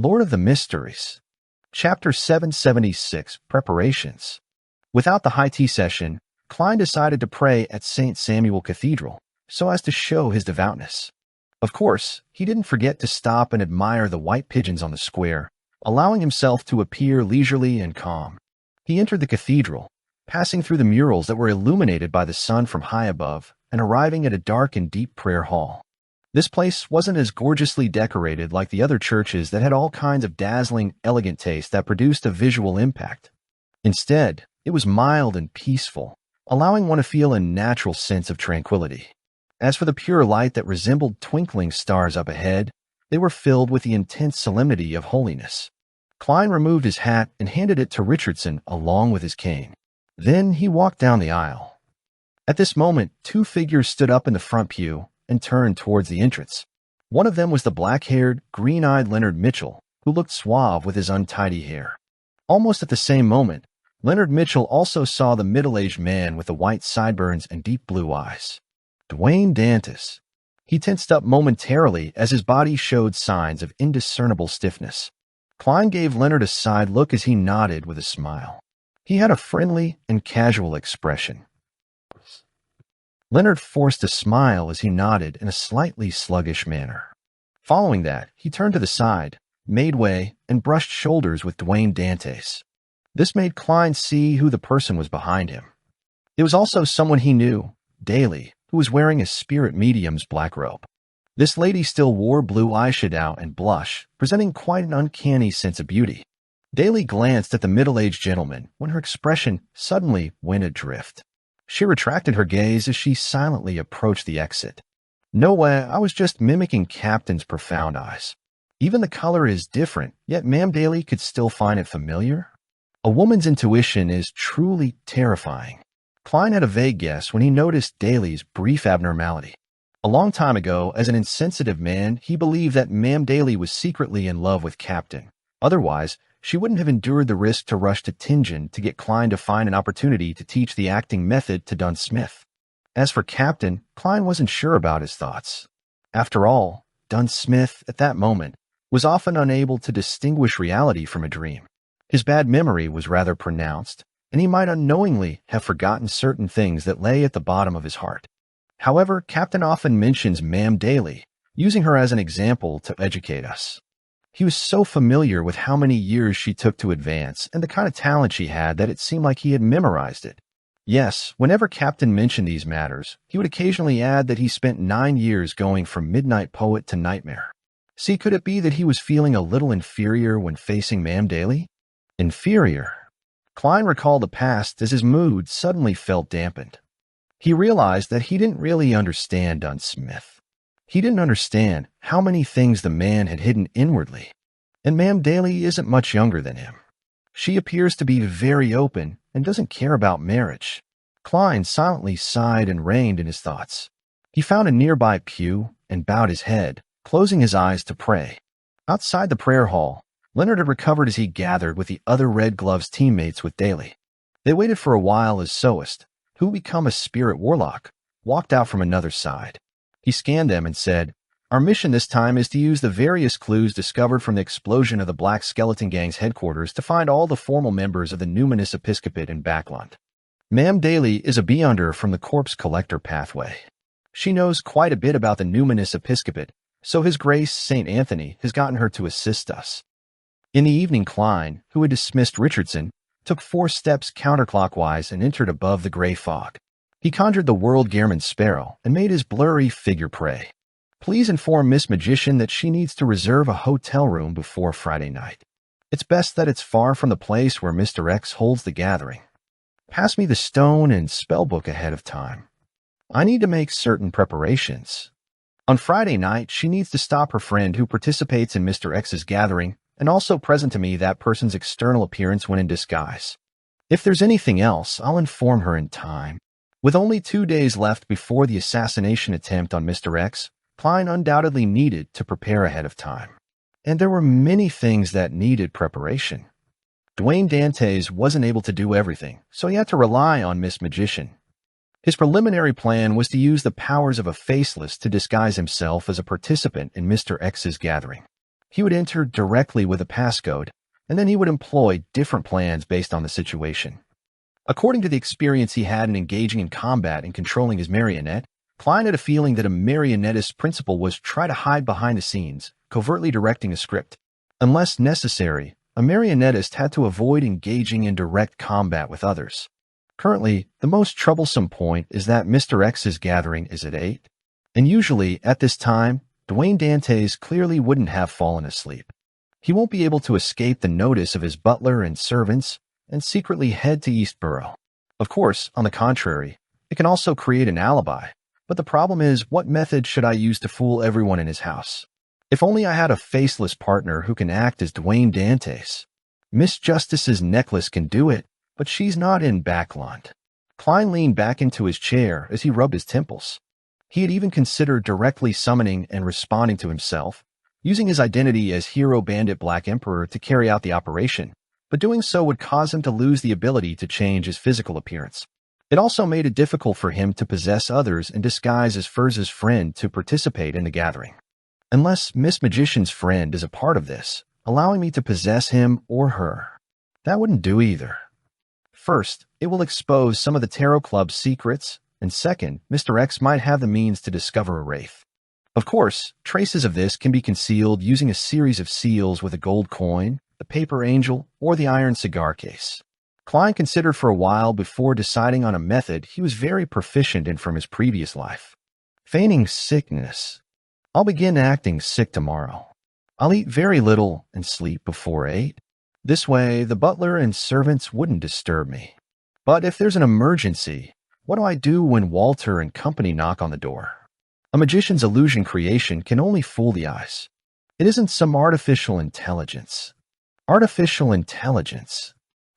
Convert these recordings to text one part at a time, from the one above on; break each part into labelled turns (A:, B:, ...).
A: Lord of the Mysteries. Chapter 776, Preparations. Without the high tea session, Klein decided to pray at St. Samuel Cathedral so as to show his devoutness. Of course, he didn't forget to stop and admire the white pigeons on the square, allowing himself to appear leisurely and calm. He entered the cathedral, passing through the murals that were illuminated by the sun from high above and arriving at a dark and deep prayer hall. This place wasn't as gorgeously decorated like the other churches that had all kinds of dazzling, elegant taste that produced a visual impact. Instead, it was mild and peaceful, allowing one to feel a natural sense of tranquility. As for the pure light that resembled twinkling stars up ahead, they were filled with the intense solemnity of holiness. Klein removed his hat and handed it to Richardson along with his cane. Then he walked down the aisle. At this moment, two figures stood up in the front pew and turned towards the entrance. One of them was the black-haired, green-eyed Leonard Mitchell, who looked suave with his untidy hair. Almost at the same moment, Leonard Mitchell also saw the middle-aged man with the white sideburns and deep blue eyes. Dwayne Dantas. He tensed up momentarily as his body showed signs of indiscernible stiffness. Klein gave Leonard a side look as he nodded with a smile. He had a friendly and casual expression. Leonard forced a smile as he nodded in a slightly sluggish manner. Following that, he turned to the side, made way, and brushed shoulders with Dwayne Dantas. This made Klein see who the person was behind him. It was also someone he knew, Daly, who was wearing a spirit medium's black robe. This lady still wore blue eyeshadow and blush, presenting quite an uncanny sense of beauty. Daly glanced at the middle-aged gentleman when her expression suddenly went adrift. She retracted her gaze as she silently approached the exit. No way, I was just mimicking Captain's profound eyes. Even the color is different, yet Ma'am Daly could still find it familiar. A woman's intuition is truly terrifying. Klein had a vague guess when he noticed Daly's brief abnormality. A long time ago, as an insensitive man, he believed that Ma'am Daly was secretly in love with Captain. Otherwise, she wouldn't have endured the risk to rush to Tingen to get Klein to find an opportunity to teach the acting method to Dunn Smith. As for Captain, Klein wasn't sure about his thoughts. After all, Dunn Smith, at that moment, was often unable to distinguish reality from a dream. His bad memory was rather pronounced, and he might unknowingly have forgotten certain things that lay at the bottom of his heart. However, Captain often mentions Ma'am Daly, using her as an example to educate us. He was so familiar with how many years she took to advance and the kind of talent she had that it seemed like he had memorized it. Yes, whenever Captain mentioned these matters, he would occasionally add that he spent 9 years going from midnight poet to nightmare. See, could it be that he was feeling a little inferior when facing Ma'am Daly? Inferior. Klein recalled the past as his mood suddenly felt dampened. He realized that he didn't really understand Dunn Smith. He didn't understand how many things the man had hidden inwardly. And Ma'am Daly isn't much younger than him. She appears to be very open and doesn't care about marriage. Klein silently sighed and reined in his thoughts. He found a nearby pew and bowed his head, closing his eyes to pray. Outside the prayer hall, Leonard had recovered as he gathered with the other Red Gloves teammates with Daly. They waited for a while as Soest, who would become a spirit warlock, walked out from another side. He scanned them and said, "Our mission this time is to use the various clues discovered from the explosion of the Black Skeleton Gang's headquarters to find all the formal members of the Numinous Episcopate in Backland. Ma'am Daly is a beyonder from the Corpse Collector pathway. She knows quite a bit about the Numinous Episcopate, so His Grace St. Anthony has gotten her to assist us." In the evening, Klein, who had dismissed Richardson, took 4 steps counterclockwise and entered above the gray fog. He conjured the World Gehrman Sparrow and made his blurry figure pray. "Please inform Miss Magician that she needs to reserve a hotel room before Friday night. It's best that it's far from the place where Mr. X holds the gathering. Pass me the stone and spellbook ahead of time. I need to make certain preparations. On Friday night, she needs to stop her friend who participates in Mr. X's gathering and also present to me that person's external appearance when in disguise. If there's anything else, I'll inform her in time." With only 2 days left before the assassination attempt on Mr. X, Klein undoubtedly needed to prepare ahead of time. And there were many things that needed preparation. Dwayne Dantas wasn't able to do everything, so he had to rely on Miss Magician. His preliminary plan was to use the powers of a faceless to disguise himself as a participant in Mr. X's gathering. He would enter directly with a passcode, and then he would employ different plans based on the situation. According to the experience he had in engaging in combat and controlling his marionette, Klein had a feeling that a marionettist's principle was try to hide behind the scenes, covertly directing a script. Unless necessary, a marionettist had to avoid engaging in direct combat with others. Currently, the most troublesome point is that Mr. X's gathering is at 8. And usually, at this time, Dwayne Dantes clearly wouldn't have fallen asleep. He won't be able to escape the notice of his butler and servants and secretly head to Eastborough. Of course, on the contrary, it can also create an alibi. But the problem is, what method should I use to fool everyone in his house? If only I had a faceless partner who can act as Dwayne Dantes. Miss Justice's necklace can do it, but she's not in Backland. Klein leaned back into his chair as he rubbed his temples. He had even considered directly summoning and responding to himself, using his identity as Hero Bandit Black Emperor to carry out the operation, but doing so would cause him to lose the ability to change his physical appearance. It also made it difficult for him to possess others and disguise as Furz's friend to participate in the gathering. Unless Miss Magician's friend is a part of this, allowing me to possess him or her. That wouldn't do either. First, it will expose some of the Tarot Club's secrets, and second, Mr. X might have the means to discover a wraith. Of course, traces of this can be concealed using a series of seals with a gold coin, the paper angel, or the iron cigar case. Klein considered for a while before deciding on a method he was very proficient in from his previous life. Feigning sickness. I'll begin acting sick tomorrow. I'll eat very little and sleep before 8. This way, the butler and servants wouldn't disturb me. But if there's an emergency, what do I do when Walter and company knock on the door? A magician's illusion creation can only fool the eyes. It isn't some artificial intelligence. Artificial intelligence.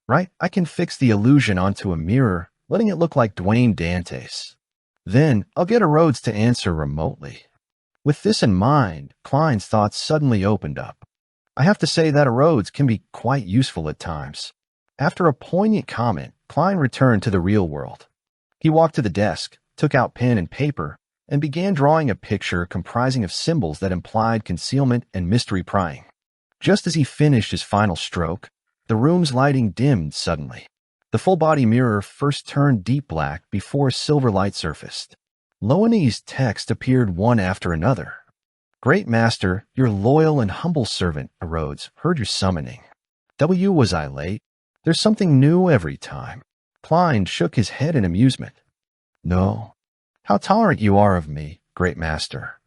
A: Right? I can fix the illusion onto a mirror, letting it look like Dwayne Dantes. Then, I'll get a Rhodes to answer remotely. With this in mind, Klein's thoughts suddenly opened up. I have to say that a Rhodes can be quite useful at times. After a poignant comment, Klein returned to the real world. He walked to the desk, took out pen and paper, and began drawing a picture comprising of symbols that implied concealment and mystery prying. Just as he finished his final stroke, the room's lighting dimmed suddenly. The full-body mirror first turned deep black before silver light surfaced. Loaney's text appeared one after another. Great Master, your loyal and humble servant, Rhodes, heard your summoning. Was I late? There's something new every time. Klein shook his head in amusement. No. How tolerant you are of me, Great Master.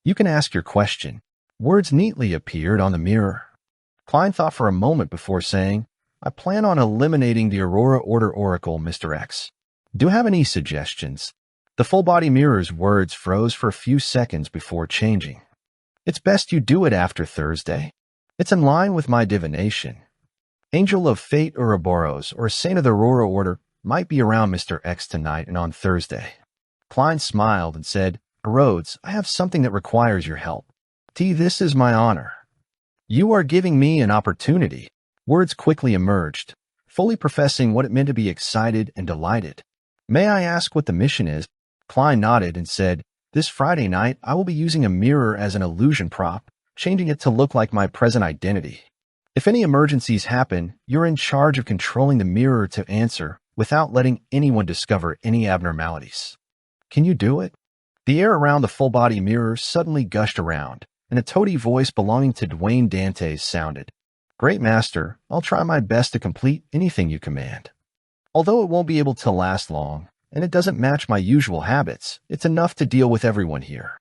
A: You can ask your question. Words neatly appeared on the mirror. Klein thought for a moment before saying, I plan on eliminating the Aurora Order Oracle, Mr. X. Do you have any suggestions? The full-body mirror's words froze for a few seconds before changing. It's best you do it after Thursday. It's in line with my divination. Angel of Fate Ouroboros or Saint of the Aurora Order might be around Mr. X tonight and on Thursday. Klein smiled and said, Rhodes, I have something that requires your help. This is my honor. You are giving me an opportunity. Words quickly emerged, fully professing what it meant to be excited and delighted. May I ask what the mission is? Klein nodded and said, This Friday night, I will be using a mirror as an illusion prop, changing it to look like my present identity. If any emergencies happen, you're in charge of controlling the mirror to answer without letting anyone discover any abnormalities. Can you do it? The air around the full-body mirror suddenly gushed around, and a toady voice belonging to Dwayne Dantes sounded. Great Master, I'll try my best to complete anything you command. Although it won't be able to last long, and it doesn't match my usual habits, it's enough to deal with everyone here.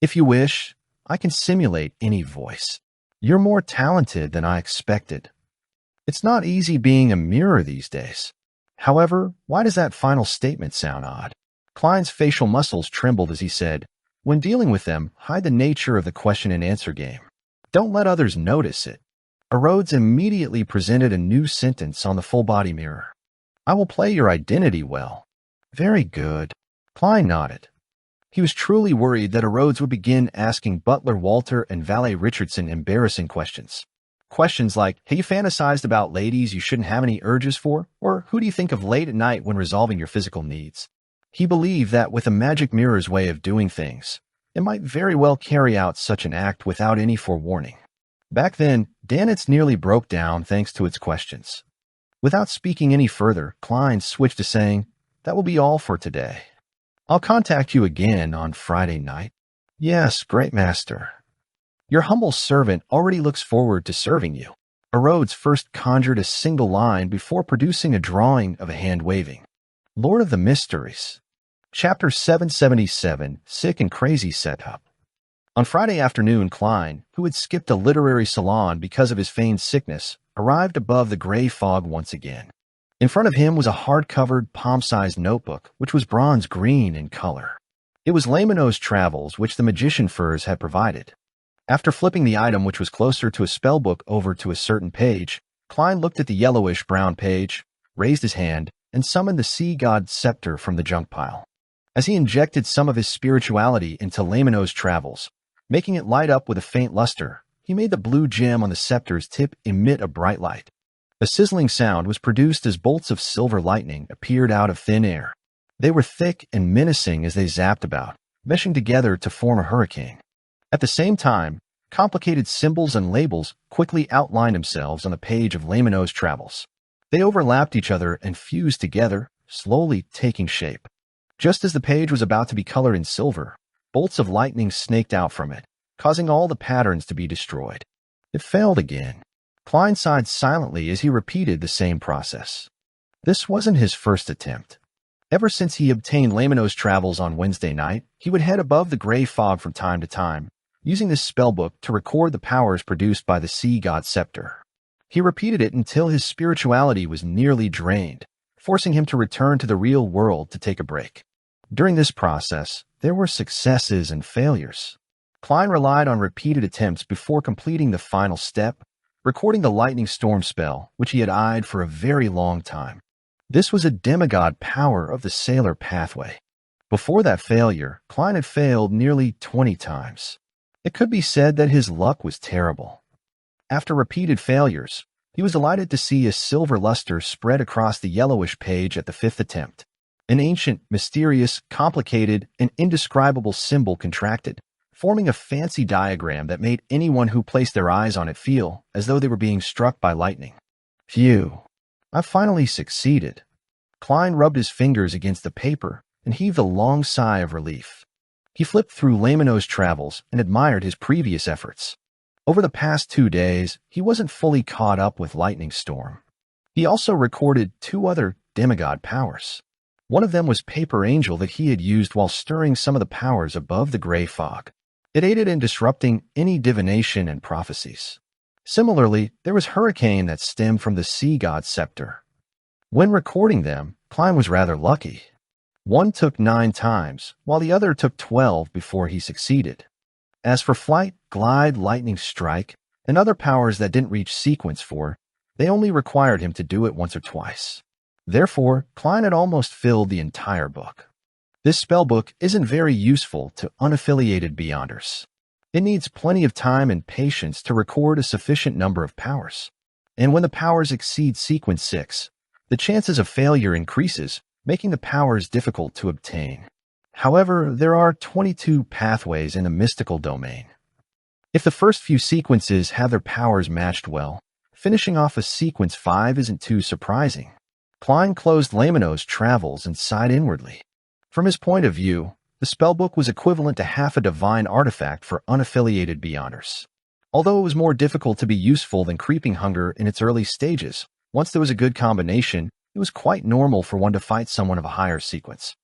A: If you wish, I can simulate any voice. You're more talented than I expected. It's not easy being a mirror these days. However, why does that final statement sound odd? Klein's facial muscles trembled as he said, When dealing with them, hide the nature of the question and answer game. Don't let others notice it. Rhodes immediately presented a new sentence on the full-body mirror. I will play your identity well. Very good. Klein nodded. He was truly worried that Rhodes would begin asking Butler Walter and Valet Richardson embarrassing questions. Questions like, have you fantasized about ladies you shouldn't have any urges for? Or who do you think of late at night when resolving your physical needs? He believed that with a magic mirror's way of doing things, it might very well carry out such an act without any forewarning. Back then, Danitz nearly broke down thanks to its questions. Without speaking any further, Klein switched to saying, "That will be all for today. I'll contact you again on Friday night." "Yes, great master. Your humble servant already looks forward to serving you." Rhodes first conjured a single line before producing a drawing of a hand waving. Lord of the Mysteries. Chapter 777, Sick and Crazy Setup. On Friday afternoon, Klein, who had skipped a literary salon because of his feigned sickness, arrived above the gray fog once again. In front of him was a hard-covered, palm-sized notebook, which was bronze green in color. It was Lamino's Travels, which the magician furs had provided. After flipping the item which was closer to a spellbook over to a certain page, Klein looked at the yellowish-brown page, raised his hand, and summoned the sea god scepter from the junk pile. As he injected some of his spirituality into Lamino's Travels, making it light up with a faint luster, he made the blue gem on the scepter's tip emit a bright light. A sizzling sound was produced as bolts of silver lightning appeared out of thin air. They were thick and menacing as they zapped about, meshing together to form a hurricane. At the same time, complicated symbols and labels quickly outlined themselves on the page of Lamino's Travels. They overlapped each other and fused together, slowly taking shape. Just as the page was about to be colored in silver, bolts of lightning snaked out from it, causing all the patterns to be destroyed. It failed again. Klein sighed silently as he repeated the same process. This wasn't his first attempt. Ever since he obtained Lamino's Travels on Wednesday night, he would head above the gray fog from time to time, using this spellbook to record the powers produced by the sea god scepter. He repeated it until his spirituality was nearly drained, forcing him to return to the real world to take a break. During this process, there were successes and failures. Klein relied on repeated attempts before completing the final step, recording the lightning storm spell, which he had eyed for a very long time. This was a demigod power of the sailor pathway. Before that failure, Klein had failed nearly 20 times. It could be said that his luck was terrible. After repeated failures, he was delighted to see a silver luster spread across the yellowish page at the fifth attempt. An ancient, mysterious, complicated, and indescribable symbol contracted, forming a fancy diagram that made anyone who placed their eyes on it feel as though they were being struck by lightning. Phew, I finally succeeded. Klein rubbed his fingers against the paper and heaved a long sigh of relief. He flipped through Lamino's Travels and admired his previous efforts. Over the past 2 days, he wasn't fully caught up with Lightning Storm. He also recorded 2 other demigod powers. One of them was Paper Angel that he had used while stirring some of the powers above the gray fog. It aided in disrupting any divination and prophecies. Similarly, there was Hurricane that stemmed from the sea god scepter. When recording them, Klein was rather lucky. One took 9 times, while the other took 12 before he succeeded. As for Flight, Glide, Lightning Strike, and other powers that didn't reach sequence 4, they only required him to do it once or twice. Therefore, Klein had almost filled the entire book. This spellbook isn't very useful to unaffiliated Beyonders. It needs plenty of time and patience to record a sufficient number of powers. And when the powers exceed sequence 6, the chances of failure increases, making the powers difficult to obtain. However, there are 22 pathways in the mystical domain. If the first few sequences have their powers matched well, finishing off a sequence 5 isn't too surprising. Klein closed Lamino's Travels and sighed inwardly. From his point of view, the spellbook was equivalent to half a divine artifact for unaffiliated Beyonders. Although it was more difficult to be useful than Creeping Hunger in its early stages, once there was a good combination, it was quite normal for one to fight someone of a higher sequence.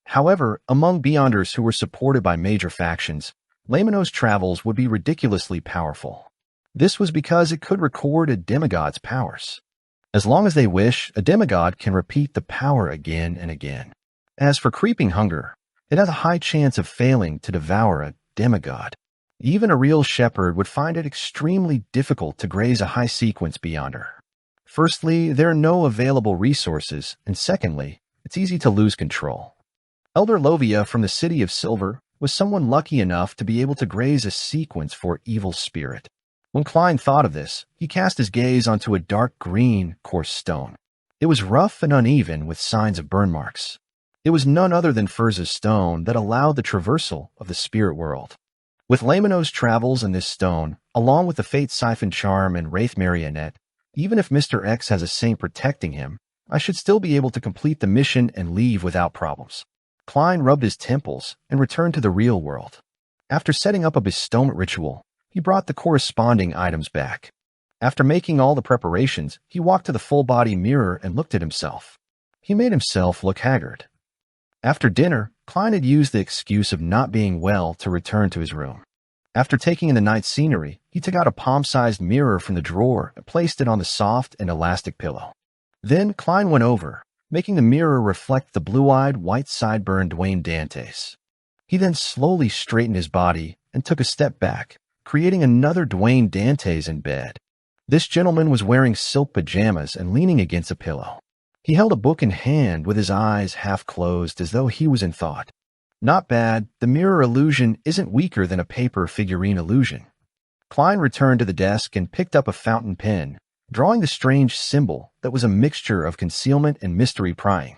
A: However, among Beyonders who were supported by major factions, Lamino's Travels would be ridiculously powerful. This was because it could record a demigod's powers. As long as they wish, a demigod can repeat the power again and again. As for Creeping Hunger, it has a high chance of failing to devour a demigod. Even a real shepherd would find it extremely difficult to graze a high-sequence Beyonder. Firstly, there are no available resources, and secondly, it's easy to lose control. Elder Lovia from the City of Silver was someone lucky enough to be able to graze a sequence for Evil Spirit. When Klein thought of this, he cast his gaze onto a dark green, coarse stone. It was rough and uneven with signs of burn marks. It was none other than Furza's stone that allowed the traversal of the spirit world. With Lamino's travels and this stone, along with the Fate Siphon Charm and Wraith Marionette, even if Mr. X has a saint protecting him, I should still be able to complete the mission and leave without problems. Klein rubbed his temples and returned to the real world. After setting up a bestowment ritual, he brought the corresponding items back. After making all the preparations, he walked to the full-body mirror and looked at himself. He made himself look haggard. After dinner, Klein had used the excuse of not being well to return to his room. After taking in the night scenery, he took out a palm-sized mirror from the drawer and placed it on the soft and elastic pillow. Then Klein went over, making the mirror reflect the blue-eyed, white-sideburn Dwayne Dantes. He then slowly straightened his body and took a step back, creating another Dwayne Dantes in bed. This gentleman was wearing silk pajamas and leaning against a pillow. He held a book in hand with his eyes half closed as though he was in thought. Not bad, the mirror illusion isn't weaker than a paper figurine illusion. Klein returned to the desk and picked up a fountain pen, drawing the strange symbol that was a mixture of concealment and mystery prying.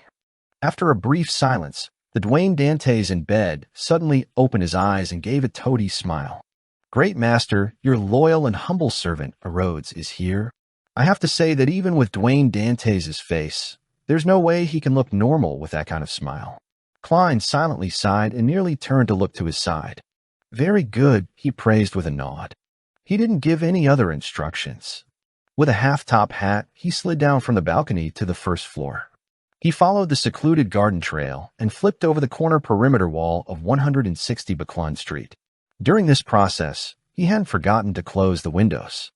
A: After a brief silence, the Dwayne Dantes in bed suddenly opened his eyes and gave a toady smile. "Great master, your loyal and humble servant, Rhodes, is here. I have to say that even with Dwayne Dantes' face, there's no way he can look normal with that kind of smile." Klein silently sighed and nearly turned to look to his side. "Very good," he praised with a nod. He didn't give any other instructions. With a half-top hat, he slid down from the balcony to the first floor. He followed the secluded garden trail and flipped over the corner perimeter wall of 160 Baclun Street. During this process, he hadn't forgotten to close the windows.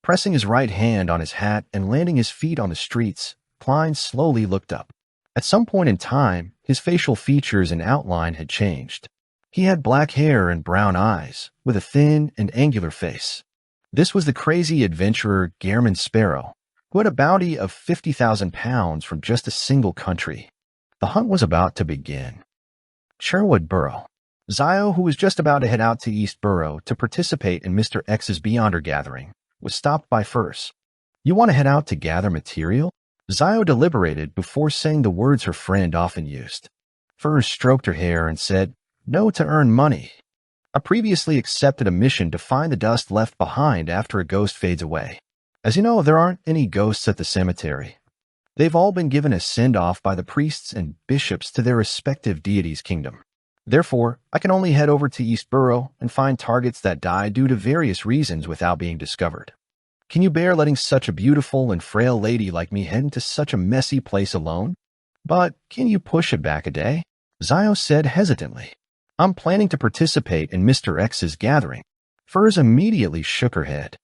A: Pressing his right hand on his hat and landing his feet on the streets, Klein slowly looked up. At some point in time, his facial features and outline had changed. He had black hair and brown eyes, with a thin and angular face. This was the crazy adventurer Gehrman Sparrow, who had a bounty of 50,000 pounds from just a single country. The hunt was about to begin. Sherwood Borough. Zio, who was just about to head out to East Borough to participate in Mr. X's Beyonder gathering, was stopped by Furs. "You want to head out to gather material?" Zio deliberated before saying the words her friend often used. Furs stroked her hair and said, "No, to earn money. I previously accepted a mission to find the dust left behind after a ghost fades away. As you know, there aren't any ghosts at the cemetery. They've all been given a send-off by the priests and bishops to their respective deities' kingdom. Therefore, I can only head over to East Borough and find targets that die due to various reasons without being discovered. Can you bear letting such a beautiful and frail lady like me head into such a messy place alone? But can you push it back a day?" Zio said hesitantly. "I'm planning to participate in Mr. X's gathering." Furs immediately shook her head.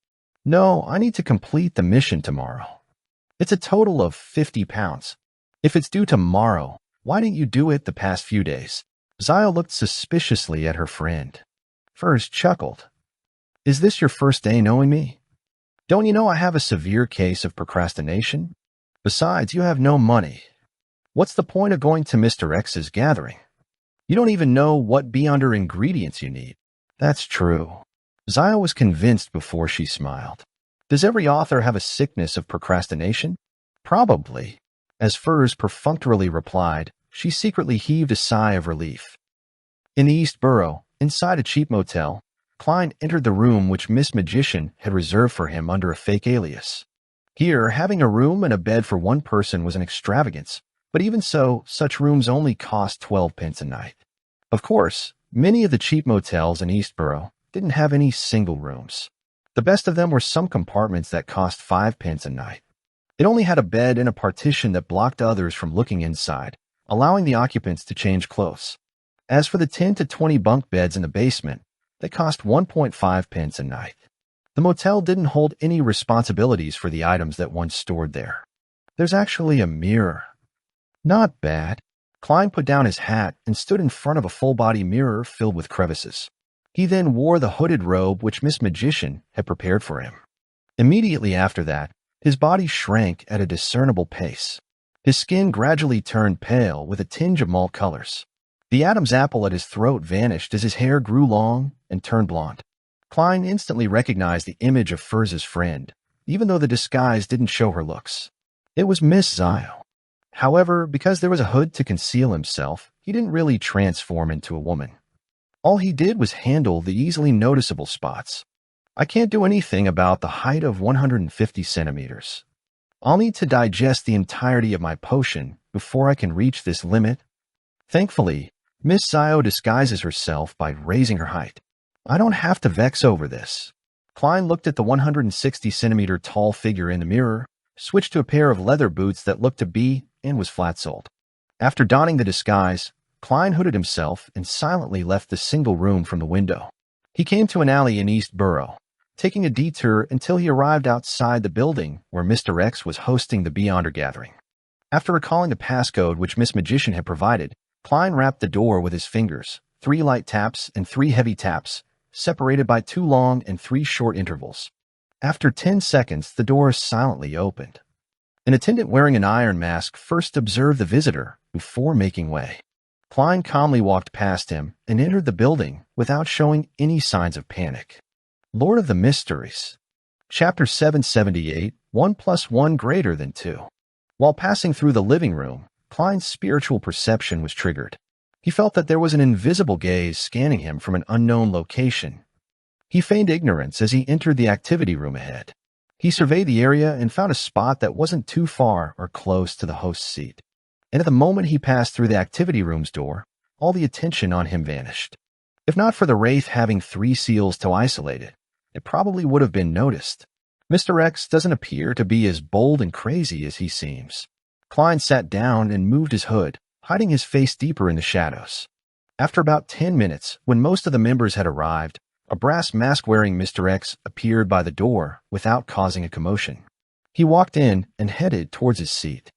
A: "No, I need to complete the mission tomorrow. It's a total of 50 pounds. If it's due tomorrow, why didn't you do it the past few days?" Zio looked suspiciously at her friend. Furs chuckled. "Is this your first day knowing me? Don't you know I have a severe case of procrastination? Besides, you have no money. What's the point of going to Mr. X's gathering? You don't even know what Beyonder ingredients you need." "That's true." Zio was convinced before she smiled. "Does every author have a sickness of procrastination?" "Probably." As Furs perfunctorily replied, she secretly heaved a sigh of relief. In the East Borough, inside a cheap motel, Klein entered the room which Miss Magician had reserved for him under a fake alias. Here, having a room and a bed for one person was an extravagance, but even so, such rooms only cost 12 pence a night. Of course, many of the cheap motels in East Borough didn't have any single rooms. The best of them were some compartments that cost 5 pence a night. It only had a bed and a partition that blocked others from looking inside, allowing the occupants to change clothes. As for the 10 to 20 bunk beds in the basement, they cost 1.5 pence a night. The motel didn't hold any responsibilities for the items that one stored there. There's actually a mirror. Not bad. Klein put down his hat and stood in front of a full-body mirror filled with crevices. He then wore the hooded robe which Miss Magician had prepared for him. Immediately after that, his body shrank at a discernible pace. His skin gradually turned pale with a tinge of malt colors. The Adam's apple at his throat vanished as his hair grew long and turned blonde. Klein instantly recognized the image of Furz's friend, even though the disguise didn't show her looks. It was Miss Zio. However, because there was a hood to conceal himself, he didn't really transform into a woman. All he did was handle the easily noticeable spots. I can't do anything about the height of 150 centimeters. I'll need to digest the entirety of my potion before I can reach this limit. Thankfully, Miss Zio disguises herself by raising her height. I don't have to vex over this. Klein looked at the 160-centimeter tall figure in the mirror, switched to a pair of leather boots that looked to be and was flat-soled. After donning the disguise, Klein hooded himself and silently left the single room from the window. He came to an alley in East Borough, taking a detour until he arrived outside the building where Mr. X was hosting the Beyonder gathering. After recalling the passcode which Miss Magician had provided, Klein rapped the door with his fingers, 3 light taps and 3 heavy taps, separated by 2 long and 3 short intervals. After 10 seconds, the door silently opened. An attendant wearing an iron mask first observed the visitor before making way. Klein calmly walked past him and entered the building without showing any signs of panic. Lord of the Mysteries. Chapter 778, 1 + 1 > 2. While passing through the living room, Klein's spiritual perception was triggered. He felt that there was an invisible gaze scanning him from an unknown location. He feigned ignorance as he entered the activity room ahead. He surveyed the area and found a spot that wasn't too far or close to the host's seat. And at the moment he passed through the activity room's door, all the attention on him vanished. If not for the wraith having 3 seals to isolate it, it probably would have been noticed. Mr. X doesn't appear to be as bold and crazy as he seems. Klein sat down and moved his hood, hiding his face deeper in the shadows. After about 10 minutes, when most of the members had arrived, a brass mask-wearing Mr. X appeared by the door without causing a commotion. He walked in and headed towards his seat.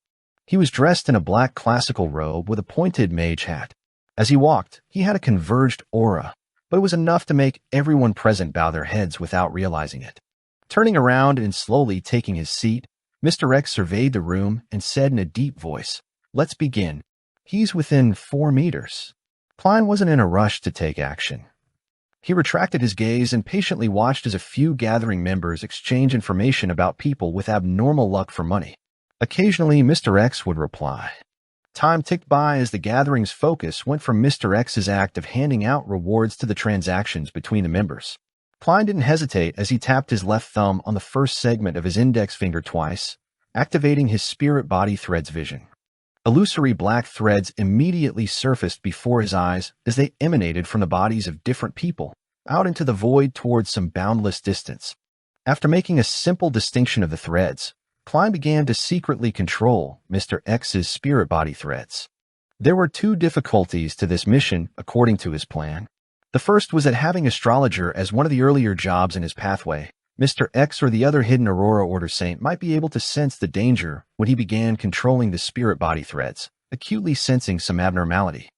A: He was dressed in a black classical robe with a pointed mage hat. As he walked, he had a converged aura, but it was enough to make everyone present bow their heads without realizing it. Turning around and slowly taking his seat, Mr. X surveyed the room and said in a deep voice, "Let's begin." He's within 4 meters. Klein wasn't in a rush to take action. He retracted his gaze and patiently watched as a few gathering members exchange information about people with abnormal luck for money. Occasionally, Mr. X would reply. Time ticked by as the gathering's focus went from Mr. X's act of handing out rewards to the transactions between the members. Klein didn't hesitate as he tapped his left thumb on the first segment of his index finger twice, activating his spirit body threads vision. Illusory black threads immediately surfaced before his eyes as they emanated from the bodies of different people, out into the void towards some boundless distance. After making a simple distinction of the threads, Klein began to secretly control Mr. X's spirit body threads. There were 2 difficulties to this mission according to his plan. The first was that having astrologer as one of the earlier jobs in his pathway, Mr. X or the other hidden Aurora Order Saint might be able to sense the danger when he began controlling the spirit body threads, acutely sensing some abnormality.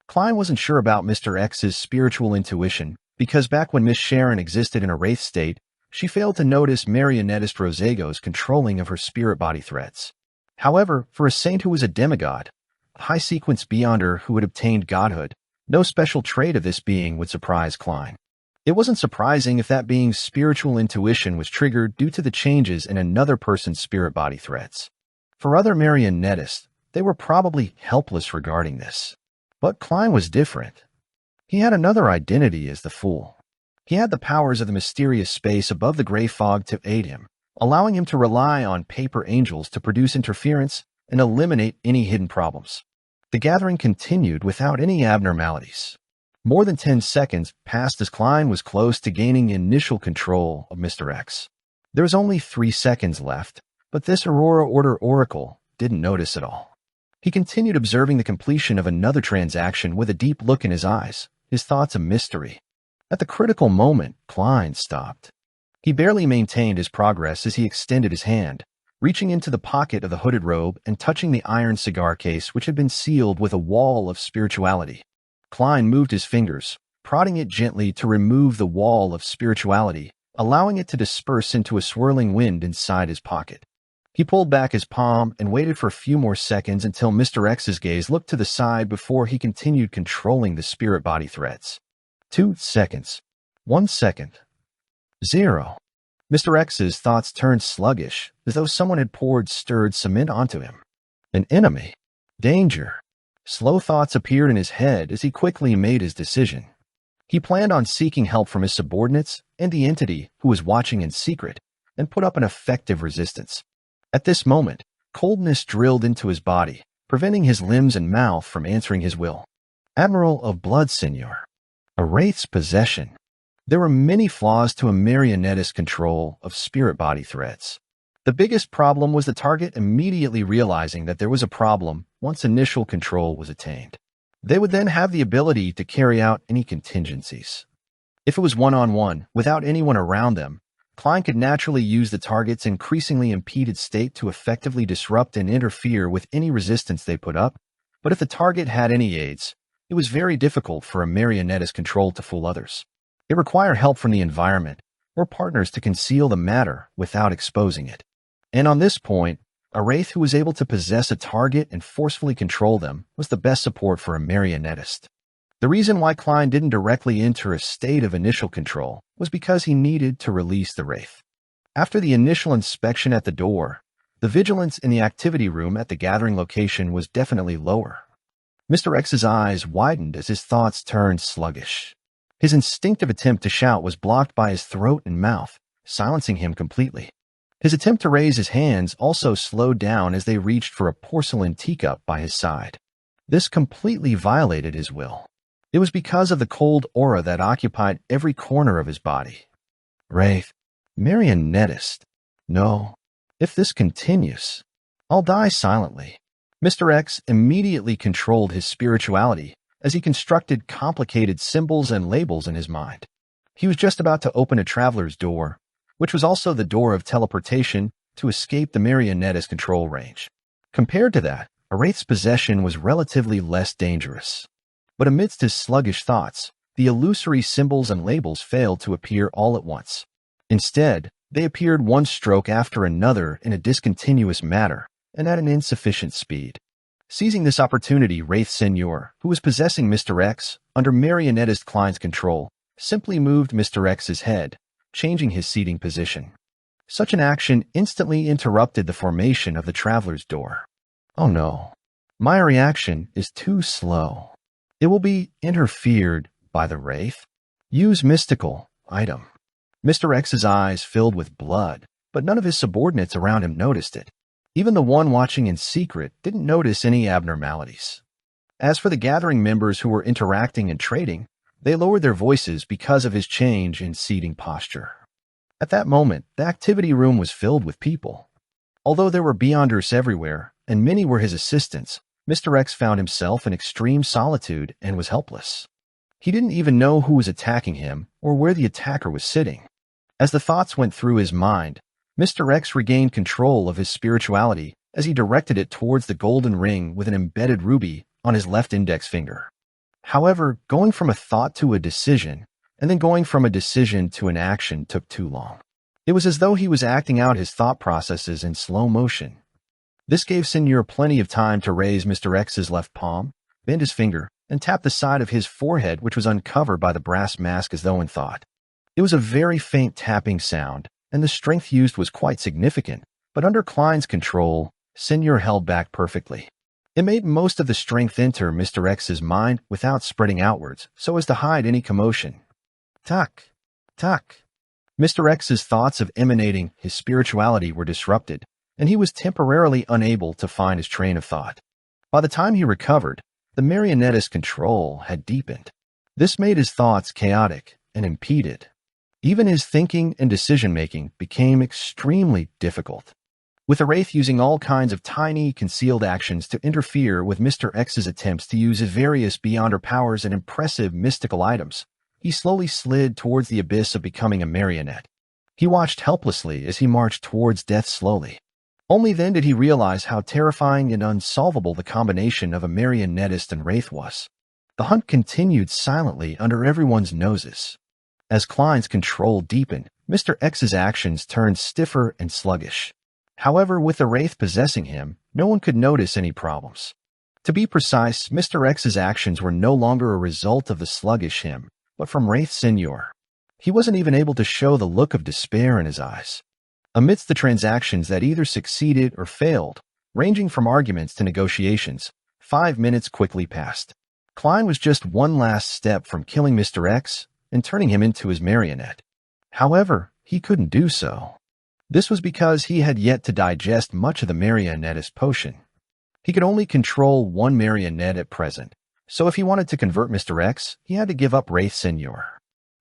A: Klein wasn't sure about Mr. X's spiritual intuition because back when Miss Sharon existed in a wraith state, she failed to notice Marionettist Rosego's controlling of her spirit body threads. However, for a saint who was a demigod, a high-sequence beyonder who had obtained godhood, no special trait of this being would surprise Klein. It wasn't surprising if that being's spiritual intuition was triggered due to the changes in another person's spirit body threads. For other Marionettists, they were probably helpless regarding this. But Klein was different. He had another identity as the Fool. He had the powers of the mysterious space above the gray fog to aid him, allowing him to rely on paper angels to produce interference and eliminate any hidden problems. The gathering continued without any abnormalities. More than 10 seconds passed as Klein was close to gaining initial control of Mr. X. There was only 3 seconds left, but this Aurora Order Oracle didn't notice at all. He continued observing the completion of another transaction with a deep look in his eyes, his thoughts a mystery. At the critical moment, Klein stopped. He barely maintained his progress as he extended his hand, reaching into the pocket of the hooded robe and touching the iron cigar case which had been sealed with a wall of spirituality. Klein moved his fingers, prodding it gently to remove the wall of spirituality, allowing it to disperse into a swirling wind inside his pocket. He pulled back his palm and waited for a few more seconds until Mr. X's gaze looked to the side before he continued controlling the spirit body threads. 2 seconds. 1 second. 0. Mr. X's thoughts turned sluggish, as though someone had poured stirred cement onto him. An enemy. Danger. Slow thoughts appeared in his head as he quickly made his decision. He planned on seeking help from his subordinates and the entity who was watching in secret and put up an effective resistance. At this moment, coldness drilled into his body, preventing his limbs and mouth from answering his will. Admiral of Blood, Senor. A wraith's possession. There were many flaws to a marionettist's control of spirit body threads. The biggest problem was the target immediately realizing that there was a problem once initial control was attained. They would then have the ability to carry out any contingencies. If it was one-on-one, without anyone around them, Klein could naturally use the target's increasingly impeded state to effectively disrupt and interfere with any resistance they put up, but if the target had any aids, it was very difficult for a marionettist control to fool others. It required help from the environment or partners to conceal the matter without exposing it. And on this point, a wraith who was able to possess a target and forcefully control them was the best support for a marionettist. The reason why Klein didn't directly enter a state of initial control was because he needed to release the wraith. After the initial inspection at the door, the vigilance in the activity room at the gathering location was definitely lower. Mr. X's eyes widened as his thoughts turned sluggish. His instinctive attempt to shout was blocked by his throat and mouth, silencing him completely. His attempt to raise his hands also slowed down as they reached for a porcelain teacup by his side. This completely violated his will. It was because of the cold aura that occupied every corner of his body. Wraith, marionettist. No, if this continues, I'll die silently. Mr. X immediately controlled his spirituality as he constructed complicated symbols and labels in his mind. He was just about to open a traveler's door, which was also the door of teleportation to escape the marionettist control range. Compared to that, a wraith's possession was relatively less dangerous. But amidst his sluggish thoughts, the illusory symbols and labels failed to appear all at once. Instead, they appeared one stroke after another in a discontinuous manner and at an insufficient speed. Seizing this opportunity, Wraith Senor, who was possessing Mr. X under marionettist Klein's control, simply moved Mr. X's head, changing his seating position. Such an action instantly interrupted the formation of the traveler's door. Oh no, my reaction is too slow. It will be interfered by the wraith. Use mystical item. Mr. X's eyes filled with blood, but none of his subordinates around him noticed it. Even the one watching in secret didn't notice any abnormalities. As for the gathering members who were interacting and trading, they lowered their voices because of his change in seating posture. At that moment, the activity room was filled with people. Although there were Beyonders everywhere, and many were his assistants, Mr. X found himself in extreme solitude and was helpless. He didn't even know who was attacking him or where the attacker was sitting. As the thoughts went through his mind, Mr. X regained control of his spirituality as he directed it towards the golden ring with an embedded ruby on his left index finger. However, going from a thought to a decision, and then going from a decision to an action took too long. It was as though he was acting out his thought processes in slow motion. This gave Senor plenty of time to raise Mr. X's left palm, bend his finger, and tap the side of his forehead, which was uncovered by the brass mask as though in thought. It was a very faint tapping sound, and the strength used was quite significant, but under Klein's control, Senor held back perfectly. It made most of the strength enter Mr. X's mind without spreading outwards, so as to hide any commotion. Tuck, tuck. Mr. X's thoughts of emanating his spirituality were disrupted, and he was temporarily unable to find his train of thought. By the time he recovered, the marionettist control had deepened. This made his thoughts chaotic and impeded. Even his thinking and decision-making became extremely difficult. With the Wraith using all kinds of tiny, concealed actions to interfere with Mr. X's attempts to use his various Beyonder powers and impressive mystical items, he slowly slid towards the abyss of becoming a marionette. He watched helplessly as he marched towards death slowly. Only then did he realize how terrifying and unsolvable the combination of a marionettist and Wraith was. The hunt continued silently under everyone's noses. As Klein's control deepened, Mr. X's actions turned stiffer and sluggish. However, with the Wraith possessing him, no one could notice any problems. To be precise, Mr. X's actions were no longer a result of the sluggish him, but from Wraith Senor. He wasn't even able to show the look of despair in his eyes. Amidst the transactions that either succeeded or failed, ranging from arguments to negotiations, 5 minutes quickly passed. Klein was just one last step from killing Mr. X and turning him into his marionette. However, he couldn't do so. This was because he had yet to digest much of the marionettist potion. He could only control one marionette at present, so if he wanted to convert Mr. X, he had to give up Wraith Senior.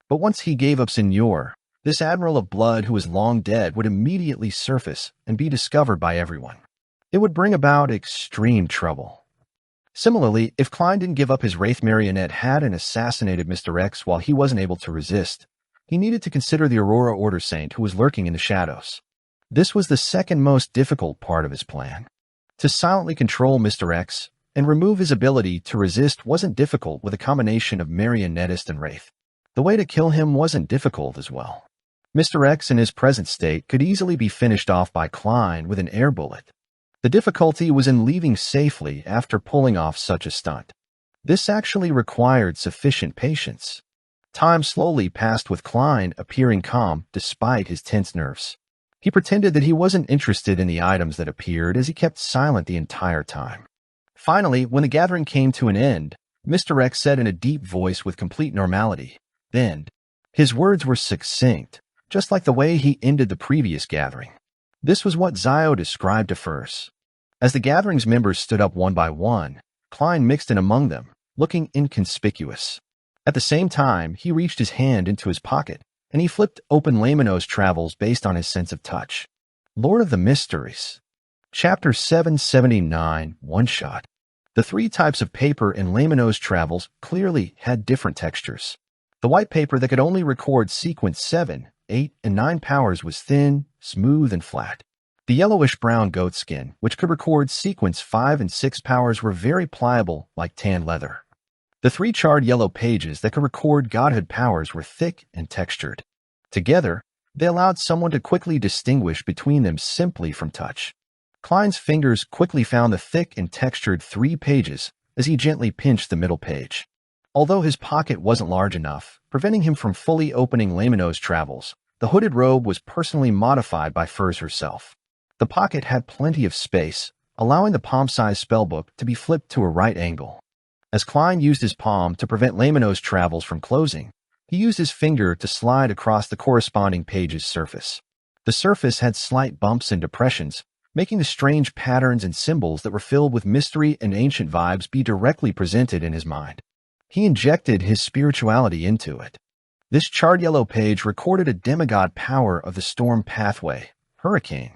A: But once he gave up Senior, this Admiral of Blood who was long dead would immediately surface and be discovered by everyone. It would bring about extreme trouble. Similarly, if Klein didn't give up his Wraith marionette had and assassinated Mr. X while he wasn't able to resist, he needed to consider the Aurora Order Saint who was lurking in the shadows. This was the second most difficult part of his plan. To silently control Mr. X and remove his ability to resist wasn't difficult with a combination of marionettist and Wraith. The way to kill him wasn't difficult as well. Mr. X in his present state could easily be finished off by Klein with an air bullet. The difficulty was in leaving safely after pulling off such a stunt. This actually required sufficient patience. Time slowly passed with Klein appearing calm despite his tense nerves. He pretended that he wasn't interested in the items that appeared as he kept silent the entire time. Finally, when the gathering came to an end, Mr. X said in a deep voice with complete normality, "Then." His words were succinct, just like the way he ended the previous gathering. This was what Zio described to first. As the gathering's members stood up one by one, Klein mixed in among them, looking inconspicuous. At the same time, he reached his hand into his pocket, and he flipped open Lamino's travels based on his sense of touch. Lord of the Mysteries. Chapter 779, One-Shot. The three types of paper in Lamino's travels clearly had different textures. The white paper that could only record sequence 7, 8, and 9 powers was thin, smooth, and flat. The yellowish-brown goatskin, which could record sequence 5 and 6 powers, were very pliable like tan leather. The 3 charred yellow pages that could record godhood powers were thick and textured. Together, they allowed someone to quickly distinguish between them simply from touch. Klein's fingers quickly found the thick and textured 3 pages as he gently pinched the middle page. Although his pocket wasn't large enough, preventing him from fully opening Lamino's travels, the hooded robe was personally modified by Furs herself. The pocket had plenty of space, allowing the palm-sized spellbook to be flipped to a right angle. As Klein used his palm to prevent Lamino's travels from closing, he used his finger to slide across the corresponding page's surface. The surface had slight bumps and depressions, making the strange patterns and symbols that were filled with mystery and ancient vibes be directly presented in his mind. He injected his spirituality into it. This charred yellow page recorded a demigod power of the storm pathway, Hurricane.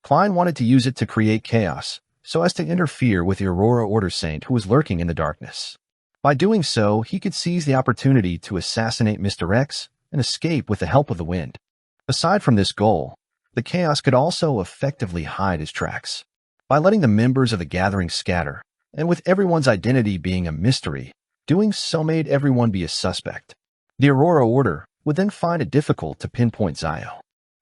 A: Klein wanted to use it to create chaos, so as to interfere with the Aurora Order Saint who was lurking in the darkness. By doing so, he could seize the opportunity to assassinate Mr. X and escape with the help of the wind. Aside from this goal, the chaos could also effectively hide his tracks. By letting the members of the gathering scatter, and with everyone's identity being a mystery, doing so made everyone be a suspect. The Aurora Order would then find it difficult to pinpoint Zio.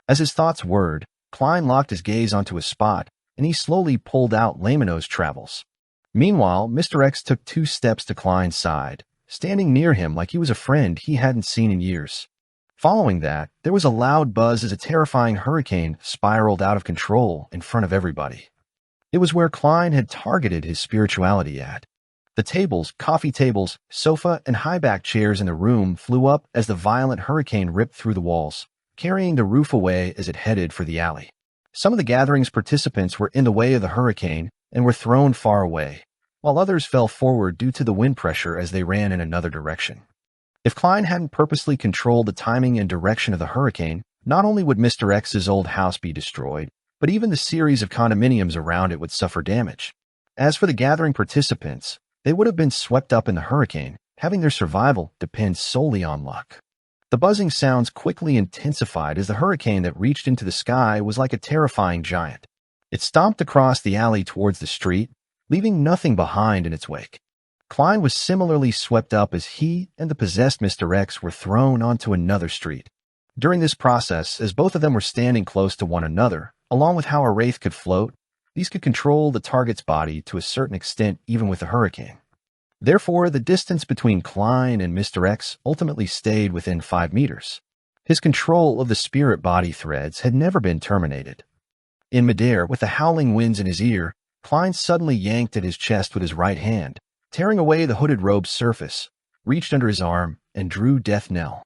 A: As his thoughts whirred, Klein locked his gaze onto a spot, and he slowly pulled out Lamino's travels. Meanwhile, Mr. X took 2 steps to Klein's side, standing near him like he was a friend he hadn't seen in years. Following that, there was a loud buzz as a terrifying hurricane spiraled out of control in front of everybody. It was where Klein had targeted his spirituality at. The tables, coffee tables, sofa, and high-back chairs in the room flew up as the violent hurricane ripped through the walls, carrying the roof away as it headed for the alley. Some of the gathering's participants were in the way of the hurricane and were thrown far away, while others fell forward due to the wind pressure as they ran in another direction. If Klein hadn't purposely controlled the timing and direction of the hurricane, not only would Mr. X's old house be destroyed, but even the series of condominiums around it would suffer damage. As for the gathering participants, they would have been swept up in the hurricane, having their survival depend solely on luck. The buzzing sounds quickly intensified as the hurricane that reached into the sky was like a terrifying giant. It stomped across the alley towards the street, leaving nothing behind in its wake. Klein was similarly swept up as he and the possessed Mr. X were thrown onto another street. During this process, as both of them were standing close to one another, along with how a wraith could float, these could control the target's body to a certain extent even with the hurricane. Therefore, the distance between Klein and Mr. X ultimately stayed within 5 meters. His control of the spirit body threads had never been terminated. In midair, with the howling winds in his ear, Klein suddenly yanked at his chest with his right hand, tearing away the hooded robe's surface, reached under his arm, and drew death knell.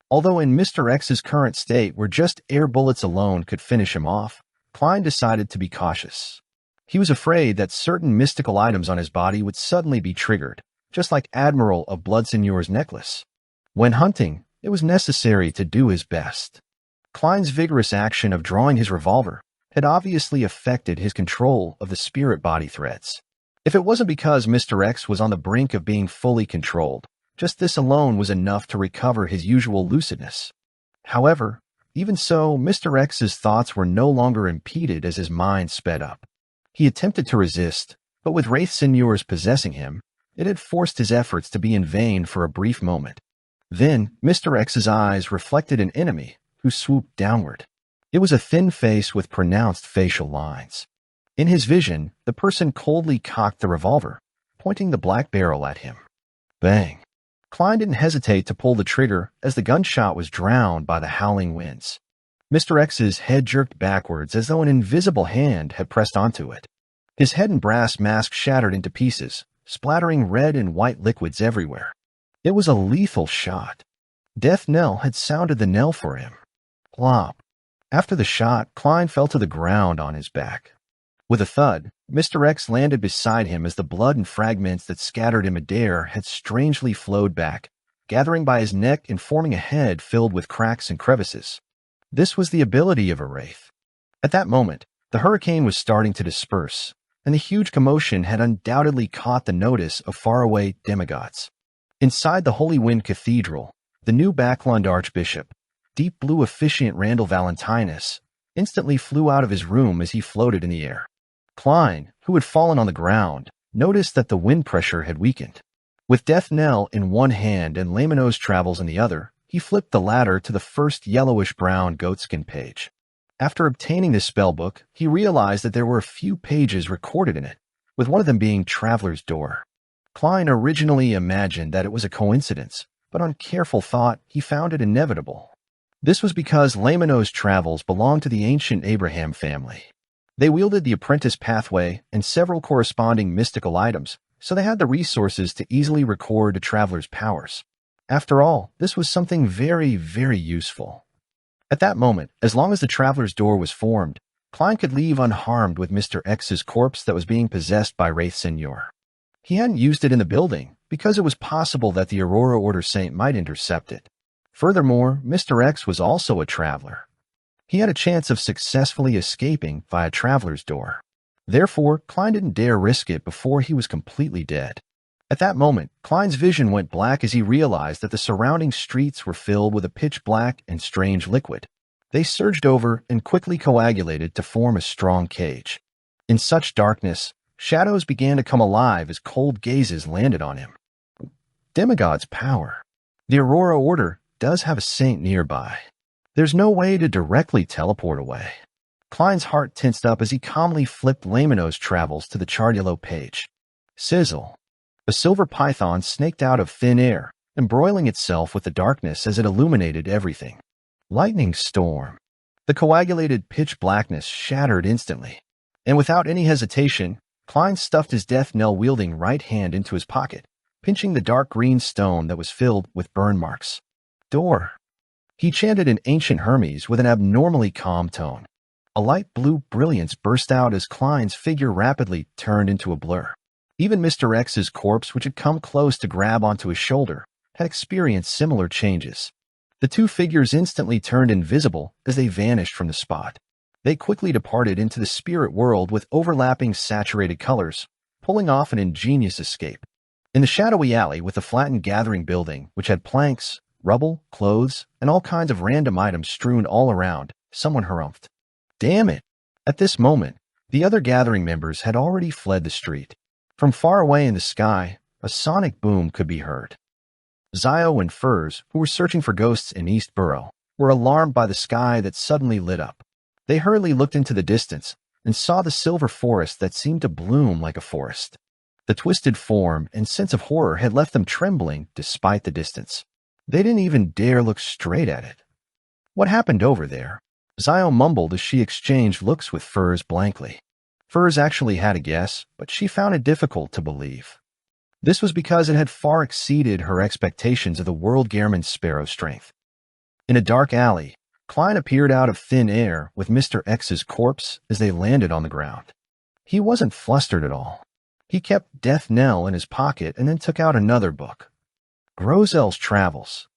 A: Although in Mr. X's current state where just air bullets alone could finish him off, Klein decided to be cautious. He was afraid that certain mystical items on his body would suddenly be triggered, just like Admiral of Bloodsignor's necklace. When hunting, it was necessary to do his best. Klein's vigorous action of drawing his revolver had obviously affected his control of the spirit body threads. If it wasn't because Mr. X was on the brink of being fully controlled, just this alone was enough to recover his usual lucidness. However, even so, Mr. X's thoughts were no longer impeded as his mind sped up. He attempted to resist, but with Wraith Seniors possessing him, it had forced his efforts to be in vain for a brief moment. Then, Mr. X's eyes reflected an enemy who swooped downward. It was a thin face with pronounced facial lines. In his vision, the person coldly cocked the revolver, pointing the black barrel at him. Bang! Klein didn't hesitate to pull the trigger as the gunshot was drowned by the howling winds. Mr. X's head jerked backwards as though an invisible hand had pressed onto it. His head and brass mask shattered into pieces, splattering red and white liquids everywhere. It was a lethal shot. Death knell had sounded the knell for him. Plop. After the shot, Klein fell to the ground on his back. With a thud, Mr. X landed beside him as the blood and fragments that scattered in midair had strangely flowed back, gathering by his neck and forming a head filled with cracks and crevices. This was the ability of a wraith. At that moment, the hurricane was starting to disperse, and the huge commotion had undoubtedly caught the notice of faraway demigods. Inside the Holy Wind Cathedral, the new Backlund Archbishop, deep blue officiant Randall Valentinus, instantly flew out of his room as he floated in the air. Klein, who had fallen on the ground, noticed that the wind pressure had weakened. With Death Knell in one hand and Lamino's Travels in the other, he flipped the latter to the first yellowish-brown goatskin page. After obtaining this spellbook, he realized that there were a few pages recorded in it, with one of them being Traveler's Door. Klein originally imagined that it was a coincidence, but on careful thought, he found it inevitable. This was because Lamino's Travels belonged to the ancient Abraham family. They wielded the apprentice pathway and several corresponding mystical items, so they had the resources to easily record a traveler's powers. After all, this was something very, very useful. At that moment, as long as the Traveler's Door was formed, Klein could leave unharmed with Mr. X's corpse that was being possessed by Wraith Senior. He hadn't used it in the building, because it was possible that the Aurora Order Saint might intercept it. Furthermore, Mr. X was also a traveler. He had a chance of successfully escaping via Traveler's Door. Therefore, Klein didn't dare risk it before he was completely dead. At that moment, Klein's vision went black as he realized that the surrounding streets were filled with a pitch-black and strange liquid. They surged over and quickly coagulated to form a strong cage. In such darkness, shadows began to come alive as cold gazes landed on him. Demigod's power. The Aurora Order does have a saint nearby. There's no way to directly teleport away. Klein's heart tensed up as he calmly flipped Lamino's Travels to the charred yellow page. Sizzle. A silver python snaked out of thin air, embroiling itself with the darkness as it illuminated everything. Lightning storm. The coagulated pitch blackness shattered instantly, and without any hesitation, Klein stuffed his death knell-wielding right hand into his pocket, pinching the dark green stone that was filled with burn marks. Door. He chanted in ancient Hermes with an abnormally calm tone. A light blue brilliance burst out as Klein's figure rapidly turned into a blur. Even Mr. X's corpse, which had come close to grab onto his shoulder, had experienced similar changes. The two figures instantly turned invisible as they vanished from the spot. They quickly departed into the spirit world with overlapping saturated colors, pulling off an ingenious escape. In the shadowy alley with the flattened gathering building, which had planks, rubble, clothes, and all kinds of random items strewn all around, someone harumphed. Damn it! At this moment, the other gathering members had already fled the street. From far away in the sky, a sonic boom could be heard. Zio and Furs, who were searching for ghosts in East Borough, were alarmed by the sky that suddenly lit up. They hurriedly looked into the distance and saw the silver forest that seemed to bloom like a forest. The twisted form and sense of horror had left them trembling despite the distance. They didn't even dare look straight at it. What happened over there? Zio mumbled as she exchanged looks with Furs blankly. Furs actually had a guess, but she found it difficult to believe. This was because it had far exceeded her expectations of the world Gehrman's sparrow strength. In a dark alley, Klein appeared out of thin air with Mr. X's corpse as they landed on the ground. He wasn't flustered at all. He kept Death Knell in his pocket and then took out another book. Grozel's Travels.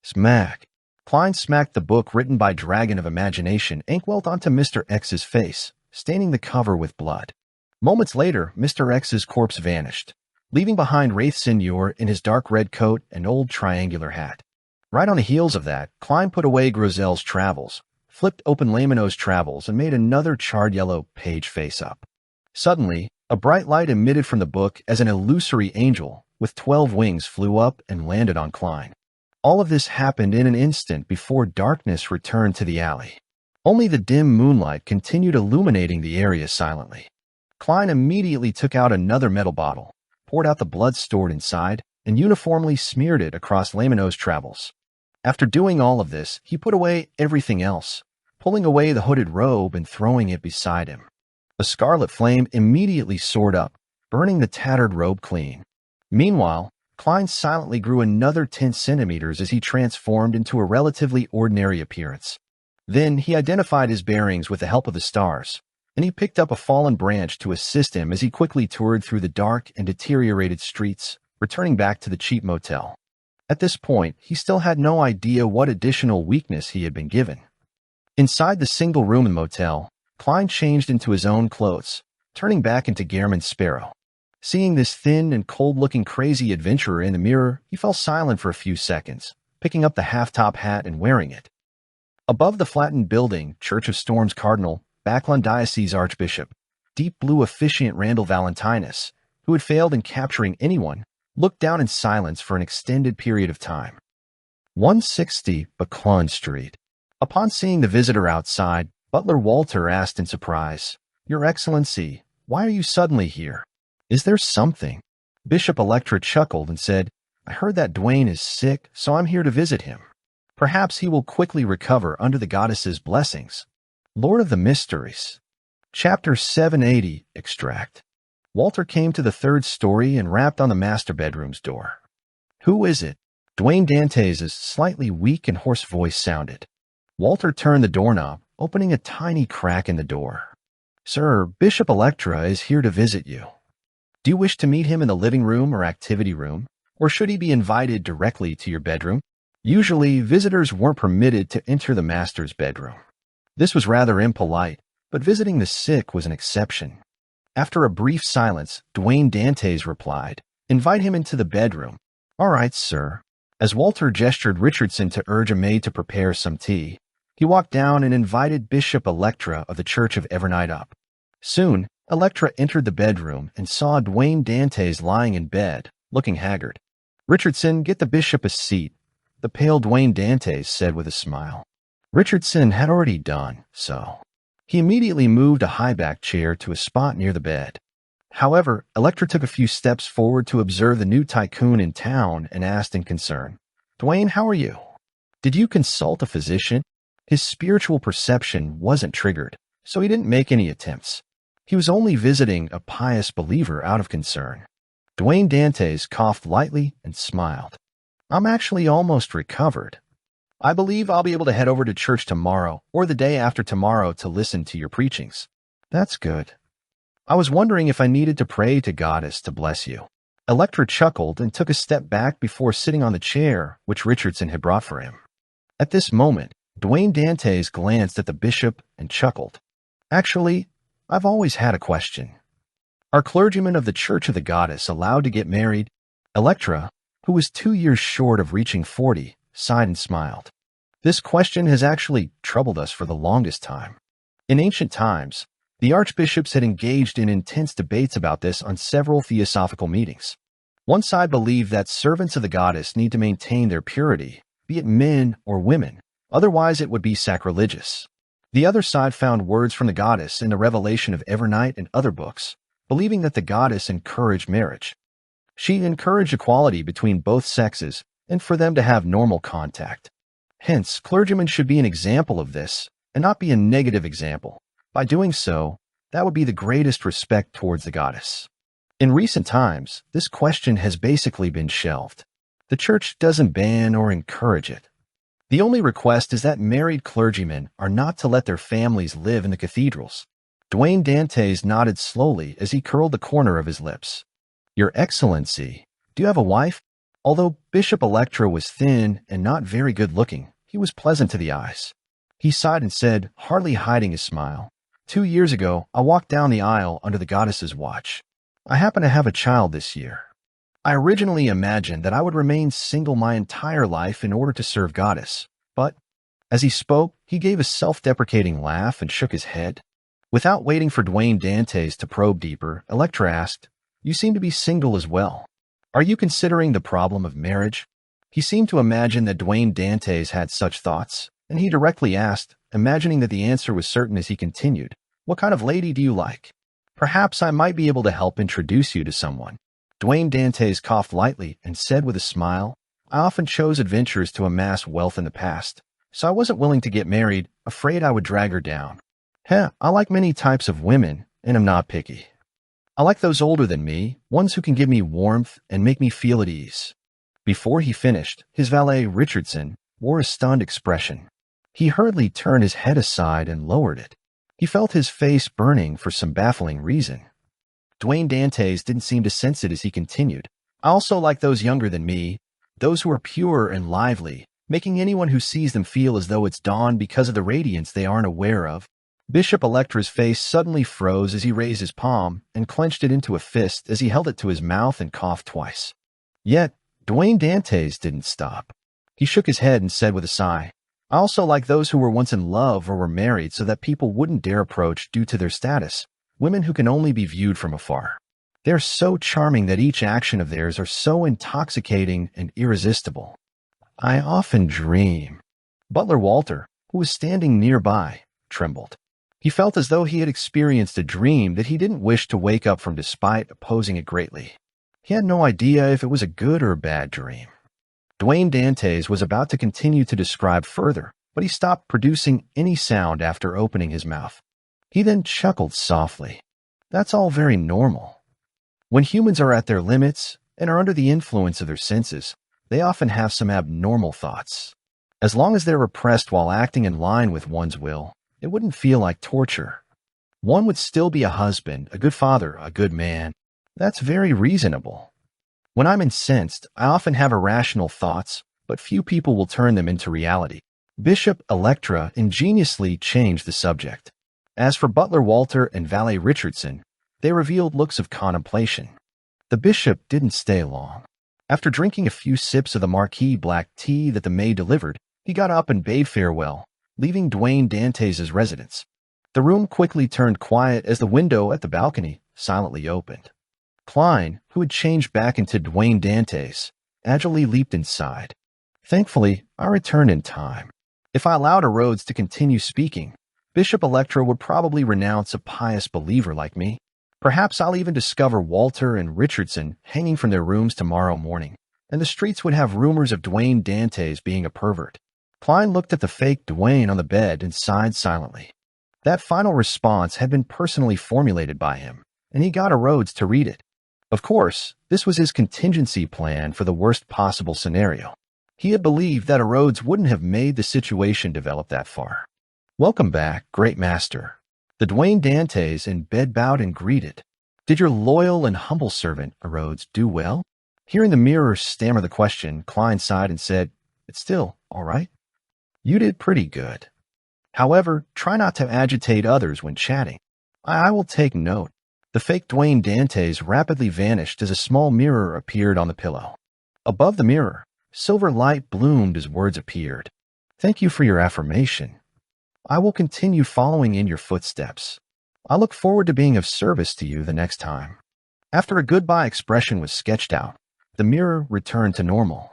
A: Smack. Klein smacked the book written by Dragon of Imagination inkwelt onto Mr. X's face, staining the cover with blood. Moments later, Mr. X's corpse vanished, leaving behind Wraith Senior in his dark red coat and old triangular hat. Right on the heels of that, Klein put away Grozel's Travels, flipped open Lamino's Travels, and made another charred yellow page face up. Suddenly, a bright light emitted from the book as an illusory angel with 12 wings flew up and landed on Klein. All of this happened in an instant before darkness returned to the alley. Only the dim moonlight continued illuminating the area silently. Klein immediately took out another metal bottle, poured out the blood stored inside, and uniformly smeared it across Lamino's Travels. After doing all of this, he put away everything else, pulling away the hooded robe and throwing it beside him. A scarlet flame immediately soared up, burning the tattered robe clean. Meanwhile, Klein silently grew another 10 centimeters as he transformed into a relatively ordinary appearance. Then he identified his bearings with the help of the stars, and he picked up a fallen branch to assist him as he quickly toured through the dark and deteriorated streets, returning back to the cheap motel. At this point, he still had no idea what additional weakness he had been given. Inside the single room in the motel, Klein changed into his own clothes, turning back into Gehrman's sparrow. Seeing this thin and cold-looking crazy adventurer in the mirror, he fell silent for a few seconds, picking up the half-top hat and wearing it. Above the flattened building, Church of Storms Cardinal, Backlund Diocese Archbishop, deep blue officiant Randall Valentinus, who had failed in capturing anyone, looked down in silence for an extended period of time. 160 Backlund Street. Upon seeing the visitor outside, Butler Walter asked in surprise, "Your Excellency, why are you suddenly here? Is there something?" Bishop Electra chuckled and said, "I heard that Dwayne is sick, so I'm here to visit him. Perhaps he will quickly recover under the goddess's blessings." Lord of the Mysteries. Chapter 780, Extract. Walter came to the third story and rapped on the master bedroom's door. "Who is it?" Dwayne Dantes' slightly weak and hoarse voice sounded. Walter turned the doorknob, opening a tiny crack in the door. "Sir, Bishop Electra is here to visit you. Do you wish to meet him in the living room or activity room, or should he be invited directly to your bedroom?" Usually, visitors weren't permitted to enter the master's bedroom. This was rather impolite, but visiting the sick was an exception. After a brief silence, Dwayne Dantes replied, "Invite him into the bedroom." "All right, sir." As Walter gestured Richardson to urge a maid to prepare some tea, he walked down and invited Bishop Electra of the Church of Evernight up. Soon, Electra entered the bedroom and saw Dwayne Dantes lying in bed, looking haggard. "Richardson, get the bishop a seat," the pale Dwayne Dantes said with a smile. Richardson had already done so. He immediately moved a high-backed chair to a spot near the bed. However, Electra took a few steps forward to observe the new tycoon in town and asked in concern, "Dwayne, how are you? Did you consult a physician?" His spiritual perception wasn't triggered, so he didn't make any attempts. He was only visiting a pious believer out of concern. Dwayne Dantes coughed lightly and smiled. "I'm actually almost recovered. I believe I'll be able to head over to church tomorrow or the day after tomorrow to listen to your preachings." "That's good. I was wondering if I needed to pray to Goddess to bless you." Electra chuckled and took a step back before sitting on the chair which Richardson had brought for him. At this moment, Dwayne Dantes glanced at the bishop and chuckled. "Actually, I've always had a question. Are clergymen of the Church of the Goddess allowed to get married?" Electra, who was 2 years short of reaching 40, sighed and smiled. "This question has actually troubled us for the longest time. In ancient times, the archbishops had engaged in intense debates about this on several theosophical meetings. One side believed that servants of the goddess need to maintain their purity, be it men or women, otherwise it would be sacrilegious. The other side found words from the goddess in the revelation of Evernight and other books, believing that the goddess encouraged marriage. She encouraged equality between both sexes and for them to have normal contact. Hence, clergymen should be an example of this and not be a negative example. By doing so, that would be the greatest respect towards the goddess. In recent times, this question has basically been shelved. The church doesn't ban or encourage it. The only request is that married clergymen are not to let their families live in the cathedrals. Dwayne Dantes nodded slowly as he curled the corner of his lips. Your Excellency, do you have a wife? Although Bishop Electra was thin and not very good-looking, he was pleasant to the eyes. He sighed and said, hardly hiding his smile, 2 years ago, I walked down the aisle under the goddess's watch. I happen to have a child this year. I originally imagined that I would remain single my entire life in order to serve Goddess, but as he spoke, he gave a self-deprecating laugh and shook his head. Without waiting for Dwayne Dantes to probe deeper, Electra asked, You seem to be single as well. Are you considering the problem of marriage? He seemed to imagine that Dwayne Dantes had such thoughts, and he directly asked, imagining that the answer was certain as he continued, What kind of lady do you like? Perhaps I might be able to help introduce you to someone. Dwayne Dantes coughed lightly and said with a smile, I often chose adventures to amass wealth in the past, so I wasn't willing to get married, afraid I would drag her down. I like many types of women, and am not picky. I like those older than me, ones who can give me warmth and make me feel at ease. Before he finished, his valet, Richardson, wore a stunned expression. He hurriedly turned his head aside and lowered it. He felt his face burning for some baffling reason. Dwayne Dantes didn't seem to sense it as he continued. I also like those younger than me, those who are pure and lively, making anyone who sees them feel as though it's dawn because of the radiance they aren't aware of. Bishop Electra's face suddenly froze as he raised his palm and clenched it into a fist as he held it to his mouth and coughed twice. Yet, Dwayne Dantes didn't stop. He shook his head and said with a sigh, I also like those who were once in love or were married so that people wouldn't dare approach due to their status, women who can only be viewed from afar. They're so charming that each action of theirs are so intoxicating and irresistible. I often dream. Butler Walter, who was standing nearby, trembled. He felt as though he had experienced a dream that he didn't wish to wake up from despite opposing it greatly. He had no idea if it was a good or a bad dream. Dwayne Dantes was about to continue to describe further, but he stopped producing any sound after opening his mouth. He then chuckled softly. That's all very normal. When humans are at their limits and are under the influence of their senses, they often have some abnormal thoughts. As long as they're repressed while acting in line with one's will, it wouldn't feel like torture. One would still be a husband, a good father, a good man. That's very reasonable. When I'm incensed, I often have irrational thoughts, but few people will turn them into reality. Bishop Electra ingeniously changed the subject. As for Butler Walter and Valet Richardson, they revealed looks of contemplation. The bishop didn't stay long. After drinking a few sips of the marquis black tea that the maid delivered, he got up and bade farewell, leaving Dwayne Dantes' residence. The room quickly turned quiet as the window at the balcony silently opened. Klein, who had changed back into Dwayne Dantes, agilely leaped inside. Thankfully, I returned in time. If I allowed Rhodes to continue speaking, Bishop Electra would probably renounce a pious believer like me. Perhaps I'll even discover Walter and Richardson hanging from their rooms tomorrow morning, and the streets would have rumors of Dwayne Dantes being a pervert. Klein looked at the fake Dwayne on the bed and sighed silently. That final response had been personally formulated by him, and he got Rhodes to read it. Of course, this was his contingency plan for the worst possible scenario. He had believed that Rhodes wouldn't have made the situation develop that far. Welcome back, great master. The Dwayne Dantes in bed bowed and greeted. Did your loyal and humble servant, Rhodes, do well? Hearing the mirror stammer the question, Klein sighed and said, It's still all right. You did pretty good. However, try not to agitate others when chatting. I will take note. The fake Dwayne Dantes rapidly vanished as a small mirror appeared on the pillow. Above the mirror, silver light bloomed as words appeared. Thank you for your affirmation. I will continue following in your footsteps. I look forward to being of service to you the next time. After a goodbye expression was sketched out, the mirror returned to normal.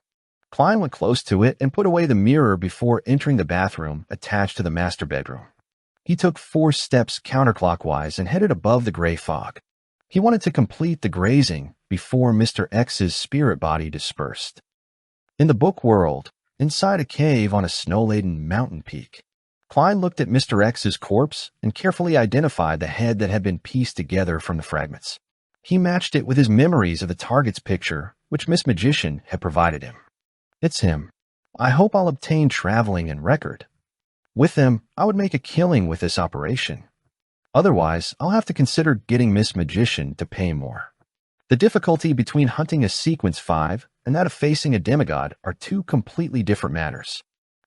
A: Klein went close to it and put away the mirror before entering the bathroom attached to the master bedroom. He took 4 steps counterclockwise and headed above the gray fog. He wanted to complete the grazing before Mr. X's spirit body dispersed. In the book world, inside a cave on a snow-laden mountain peak, Klein looked at Mr. X's corpse and carefully identified the head that had been pieced together from the fragments. He matched it with his memories of the target's picture, which Miss Magician had provided him. It's him. I hope I'll obtain traveling and record. With them, I would make a killing with this operation. Otherwise, I'll have to consider getting Miss Magician to pay more. The difficulty between hunting a Sequence 5 and that of facing a demigod are two completely different matters.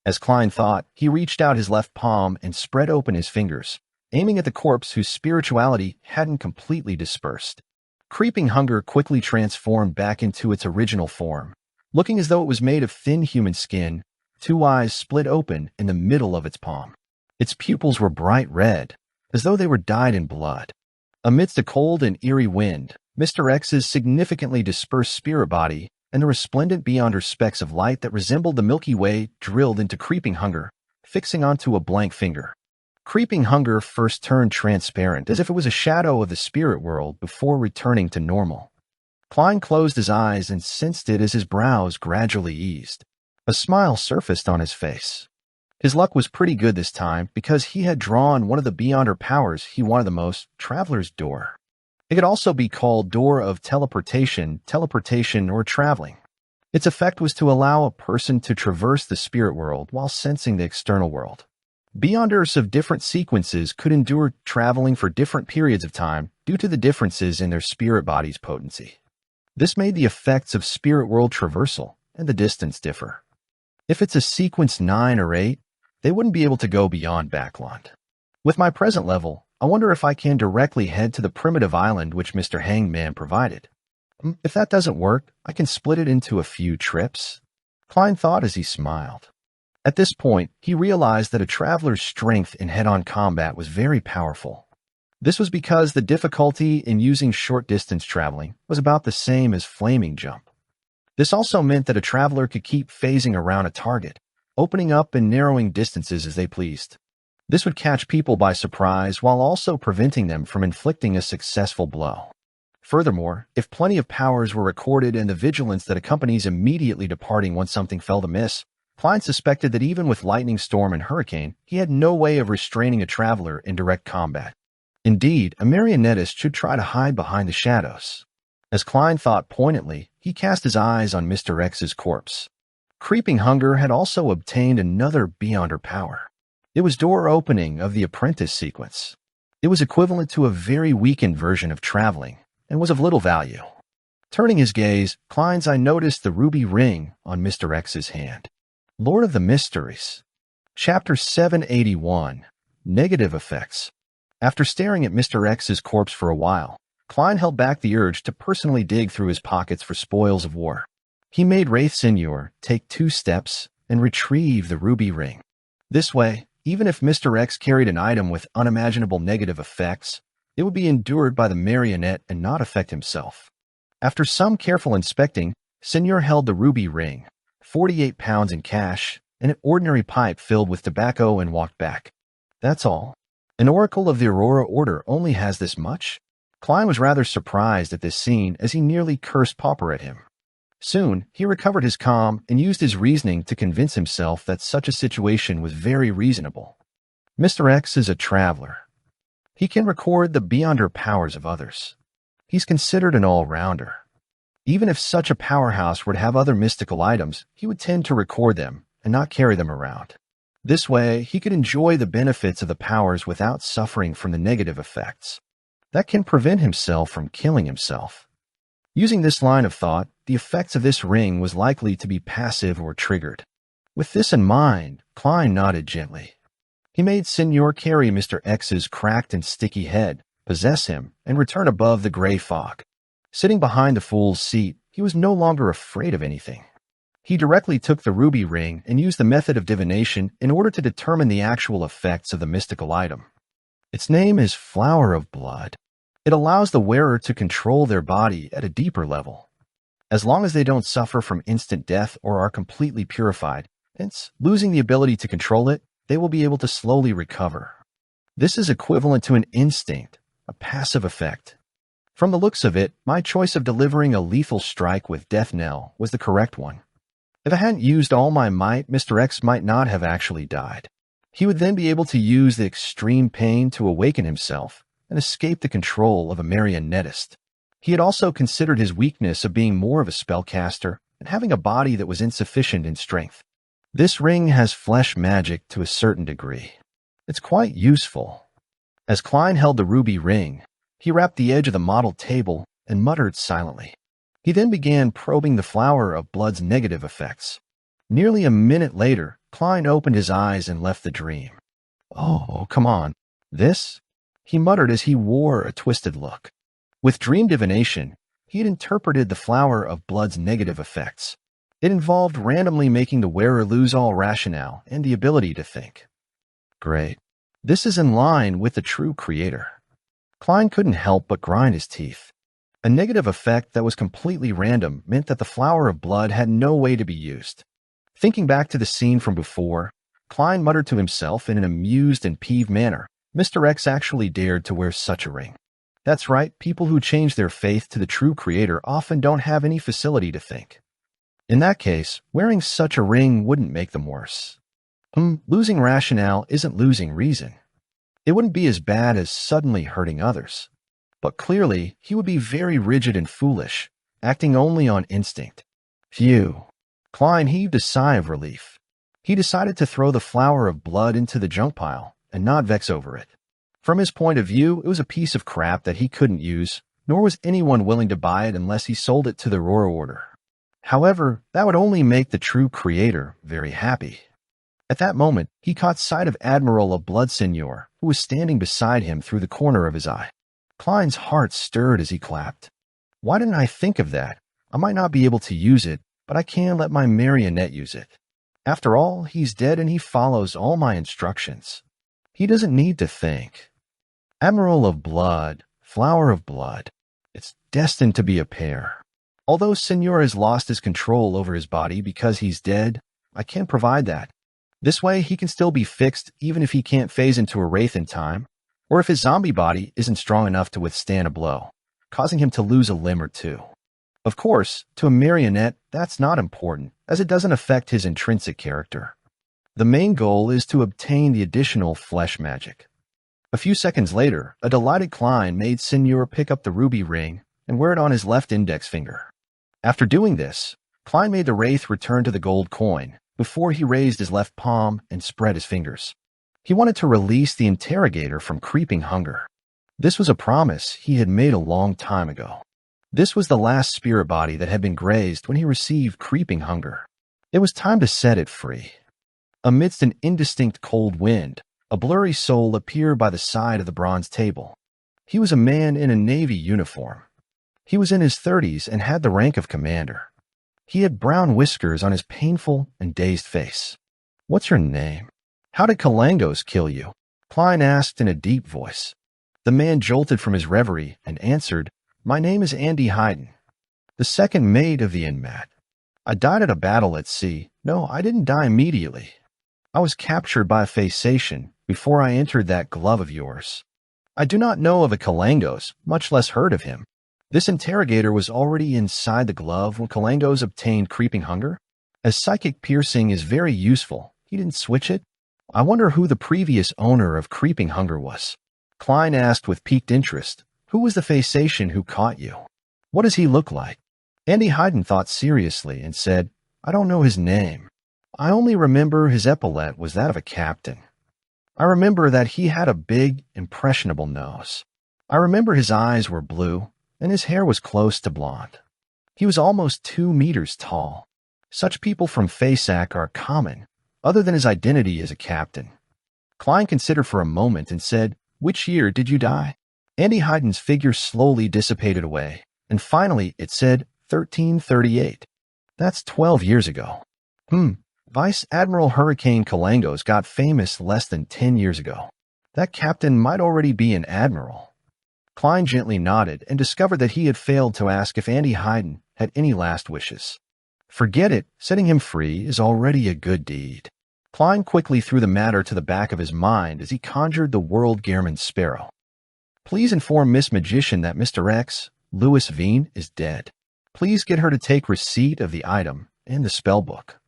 A: As Klein thought, he reached out his left palm and spread open his fingers, aiming at the corpse whose spirituality hadn't completely dispersed. Creeping hunger quickly transformed back into its original form, looking as though it was made of thin human skin, two eyes split open in the middle of its palm. Its pupils were bright red, as though they were dyed in blood. Amidst a cold and eerie wind, Mr. X's significantly dispersed spirit body and the resplendent Beyonder specks of light that resembled the Milky Way drilled into Creeping Hunger, fixing onto a blank finger. Creeping Hunger first turned transparent, as if it was a shadow of the spirit world before returning to normal. Klein closed his eyes and sensed it as his brows gradually eased. A smile surfaced on his face. His luck was pretty good this time because he had drawn one of the Beyonder powers he wanted the most, Traveler's Door. It could also be called Door of Teleportation, or Traveling. Its effect was to allow a person to traverse the spirit world while sensing the external world. Beyonders of different sequences could endure traveling for different periods of time due to the differences in their spirit body's potency. This made the effects of spirit world traversal and the distance differ. If it's a Sequence 9 or 8, they wouldn't be able to go beyond Backlund. With my present level, I wonder if I can directly head to the primitive island which Mr. Hangman provided. If that doesn't work, I can split it into a few trips. Klein thought as he smiled. At this point, he realized that a traveler's strength in head-on combat was very powerful. This was because the difficulty in using short-distance traveling was about the same as flaming jump. This also meant that a traveler could keep phasing around a target, opening up and narrowing distances as they pleased. This would catch people by surprise while also preventing them from inflicting a successful blow. Furthermore, if plenty of powers were recorded and the vigilance that accompanies immediately departing once something fell to miss, Klein suspected that even with Lightning Storm and Hurricane, he had no way of restraining a traveler in direct combat. Indeed, a marionettist should try to hide behind the shadows. As Klein thought poignantly, he cast his eyes on Mr. X's corpse. Creeping Hunger had also obtained another Beyonder power. It was Door Opening of the Apprentice sequence. It was equivalent to a very weakened version of traveling, and was of little value. Turning his gaze, Klein's eye noticed the ruby ring on Mr. X's hand. Lord of the Mysteries. Chapter 781. Negative Effects. After staring at Mr. X's corpse for a while, Klein held back the urge to personally dig through his pockets for spoils of war. He made Wraith Senior take 2 steps and retrieve the ruby ring. This way, even if Mr. X carried an item with unimaginable negative effects, it would be endured by the marionette and not affect himself. After some careful inspecting, Senior held the ruby ring, 48 pounds in cash, and an ordinary pipe filled with tobacco and walked back. That's all. An Oracle of the Aurora Order only has this much? Klein was rather surprised at this scene as he nearly cursed Pauper at him. Soon, he recovered his calm and used his reasoning to convince himself that such a situation was very reasonable. Mr. X is a traveler. He can record the Beyonder powers of others. He's considered an all-rounder. Even if such a powerhouse were to have other mystical items, he would tend to record them and not carry them around. This way, he could enjoy the benefits of the powers without suffering from the negative effects. That can prevent himself from killing himself. Using this line of thought, the effects of this ring was likely to be passive or triggered. With this in mind, Klein nodded gently. He made Senior carry Mr. X's cracked and sticky head, possess him, and return above the gray fog. Sitting behind the fool's seat, he was no longer afraid of anything. He directly took the ruby ring and used the method of divination in order to determine the actual effects of the mystical item. Its name is Flower of Blood. It allows the wearer to control their body at a deeper level. As long as they don't suffer from instant death or are completely purified, hence losing the ability to control it, they will be able to slowly recover. This is equivalent to an instinct, a passive effect. From the looks of it, my choice of delivering a lethal strike with Death Knell was the correct one. If I hadn't used all my might, Mr. X might not have actually died. He would then be able to use the extreme pain to awaken himself and escape the control of a marionettist. He had also considered his weakness of being more of a spellcaster and having a body that was insufficient in strength. This ring has flesh magic to a certain degree. It's quite useful. As Klein held the ruby ring, he rapped the edge of the model table and muttered silently. He then began probing the flower of blood's negative effects. Nearly a minute later, Klein opened his eyes and left the dream. "Oh, come on. This?" he muttered as he wore a twisted look. With dream divination, he had interpreted the flower of blood's negative effects. It involved randomly making the wearer lose all rationale and the ability to think. Great. This is in line with the true creator. Klein couldn't help but grind his teeth. A negative effect that was completely random meant that the flower of blood had no way to be used. Thinking back to the scene from before, Klein muttered to himself in an amused and peeved manner. Mr. X actually dared to wear such a ring. That's right, people who change their faith to the true creator often don't have any facility to think. In that case, wearing such a ring wouldn't make them worse. Losing rationale isn't losing reason. It wouldn't be as bad as suddenly hurting others. But clearly, he would be very rigid and foolish, acting only on instinct. Phew. Klein heaved a sigh of relief. He decided to throw the flower of blood into the junk pile and not vex over it. From his point of view, it was a piece of crap that he couldn't use, nor was anyone willing to buy it unless he sold it to the Roar Order. However, that would only make the true creator very happy. At that moment, he caught sight of Admiral of Blood Seigneur, who was standing beside him through the corner of his eye. Klein's heart stirred as he clapped. Why didn't I think of that? I might not be able to use it, but I can let my marionette use it. After all, he's dead and he follows all my instructions. He doesn't need to think. Admiral of Blood, Flower of Blood. It's destined to be a pair. Although Seigneur has lost his control over his body because he's dead, I can't provide that. This way, he can still be fixed even if he can't phase into a wraith in time, or if his zombie body isn't strong enough to withstand a blow, causing him to lose a limb or two. Of course, to a marionette, that's not important, as it doesn't affect his intrinsic character. The main goal is to obtain the additional flesh magic. A few seconds later, a delighted Klein made Seigneur pick up the ruby ring and wear it on his left index finger. After doing this, Klein made the wraith return to the gold coin before he raised his left palm and spread his fingers. He wanted to release the interrogator from creeping hunger. This was a promise he had made a long time ago. This was the last spirit body that had been grazed when he received creeping hunger. It was time to set it free. Amidst an indistinct cold wind, a blurry soul appeared by the side of the bronze table. He was a man in a Navy uniform. He was in his 30s and had the rank of commander. He had brown whiskers on his painful and dazed face. "What's your name? How did Kalangos kill you?" Klein asked in a deep voice. The man jolted from his reverie and answered, "My name is Andy Hayden, the second mate of the Inmat. I died at a battle at sea. No, I didn't die immediately. I was captured by a Phasation before I entered that glove of yours. I do not know of a Kalangos, much less heard of him. This interrogator was already inside the glove when Kalangos obtained creeping hunger. As psychic piercing is very useful, he didn't switch it. I wonder who the previous owner of creeping hunger was." Klein asked with piqued interest, "Who was the Phasation who caught you? What does he look like?" Andy Hayden thought seriously and said, "I don't know his name. I only remember his epaulette was that of a captain. I remember that he had a big, impressionable nose. I remember his eyes were blue, and his hair was close to blonde. He was almost 2 meters tall. Such people from Fasak are common, other than his identity as a captain." Klein considered for a moment and said, "Which year did you die?" Andy Hayden's figure slowly dissipated away, and finally it said 1338. That's 12 years ago. Vice Admiral Hurricane Kalangos got famous less than 10 years ago. That captain might already be an admiral. Klein gently nodded and discovered that he had failed to ask if Andy Hayden had any last wishes. Forget it, setting him free is already a good deed. Klein quickly threw the matter to the back of his mind as he conjured the World Gehrman Sparrow. "Please inform Miss Magician that Mr. X, Louis Veen, is dead. Please get her to take receipt of the item and the spell book.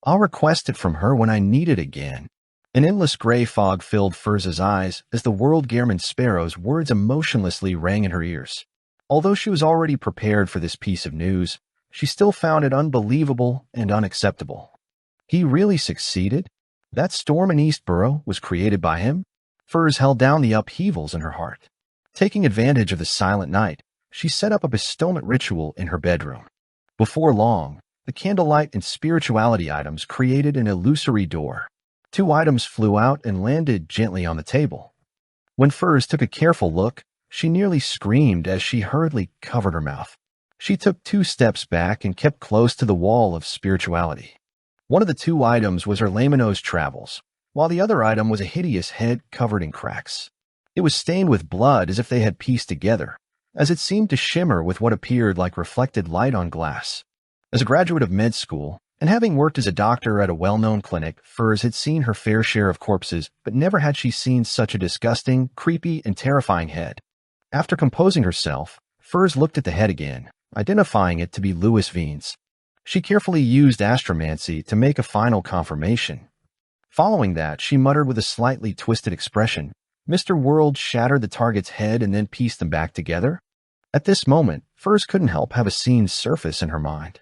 A: I'll request it from her when I need it again." An endless gray fog filled Furza's eyes as the World Gehrman Sparrow's words emotionlessly rang in her ears. Although she was already prepared for this piece of news, she still found it unbelievable and unacceptable. He really succeeded? That storm in Eastboro was created by him? Furs held down the upheavals in her heart. Taking advantage of the silent night, she set up a bestowment ritual in her bedroom. Before long, the candlelight and spirituality items created an illusory door. 2 items flew out and landed gently on the table. When Furs took a careful look, she nearly screamed as she hurriedly covered her mouth. She took 2 steps back and kept close to the wall of spirituality. One of the 2 items was her Lamino's travels, while the other item was a hideous head covered in cracks. It was stained with blood as if they had pieced together, as it seemed to shimmer with what appeared like reflected light on glass. As a graduate of med school, and having worked as a doctor at a well-known clinic, Furs had seen her fair share of corpses, but never had she seen such a disgusting, creepy, and terrifying head. After composing herself, Furs looked at the head again, identifying it to be Louis Vine's. She carefully used astromancy to make a final confirmation. Following that, she muttered with a slightly twisted expression, "Mr. World shattered the target's head and then pieced them back together?" At this moment, Furs couldn't help have a scene surface in her mind.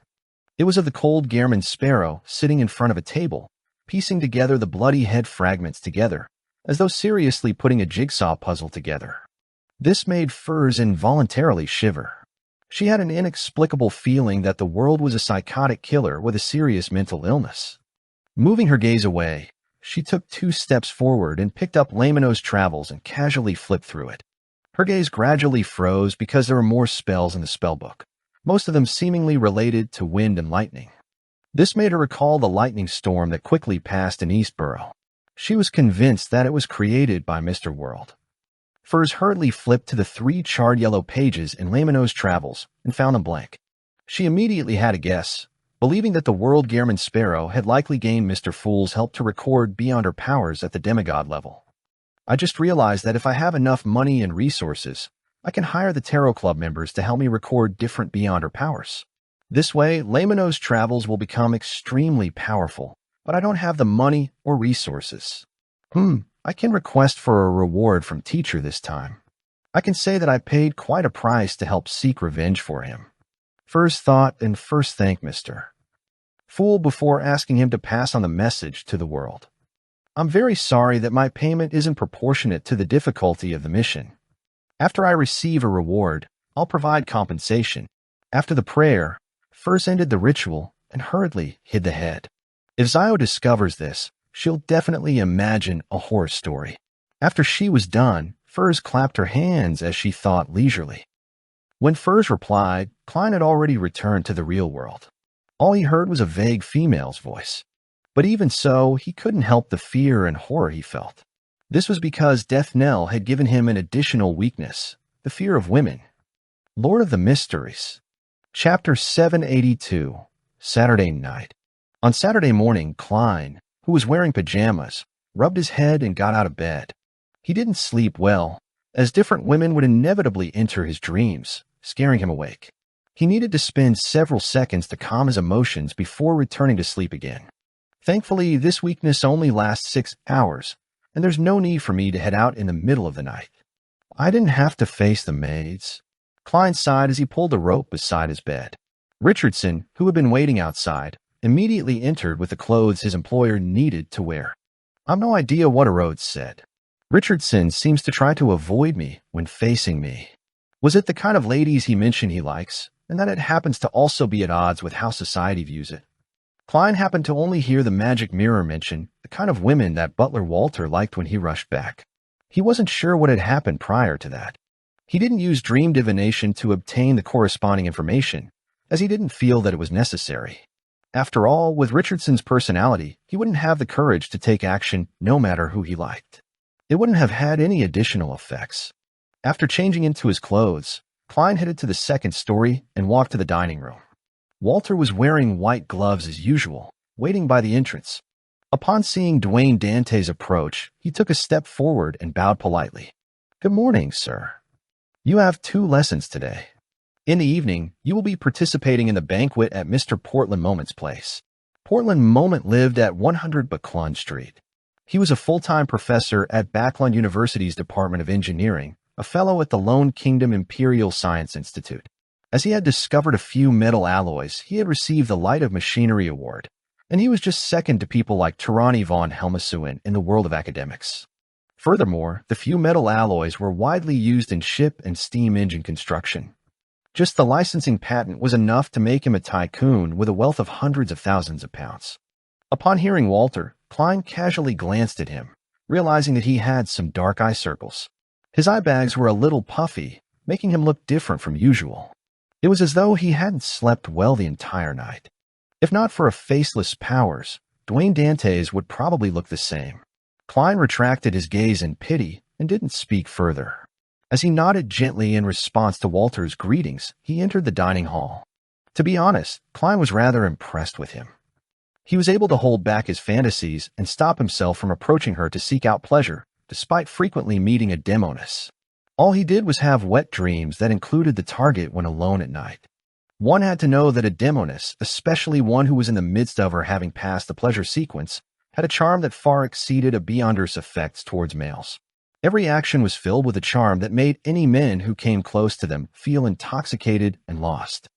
A: It was of the cold Gehrman sparrow sitting in front of a table, piecing together the bloody head fragments together, as though seriously putting a jigsaw puzzle together. This made Furs involuntarily shiver. She had an inexplicable feeling that the world was a psychotic killer with a serious mental illness. Moving her gaze away, she took 2 steps forward and picked up Lamino's Travels and casually flipped through it. Her gaze gradually froze because there were more spells in the spellbook, most of them seemingly related to wind and lightning. This made her recall the lightning storm that quickly passed in Eastboro. She was convinced that it was created by Mr. World. Furs hurriedly flipped to the 3 charred yellow pages in Lamino's Travels and found them blank. She immediately had a guess, believing that the World Gehrman Sparrow had likely gained Mr. Fool's help to record beyond her powers at the demigod level. "I just realized that if I have enough money and resources, I can hire the Tarot Club members to help me record different beyond her powers. This way, Lamino's Travels will become extremely powerful, but I don't have the money or resources. I can request for a reward from Teacher this time. I can say that I paid quite a price to help seek revenge for him." Furs thought and first thanked Mr. Fool before asking him to pass on the message to the world. "I'm very sorry that my payment isn't proportionate to the difficulty of the mission. After I receive a reward, I'll provide compensation." After the prayer, Furs ended the ritual and hurriedly hid the head. If Zio discovers this, she'll definitely imagine a horror story. After she was done, Furs clapped her hands as she thought leisurely. When Furs replied, Klein had already returned to the real world. All he heard was a vague female's voice. But even so, he couldn't help the fear and horror he felt. This was because Death Knell had given him an additional weakness, the fear of women. Lord of the Mysteries. Chapter 782, Saturday Night. On Saturday morning, Klein, who was wearing pajamas, rubbed his head and got out of bed. He didn't sleep well, as different women would inevitably enter his dreams, scaring him awake. He needed to spend several seconds to calm his emotions before returning to sleep again. Thankfully, this weakness only lasts 6 hours, and there's no need for me to head out in the middle of the night. I didn't have to face the maids. Klein sighed as he pulled the rope beside his bed. Richardson, who had been waiting outside, immediately entered with the clothes his employer needed to wear. "I've no idea what Rhodes said. Richardson seems to try to avoid me when facing me. Was it the kind of ladies he mentioned he likes, and that it happens to also be at odds with how society views it?" Klein happened to only hear the magic mirror mention the kind of women that Butler Walter liked when he rushed back. He wasn't sure what had happened prior to that. He didn't use dream divination to obtain the corresponding information, as he didn't feel that it was necessary. After all, with Richardson's personality, he wouldn't have the courage to take action no matter who he liked. It wouldn't have had any additional effects. After changing into his clothes, Klein headed to the second story and walked to the dining room. Walter was wearing white gloves as usual, waiting by the entrance. Upon seeing Dwayne Dante's approach, he took a step forward and bowed politely. "Good morning, sir. You have 2 lessons today. In the evening, you will be participating in the banquet at Mr. Portland Moment's place." Portland Moment lived at 100 Backlund Street. He was a full-time professor at Backlund University's Department of Engineering, a fellow at the Lone Kingdom Imperial Science Institute. As he had discovered a few metal alloys, he had received the Light of Machinery Award, and he was just second to people like Tirani von Helmasuin in the world of academics. Furthermore, the few metal alloys were widely used in ship and steam engine construction. Just the licensing patent was enough to make him a tycoon with a wealth of hundreds of thousands of pounds. Upon hearing Walter, Klein casually glanced at him, realizing that he had some dark eye circles. His eye bags were a little puffy, making him look different from usual. It was as though he hadn't slept well the entire night. If not for a faceless powers, Dwayne Dantes would probably look the same. Klein retracted his gaze in pity and didn't speak further. As he nodded gently in response to Walter's greetings, he entered the dining hall. To be honest, Klein was rather impressed with him. He was able to hold back his fantasies and stop himself from approaching her to seek out pleasure, despite frequently meeting a demoness. All he did was have wet dreams that included the target when alone at night. One had to know that a demoness, especially one who was in the midst of her having passed the pleasure sequence, had a charm that far exceeded a Beyonder's effects towards males. Every action was filled with a charm that made any men who came close to them feel intoxicated and lost.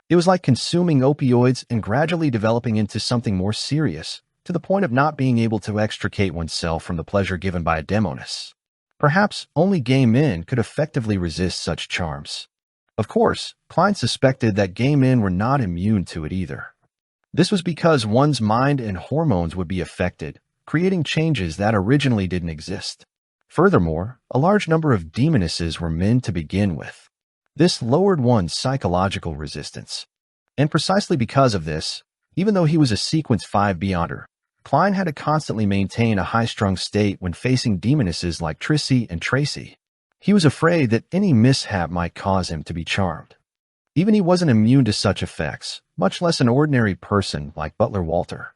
A: It was like consuming opioids and gradually developing into something more serious, to the point of not being able to extricate oneself from the pleasure given by a demoness. Perhaps only gay men could effectively resist such charms. Of course, Klein suspected that gay men were not immune to it either. This was because one's mind and hormones would be affected, creating changes that originally didn't exist. Furthermore, a large number of demonesses were men to begin with. This lowered one's psychological resistance. And precisely because of this, even though he was a Sequence 5 Beyonder, Klein had to constantly maintain a high-strung state when facing demonesses like Trissy and Tracy. He was afraid that any mishap might cause him to be charmed. Even he wasn't immune to such effects, much less an ordinary person like Butler Walter.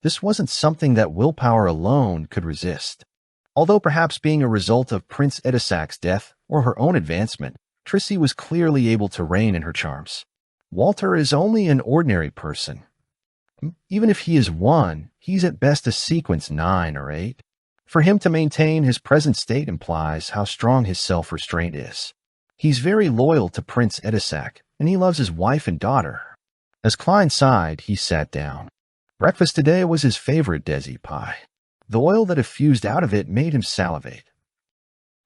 A: This wasn't something that willpower alone could resist. Although perhaps being a result of Prince Edisac's death or her own advancement, Trissy was clearly able to reign in her charms. Walter is only an ordinary person. Even if he is one, he's at best a Sequence 9 or 8. For him to maintain his present state implies how strong his self-restraint is. He's very loyal to Prince Edisac, and he loves his wife and daughter. As Klein sighed, he sat down. Breakfast today was his favorite Desi pie. The oil that effused out of it made him salivate.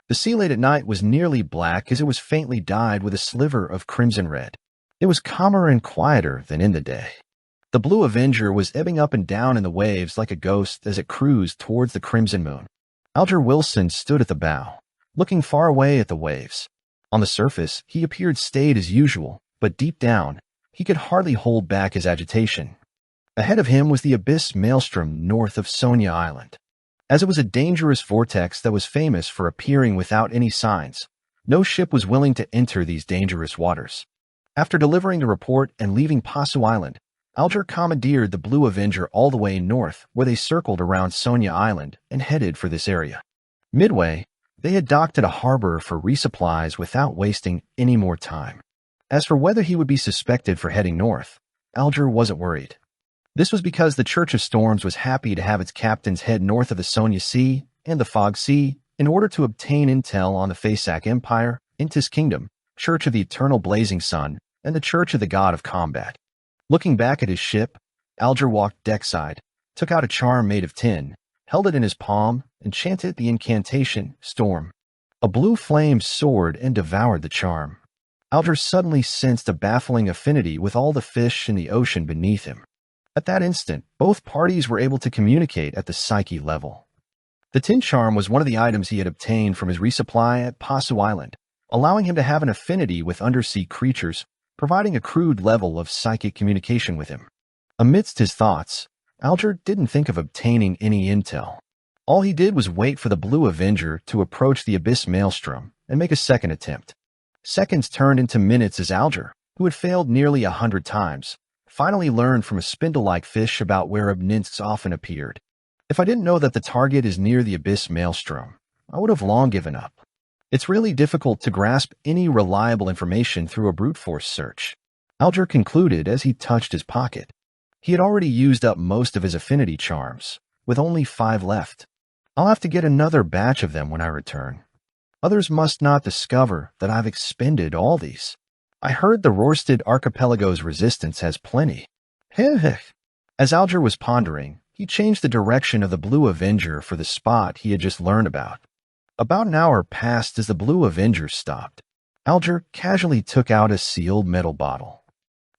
A: The sea late at night was nearly black as it was faintly dyed with a sliver of crimson red. It was calmer and quieter than in the day. The Blue Avenger was ebbing up and down in the waves like a ghost as it cruised towards the crimson moon. Alger Wilson stood at the bow, looking far away at the waves. On the surface, he appeared staid as usual, but deep down, he could hardly hold back his agitation. Ahead of him was the abyss maelstrom north of Sonia Island. As it was a dangerous vortex that was famous for appearing without any signs, no ship was willing to enter these dangerous waters. After delivering the report and leaving Pasu Island, Alger commandeered the Blue Avenger all the way north, where they circled around Sonia Island and headed for this area. Midway, they had docked at a harbor for resupplies without wasting any more time. As for whether he would be suspected for heading north, Alger wasn't worried. This was because the Church of Storms was happy to have its captains head north of the Sonia Sea and the Fog Sea in order to obtain intel on the Fasak Empire, Intis Kingdom, Church of the Eternal Blazing Sun, and the Church of the God of Combat. Looking back at his ship, Alger walked deckside, took out a charm made of tin, held it in his palm, and chanted the incantation, Storm. A blue flame soared and devoured the charm. Alger suddenly sensed a baffling affinity with all the fish in the ocean beneath him. At that instant, both parties were able to communicate at the psyche level. The tin charm was one of the items he had obtained from his resupply at Pasu Island, allowing him to have an affinity with undersea creatures, providing a crude level of psychic communication with him. Amidst his thoughts, Alger didn't think of obtaining any intel. All he did was wait for the Blue Avenger to approach the Abyss Maelstrom and make a second attempt. Seconds turned into minutes as Alger, who had failed nearly 100 times, finally learned from a spindle-like fish about where Obninsk often appeared. If I didn't know that the target is near the Abyss Maelstrom, I would have long given up. It's really difficult to grasp any reliable information through a brute force search, Alger concluded as he touched his pocket. He had already used up most of his affinity charms, with only 5 left. I'll have to get another batch of them when I return. Others must not discover that I've expended all these. I heard the Rorsted Archipelago's resistance has plenty. Heh. As Alger was pondering, he changed the direction of the Blue Avenger for the spot he had just learned about. About an hour passed as the Blue Avenger stopped. Alger casually took out a sealed metal bottle.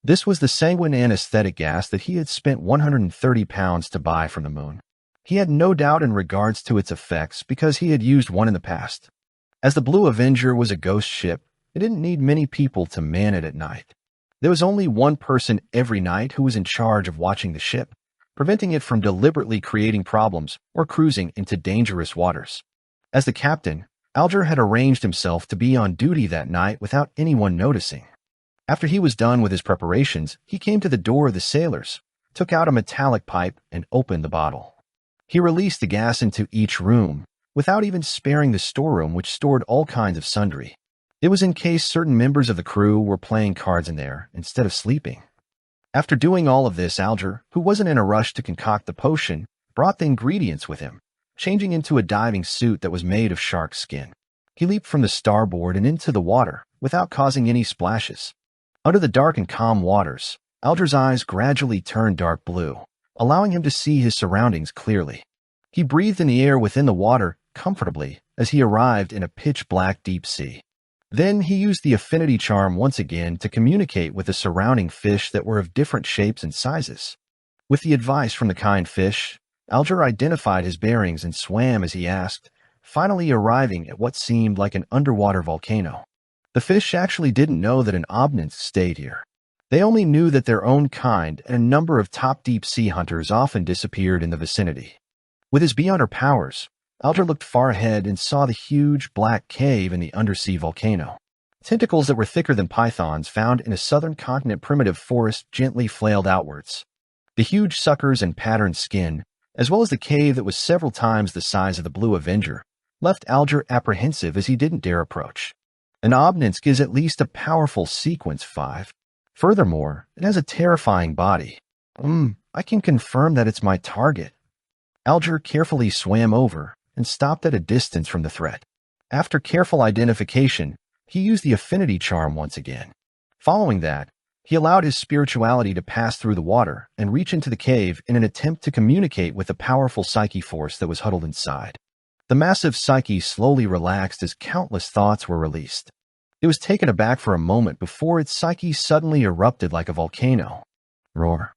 A: This was the sanguine anesthetic gas that he had spent 130 pounds to buy from the moon. He had no doubt in regards to its effects because he had used one in the past. As the Blue Avenger was a ghost ship, it didn't need many people to man it at night. There was only one person every night who was in charge of watching the ship, preventing it from deliberately creating problems or cruising into dangerous waters. As the captain, Alger had arranged himself to be on duty that night without anyone noticing. After he was done with his preparations, he came to the door of the sailors, took out a metallic pipe, and opened the bottle. He released the gas into each room, without even sparing the storeroom which stored all kinds of sundry. It was in case certain members of the crew were playing cards in there instead of sleeping. After doing all of this, Alger, who wasn't in a rush to concoct the potion, brought the ingredients with him, changing into a diving suit that was made of shark skin. He leaped from the starboard and into the water without causing any splashes. Under the dark and calm waters, Alger's eyes gradually turned dark blue, allowing him to see his surroundings clearly. He breathed in the air within the water comfortably as he arrived in a pitch-black deep sea. Then he used the affinity charm once again to communicate with the surrounding fish that were of different shapes and sizes. With the advice from the kind fish, Alger identified his bearings and swam as he asked, finally arriving at what seemed like an underwater volcano. The fish actually didn't know that an Obnins stayed here. They only knew that their own kind and a number of top deep-sea hunters often disappeared in the vicinity. With his beyonder powers, Alger looked far ahead and saw the huge black cave in the undersea volcano. Tentacles that were thicker than pythons found in a southern continent primitive forest gently flailed outwards. The huge suckers and patterned skin, as well as the cave that was several times the size of the Blue Avenger, left Alger apprehensive as he didn't dare approach. An Obninsk is at least a powerful sequence 5. Furthermore, it has a terrifying body. I can confirm that it's my target. Alger carefully swam over and stopped at a distance from the threat. After careful identification, he used the affinity charm once again. Following that, he allowed his spirituality to pass through the water and reach into the cave in an attempt to communicate with the powerful psyche force that was huddled inside. The massive psyche slowly relaxed as countless thoughts were released. It was taken aback for a moment before its psyche suddenly erupted like a volcano. Roar.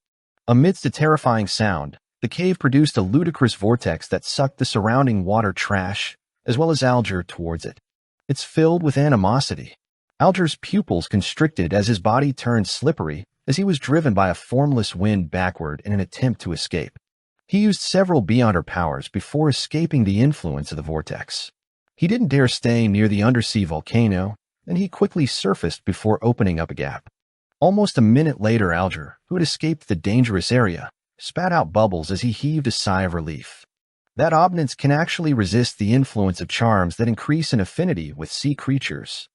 A: Amidst a terrifying sound, the cave produced a ludicrous vortex that sucked the surrounding water trash, as well as Alger, towards it. It's filled with animosity. Alger's pupils constricted as his body turned slippery as he was driven by a formless wind backward in an attempt to escape. He used several beyonder powers before escaping the influence of the vortex. He didn't dare stay near the undersea volcano, and he quickly surfaced before opening up a gap. Almost a minute later, Alger, who had escaped the dangerous area, spat out bubbles as he heaved a sigh of relief. That Obnins can actually resist the influence of charms that increase in affinity with sea creatures.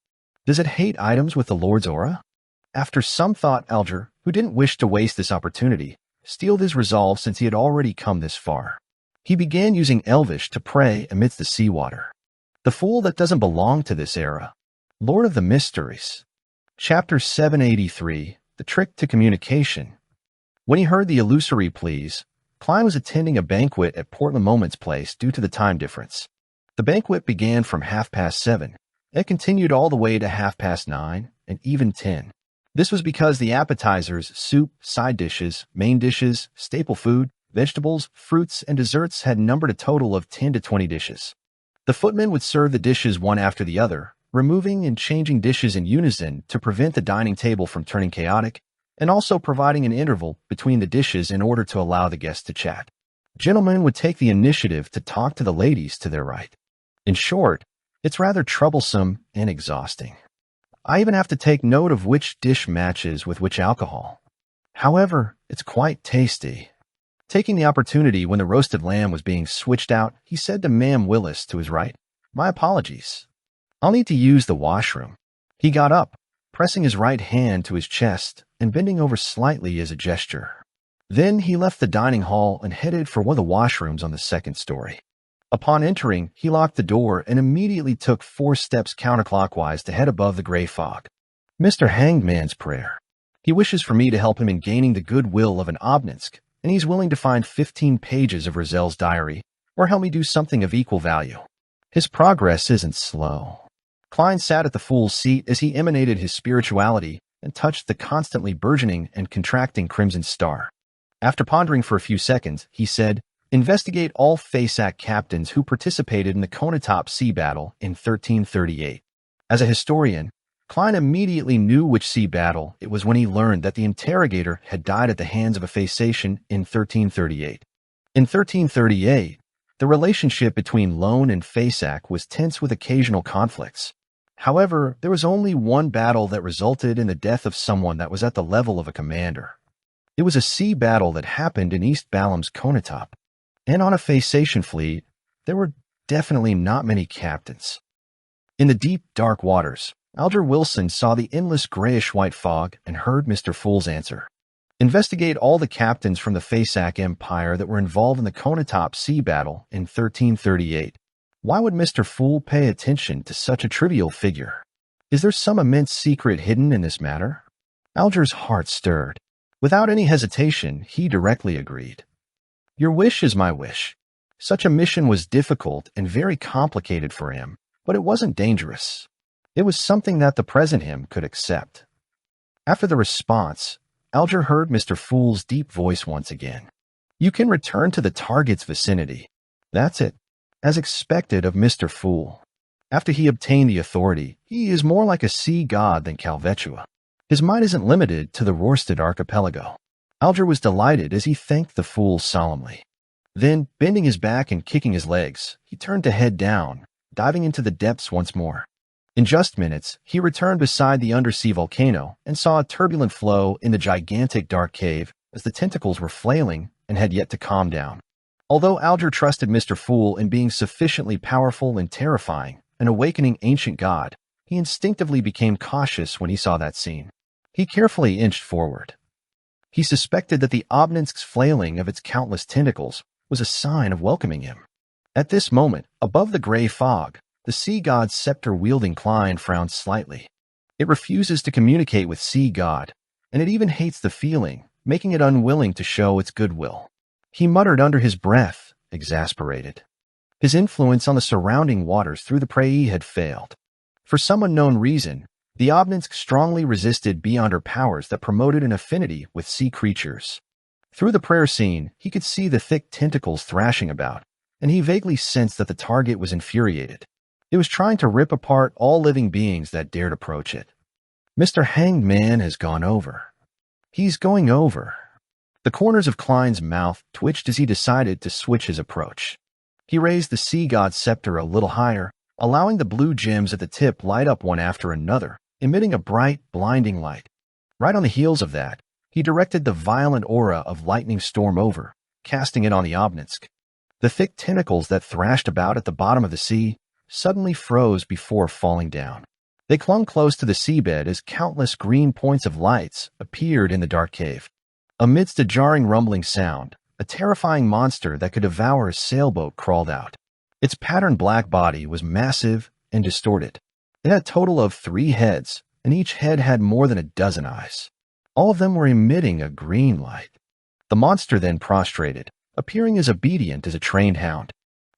A: Does it hate items with the Lord's aura? After some thought, Alger, who didn't wish to waste this opportunity, steeled his resolve since he had already come this far. He began using Elvish to pray amidst the seawater. The fool that doesn't belong to this era. Lord of the Mysteries. Chapter 783, The Trick to Communication. When he heard the illusory pleas, Klein was attending a banquet at Portland Moment's place due to the time difference. The banquet began from 7:30. It continued all the way to 9:30 and even 10. This was because the appetizers, soup, side dishes, main dishes, staple food, vegetables, fruits, and desserts had numbered a total of 10 to 20 dishes. The footmen would serve the dishes one after the other, removing and changing dishes in unison to prevent the dining table from turning chaotic, and also providing an interval between the dishes in order to allow the guests to chat. Gentlemen would take the initiative to talk to the ladies to their right. In short, it's rather troublesome and exhausting. I even have to take note of which dish matches with which alcohol. However, it's quite tasty. Taking the opportunity when the roasted lamb was being switched out, he said to Ma'am Willis to his right, "My apologies. I'll need to use the washroom." He got up, pressing his right hand to his chest and bending over slightly as a gesture. Then he left the dining hall and headed for one of the washrooms on the second story. Upon entering, he locked the door and immediately took 4 steps counterclockwise to head above the gray fog. Mr. Hangman's prayer. He wishes for me to help him in gaining the goodwill of an Obninsk, and he's willing to find 15 pages of Rozelle's diary, or help me do something of equal value. His progress isn't slow. Klein sat at the fool's seat as he emanated his spirituality and touched the constantly burgeoning and contracting crimson star. After pondering for a few seconds, he said, "Investigate all FASAC captains who participated in the Konotop Sea battle in 1338. As a historian, Klein immediately knew which sea battle it was when he learned that the interrogator had died at the hands of a Fasation in 1338. In 1338, the relationship between Lone and FASAC was tense with occasional conflicts. However, there was only one battle that resulted in the death of someone that was at the level of a commander. It was a sea battle that happened in East Balam's Konotop. And on a Fasation fleet, there were definitely not many captains. In the deep, dark waters, Alger Wilson saw the endless grayish-white fog and heard Mr. Fool's answer. Investigate all the captains from the FASAC Empire that were involved in the Konotop Sea battle in 1338. Why would Mr. Fool pay attention to such a trivial figure? Is there some immense secret hidden in this matter? Alger's heart stirred. Without any hesitation, he directly agreed. Your wish is my wish. Such a mission was difficult and very complicated for him, but it wasn't dangerous. It was something that the present him could accept. After the response, Alger heard Mr. Fool's deep voice once again. You can return to the target's vicinity. That's it. As expected of Mr. Fool. After he obtained the authority, he is more like a sea god than Calvetua. His might isn't limited to the Rorstad archipelago. Alger was delighted as he thanked the Fool solemnly. Then, bending his back and kicking his legs, he turned to head down, diving into the depths once more. In just minutes, he returned beside the undersea volcano and saw a turbulent flow in the gigantic dark cave as the tentacles were flailing and had yet to calm down. Although Alger trusted Mr. Fool in being sufficiently powerful and terrifying, an awakening ancient god, he instinctively became cautious when he saw that scene. He carefully inched forward. He suspected that the Obninsk's flailing of its countless tentacles was a sign of welcoming him. At this moment, above the gray fog, the sea god's scepter-wielding Klein frowned slightly. It refuses to communicate with sea god, and it even hates the feeling, making it unwilling to show its goodwill. He muttered under his breath, exasperated. His influence on the surrounding waters through the prey had failed. For some unknown reason, the Obninsk strongly resisted beyond her powers that promoted an affinity with sea creatures. Through the prayer scene, he could see the thick tentacles thrashing about, and he vaguely sensed that the target was infuriated. It was trying to rip apart all living beings that dared approach it. Mr. Hanged Man has gone over. He's going over. The corners of Klein's mouth twitched as he decided to switch his approach. He raised the sea god's scepter a little higher, allowing the blue gems at the tip light up one after another, emitting a bright, blinding light. Right on the heels of that, he directed the violent aura of lightning storm over, casting it on the Obninsk. The thick tentacles that thrashed about at the bottom of the sea suddenly froze before falling down. They clung close to the seabed as countless green points of lights appeared in the dark cave. Amidst a jarring rumbling sound, a terrifying monster that could devour a sailboat crawled out. Its patterned black body was massive and distorted. It had a total of 3 heads, and each head had more than a dozen eyes. All of them were emitting a green light. The monster then prostrated, appearing as obedient as a trained hound.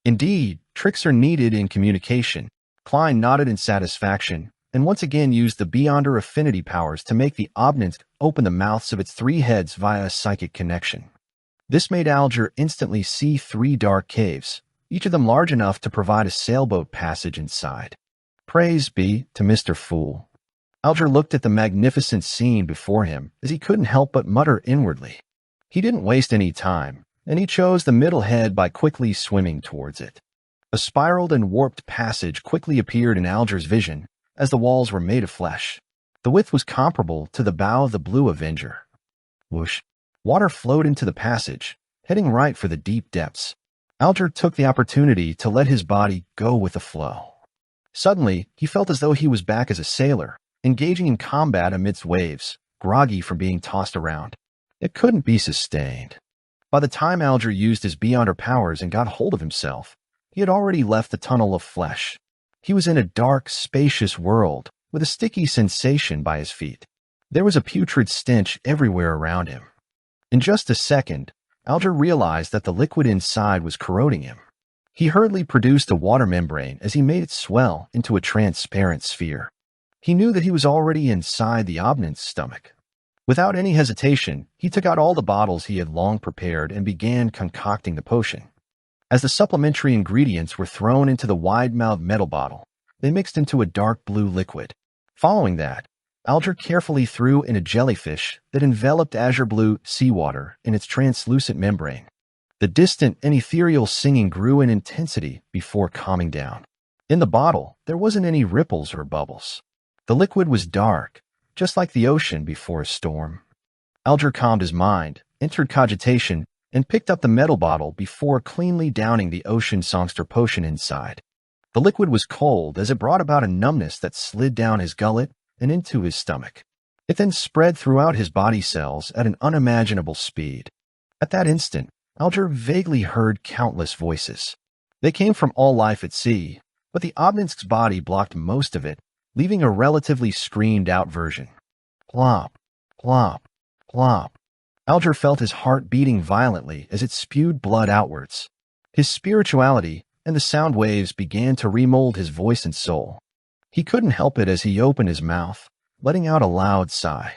A: Indeed, tricks are needed in communication. Klein nodded in satisfaction, and once again used the Beyonder affinity powers to make the Obninsk open the mouths of its 3 heads via a psychic connection. This made Alger instantly see 3 dark caves, each of them large enough to provide a sailboat passage inside. Praise be to Mr. Fool. Alger looked at the magnificent scene before him as he couldn't help but mutter inwardly. He didn't waste any time, and he chose the middle head by quickly swimming towards it. A spiraled and warped passage quickly appeared in Alger's vision as the walls were made of flesh. The width was comparable to the bow of the Blue Avenger. Whoosh. Water flowed into the passage, heading right for the deep depths. Alger took the opportunity to let his body go with the flow. Suddenly, he felt as though he was back as a sailor, engaging in combat amidst waves, groggy from being tossed around. It couldn't be sustained. By the time Alger used his Beyonder powers and got hold of himself, he had already left the tunnel of flesh. He was in a dark, spacious world with a sticky sensation by his feet. There was a putrid stench everywhere around him. In just a second, Alger realized that the liquid inside was corroding him. He hurriedly produced a water membrane as he made it swell into a transparent sphere. He knew that he was already inside the Obnin's stomach. Without any hesitation, he took out all the bottles he had long prepared and began concocting the potion. As the supplementary ingredients were thrown into the wide-mouthed metal bottle, they mixed into a dark blue liquid. Following that, Alger carefully threw in a jellyfish that enveloped azure blue seawater in its translucent membrane. The distant and ethereal singing grew in intensity before calming down. In the bottle, there wasn't any ripples or bubbles. The liquid was dark, just like the ocean before a storm. Alger calmed his mind, entered cogitation, and picked up the metal bottle before cleanly downing the ocean songster potion inside. The liquid was cold as it brought about a numbness that slid down his gullet and into his stomach. It then spread throughout his body cells at an unimaginable speed. At that instant, Alger vaguely heard countless voices. They came from all life at sea, but the Obninsk's body blocked most of it, leaving a relatively screamed-out version. Plop, plop, plop. Alger felt his heart beating violently as it spewed blood outwards. His spirituality and the sound waves began to remold his voice and soul. He couldn't help it as he opened his mouth, letting out a loud sigh.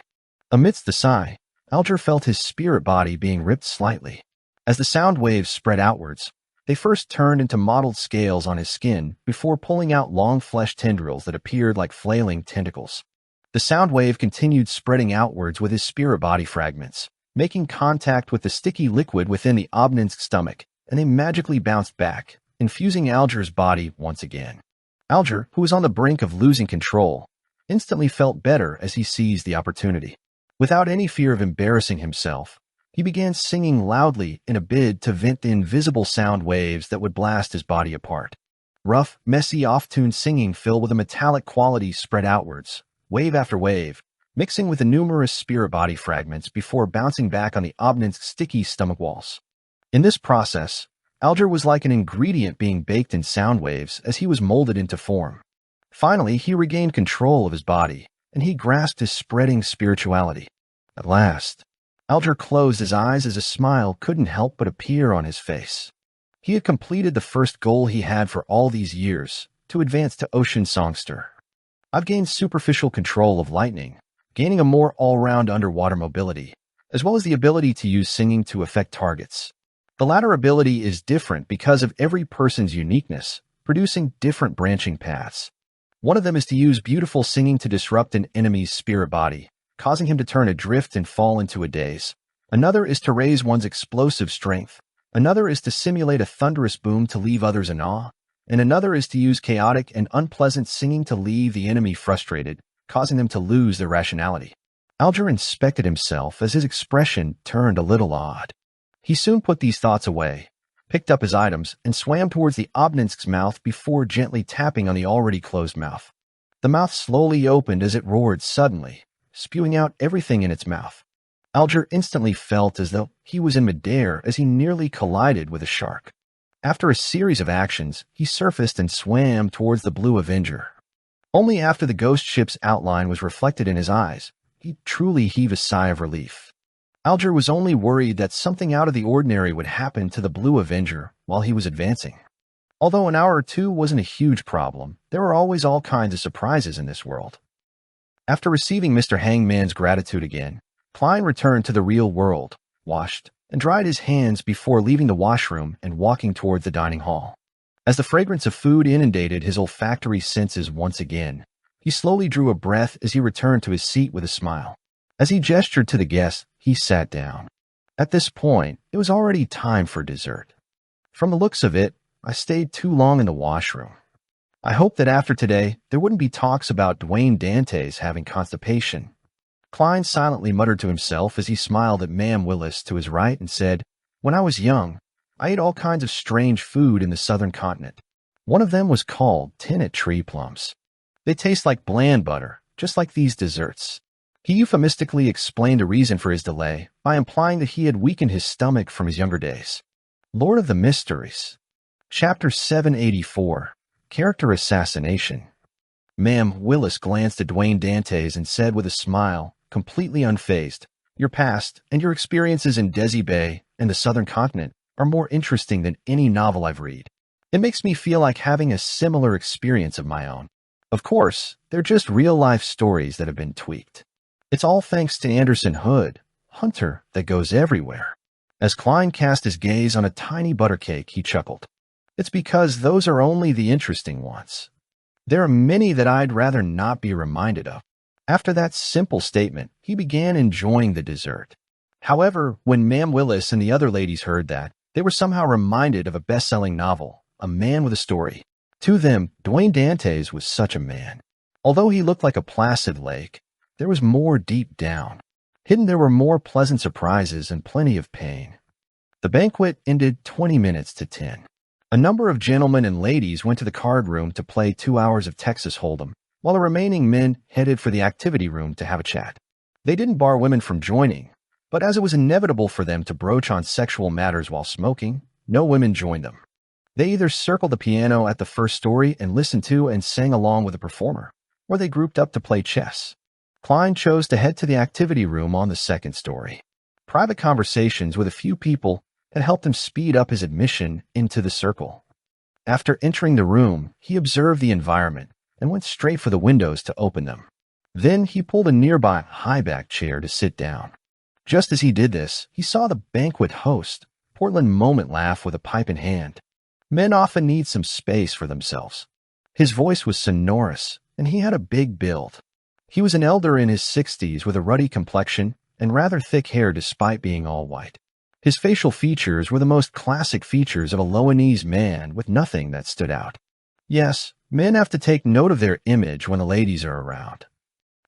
A: Amidst the sigh, Alger felt his spirit body being ripped slightly. As the sound waves spread outwards, they first turned into mottled scales on his skin before pulling out long flesh tendrils that appeared like flailing tentacles. The sound wave continued spreading outwards with his spirit body fragments, making contact with the sticky liquid within the Obninsk's stomach, and they magically bounced back, infusing Alger's body once again. Alger, who was on the brink of losing control, instantly felt better as he seized the opportunity. Without any fear of embarrassing himself, he began singing loudly in a bid to vent the invisible sound waves that would blast his body apart. Rough, messy, off-tune singing filled with a metallic quality spread outwards, wave after wave, mixing with the numerous spirit body fragments before bouncing back on the Obninsk's sticky stomach walls. In this process, Alger was like an ingredient being baked in sound waves as he was molded into form. Finally, he regained control of his body, and he grasped his spreading spirituality. At last, Alger closed his eyes as a smile couldn't help but appear on his face. He had completed the first goal he had for all these years, to advance to Ocean Songster. I've gained superficial control of lightning, gaining a more all-round underwater mobility, as well as the ability to use singing to affect targets. The latter ability is different because of every person's uniqueness, producing different branching paths. One of them is to use beautiful singing to disrupt an enemy's spirit body, causing him to turn adrift and fall into a daze. Another is to raise one's explosive strength. Another is to simulate a thunderous boom to leave others in awe. And another is to use chaotic and unpleasant singing to leave the enemy frustrated, causing them to lose their rationality. Alger inspected himself as his expression turned a little odd. He soon put these thoughts away, picked up his items, and swam towards the Obninsk's mouth before gently tapping on the already closed mouth. The mouth slowly opened as it roared suddenly, spewing out everything in its mouth. Alger instantly felt as though he was in midair as he nearly collided with a shark. After a series of actions, he surfaced and swam towards the Blue Avenger. Only after the ghost ship's outline was reflected in his eyes, he truly heaved a sigh of relief. Alger was only worried that something out of the ordinary would happen to the Blue Avenger while he was advancing. Although an hour or two wasn't a huge problem, there were always all kinds of surprises in this world. After receiving Mr. Hangman's gratitude again, Klein returned to the real world, washed, and dried his hands before leaving the washroom and walking toward the dining hall. As the fragrance of food inundated his olfactory senses once again, he slowly drew a breath as he returned to his seat with a smile. As he gestured to the guests, he sat down. At this point, it was already time for dessert. From the looks of it, I stayed too long in the washroom. I hoped that after today, there wouldn't be talks about Dwayne Dantes having constipation. Klein silently muttered to himself as he smiled at Ma'am Willis to his right and said, "When I was young, I ate all kinds of strange food in the southern continent. One of them was called tennet tree plums. They taste like bland butter, just like these desserts." He euphemistically explained a reason for his delay by implying that he had weakened his stomach from his younger days. Lord of the Mysteries. Chapter 784, Character Assassination. Ma'am Willis glanced at Dwayne Dantes and said with a smile, completely unfazed, "Your past and your experiences in Desi Bay and the Southern Continent are more interesting than any novel I've read. It makes me feel like having a similar experience of my own. Of course, they're just real-life stories that have been tweaked. It's all thanks to Anderson Hood, hunter that goes everywhere." As Klein cast his gaze on a tiny butter cake, he chuckled. "It's because those are only the interesting ones. There are many that I'd rather not be reminded of." After that simple statement, he began enjoying the dessert. However, when Ma'am Willis and the other ladies heard that, they were somehow reminded of a best-selling novel, A Man with a Story. To them, Dwayne Dantes was such a man. Although he looked like a placid lake, there was more deep down. Hidden there were more pleasant surprises and plenty of pain. The banquet ended 20 minutes to 10. A number of gentlemen and ladies went to the card room to play 2 hours of Texas Hold'em, while the remaining men headed for the activity room to have a chat. They didn't bar women from joining, but as it was inevitable for them to broach on sexual matters while smoking, no women joined them. They either circled the piano at the first story and listened to and sang along with the performer, or they grouped up to play chess. Klein chose to head to the activity room on the second story. Private conversations with a few people had helped him speed up his admission into the circle. After entering the room, he observed the environment and went straight for the windows to open them. Then he pulled a nearby high-back chair to sit down. Just as he did this, he saw the banquet host, Portland Moment, laugh with a pipe in hand. Men often need some space for themselves. His voice was sonorous, and he had a big build. He was an elder in his 60s with a ruddy complexion and rather thick hair despite being all white. His facial features were the most classic features of a Lowanese man with nothing that stood out. Yes, men have to take note of their image when the ladies are around.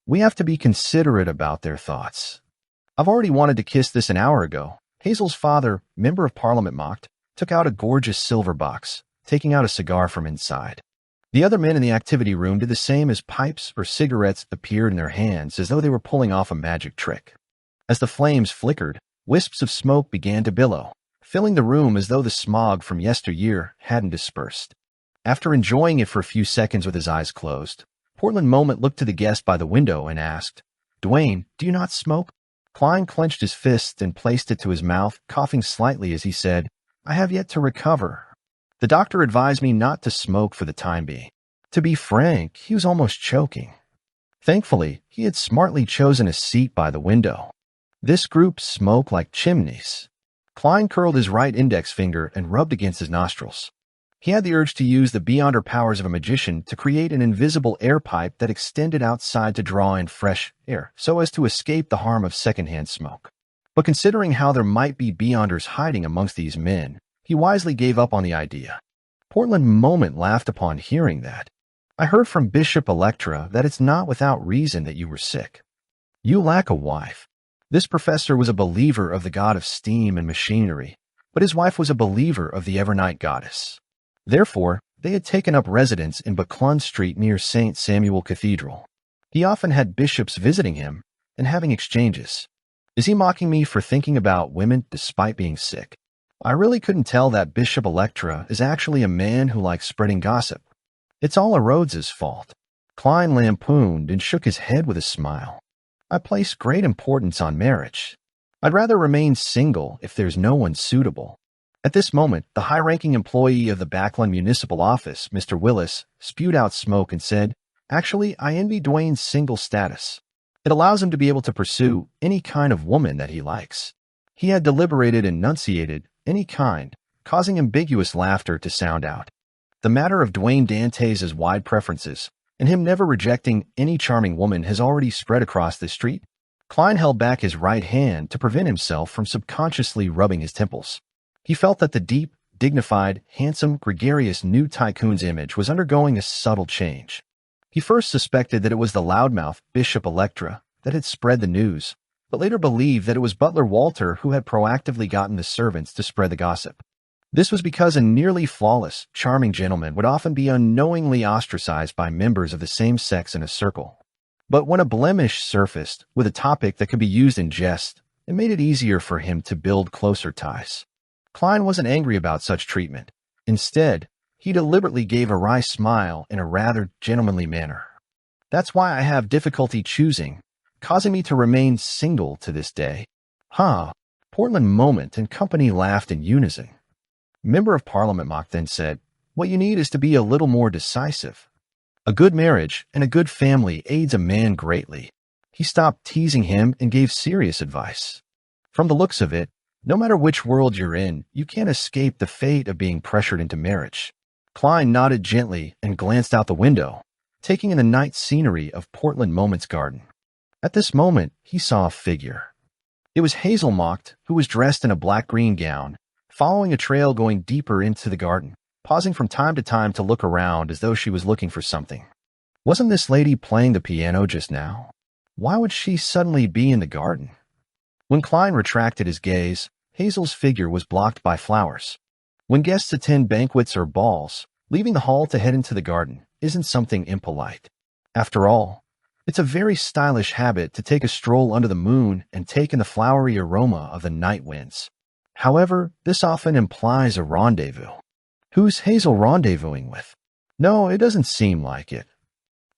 A: We have to be considerate about their thoughts. "I've already wanted to kiss this an hour ago," Hazel's father, member of parliament, mocked, took out a gorgeous silver box, taking out a cigar from inside. The other men in the activity room did the same as pipes or cigarettes appeared in their hands as though they were pulling off a magic trick. As the flames flickered, wisps of smoke began to billow, filling the room as though the smog from yesteryear hadn't dispersed. After enjoying it for a few seconds with his eyes closed, Portland Moment looked to the guest by the window and asked, "Dwayne, do you not smoke?" Klein clenched his fist and placed it to his mouth, coughing slightly as he said, "I have yet to recover. The doctor advised me not to smoke for the time being." To be frank, he was almost choking. Thankfully, he had smartly chosen a seat by the window. This group smoked like chimneys. Klein curled his right index finger and rubbed against his nostrils. He had the urge to use the beyonder powers of a magician to create an invisible air pipe that extended outside to draw in fresh air so as to escape the harm of secondhand smoke. But considering how there might be beyonders hiding amongst these men, he wisely gave up on the idea. Portland Moment laughed upon hearing that. "I heard from Bishop Electra that it's not without reason that you were sick. You lack a wife." This professor was a believer of the god of steam and machinery, but his wife was a believer of the Evernight goddess. Therefore, they had taken up residence in Buckland Street near St. Samuel Cathedral. He often had bishops visiting him and having exchanges. Is he mocking me for thinking about women despite being sick? I really couldn't tell that Bishop Electra is actually a man who likes spreading gossip. It's all a Rhodes's fault. Klein lampooned and shook his head with a smile. I place great importance on marriage. I'd rather remain single if there's no one suitable. At this moment, the high-ranking employee of the Backland Municipal Office, Mr. Willis, spewed out smoke and said, "Actually, I envy Dwayne's single status. It allows him to be able to pursue any kind of woman that he likes." He had deliberated and enunciated any kind, causing ambiguous laughter to sound out. The matter of Dwayne Dantes' wide preferences and him never rejecting any charming woman has already spread across the street. Klein held back his right hand to prevent himself from subconsciously rubbing his temples. He felt that the deep, dignified, handsome, gregarious new tycoon's image was undergoing a subtle change. He first suspected that it was the loudmouth Bishop Electra that had spread the news, but later believed that it was Butler Walter who had proactively gotten the servants to spread the gossip. This was because a nearly flawless, charming gentleman would often be unknowingly ostracized by members of the same sex in a circle. But when a blemish surfaced with a topic that could be used in jest, it made it easier for him to build closer ties. Klein wasn't angry about such treatment. Instead, he deliberately gave a wry smile in a rather gentlemanly manner. That's why I have difficulty choosing, causing me to remain single to this day. Huh. Portland Moment and company laughed in unison. Member of Parliament Mock then said, "What you need is to be a little more decisive. A good marriage and a good family aids a man greatly." He stopped teasing him and gave serious advice. From the looks of it, no matter which world you're in, you can't escape the fate of being pressured into marriage. Klein nodded gently and glanced out the window, taking in the night scenery of Portland Moment's garden. At this moment, he saw a figure. It was Hazel Mocked, who was dressed in a black-green gown, following a trail going deeper into the garden, pausing from time to time to look around as though she was looking for something. Wasn't this lady playing the piano just now? Why would she suddenly be in the garden? When Klein retracted his gaze, Hazel's figure was blocked by flowers. When guests attend banquets or balls, leaving the hall to head into the garden isn't something impolite. After all, it's a very stylish habit to take a stroll under the moon and take in the flowery aroma of the night winds. However, this often implies a rendezvous. Who's Hazel rendezvousing with? No, it doesn't seem like it.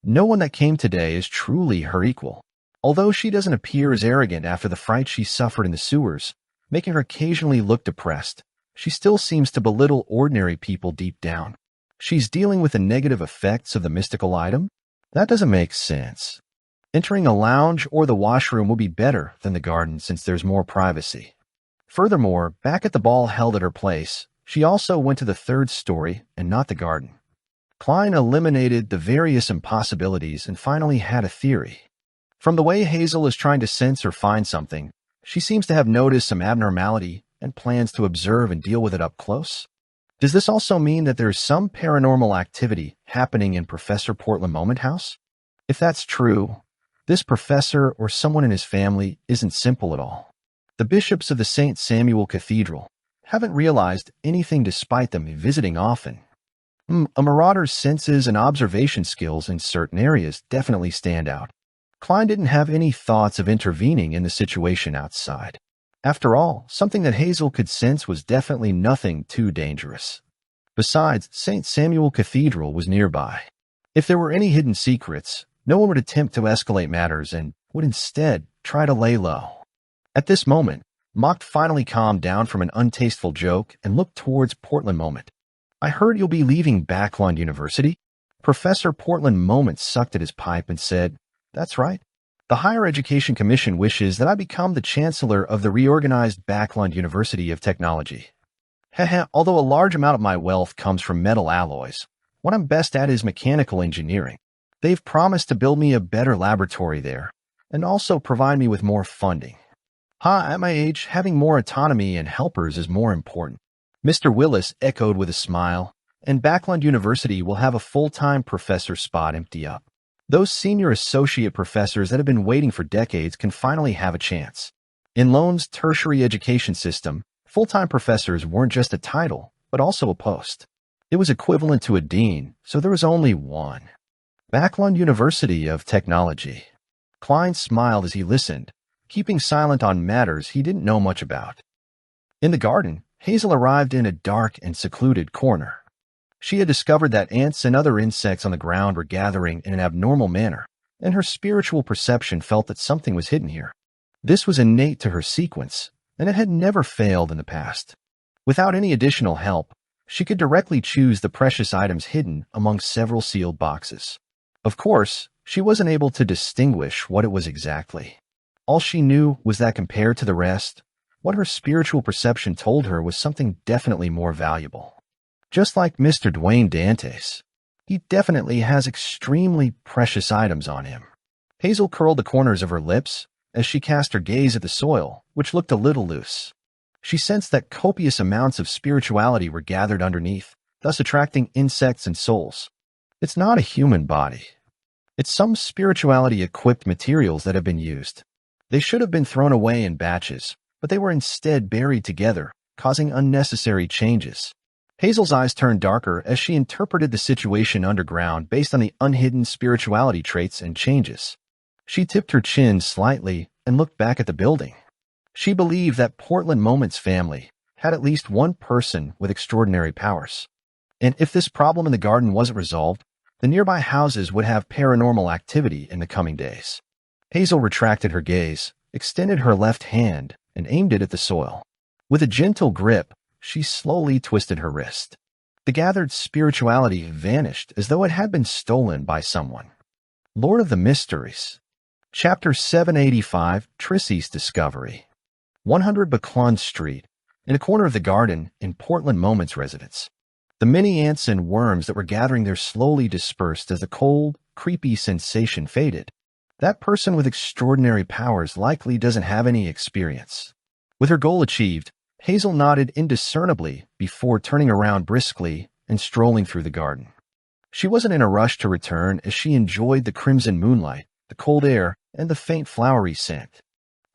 A: No one that came today is truly her equal. Although she doesn't appear as arrogant after the fright she suffered in the sewers, making her occasionally look depressed, she still seems to belittle ordinary people deep down. She's dealing with the negative effects of the mystical item? That doesn't make sense. Entering a lounge or the washroom will be better than the garden since there's more privacy. Furthermore, back at the ball held at her place, she also went to the third story and not the garden. Klein eliminated the various impossibilities and finally had a theory. From the way Hazel is trying to sense or find something, she seems to have noticed some abnormality and plans to observe and deal with it up close. Does this also mean that there is some paranormal activity happening in Professor Portland Moment House? If that's true, this professor or someone in his family isn't simple at all. The bishops of the St. Samuel Cathedral haven't realized anything despite them visiting often. A marauder's senses and observation skills in certain areas definitely stand out. Klein didn't have any thoughts of intervening in the situation outside. After all, something that Hazel could sense was definitely nothing too dangerous. Besides, St. Samuel Cathedral was nearby. If there were any hidden secrets, no one would attempt to escalate matters and would instead try to lay low. At this moment, Mocked finally calmed down from an untasteful joke and looked towards Portland Moment. "I heard you'll be leaving Backlund University." Professor Portland Moment sucked at his pipe and said, "That's right. The Higher Education Commission wishes that I become the Chancellor of the reorganized Backlund University of Technology. Although a large amount of my wealth comes from metal alloys, what I'm best at is mechanical engineering. They've promised to build me a better laboratory there and also provide me with more funding. At my age, having more autonomy and helpers is more important." Mr. Willis echoed with a smile, "And Backlund University will have a full-time professor spot empty up. Those senior associate professors that have been waiting for decades can finally have a chance. In Lone's tertiary education system, full-time professors weren't just a title, but also a post. It was equivalent to a dean, so there was only one. Backlund University of Technology." Klein smiled as he listened, keeping silent on matters he didn't know much about. In the garden, Hazel arrived in a dark and secluded corner. She had discovered that ants and other insects on the ground were gathering in an abnormal manner, and her spiritual perception felt that something was hidden here. This was innate to her sequence, and it had never failed in the past. Without any additional help, she could directly choose the precious items hidden among several sealed boxes. Of course, she wasn't able to distinguish what it was exactly. All she knew was that compared to the rest, what her spiritual perception told her was something definitely more valuable. Just like Mr. Dwayne Dantes, he definitely has extremely precious items on him. Hazel curled the corners of her lips as she cast her gaze at the soil, which looked a little loose. She sensed that copious amounts of spirituality were gathered underneath, thus attracting insects and souls. It's not a human body. It's some spirituality-equipped materials that have been used. They should have been thrown away in batches, but they were instead buried together, causing unnecessary changes. Hazel's eyes turned darker as she interpreted the situation underground based on the unhidden spirituality traits and changes. She tipped her chin slightly and looked back at the building. She believed that Portland Moment's family had at least one person with extraordinary powers. And if this problem in the garden wasn't resolved, the nearby houses would have paranormal activity in the coming days. Hazel retracted her gaze, extended her left hand, and aimed it at the soil. With a gentle grip, she slowly twisted her wrist. The gathered spirituality vanished as though it had been stolen by someone. Lord of the Mysteries. Chapter 785, Trissy's Discovery. 100 Baclun Street, in a corner of the garden in Portland Moments residence. The many ants and worms that were gathering there slowly dispersed as the cold, creepy sensation faded. That person with extraordinary powers likely doesn't have any experience. With her goal achieved, Hazel nodded indiscernibly before turning around briskly and strolling through the garden. She wasn't in a rush to return as she enjoyed the crimson moonlight, the cold air, and the faint flowery scent.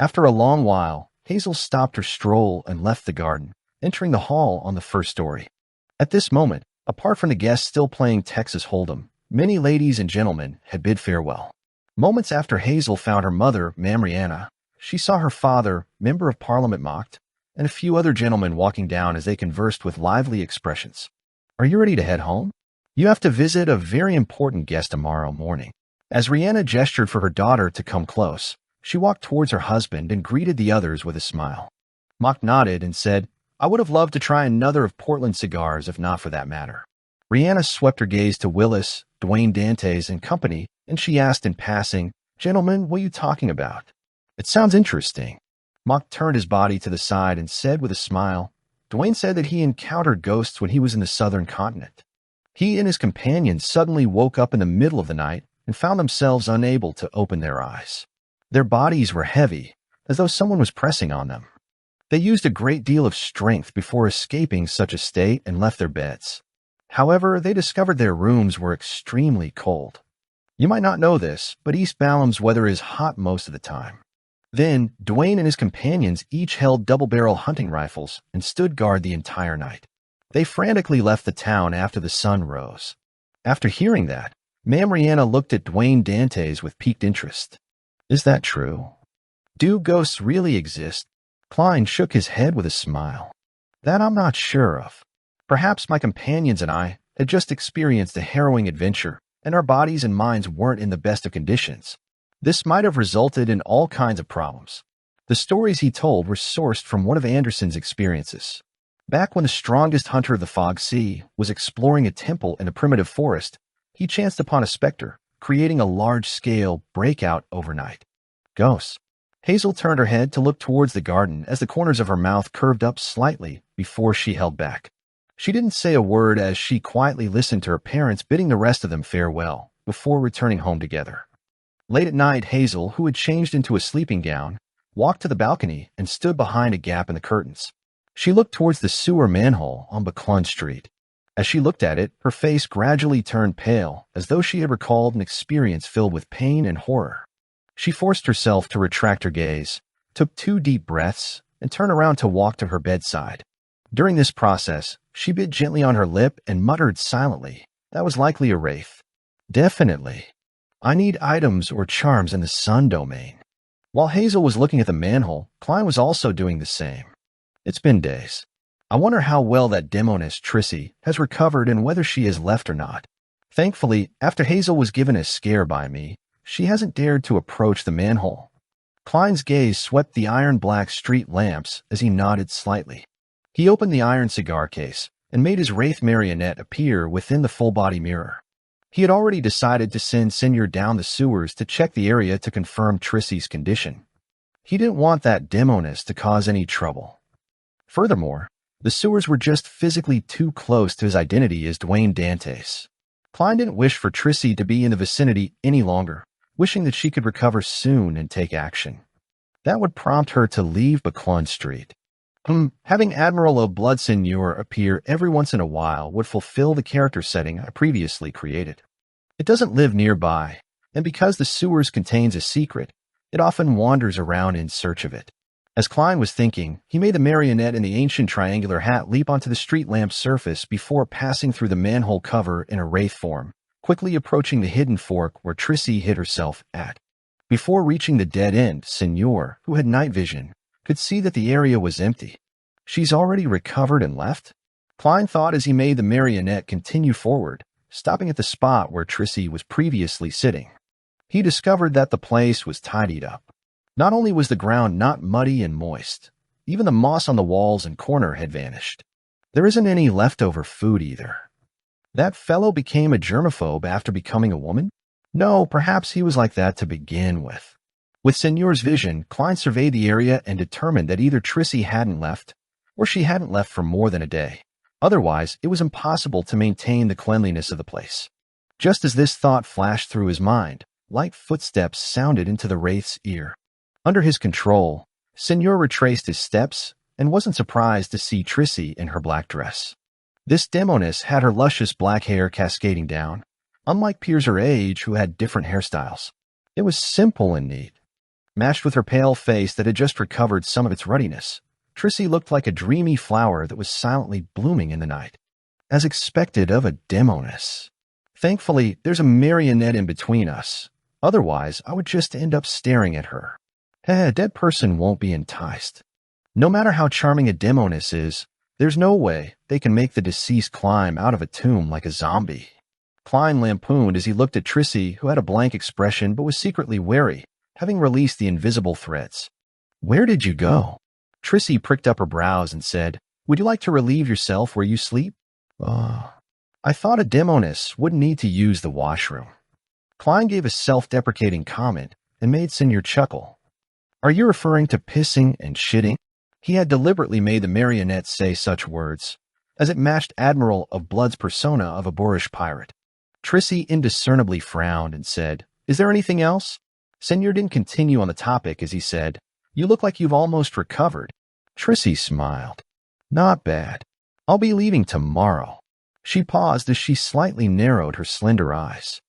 A: After a long while, Hazel stopped her stroll and left the garden, entering the hall on the first story. At this moment, apart from the guests still playing Texas Hold'em, many ladies and gentlemen had bid farewell. Moments after Hazel found her mother, Mariana, she saw her father, Member of Parliament mocked, and a few other gentlemen walking down as they conversed with lively expressions. "Are you ready to head home? You have to visit a very important guest tomorrow morning." As Rihanna gestured for her daughter to come close, she walked towards her husband and greeted the others with a smile. Mock nodded and said, "I would have loved to try another of Portland's cigars if not for that matter." Rihanna swept her gaze to Willis, Dwayne Dantes, and company, and she asked in passing, "Gentlemen, what are you talking about? It sounds interesting." Mock turned his body to the side and said with a smile, "Dwayne said that he encountered ghosts when he was in the southern continent. He and his companions suddenly woke up in the middle of the night and found themselves unable to open their eyes. Their bodies were heavy, as though someone was pressing on them. They used a great deal of strength before escaping such a state and left their beds. However, they discovered their rooms were extremely cold. You might not know this, but East Balam's weather is hot most of the time." Then, Dwayne and his companions each held double-barrel hunting rifles and stood guard the entire night. They frantically left the town after the sun rose. After hearing that, Ma'am Rihanna looked at Dwayne Dantes with piqued interest. "Is that true? Do ghosts really exist?" Klein shook his head with a smile. "That I'm not sure of. Perhaps my companions and I had just experienced a harrowing adventure, and our bodies and minds weren't in the best of conditions. This might have resulted in all kinds of problems." The stories he told were sourced from one of Anderson's experiences. Back when the strongest hunter of the Fog Sea was exploring a temple in a primitive forest, he chanced upon a specter, creating a large-scale breakout overnight. Ghosts. Hazel turned her head to look towards the garden as the corners of her mouth curved up slightly before she held back. She didn't say a word as she quietly listened to her parents bidding the rest of them farewell before returning home together. Late at night, Hazel, who had changed into a sleeping gown, walked to the balcony and stood behind a gap in the curtains. She looked towards the sewer manhole on Baclun Street. As she looked at it, her face gradually turned pale, as though she had recalled an experience filled with pain and horror. She forced herself to retract her gaze, took 2 deep breaths, and turned around to walk to her bedside. During this process, she bit gently on her lip and muttered silently. That was likely a wraith. "Definitely. I need items or charms in the sun domain." While Hazel was looking at the manhole, Klein was also doing the same. "It's been days. I wonder how well that demoness Trissy has recovered and whether she has left or not. Thankfully, after Hazel was given a scare by me, she hasn't dared to approach the manhole." Klein's gaze swept the iron-black street lamps as he nodded slightly. He opened the iron cigar case and made his wraith marionette appear within the full-body mirror. He had already decided to send Senior down the sewers to check the area to confirm Trissy's condition. He didn't want that demoness to cause any trouble. Furthermore, the sewers were just physically too close to his identity as Dwayne Dantes. Klein didn't wish for Trissy to be in the vicinity any longer, wishing that she could recover soon and take action. That would prompt her to leave Baclun Street. Having Admiral O'Blood Senior appear every once in a while would fulfill the character setting I previously created. It doesn't live nearby, and because the sewers contains a secret, it often wanders around in search of it. As Klein was thinking, he made the marionette in the ancient triangular hat leap onto the street lamp's surface before passing through the manhole cover in a wraith form, quickly approaching the hidden fork where Trissy hid herself at. Before reaching the dead end, Senior, who had night vision, could see that the area was empty. She's already recovered and left? Klein thought as he made the marionette continue forward, stopping at the spot where Trissy was previously sitting. He discovered that the place was tidied up. Not only was the ground not muddy and moist, even the moss on the walls and corner had vanished. There isn't any leftover food either. That fellow became a germaphobe after becoming a woman? No, perhaps he was like that to begin with. With Señor's vision, Klein surveyed the area and determined that either Trissy hadn't left, or she hadn't left for more than a day. Otherwise, it was impossible to maintain the cleanliness of the place. Just as this thought flashed through his mind, light footsteps sounded into the wraith's ear. Under his control, Señor retraced his steps and wasn't surprised to see Trissy in her black dress. This demoness had her luscious black hair cascading down, unlike peers her age who had different hairstyles. It was simple and neat. Matched with her pale face that had just recovered some of its ruddiness, Trissy looked like a dreamy flower that was silently blooming in the night. As expected of a demoness. Thankfully, there's a marionette in between us. Otherwise, I would just end up staring at her. A dead person won't be enticed. No matter how charming a demoness is, there's no way they can make the deceased climb out of a tomb like a zombie. Klein lampooned as he looked at Trissy, who had a blank expression but was secretly wary, having released the invisible threads. Where did you go? Trissy pricked up her brows and said, Would you like to relieve yourself where you sleep? I thought a demoness wouldn't need to use the washroom. Klein gave a self-deprecating comment and made Señor chuckle. Are you referring to pissing and shitting? He had deliberately made the marionette say such words, as it matched Admiral of Blood's persona of a boorish pirate. Trissy indiscernibly frowned and said, Is there anything else? Señor didn't continue on the topic as he said, You look like you've almost recovered. Trissy smiled. Not bad. I'll be leaving tomorrow. She paused as she slightly narrowed her slender eyes.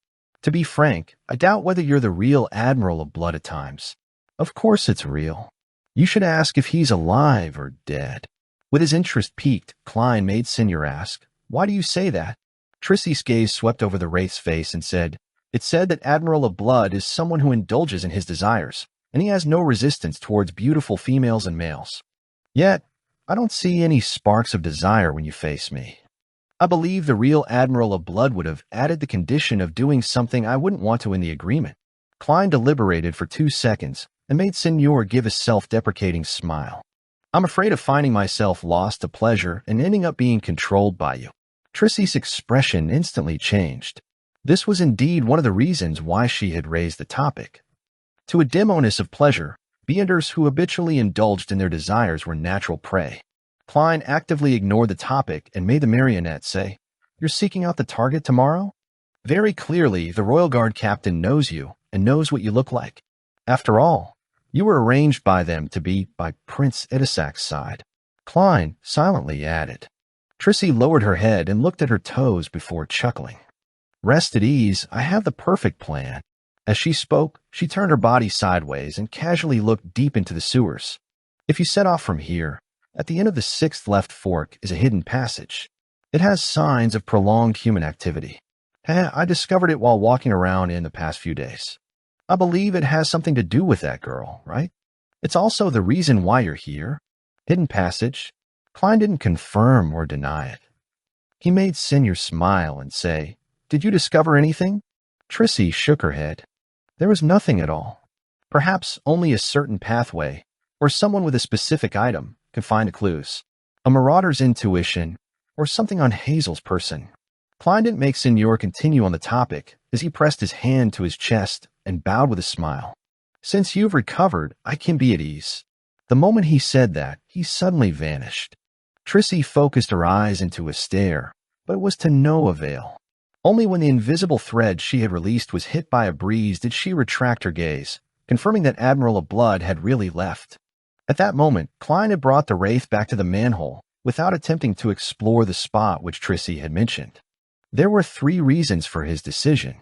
A: To be frank, I doubt whether you're the real Admiral of Blood at times. Of course it's real. You should ask if he's alive or dead. With his interest piqued, Klein made Señor ask, Why do you say that? Trissy's gaze swept over the wraith's face and said, It's said that Admiral of Blood is someone who indulges in his desires, and he has no resistance towards beautiful females and males. Yet, I don't see any sparks of desire when you face me. I believe the real Admiral of Blood would have added the condition of doing something I wouldn't want to in the agreement. Klein deliberated for 2 seconds and made Señor give a self-deprecating smile. I'm afraid of finding myself lost to pleasure and ending up being controlled by you. Trissy's expression instantly changed. This was indeed one of the reasons why she had raised the topic. To a demoness of pleasure, beenders who habitually indulged in their desires were natural prey. Klein actively ignored the topic and made the marionette say, You're seeking out the target tomorrow? Very clearly, the Royal Guard captain knows you and knows what you look like. After all, you were arranged by them to be by Prince Edisac's side. Klein silently added. Trissy lowered her head and looked at her toes before chuckling. Rest at ease, I have the perfect plan. As she spoke, she turned her body sideways and casually looked deep into the sewers. If you set off from here, at the end of the 6th left fork is a hidden passage. It has signs of prolonged human activity. I discovered it while walking around in the past few days. I believe it has something to do with that girl, right? It's also the reason why you're here. Hidden passage. Klein didn't confirm or deny it. He made Señor smile and say, Did you discover anything? Trissy shook her head. There was nothing at all. Perhaps only a certain pathway, or someone with a specific item, can find the clues. A marauder's intuition, or something on Hazel's person. Klein didn't make Señor continue on the topic as he pressed his hand to his chest and bowed with a smile. Since you've recovered, I can be at ease. The moment he said that, he suddenly vanished. Trissy focused her eyes into a stare, but it was to no avail. Only when the invisible thread she had released was hit by a breeze did she retract her gaze, confirming that Admiral of Blood had really left. At that moment, Klein had brought the wraith back to the manhole without attempting to explore the spot which Trissy had mentioned. There were 3 reasons for his decision.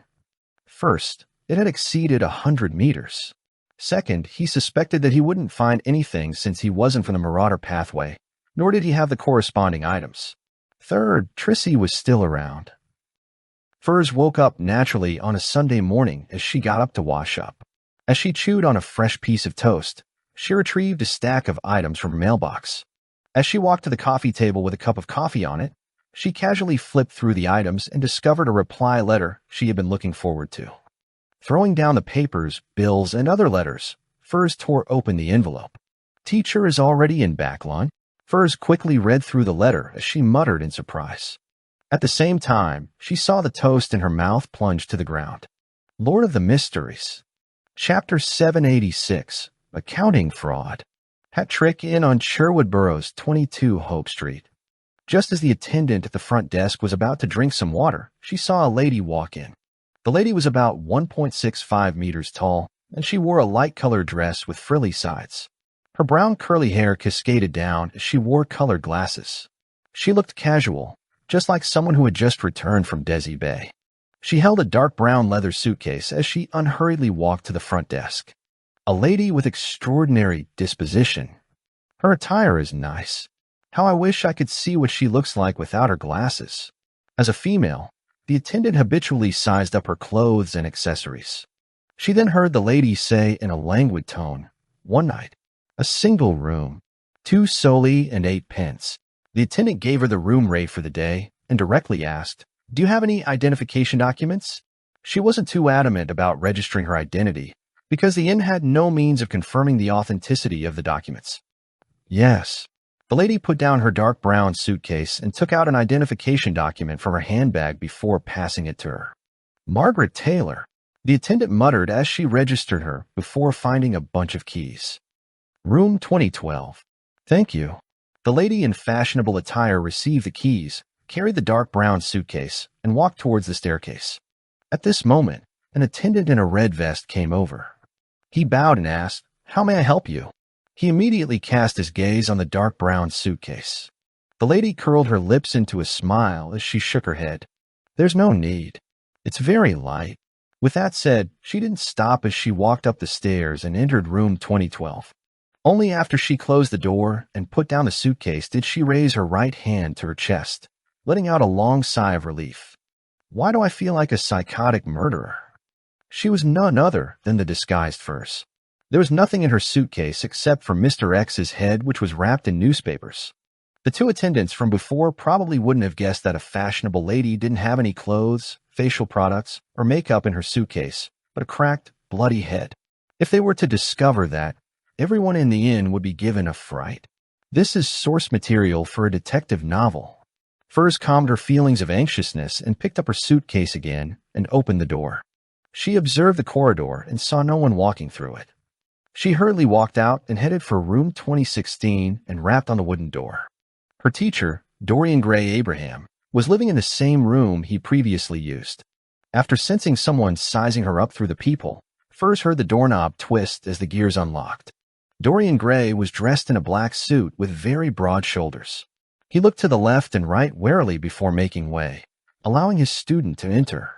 A: First, it had exceeded 100 meters. Second, he suspected that he wouldn't find anything since he wasn't from the marauder pathway, nor did he have the corresponding items. Third, Trissy was still around. Furs woke up naturally on a Sunday morning as she got up to wash up. As she chewed on a fresh piece of toast, she retrieved a stack of items from her mailbox. As she walked to the coffee table with a cup of coffee on it, She casually flipped through the items and discovered a reply letter she had been looking forward to. Throwing down the papers, bills, and other letters, Furs tore open the envelope. "Teacher is already in Backlon." Furs quickly read through the letter as she muttered in surprise. At the same time, she saw the toast in her mouth plunge to the ground. Lord of the Mysteries. Chapter 786, Accounting Fraud. Hat Trick Inn on Sherwood Burrows, 22 Hope Street. Just as the attendant at the front desk was about to drink some water, she saw a lady walk in. The lady was about 1.65 meters tall, and she wore a light-colored dress with frilly sides. Her brown curly hair cascaded down as she wore colored glasses. She looked casual, just like someone who had just returned from Desi Bay. She held a dark brown leather suitcase as she unhurriedly walked to the front desk. A lady with extraordinary disposition. Her attire is nice. How I wish I could see what she looks like without her glasses. As a female, the attendant habitually sized up her clothes and accessories. She then heard the lady say in a languid tone, "One night. A single room. 2 soldi and 8 pence. The attendant gave her the room rate for the day and directly asked, "Do you have any identification documents?" She wasn't too adamant about registering her identity because the inn had no means of confirming the authenticity of the documents. Yes. The lady put down her dark brown suitcase and took out an identification document from her handbag before passing it to her. "Margaret Taylor," the attendant muttered as she registered her before finding a bunch of keys. "Room 2012. "Thank you." The lady in fashionable attire received the keys, carried the dark brown suitcase, and walked towards the staircase. At this moment, an attendant in a red vest came over. He bowed and asked, "How may I help you?" He immediately cast his gaze on the dark brown suitcase. The lady curled her lips into a smile as she shook her head. "There's no need. It's very light." With that said, she didn't stop as she walked up the stairs and entered room 2012. Only after she closed the door and put down the suitcase did she raise her right hand to her chest, letting out a long sigh of relief. "Why do I feel like a psychotic murderer?" She was none other than the disguised Furs. There was nothing in her suitcase except for Mr. X's head, which was wrapped in newspapers. The two attendants from before probably wouldn't have guessed that a fashionable lady didn't have any clothes, facial products, or makeup in her suitcase, but a cracked, bloody head. If they were to discover that, everyone in the inn would be given a fright. This is source material for a detective novel. Furs calmed her feelings of anxiousness and picked up her suitcase again and opened the door. She observed the corridor and saw no one walking through it. She hurriedly walked out and headed for room 2016 and rapped on the wooden door. Her teacher, Dorian Gray Abraham, was living in the same room he previously used. After sensing someone sizing her up through the peephole, Furs heard the doorknob twist as the gears unlocked. Dorian Gray was dressed in a black suit with very broad shoulders. He looked to the left and right warily before making way, allowing his student to enter.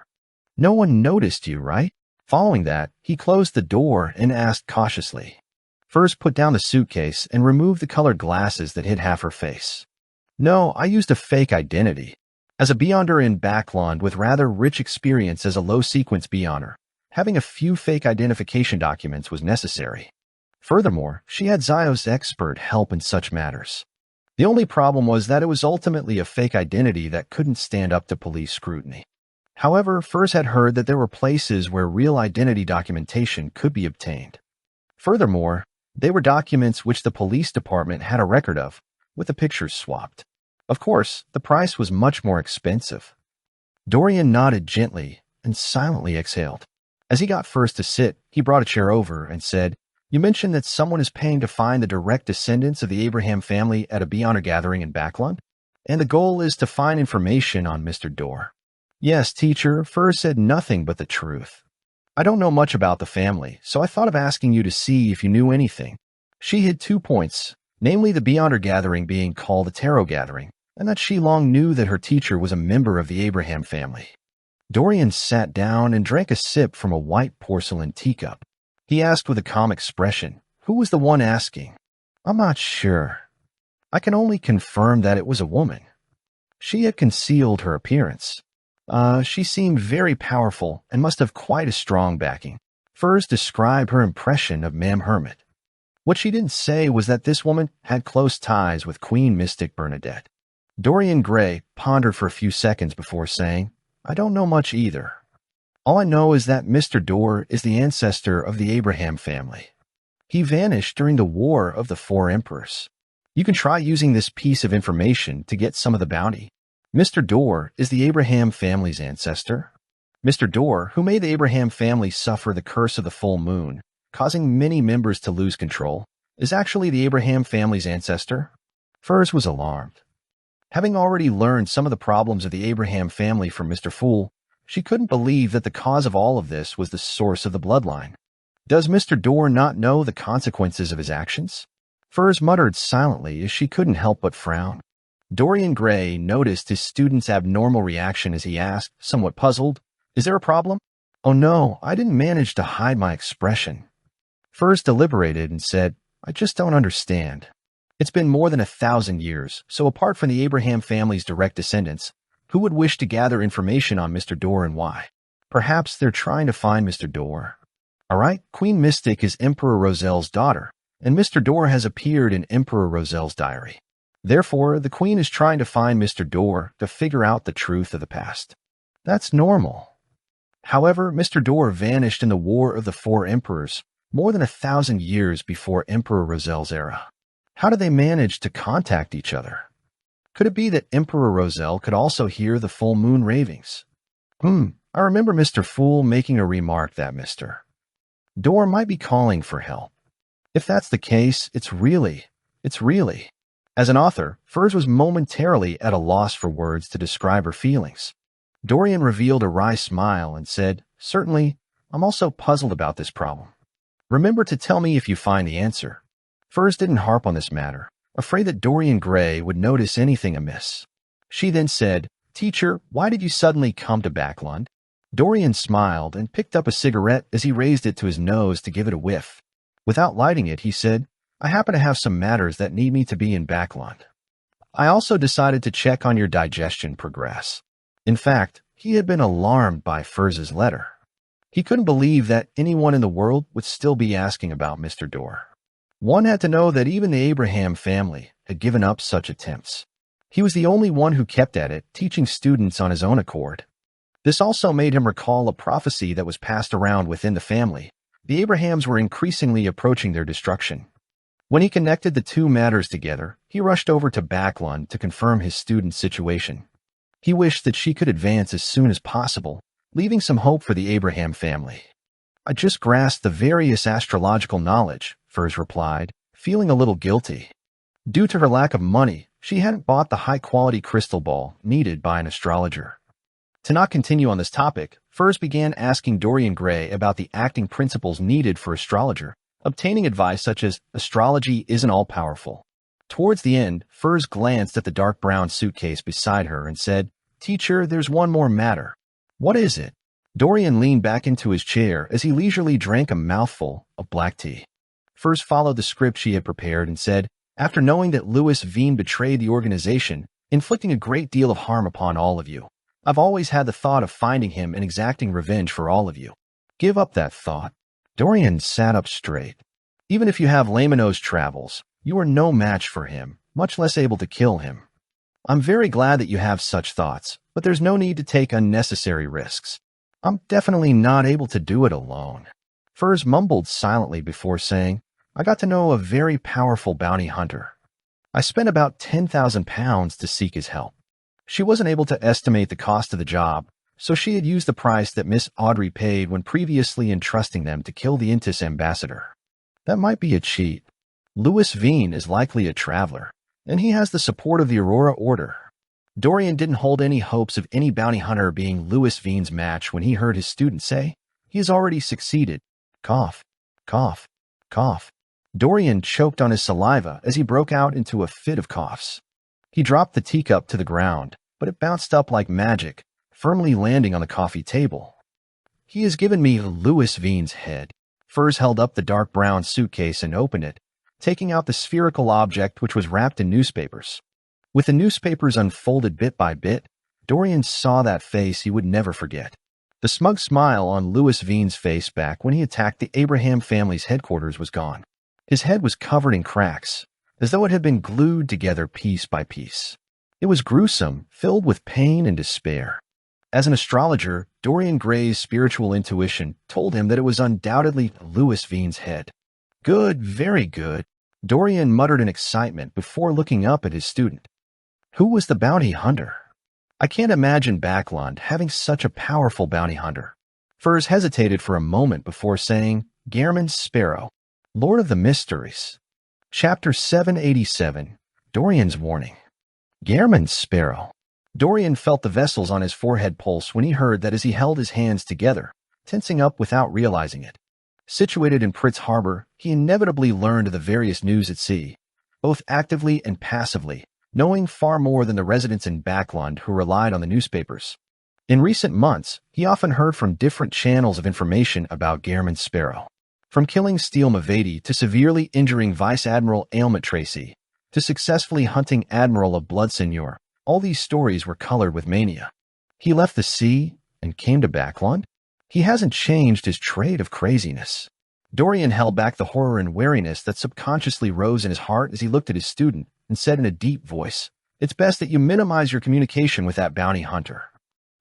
A: "No one noticed you, right?" Following that, he closed the door and asked cautiously. Furs put down the suitcase and removed the colored glasses that hid half her face. "No, I used a fake identity. As a Beyonder in Backlund with rather rich experience as a low-sequence Beyonder, having a few fake identification documents was necessary. Furthermore, she had Zio's expert help in such matters. The only problem was that it was ultimately a fake identity that couldn't stand up to police scrutiny. However, Furs had heard that there were places where real identity documentation could be obtained. Furthermore, they were documents which the police department had a record of, with the pictures swapped. Of course, the price was much more expensive. Dorian nodded gently and silently exhaled. As he got Furs to sit, he brought a chair over and said, "You mentioned that someone is paying to find the direct descendants of the Abraham family at a Beyonder gathering in Backlund, and the goal is to find information on Mr. Dorr." "Yes, teacher," Furs said nothing but the truth. "I don't know much about the family, so I thought of asking you to see if you knew anything." She hid 2 points, namely the Beyonder gathering being called a tarot gathering, and that she long knew that her teacher was a member of the Abraham family. Dorian sat down and drank a sip from a white porcelain teacup. He asked with a calm expression, "Who was the one asking?" "I'm not sure. I can only confirm that it was a woman. She had concealed her appearance. She seemed very powerful and must have quite a strong backing." Furs described her impression of Ma'am Hermit. What she didn't say was that this woman had close ties with Queen Mystic Bernadette. Dorian Gray pondered for a few seconds before saying, I don't know much either. All I know is that Mr. Dorr is the ancestor of the Abraham family. He vanished during the War of the Four Emperors. You can try using this piece of information to get some of the bounty. Mr. Dorr is the Abraham family's ancestor. Mr. Dorr, who made the Abraham family suffer the curse of the full moon, causing many members to lose control, is actually the Abraham family's ancestor. Furs was alarmed. Having already learned some of the problems of the Abraham family from Mr. Fool, she couldn't believe that the cause of all of this was the source of the bloodline. Does Mr. Dorr not know the consequences of his actions? Furs muttered silently as she couldn't help but frown. Dorian Gray noticed his student's abnormal reaction as he asked, somewhat puzzled, Is there a problem? Oh no, I didn't manage to hide my expression. Furs deliberated and said, I just don't understand. It's been more than 1,000 years, so apart from the Abraham family's direct descendants, who would wish to gather information on Mr. Dorr and why? Perhaps they're trying to find Mr. Dorr. All right, Queen Mystic is Emperor Roselle's daughter, and Mr. Dorr has appeared in Emperor Roselle's diary. Therefore, the Queen is trying to find Mr. Dorr to figure out the truth of the past. That's normal. However, Mr. Dorr vanished in the War of the Four Emperors more than 1,000 years before Emperor Roselle's era. How did they manage to contact each other? Could it be that Emperor Roselle could also hear the full moon ravings? I remember Mr. Fool making a remark that Mr. Dorr might be calling for help. If that's the case, it's really. As an author, Furs was momentarily at a loss for words to describe her feelings. Dorian revealed a wry smile and said, Certainly, I'm also puzzled about this problem. Remember to tell me if you find the answer. Furs didn't harp on this matter, afraid that Dorian Gray would notice anything amiss. She then said, Teacher, why did you suddenly come to Backlund? Dorian smiled and picked up a cigarette as he raised it to his nose to give it a whiff. Without lighting it, he said, I happen to have some matters that need me to be in Backlund. I also decided to check on your digestion progress. In fact, he had been alarmed by Furs's letter. He couldn't believe that anyone in the world would still be asking about Mr. Dorr. One had to know that even the Abraham family had given up such attempts. He was the only one who kept at it, teaching students on his own accord. This also made him recall a prophecy that was passed around within the family. The Abrahams were increasingly approaching their destruction. When he connected the two matters together, he rushed over to Backlund to confirm his student's situation. He wished that she could advance as soon as possible, leaving some hope for the Abraham family. I just grasped the various astrological knowledge, Furs replied, feeling a little guilty. Due to her lack of money, she hadn't bought the high-quality crystal ball needed by an astrologer. To not continue on this topic, Furs began asking Dorian Gray about the acting principles needed for astrologer, obtaining advice such as, astrology isn't all-powerful. Towards the end, Furs glanced at the dark brown suitcase beside her and said, Teacher, there's one more matter. What is it? Dorian leaned back into his chair as he leisurely drank a mouthful of black tea. Furs followed the script she had prepared and said, After knowing that Louis Veen betrayed the organization, inflicting a great deal of harm upon all of you, I've always had the thought of finding him and exacting revenge for all of you. Give up that thought. Dorian sat up straight. Even if you have Lamino's travels, you are no match for him, much less able to kill him. I'm very glad that you have such thoughts, but there's no need to take unnecessary risks. I'm definitely not able to do it alone. Furs mumbled silently before saying, I got to know a very powerful bounty hunter. I spent about 10,000 pounds to seek his help. She wasn't able to estimate the cost of the job, so she had used the price that Miss Audrey paid when previously entrusting them to kill the Intis ambassador. That might be a cheat. Louis Veen is likely a traveler, and he has the support of the Aurora Order. Dorian didn't hold any hopes of any bounty hunter being Louis Veen's match when he heard his student say, He has already succeeded. Cough, cough, cough. Dorian choked on his saliva as he broke out into a fit of coughs. He dropped the teacup to the ground, but it bounced up like magic, firmly landing on the coffee table. He has given me Louis Veen's head. Furs held up the dark brown suitcase and opened it, taking out the spherical object which was wrapped in newspapers. With the newspapers unfolded bit by bit, Dorian saw that face he would never forget. The smug smile on Louis Veen's face back when he attacked the Abraham family's headquarters was gone. His head was covered in cracks, as though it had been glued together piece by piece. It was gruesome, filled with pain and despair. As an astrologer, Dorian Gray's spiritual intuition told him that it was undoubtedly Louis Vine's head. Good, very good, Dorian muttered in excitement before looking up at his student. Who was the bounty hunter? I can't imagine Backlund having such a powerful bounty hunter. Furs hesitated for a moment before saying, Gehrman Sparrow, Lord of the Mysteries. Chapter 787, Dorian's Warning. Gehrman Sparrow. Dorian felt the vessels on his forehead pulse when he heard that as he held his hands together, tensing up without realizing it. Situated in Pritz Harbor, he inevitably learned of the various news at sea, both actively and passively, knowing far more than the residents in Backlund who relied on the newspapers. In recent months, he often heard from different channels of information about Gehrman Sparrow. From killing Steele Mavady to severely injuring Vice Admiral Aylmet Tracy, to successfully hunting Admiral of Bloodseigneur, all these stories were colored with mania. He left the sea and came to Backlund? He hasn't changed his trait of craziness. Dorian held back the horror and wariness that subconsciously rose in his heart as he looked at his student and said in a deep voice, It's best that you minimize your communication with that bounty hunter.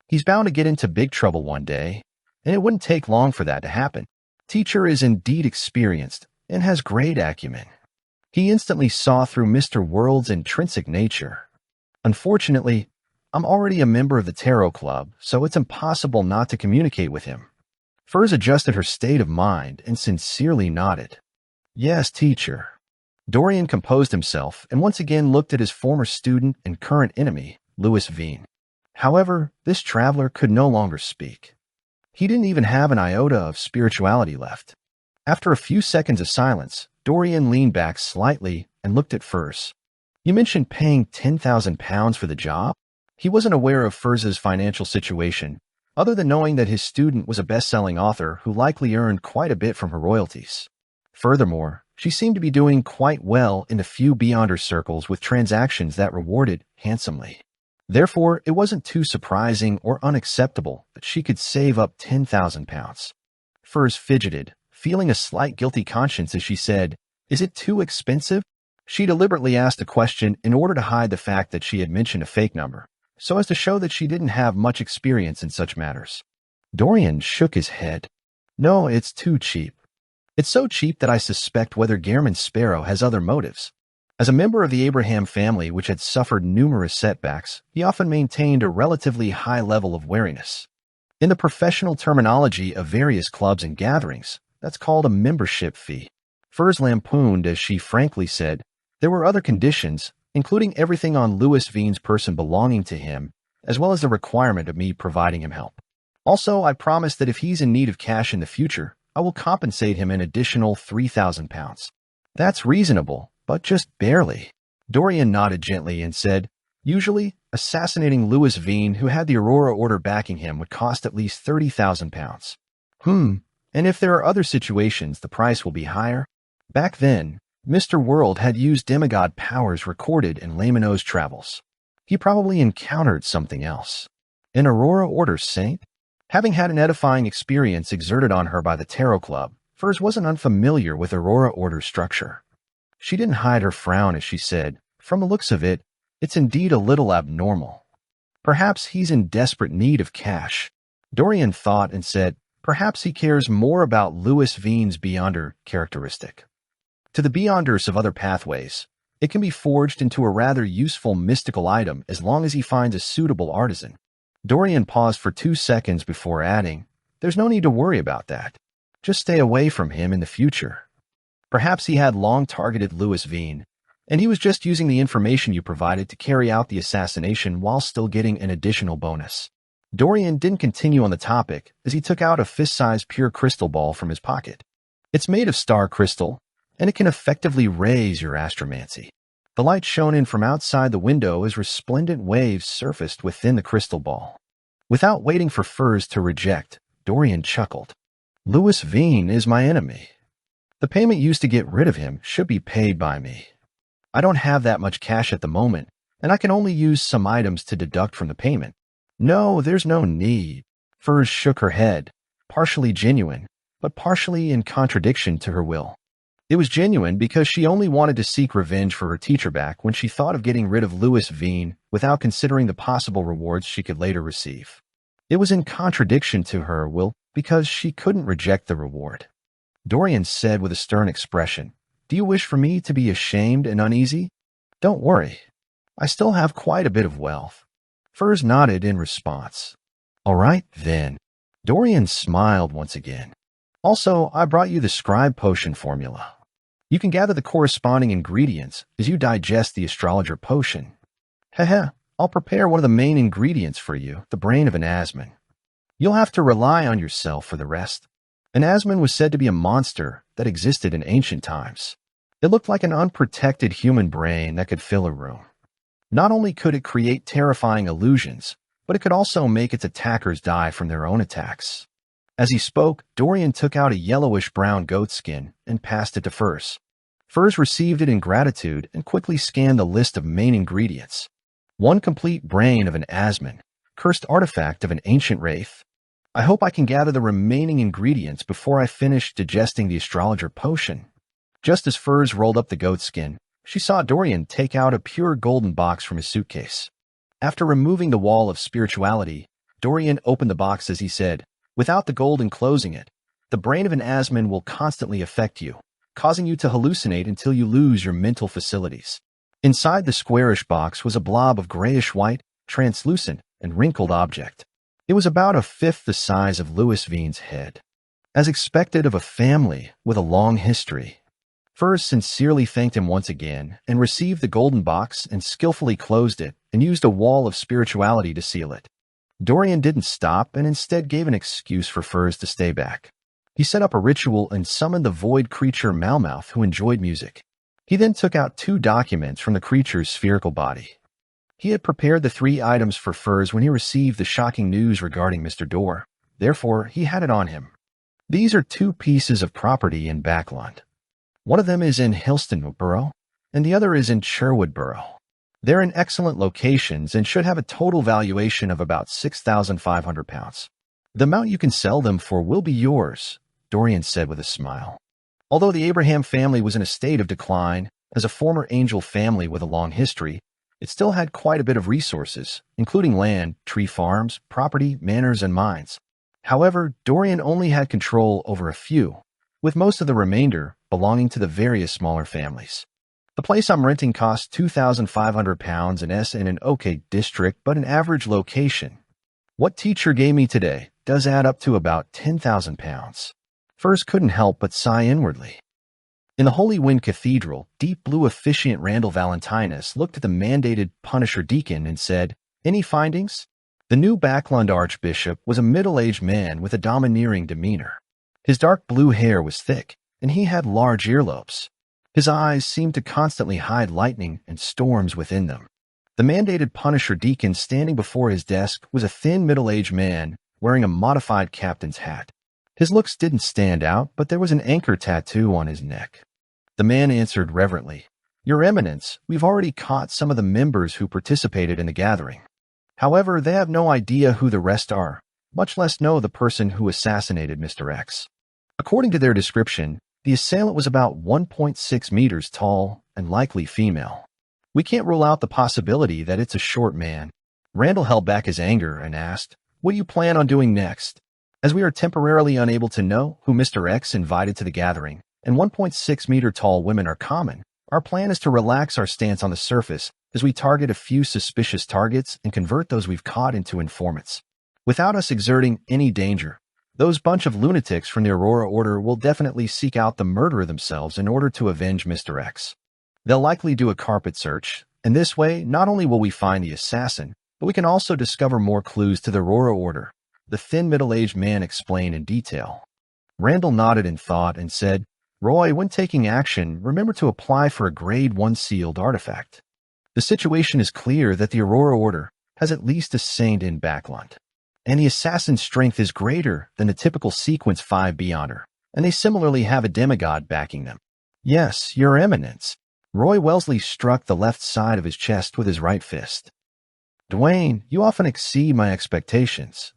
A: He's bound to get into big trouble one day, and it wouldn't take long for that to happen. Teacher is indeed experienced and has great acumen. He instantly saw through Mr. World's intrinsic nature. Unfortunately, I'm already a member of the Tarot Club, so it's impossible not to communicate with him. Furs adjusted her state of mind and sincerely nodded. Yes, teacher. Dorian composed himself and once again looked at his former student and current enemy, Louis Vine. However, this traveler could no longer speak. He didn't even have an iota of spirituality left. After a few seconds of silence, Dorian leaned back slightly and looked at Furs. You mentioned paying £10,000 for the job? He wasn't aware of Furs's financial situation, other than knowing that his student was a best-selling author who likely earned quite a bit from her royalties. Furthermore, she seemed to be doing quite well in the few Beyonder circles with transactions that rewarded handsomely. Therefore, it wasn't too surprising or unacceptable that she could save up £10,000. Furs fidgeted, feeling a slight guilty conscience as she said, Is it too expensive? She deliberately asked a question in order to hide the fact that she had mentioned a fake number, so as to show that she didn't have much experience in such matters. Dorian shook his head. No, it's too cheap. It's so cheap that I suspect whether Gehrman Sparrow has other motives. As a member of the Abraham family which had suffered numerous setbacks, he often maintained a relatively high level of wariness. In the professional terminology of various clubs and gatherings, that's called a membership fee. Furs lampooned as she frankly said, there were other conditions, including everything on Louis Vine's person belonging to him, as well as the requirement of me providing him help. Also, I promised that if he's in need of cash in the future, I will compensate him an additional £3,000. That's reasonable, but just barely. Dorian nodded gently and said, Usually, assassinating Louis Vine, who had the Aurora Order backing him, would cost at least £30,000. And if there are other situations, the price will be higher? Back then, Mr. World had used demigod powers recorded in Lamino's travels. He probably encountered something else. An Aurora Order saint? Having had an edifying experience exerted on her by the Tarot Club, Furs wasn't unfamiliar with Aurora Order structure. She didn't hide her frown as she said, From the looks of it, it's indeed a little abnormal. Perhaps he's in desperate need of cash. Dorian thought and said, Perhaps he cares more about Louis Vine's Beyonder characteristic. To the Beyonders of other pathways, it can be forged into a rather useful mystical item as long as he finds a suitable artisan. Dorian paused for 2 seconds before adding, There's no need to worry about that. Just stay away from him in the future. Perhaps he had long targeted Louis Vine, and he was just using the information you provided to carry out the assassination while still getting an additional bonus. Dorian didn't continue on the topic as he took out a fist-sized pure crystal ball from his pocket. It's made of star crystal, and it can effectively raise your astromancy. The light shone in from outside the window as resplendent waves surfaced within the crystal ball. Without waiting for Furs to reject, Dorian chuckled. Louis Vine is my enemy. The payment used to get rid of him should be paid by me. I don't have that much cash at the moment, and I can only use some items to deduct from the payment. No, there's no need. Furs shook her head, partially genuine, but partially in contradiction to her will. It was genuine because she only wanted to seek revenge for her teacher back when she thought of getting rid of Louis Veen without considering the possible rewards she could later receive. It was in contradiction to her will because she couldn't reject the reward. Dorian said with a stern expression, "Do you wish for me to be ashamed and uneasy? Don't worry. I still have quite a bit of wealth." Furs nodded in response. "All right, then." Dorian smiled once again. "Also, I brought you the scribe potion formula. You can gather the corresponding ingredients as you digest the astrologer potion. Heh, I'll prepare one of the main ingredients for you, the brain of an Asman. You'll have to rely on yourself for the rest." An Asman was said to be a monster that existed in ancient times. It looked like an unprotected human brain that could fill a room. Not only could it create terrifying illusions, but it could also make its attackers die from their own attacks. As he spoke, Dorian took out a yellowish-brown goat skin and passed it to Furs. Furs received it in gratitude and quickly scanned the list of main ingredients. One complete brain of an Asman, cursed artifact of an ancient wraith. I hope I can gather the remaining ingredients before I finish digesting the astrologer potion. Just as Furs rolled up the goat skin, she saw Dorian take out a pure golden box from his suitcase. After removing the wall of spirituality, Dorian opened the box as he said, "Without the gold enclosing it, the brain of an Asman will constantly affect you, causing you to hallucinate until you lose your mental facilities." Inside the squarish box was a blob of grayish-white, translucent, and wrinkled object. It was about a fifth the size of Louis Veen's head. As expected of a family with a long history, Furs sincerely thanked him once again and received the golden box and skillfully closed it and used a wall of spirituality to seal it. Dorian didn't stop and instead gave an excuse for Furs to stay back. He set up a ritual and summoned the void creature Malmouth, who enjoyed music. He then took out 2 documents from the creature's spherical body. He had prepared the 3 items for Furs when he received the shocking news regarding Mr. Dorr. Therefore, he had it on him. These are 2 pieces of property in Backlund. One of them is in Hilston Borough, and the other is in Sherwood Borough. They're in excellent locations and should have a total valuation of about £6,500. The amount you can sell them for will be yours, Dorian said with a smile. Although the Abraham family was in a state of decline, as a former angel family with a long history, it still had quite a bit of resources, including land, tree farms, property, manors, and mines. However, Dorian only had control over a few, with most of the remainder belonging to the various smaller families. The place I'm renting costs £2,500 and is in an okay district but an average location. What teacher gave me today does add up to about £10,000. Furs couldn't help but sigh inwardly. In the Holy Wind Cathedral, deep blue officiant Randall Valentinus looked at the mandated Punisher deacon and said, "Any findings?" The new Backlund archbishop was a middle-aged man with a domineering demeanor. His dark blue hair was thick, and he had large earlobes. His eyes seemed to constantly hide lightning and storms within them. The mandated Punisher deacon standing before his desk was a thin middle-aged man wearing a modified captain's hat. His looks didn't stand out, but there was an anchor tattoo on his neck. The man answered reverently, "Your Eminence, we've already caught some of the members who participated in the gathering. However, they have no idea who the rest are, much less know the person who assassinated Mr. X. According to their description, the assailant was about 1.6 meters tall and likely female. We can't rule out the possibility that it's a short man." Randall held back his anger and asked, "What do you plan on doing next? As we are temporarily unable to know who Mr. X invited to the gathering, and 1.6-meter tall women are common, our plan is to relax our stance on the surface as we target a few suspicious targets and convert those we've caught into informants. Without us exerting any danger, those bunch of lunatics from the Aurora Order will definitely seek out the murderer themselves in order to avenge Mr. X. They'll likely do a carpet search, and this way not only will we find the assassin, but we can also discover more clues to the Aurora Order," the thin middle-aged man explained in detail. Randall nodded in thought and said, "Roy, when taking action, remember to apply for a Grade 1 sealed artifact. The situation is clear that the Aurora Order has at least a saint in Backlund, and the assassin's strength is greater than the typical Sequence 5 Beyonder, and they similarly have a demigod backing them." "Yes, Your Eminence." Roy Wellesley struck the left side of his chest with his right fist. "Dwayne, you often exceed my expectations.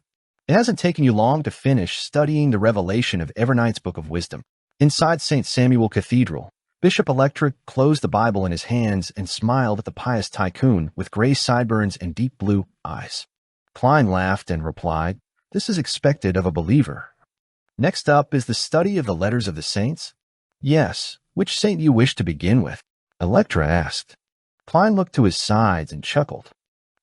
A: It hasn't taken you long to finish studying the revelation of Evernight's Book of Wisdom. Inside St. Samuel Cathedral, Bishop Electra closed the Bible in his hands and smiled at the pious tycoon with gray sideburns and deep blue eyes. Klein laughed and replied, "This is expected of a believer." "Next up is the study of the letters of the saints?" "Yes. Which saint do you wish to begin with?" Electra asked. Klein looked to his sides and chuckled.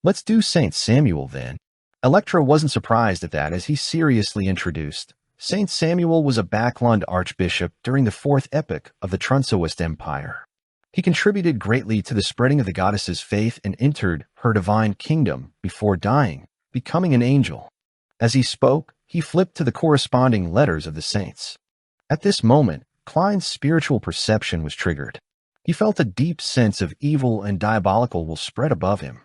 A: "Let's do St. Samuel, then." Electra wasn't surprised at that as he seriously introduced. St. Samuel was a Backlund archbishop during the fourth epoch of the Trunsoist Empire. He contributed greatly to the spreading of the goddess's faith and entered her divine kingdom before dying, becoming an angel. As he spoke, he flipped to the corresponding letters of the saints. At this moment, Klein's spiritual perception was triggered. He felt a deep sense of evil and diabolical will spread above him.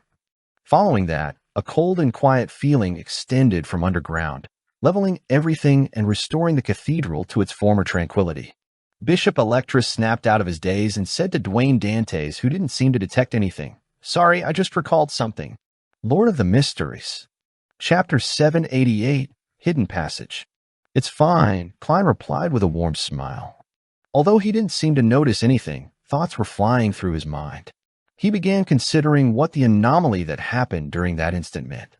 A: Following that, a cold and quiet feeling extended from underground, leveling everything and restoring the cathedral to its former tranquility. Bishop Electra snapped out of his daze and said to Dwayne Dantes, who didn't seem to detect anything, "Sorry, I just recalled something. Lord of the Mysteries. Chapter 788, Hidden Passage." "It's fine," Klein replied with a warm smile. Although he didn't seem to notice anything, thoughts were flying through his mind. He began considering what the anomaly that happened during that instant meant.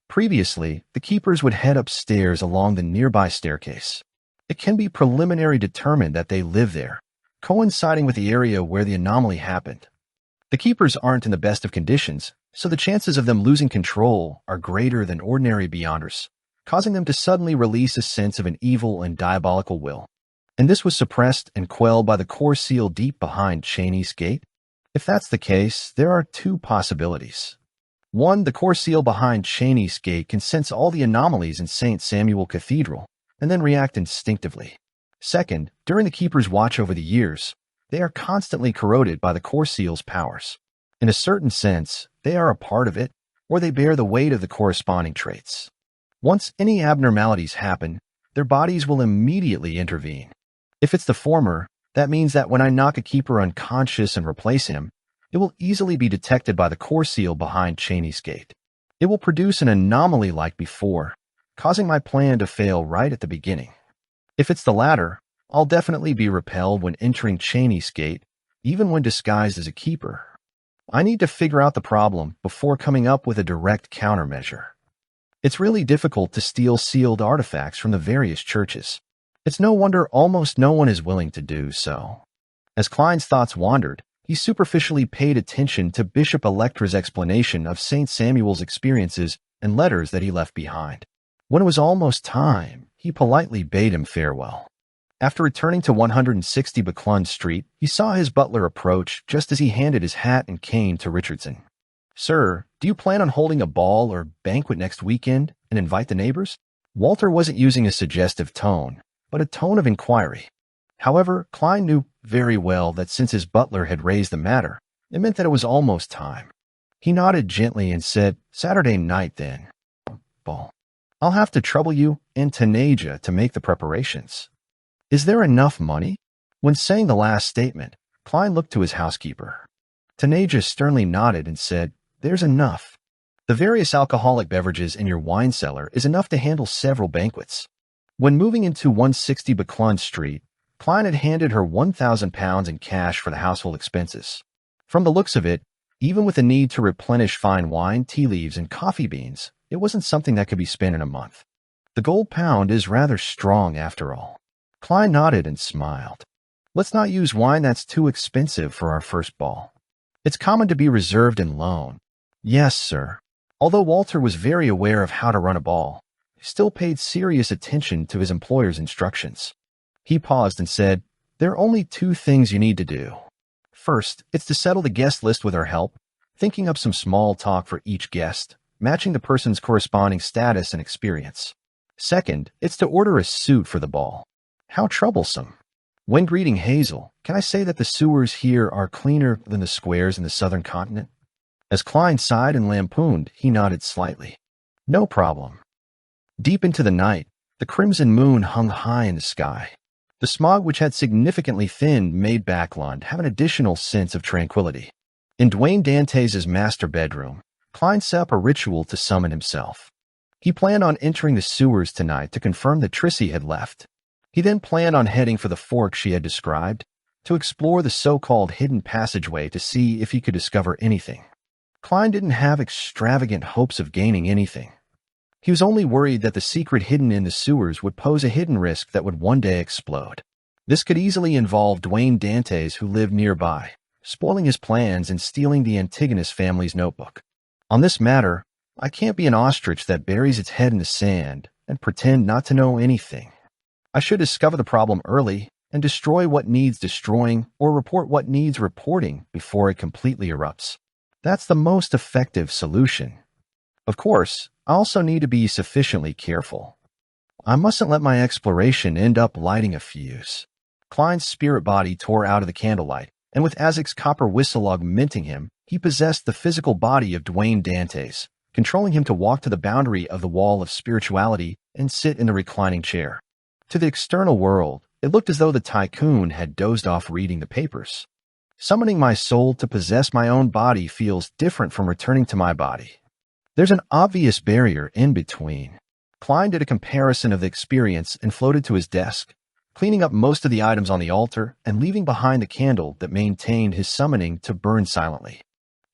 A: Previously, the keepers would head upstairs along the nearby staircase. It can be preliminary determined that they live there, coinciding with the area where the anomaly happened. The keepers aren't in the best of conditions, so the chances of them losing control are greater than ordinary beyonders, causing them to suddenly release a sense of an evil and diabolical will. And this was suppressed and quelled by the core seal deep behind Cheney's gate? If that's the case, there are two possibilities. One, the core seal behind Cheney's gate can sense all the anomalies in St. Samuel Cathedral and then react instinctively. Second, during the keeper's watch over the years, they are constantly corroded by the core seal's powers. In a certain sense, they are a part of it, or they bear the weight of the corresponding traits. Once any abnormalities happen, their bodies will immediately intervene. If it's the former, that means that when I knock a keeper unconscious and replace him, it will easily be detected by the core seal behind Cheney's gate. It will produce an anomaly like before, causing my plan to fail right at the beginning. If it's the latter, I'll definitely be repelled when entering Cheney's gate, even when disguised as a keeper. I need to figure out the problem before coming up with a direct countermeasure. It's really difficult to steal sealed artifacts from the various churches. It's no wonder almost no one is willing to do so. As Klein's thoughts wandered, he superficially paid attention to Bishop Electra's explanation of St. Samuel's experiences and letters that he left behind. When it was almost time, he politely bade him farewell. After returning to 160 Backlund Street, he saw his butler approach just as he handed his hat and cane to Richardson. "Sir, do you plan on holding a ball or banquet next weekend and invite the neighbors?" Walter wasn't using a suggestive tone, but a tone of inquiry. However, Klein knew very well that since his butler had raised the matter, it meant that it was almost time. He nodded gently and said, "Saturday night, then. Ball. I'll have to trouble you and Tanaja to make the preparations." "Is there enough money?" When saying the last statement, Klein looked to his housekeeper. Tanaja sternly nodded and said, "There's enough. The various alcoholic beverages in your wine cellar is enough to handle several banquets." When moving into 160 Backlund Street, Klein had handed her £1,000 in cash for the household expenses. From the looks of it, even with the need to replenish fine wine, tea leaves, and coffee beans, it wasn't something that could be spent in a month. The gold pound is rather strong after all. Klein nodded and smiled. "Let's not use wine that's too expensive for our first ball. It's common to be reserved and loaned." "Yes, sir." Although Walter was very aware of how to run a ball, he still paid serious attention to his employer's instructions. He paused and said, "There are only two things you need to do. First, it's to settle the guest list with our help, thinking up some small talk for each guest, matching the person's corresponding status and experience. Second, it's to order a suit for the ball. How troublesome. When greeting Hazel, can I say that the sewers here are cleaner than the squares in the southern continent?" As Klein sighed and lampooned, he nodded slightly. "No problem." Deep into the night, the crimson moon hung high in the sky. The smog which had significantly thinned made Backlund have an additional sense of tranquility. In Dwayne Dantes' master bedroom, Klein set up a ritual to summon himself. He planned on entering the sewers tonight to confirm that Trissy had left. He then planned on heading for the fork she had described to explore the so-called hidden passageway to see if he could discover anything. Klein didn't have extravagant hopes of gaining anything. He was only worried that the secret hidden in the sewers would pose a hidden risk that would one day explode. This could easily involve Dwayne Dantes, who lived nearby, spoiling his plans and stealing the Antigonus family's notebook. On this matter, I can't be an ostrich that buries its head in the sand and pretend not to know anything. I should discover the problem early and destroy what needs destroying or report what needs reporting before it completely erupts. That's the most effective solution. Of course, I also need to be sufficiently careful. I mustn't let my exploration end up lighting a fuse. Klein's spirit body tore out of the candlelight, and with Azek's copper whistle augmenting him, he possessed the physical body of Dwayne Dantes, controlling him to walk to the boundary of the wall of spirituality and sit in the reclining chair. To the external world, it looked as though the tycoon had dozed off reading the papers. Summoning my soul to possess my own body feels different from returning to my body. There's an obvious barrier in between. Klein did a comparison of the experience and floated to his desk, cleaning up most of the items on the altar and leaving behind the candle that maintained his summoning to burn silently.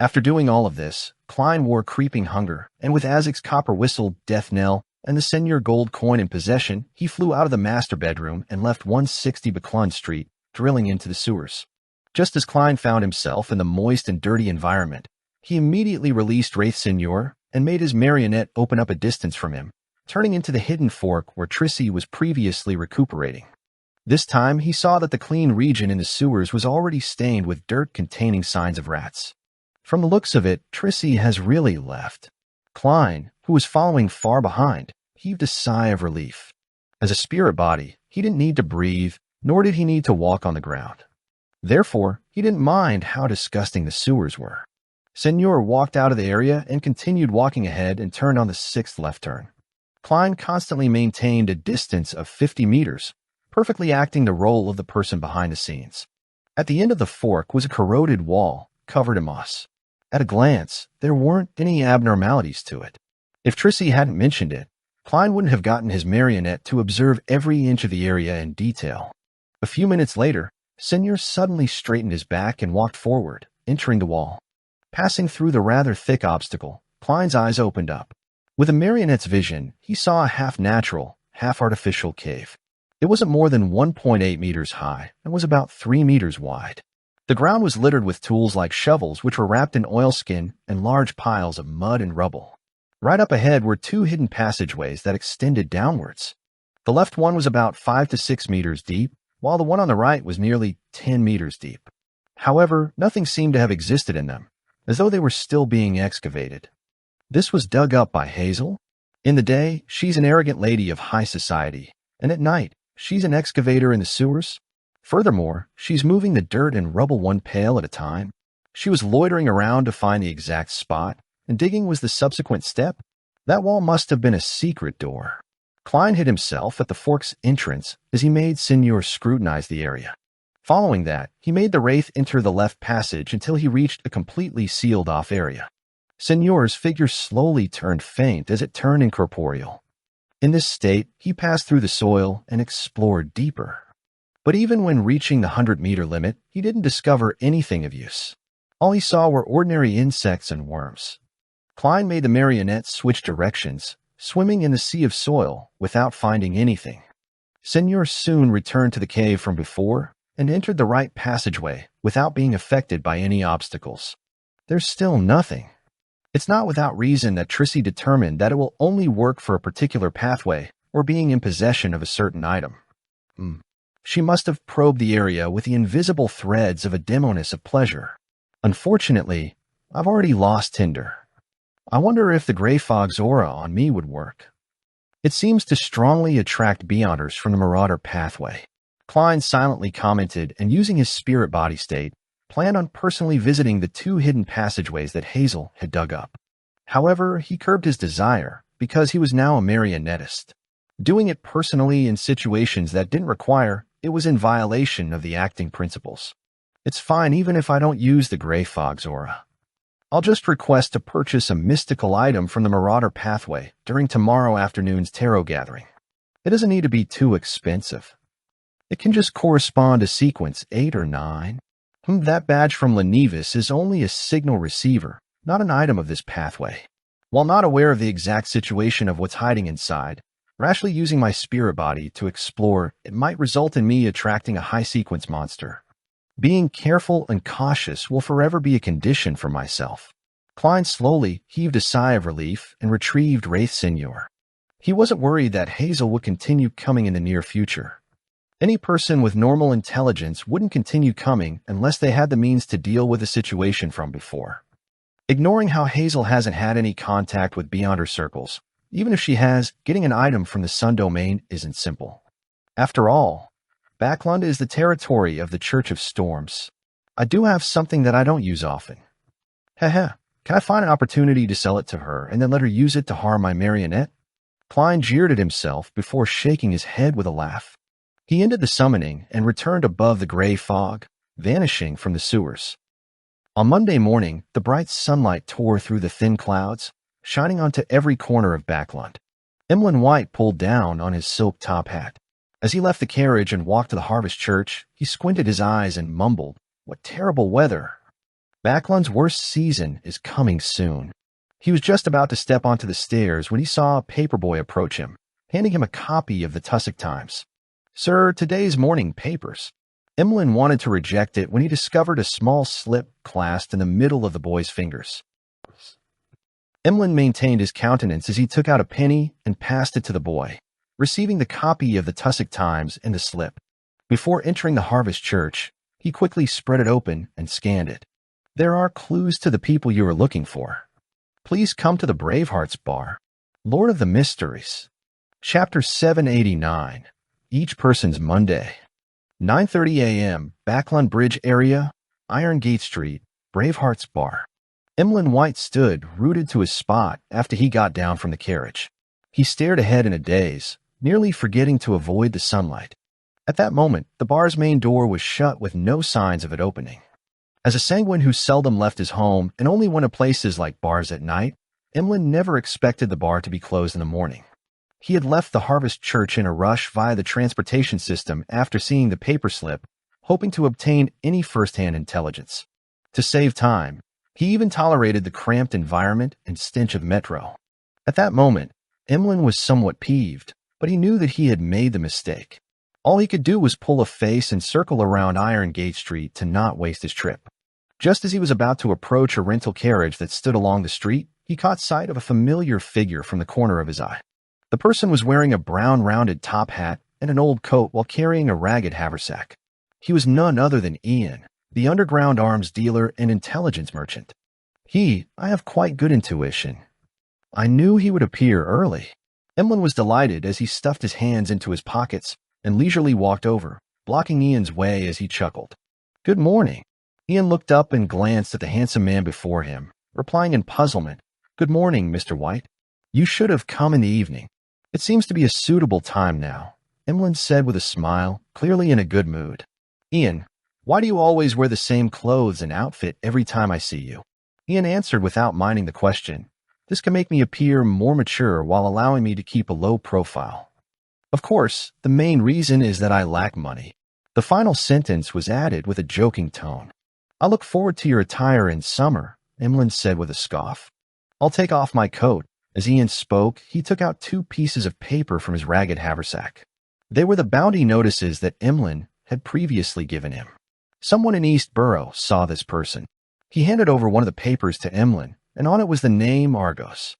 A: After doing all of this, Klein wore creeping hunger, and with Azek's copper whistle, death knell, and the senior gold coin in possession, he flew out of the master bedroom and left 160 Baclun Street, drilling into the sewers. Just as Klein found himself in the moist and dirty environment, he immediately released Wraith Senior and made his marionette open up a distance from him, turning into the hidden fork where Trissy was previously recuperating. This time, he saw that the clean region in the sewers was already stained with dirt containing signs of rats. From the looks of it, Trissy has really left. Klein, who was following far behind, heaved a sigh of relief. As a spirit body, he didn't need to breathe, nor did he need to walk on the ground. Therefore, he didn't mind how disgusting the sewers were. Senior walked out of the area and continued walking ahead and turned on the 6th left turn. Klein constantly maintained a distance of 50 meters, perfectly acting the role of the person behind the scenes. At the end of the fork was a corroded wall covered in moss. At a glance, there weren't any abnormalities to it. If Trissy hadn't mentioned it, Klein wouldn't have gotten his marionette to observe every inch of the area in detail. A few minutes later, Senior suddenly straightened his back and walked forward, entering the wall. Passing through the rather thick obstacle, Klein's eyes opened up. With a marionette's vision, he saw a half-natural, half-artificial cave. It wasn't more than 1.8 meters high and was about 3 meters wide. The ground was littered with tools like shovels, which were wrapped in oilskin, and large piles of mud and rubble. Right up ahead were 2 hidden passageways that extended downwards. The left one was about 5 to 6 meters deep, while the one on the right was nearly 10 meters deep. However, nothing seemed to have existed in them, as though they were still being excavated. This was dug up by Hazel? In the day, she's an arrogant lady of high society, and at night, she's an excavator in the sewers. Furthermore, she's moving the dirt and rubble one pail at a time. She was loitering around to find the exact spot, and digging was the subsequent step. That wall must have been a secret door. Klein hid himself at the fork's entrance as he made Senior scrutinize the area. Following that, he made the Wraith enter the left passage until he reached a completely sealed-off area. Senior's figure slowly turned faint as it turned incorporeal. In this state, he passed through the soil and explored deeper. But even when reaching the 100-meter limit, he didn't discover anything of use. All he saw were ordinary insects and worms. Klein made the marionette switch directions, swimming in the sea of soil without finding anything. Senior soon returned to the cave from before and entered the right passageway without being affected by any obstacles. There's still nothing. It's not without reason that Trissy determined that it will only work for a particular pathway or being in possession of a certain item. She must have probed the area with the invisible threads of a demoness of pleasure. Unfortunately, I've already lost Tinder. I wonder if the Grey Fog's aura on me would work. It seems to strongly attract Beyonders from the Marauder pathway. Klein silently commented and, using his spirit body state, planned on personally visiting the 2 hidden passageways that Hazel had dug up. However, he curbed his desire because he was now a marionettist. Doing it personally in situations that didn't require it was in violation of the acting principles. It's fine even if I don't use the Grey Fog's aura. I'll just request to purchase a mystical item from the Marauder pathway during tomorrow afternoon's tarot gathering. It doesn't need to be too expensive. It can just correspond to sequence 8 or 9. That badge from Lenevis is only a signal receiver, not an item of this pathway. While not aware of the exact situation of what's hiding inside, rashly using my spirit body to explore, it might result in me attracting a high-sequence monster. Being careful and cautious will forever be a condition for myself. Klein slowly heaved a sigh of relief and retrieved Wraith Senior. He wasn't worried that Hazel would continue coming in the near future. Any person with normal intelligence wouldn't continue coming unless they had the means to deal with the situation from before. Ignoring how Hazel hasn't had any contact with beyond her circles, even if she has, getting an item from the Sun Domain isn't simple. After all, Backlund is the territory of the Church of Storms. I do have something that I don't use often. Heh, can I find an opportunity to sell it to her and then let her use it to harm my marionette? Klein jeered at himself before shaking his head with a laugh. He ended the summoning and returned above the gray fog, vanishing from the sewers. On Monday morning, the bright sunlight tore through the thin clouds, shining onto every corner of Backlund. Emlyn White pulled down on his silk top hat. As he left the carriage and walked to the Harvest Church, he squinted his eyes and mumbled, "What terrible weather! Backlund's worst season is coming soon." He was just about to step onto the stairs when he saw a paperboy approach him, handing him a copy of the Tussock Times. "Sir, today's morning papers." Emlyn wanted to reject it when he discovered a small slip clasped in the middle of the boy's fingers. Emlyn maintained his countenance as he took out a penny and passed it to the boy, receiving the copy of the Tussock Times in the slip. Before entering the Harvest Church, he quickly spread it open and scanned it. "There are clues to the people you are looking for. Please come to the Bravehearts Bar. Lord of the Mysteries. Chapter 789. Each Person's Monday. 9:30 a.m. Backlund Bridge area, Iron Gate Street, Bravehearts Bar." Emlyn White stood rooted to his spot after he got down from the carriage. He stared ahead in a daze, nearly forgetting to avoid the sunlight. At that moment, the bar's main door was shut with no signs of it opening. As a sanguine who seldom left his home and only went to places like bars at night, Emlyn never expected the bar to be closed in the morning. He had left the Harvest Church in a rush via the transportation system after seeing the paper slip, hoping to obtain any first-hand intelligence. To save time, he even tolerated the cramped environment and stench of Metro. At that moment, Emlyn was somewhat peeved, but he knew that he had made the mistake. All he could do was pull a face and circle around Iron Gate Street to not waste his trip. Just as he was about to approach a rental carriage that stood along the street, he caught sight of a familiar figure from the corner of his eye. The person was wearing a brown rounded top hat and an old coat while carrying a ragged haversack. He was none other than Ian, the underground arms dealer and intelligence merchant. I have quite good intuition. I knew he would appear early. Emlyn was delighted as he stuffed his hands into his pockets and leisurely walked over, blocking Ian's way as he chuckled. "Good morning." Ian looked up and glanced at the handsome man before him, replying in puzzlement, "Good morning, Mr. White. You should have come in the evening. It seems to be a suitable time now," Emlyn said with a smile, clearly in a good mood. "Ian, why do you always wear the same clothes and outfit every time I see you?" Ian answered without minding the question. "This can make me appear more mature while allowing me to keep a low profile. Of course, the main reason is that I lack money." The final sentence was added with a joking tone. "I look forward to your attire in summer," Emlyn said with a scoff. "I'll take off my coat." As Ian spoke, he took out 2 pieces of paper from his ragged haversack. They were the bounty notices that Emlyn had previously given him. Someone in East Borough saw this person. He handed over one of the papers to Emlyn, and on it was the name Argos.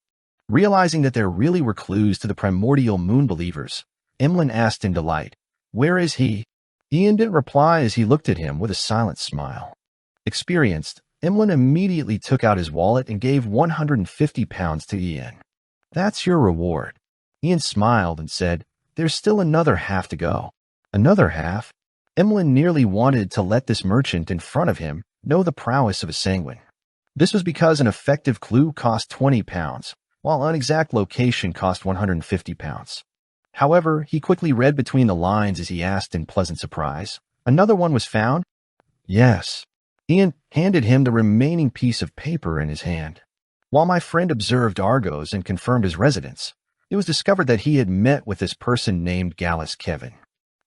A: Realizing that there really were clues to the primordial moon believers, Emlyn asked in delight, "Where is he?" Ian didn't reply as he looked at him with a silent smile. Experienced, Emlyn immediately took out his wallet and gave £150 to Ian. "That's your reward." Ian smiled and said, "There's still another half to go." Another half? Emlyn nearly wanted to let this merchant in front of him know the prowess of a sanguine. This was because an effective clue cost £20, while an exact location cost £150. However, he quickly read between the lines as he asked in pleasant surprise, "Another one was found?" "Yes." Ian handed him the remaining piece of paper in his hand. While my friend observed Argos and confirmed his residence, it was discovered that he had met with this person named Gallus Kevin.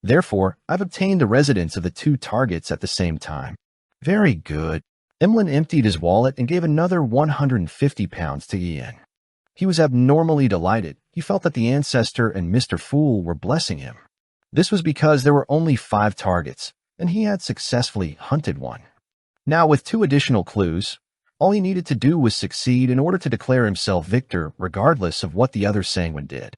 A: Therefore, I've obtained the residence of the two targets at the same time. Very good. Emlyn emptied his wallet and gave another 150 pounds to Ian. He was abnormally delighted. He felt that the ancestor and Mr. Fool were blessing him. This was because there were only 5 targets, and he had successfully hunted one. Now, with 2 additional clues, all he needed to do was succeed in order to declare himself victor, regardless of what the other sanguine did.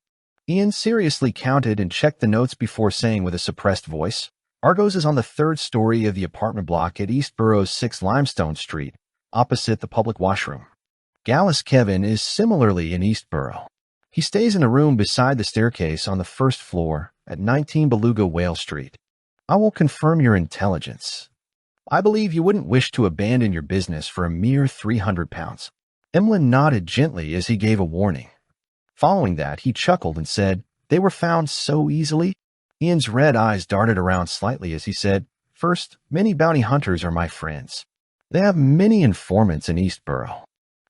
A: Ian seriously counted and checked the notes before saying with a suppressed voice, Argos is on the 3rd story of the apartment block at East Borough's 6 Limestone Street, opposite the public washroom. Gallus Kevin is similarly in East Borough. He stays in a room beside the staircase on the 1st floor at 19 Beluga Whale Street. I will confirm your intelligence. I believe you wouldn't wish to abandon your business for a mere 300 pounds. Emlyn nodded gently as he gave a warning. Following that, he chuckled and said, They were found so easily? Ian's red eyes darted around slightly as he said, First, many bounty hunters are my friends. They have many informants in East Borough.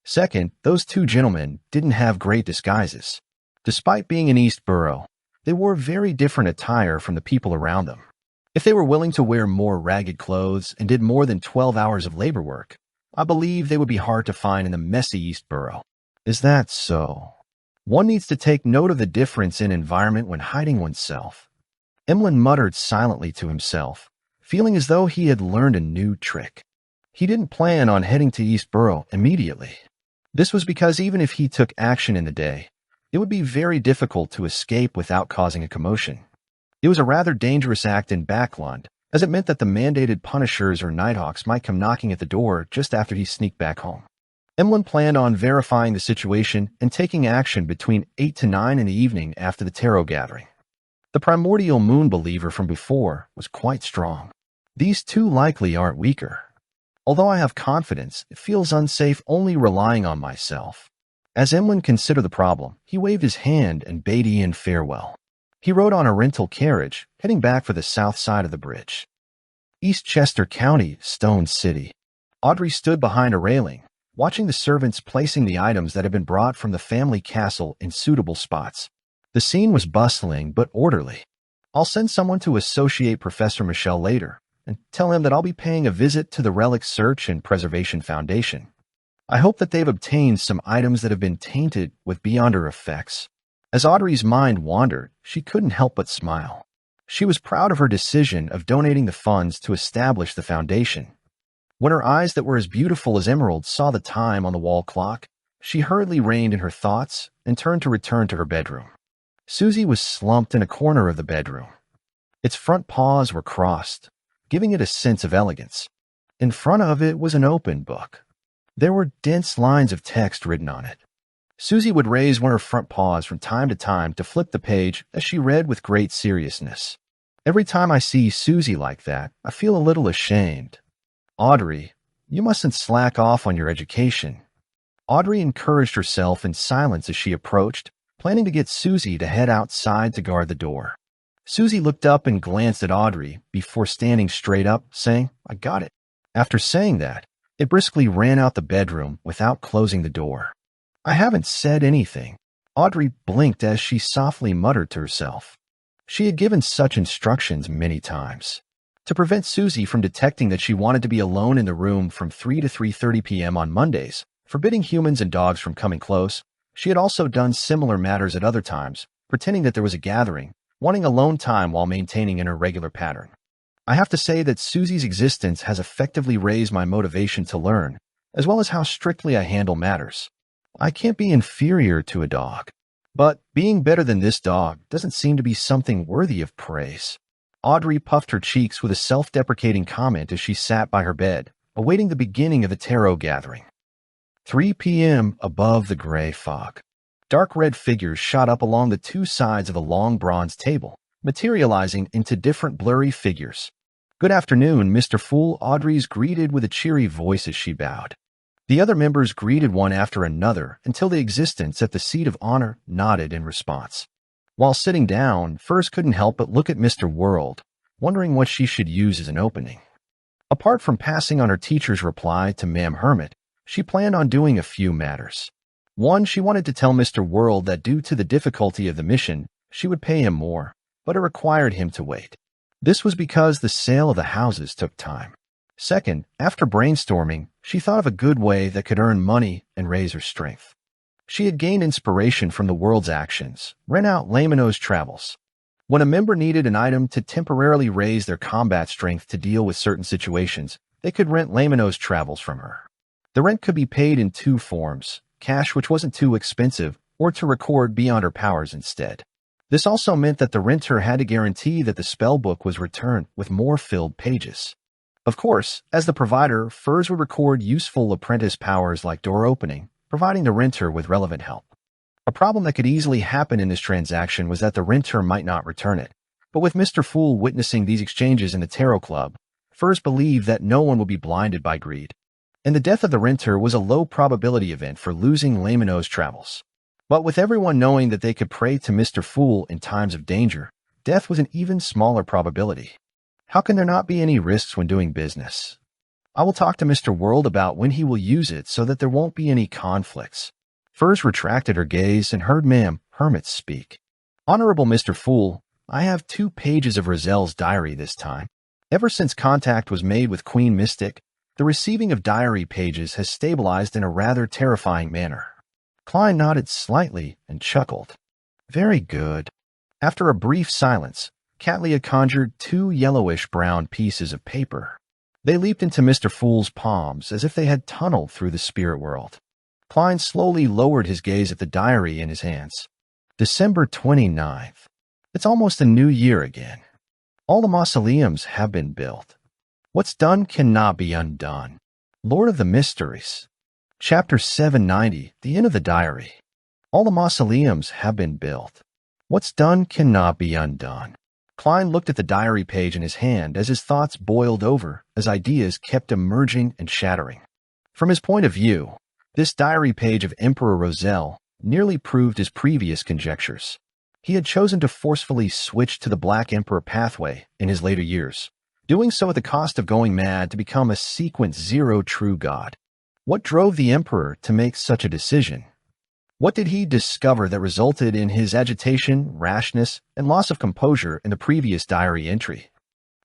A: Second, those 2 gentlemen didn't have great disguises. Despite being in East Borough, they wore very different attire from the people around them. If they were willing to wear more ragged clothes and did more than 12 hours of labor work, I believe they would be hard to find in the messy East Borough. Is that so? One needs to take note of the difference in environment when hiding oneself. Emlyn muttered silently to himself, feeling as though he had learned a new trick. He didn't plan on heading to East Borough immediately. This was because even if he took action in the day, it would be very difficult to escape without causing a commotion. It was a rather dangerous act in Backlund, as it meant that the mandated Punishers or Nighthawks might come knocking at the door just after he sneaked back home. Emlyn planned on verifying the situation and taking action between 8 to 9 in the evening after the tarot gathering. The primordial moon believer from before was quite strong. These 2 likely aren't weaker. Although I have confidence, it feels unsafe only relying on myself. As Emlyn considered the problem, he waved his hand and bade Ian farewell. He rode on a rental carriage, heading back for the south side of the bridge. Eastchester County, Stone City. Audrey stood behind a railing, watching the servants placing the items that had been brought from the family castle in suitable spots. The scene was bustling but orderly. I'll send someone to associate Professor Michel later and tell him that I'll be paying a visit to the Relic Search and Preservation Foundation. I hope that they've obtained some items that have been tainted with Beyonder effects. As Audrey's mind wandered, she couldn't help but smile. She was proud of her decision of donating the funds to establish the foundation. When her eyes that were as beautiful as emeralds saw the time on the wall clock, she hurriedly reined in her thoughts and turned to return to her bedroom. Susie was slumped in a corner of the bedroom. Its front paws were crossed, giving it a sense of elegance. In front of it was an open book. There were dense lines of text written on it. Susie would raise one of her front paws from time to time to flip the page as she read with great seriousness. Every time I see Susie like that, I feel a little ashamed. Audrey, you mustn't slack off on your education. Audrey encouraged herself in silence as she approached, planning to get Susie to head outside to guard the door. Susie looked up and glanced at Audrey before standing straight up, saying, I got it. After saying that, it briskly ran out the bedroom without closing the door. I haven't said anything. Audrey blinked as she softly muttered to herself. She had given such instructions many times. To prevent Susie from detecting that she wanted to be alone in the room from 3 to 3:30 p.m. on Mondays, forbidding humans and dogs from coming close, she had also done similar matters at other times, pretending that there was a gathering, wanting alone time while maintaining an irregular pattern. I have to say that Susie's existence has effectively raised my motivation to learn, as well as how strictly I handle matters. I can't be inferior to a dog, but being better than this dog doesn't seem to be something worthy of praise. Audrey puffed her cheeks with a self-deprecating comment as she sat by her bed, awaiting the beginning of the tarot gathering. 3 p.m. above the gray fog. Dark red figures shot up along the 2 sides of a long bronze table, materializing into different blurry figures. Good afternoon, Mr. Fool, Audrey's greeted with a cheery voice as she bowed. The other members greeted one after another until the existence at the seat of honor nodded in response. While sitting down, Furs couldn't help but look at Mr. World, wondering what she should use as an opening. Apart from passing on her teacher's reply to Ma'am Hermit, she planned on doing a few matters. One, she wanted to tell Mr. World that due to the difficulty of the mission, she would pay him more, but it required him to wait. This was because the sale of the houses took time. Second, after brainstorming, she thought of a good way that could earn money and raise her strength. She had gained inspiration from the world's actions. Rent out Lamino's travels. When a member needed an item to temporarily raise their combat strength to deal with certain situations, they could rent Lamino's travels from her. The rent could be paid in two forms: cash, which wasn't too expensive, or to record beyond her powers instead. This also meant that the renter had to guarantee that the spellbook was returned with more filled pages. Of course, as the provider, Furs would record useful apprentice powers like door opening, providing the renter with relevant help. A problem that could easily happen in this transaction was that the renter might not return it. But with Mr. Fool witnessing these exchanges in the Tarot Club, Furs believed that no one would be blinded by greed. And the death of the renter was a low probability event for losing Lamino's travels. But with everyone knowing that they could pray to Mr. Fool in times of danger, death was an even smaller probability. How can there not be any risks when doing business? I will talk to Mr. World about when he will use it so that there won't be any conflicts. Furs retracted her gaze and heard Ma'am Hermit speak. Honorable Mr. Fool, I have 2 pages of Rozelle's diary this time. Ever since contact was made with Queen Mystic, the receiving of diary pages has stabilized in a rather terrifying manner. Klein nodded slightly and chuckled. Very good. After a brief silence, Catlia conjured 2 yellowish-brown pieces of paper. They leaped into Mr. Fool's palms as if they had tunneled through the spirit world. Klein slowly lowered his gaze at the diary in his hands. December 29th. It's almost a new year again. All the mausoleums have been built. What's done cannot be undone. Lord of the Mysteries. Chapter 790, the end of the diary. All the mausoleums have been built. What's done cannot be undone. Klein looked at the diary page in his hand as his thoughts boiled over, as ideas kept emerging and shattering. From his point of view, this diary page of Emperor Rozelle nearly proved his previous conjectures. He had chosen to forcefully switch to the Black Emperor pathway in his later years, doing so at the cost of going mad to become a Sequence Zero true god. What drove the Emperor to make such a decision? What did he discover that resulted in his agitation, rashness, and loss of composure in the previous diary entry?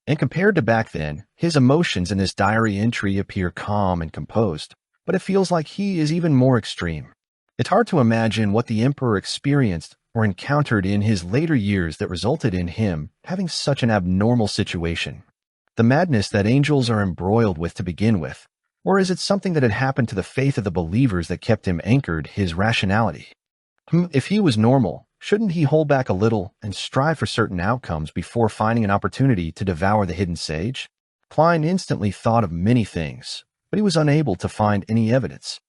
A: And compared to back then, his emotions in this diary entry appear calm and composed, but it feels like he is even more extreme. It's hard to imagine what the Emperor experienced or encountered in his later years that resulted in him having such an abnormal situation. The madness that angels are embroiled with to begin with, or is it something that had happened to the faith of the believers that kept him anchored his rationality? If he was normal, shouldn't he hold back a little and strive for certain outcomes before finding an opportunity to devour the hidden sage? Klein instantly thought of many things, but he was unable to find any evidence.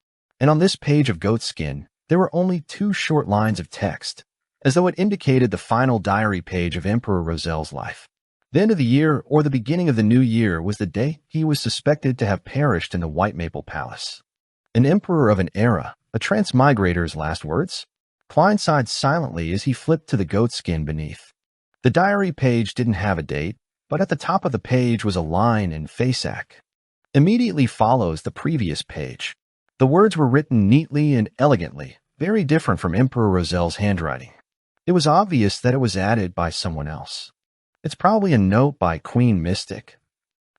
A: And on this page of goatskin, there were only 2 short lines of text, as though it indicated the final diary page of Emperor Rozelle's life. The end of the year or the beginning of the new year was the day he was suspected to have perished in the White Maple Palace. An emperor of an era, a transmigrator's last words? Klein sighed silently as he flipped to the goatskin beneath. The diary page didn't have a date, but at the top of the page was a line in Faceac. Immediately follows the previous page. The words were written neatly and elegantly, very different from Emperor Rozelle's handwriting. It was obvious that it was added by someone else. It's probably a note by Queen Mystic,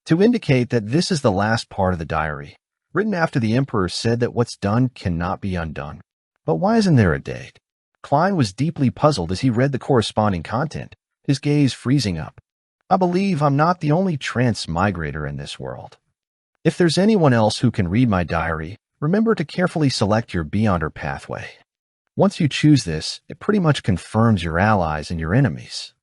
A: to indicate that this is the last part of the diary, written after the Emperor said that what's done cannot be undone. But why isn't there a date? Klein was deeply puzzled as he read the corresponding content, his gaze freezing up. I believe I'm not the only transmigrator in this world. If there's anyone else who can read my diary, remember to carefully select your Beyonder pathway. Once you choose this, it pretty much confirms your allies and your enemies.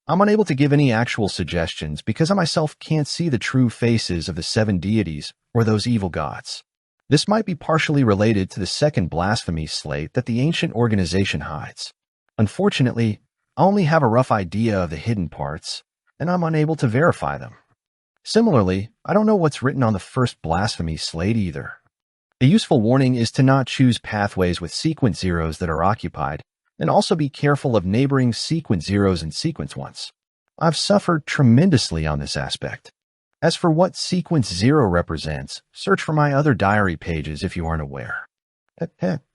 A: I'm unable to give any actual suggestions because I myself can't see the true faces of the 7 deities or those evil gods. This might be partially related to the second blasphemy slate that the ancient organization hides. Unfortunately, I only have a rough idea of the hidden parts, and I'm unable to verify them. Similarly, I don't know what's written on the first blasphemy slate either. A useful warning is to not choose pathways with sequence zeros that are occupied, and also be careful of neighboring sequence zeros and sequence ones. I've suffered tremendously on this aspect. As for what sequence 0 represents, search for my other diary pages if you aren't aware.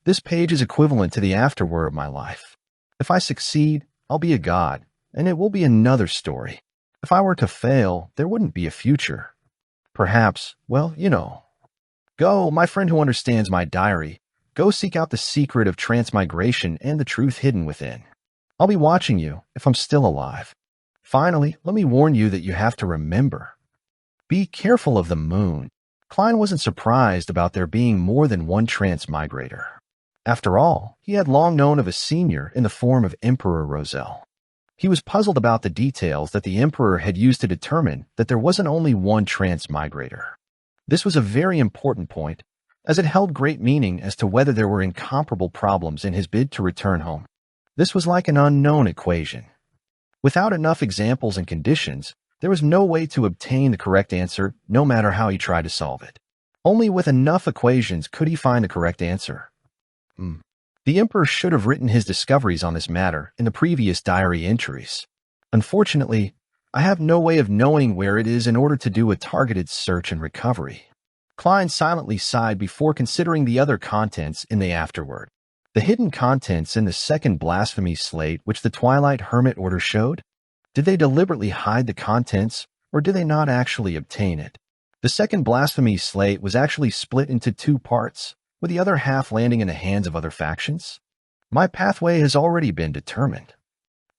A: This page is equivalent to the afterword of my life. If I succeed, I'll be a god, and it will be another story. If I were to fail, there wouldn't be a future. Perhaps, well, Go, my friend who understands my diary. Go seek out the secret of transmigration and the truth hidden within. I'll be watching you if I'm still alive. Finally, let me warn you that you have to remember. Be careful of the moon. Klein wasn't surprised about there being more than one transmigrator. After all, he had long known of a senior in the form of Emperor Roselle. He was puzzled about the details that the Emperor had used to determine that there wasn't only one transmigrator. This was a very important point, as it held great meaning as to whether there were incomparable problems in his bid to return home. This was like an unknown equation. Without enough examples and conditions, there was no way to obtain the correct answer, no matter how he tried to solve it. Only with enough equations could he find the correct answer. The Emperor should have written his discoveries on this matter in the previous diary entries. Unfortunately, I have no way of knowing where it is in order to do a targeted search and recovery. Klein silently sighed before considering the other contents in the afterword. The hidden contents in the second blasphemy slate which the Twilight Hermit Order showed? Did they deliberately hide the contents, or did they not actually obtain it? The second blasphemy slate was actually split into two parts, with the other half landing in the hands of other factions. My pathway has already been determined.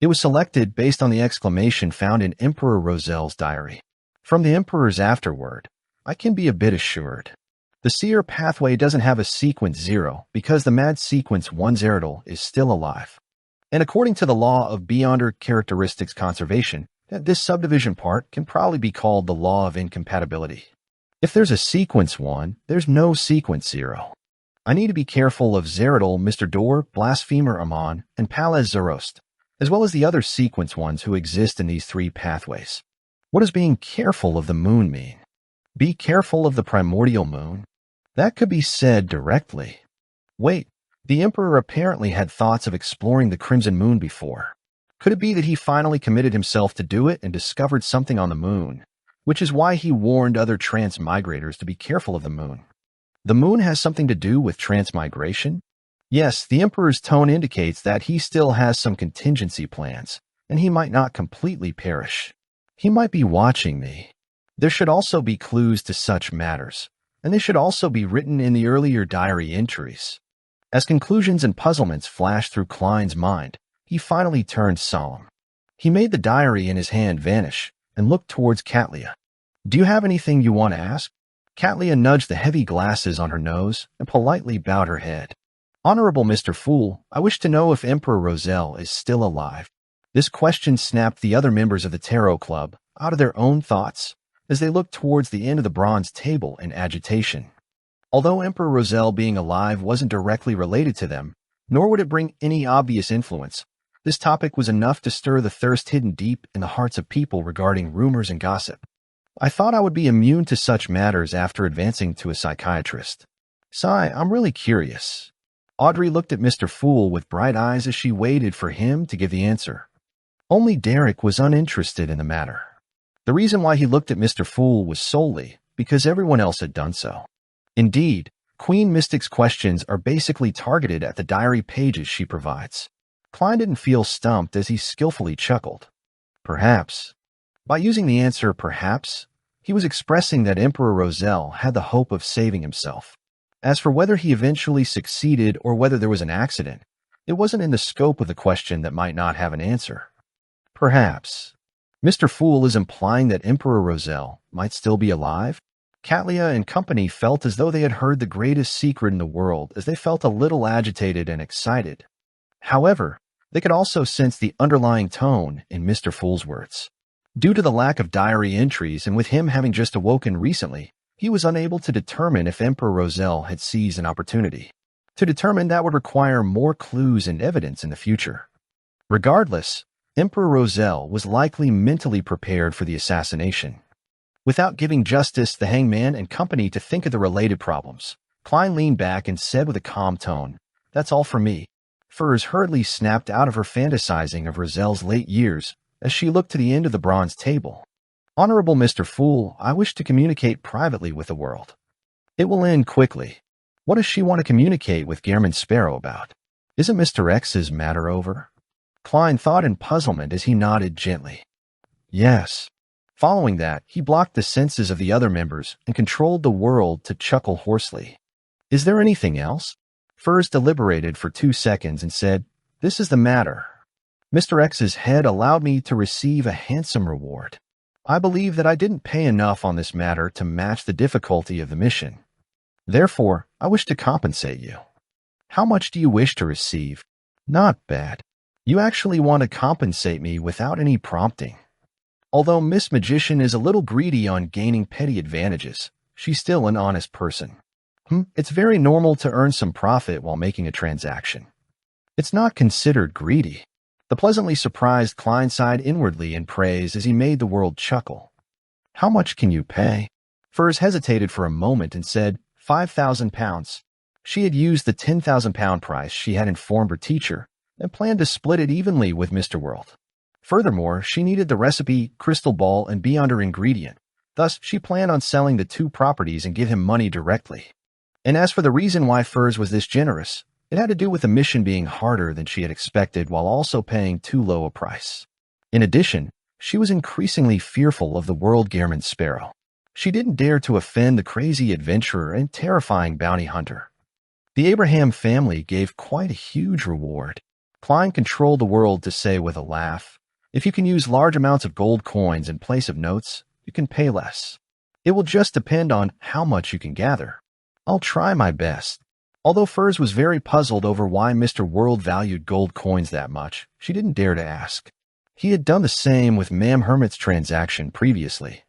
A: It was selected based on the exclamation found in Emperor Roselle's diary. From the Emperor's afterword, I can be a bit assured. The seer pathway doesn't have a sequence 0 because the mad sequence 1 Zeradol is still alive. And according to the law of Beyonder characteristics conservation, this subdivision part can probably be called the law of incompatibility. If there's a sequence 1, there's no sequence 0. I need to be careful of Zeradol, Mr. Dor, Blasphemer Amon, and Palaz Zarost, as well as the other sequence ones who exist in these three pathways. What does being careful of the moon mean? Be careful of the primordial moon? That could be said directly. Wait, the Emperor apparently had thoughts of exploring the Crimson Moon before. Could it be that he finally committed himself to do it and discovered something on the moon, which is why he warned other transmigrators to be careful of the moon? The moon has something to do with transmigration? Yes, the Emperor's tone indicates that he still has some contingency plans, and he might not completely perish. He might be watching me. There should also be clues to such matters, and they should also be written in the earlier diary entries. As conclusions and puzzlements flashed through Klein's mind, he finally turned solemn. He made the diary in his hand vanish and looked towards Katlia. Do you have anything you want to ask? Katlia nudged the heavy glasses on her nose and politely bowed her head. Honorable Mr. Fool, I wish to know if Emperor Roselle is still alive. This question snapped the other members of the Tarot Club out of their own thoughts as they looked towards the end of the bronze table in agitation. Although Emperor Roselle being alive wasn't directly related to them, nor would it bring any obvious influence, this topic was enough to stir the thirst hidden deep in the hearts of people regarding rumors and gossip. I thought I would be immune to such matters after advancing to a psychiatrist. Sigh, I'm really curious. Audrey looked at Mr. Fool with bright eyes as she waited for him to give the answer. Only Derek was uninterested in the matter. The reason why he looked at Mr. Fool was solely because everyone else had done so. Indeed, Queen Mystic's questions are basically targeted at the diary pages she provides. Klein didn't feel stumped as he skillfully chuckled. Perhaps. By using the answer perhaps, he was expressing that Emperor Roselle had the hope of saving himself. As for whether he eventually succeeded or whether there was an accident, it wasn't in the scope of the question that might not have an answer. Perhaps. Mr. Fool is implying that Emperor Roselle might still be alive? Katlia and company felt as though they had heard the greatest secret in the world as they felt a little agitated and excited. However, they could also sense the underlying tone in Mr. Fool's words. Due to the lack of diary entries and with him having just awoken recently, he was unable to determine if Emperor Roselle had seized an opportunity. To determine that would require more clues and evidence in the future. Regardless, Emperor Roselle was likely mentally prepared for the assassination. Without giving Justice, the Hangman, and company to think of the related problems, Klein leaned back and said with a calm tone, "That's all for me." Furs hurriedly snapped out of her fantasizing of Roselle's late years as she looked to the end of the bronze table. Honorable Mr. Fool, I wish to communicate privately with the world. It will end quickly. What does she want to communicate with Gehrman Sparrow about? Isn't Mr. X's matter over? Klein thought in puzzlement as he nodded gently. Yes. Following that, he blocked the senses of the other members and controlled the world to chuckle hoarsely. Is there anything else? Furs deliberated for 2 seconds and said, "This is the matter. Mr. X's head allowed me to receive a handsome reward. I believe that I didn't pay enough on this matter to match the difficulty of the mission. Therefore, I wish to compensate you. How much do you wish to receive? Not bad. You actually want to compensate me without any prompting. Although Miss Magician is a little greedy on gaining petty advantages, she's still an honest person. It's very normal to earn some profit while making a transaction. It's not considered greedy." The pleasantly surprised Klein sighed inwardly in praise as he made the world chuckle. "How much can you pay?" Furs hesitated for a moment and said, £5,000. She had used the £10,000 price she had informed her teacher and planned to split it evenly with Mr. World. Furthermore, she needed the recipe, crystal ball, and beyonder ingredient. Thus, she planned on selling the 2 properties and give him money directly. And as for the reason why Furs was this generous, it had to do with the mission being harder than she had expected while also paying too low a price. In addition, she was increasingly fearful of the world Gehrman Sparrow. She didn't dare to offend the crazy adventurer and terrifying bounty hunter. The Abraham family gave quite a huge reward. Klein controlled the world to say with a laugh, "If you can use large amounts of gold coins in place of notes, you can pay less. It will just depend on how much you can gather. I'll try my best." Although Furs was very puzzled over why Mr. World valued gold coins that much, she didn't dare to ask. He had done the same with Ma'am Hermit's transaction previously.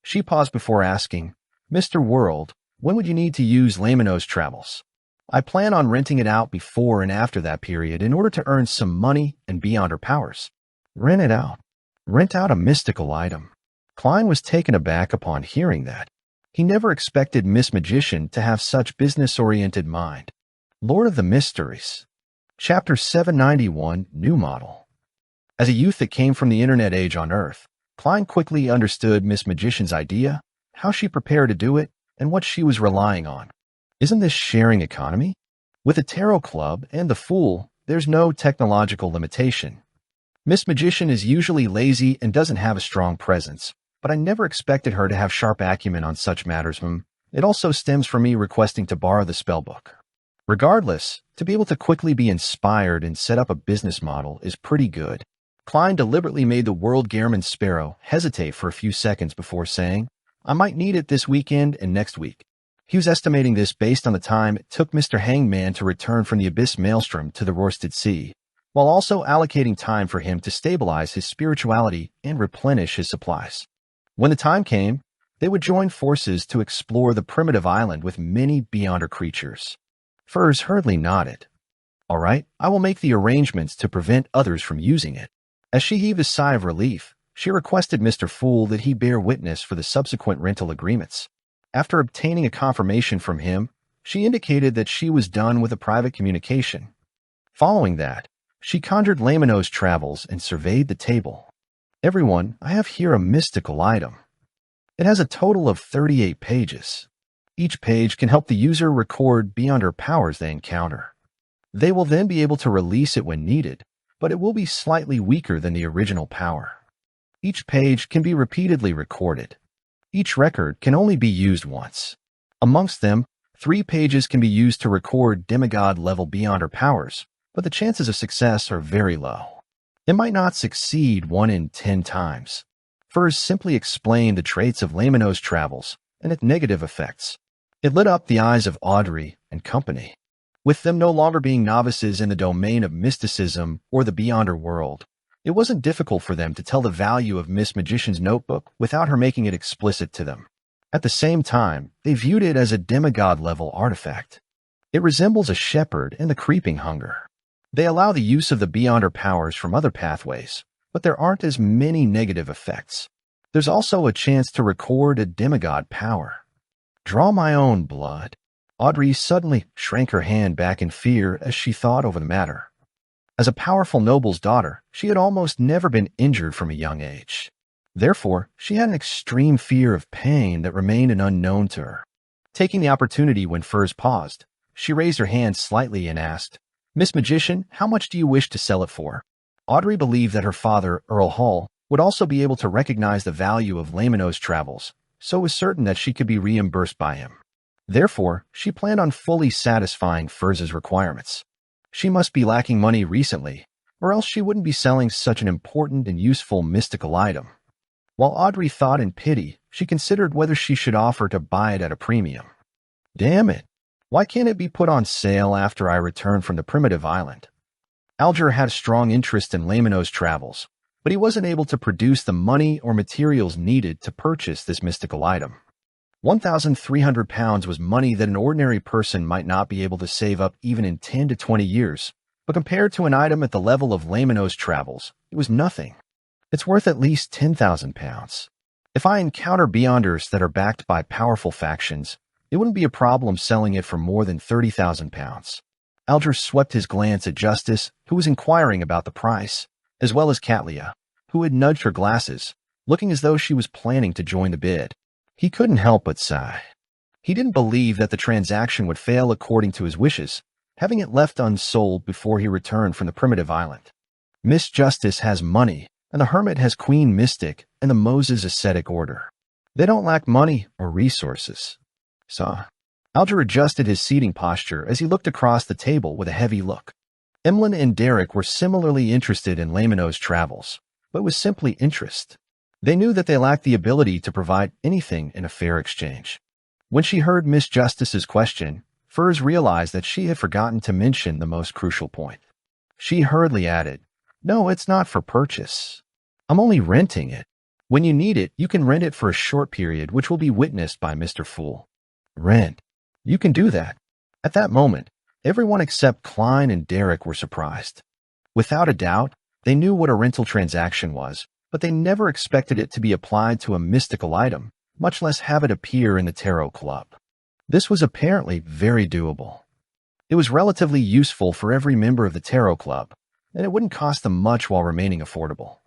A: She paused before asking, "Mr. World, when would you need to use Lamino's travels? I plan on renting it out before and after that period in order to earn some money and beyond her powers." Rent it out. Rent out a mystical item. Klein was taken aback upon hearing that. He never expected Miss Magician to have such business-oriented mind. Lord of the Mysteries. Chapter 791, New Model. As a youth that came from the internet age on Earth, Klein quickly understood Miss Magician's idea, how she prepared to do it, and what she was relying on. Isn't this sharing economy? With the Tarot Club and the Fool, there's no technological limitation. Miss Magician is usually lazy and doesn't have a strong presence, but I never expected her to have sharp acumen on such matters. It also stems from me requesting to borrow the spellbook. Regardless, to be able to quickly be inspired and set up a business model is pretty good. Klein deliberately made the world Gehrman Sparrow hesitate for a few seconds before saying, "I might need it this weekend and next week." He was estimating this based on the time it took Mr. Hangman to return from the Abyss Maelstrom to the Rorsted Sea, while also allocating time for him to stabilize his spirituality and replenish his supplies. When the time came, they would join forces to explore the primitive island with many beyonder creatures. Furs hurriedly nodded. "All right, I will make the arrangements to prevent others from using it." As she heaved a sigh of relief, she requested Mr. Fool that he bear witness for the subsequent rental agreements. After obtaining a confirmation from him, she indicated that she was done with a private communication. Following that, she conjured Lamino's travels and surveyed the table. "Everyone, I have here a mystical item. It has a total of 38 pages. Each page can help the user record beyonder powers they encounter. They will then be able to release it when needed, but it will be slightly weaker than the original power. Each page can be repeatedly recorded. Each record can only be used once. Amongst them, 3 pages can be used to record demigod-level beyonder powers, but the chances of success are very low. It might not succeed 1 in 10 times." Furs simply explained the traits of Lamino's travels and its negative effects. It lit up the eyes of Audrey and company. With them no longer being novices in the domain of mysticism or the beyonder world, it wasn't difficult for them to tell the value of Miss Magician's notebook without her making it explicit to them. At the same time, they viewed it as a demigod-level artifact. It resembles a shepherd and the creeping hunger. They allow the use of the beyonder powers from other pathways, but there aren't as many negative effects. There's also a chance to record a demigod power. Draw my own blood. Audrey suddenly shrank her hand back in fear as she thought over the matter. As a powerful noble's daughter, she had almost never been injured from a young age. Therefore, she had an extreme fear of pain that remained an unknown to her. Taking the opportunity when Furs paused, she raised her hand slightly and asked, "Miss Magician, how much do you wish to sell it for?" Audrey believed that her father, Earl Hall, would also be able to recognize the value of Lamino's travels, so was certain that she could be reimbursed by him. Therefore, she planned on fully satisfying Furz's requirements. She must be lacking money recently, or else she wouldn't be selling such an important and useful mystical item. While Audrey thought in pity, she considered whether she should offer to buy it at a premium. Damn it! Why can't it be put on sale after I return from the primitive island? Alger had a strong interest in Lamino's travels, but he wasn't able to produce the money or materials needed to purchase this mystical item. £1,300 was money that an ordinary person might not be able to save up even in 10 to 20 years, but compared to an item at the level of Lamino's travels, it was nothing. It's worth at least £10,000. If I encounter Beyonders that are backed by powerful factions, it wouldn't be a problem selling it for more than £30,000. Alger swept his glance at Justice, who was inquiring about the price, as well as Catlia, who had nudged her glasses, looking as though she was planning to join the bid. He couldn't help but sigh. He didn't believe that the transaction would fail according to his wishes, having it left unsold before he returned from the primitive island. Miss Justice has money, and the Hermit has Queen Mystic and the Moses Ascetic Order. They don't lack money or resources. So, Alger adjusted his seating posture as he looked across the table with a heavy look. Emlyn and Derek were similarly interested in Lamino's travels, but it was simply interest. They knew that they lacked the ability to provide anything in a fair exchange. When she heard Miss Justice's question, Furz realized that she had forgotten to mention the most crucial point. She hurriedly added, "No, it's not for purchase. I'm only renting it. When you need it, you can rent it for a short period, which will be witnessed by Mr. Fool." Rent. You can do that. At that moment, everyone except Klein and Derek were surprised. Without a doubt, they knew what a rental transaction was, but they never expected it to be applied to a mystical item, much less have it appear in the Tarot Club. This was apparently very doable. It was relatively useful for every member of the Tarot Club, and it wouldn't cost them much while remaining affordable.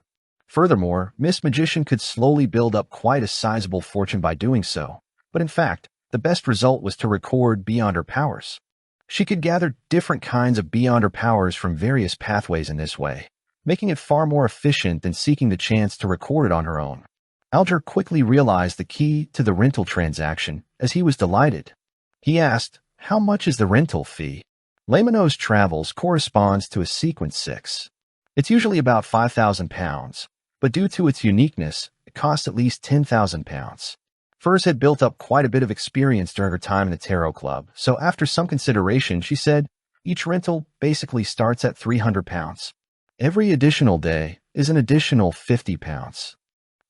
A: Furthermore, Miss Magician could slowly build up quite a sizable fortune by doing so, but in fact, the best result was to record beyond her powers. She could gather different kinds of beyond her powers from various pathways in this way, making it far more efficient than seeking the chance to record it on her own. Alger quickly realized the key to the rental transaction, as he was delighted. He asked, "How much is the rental fee?" Lamino's travels corresponds to a sequence 6. It's usually about £5,000, but due to its uniqueness, it costs at least £10,000. Furz had built up quite a bit of experience during her time in the Tarot Club, so after some consideration, she said, each rental basically starts at £300. Every additional day is an additional £50.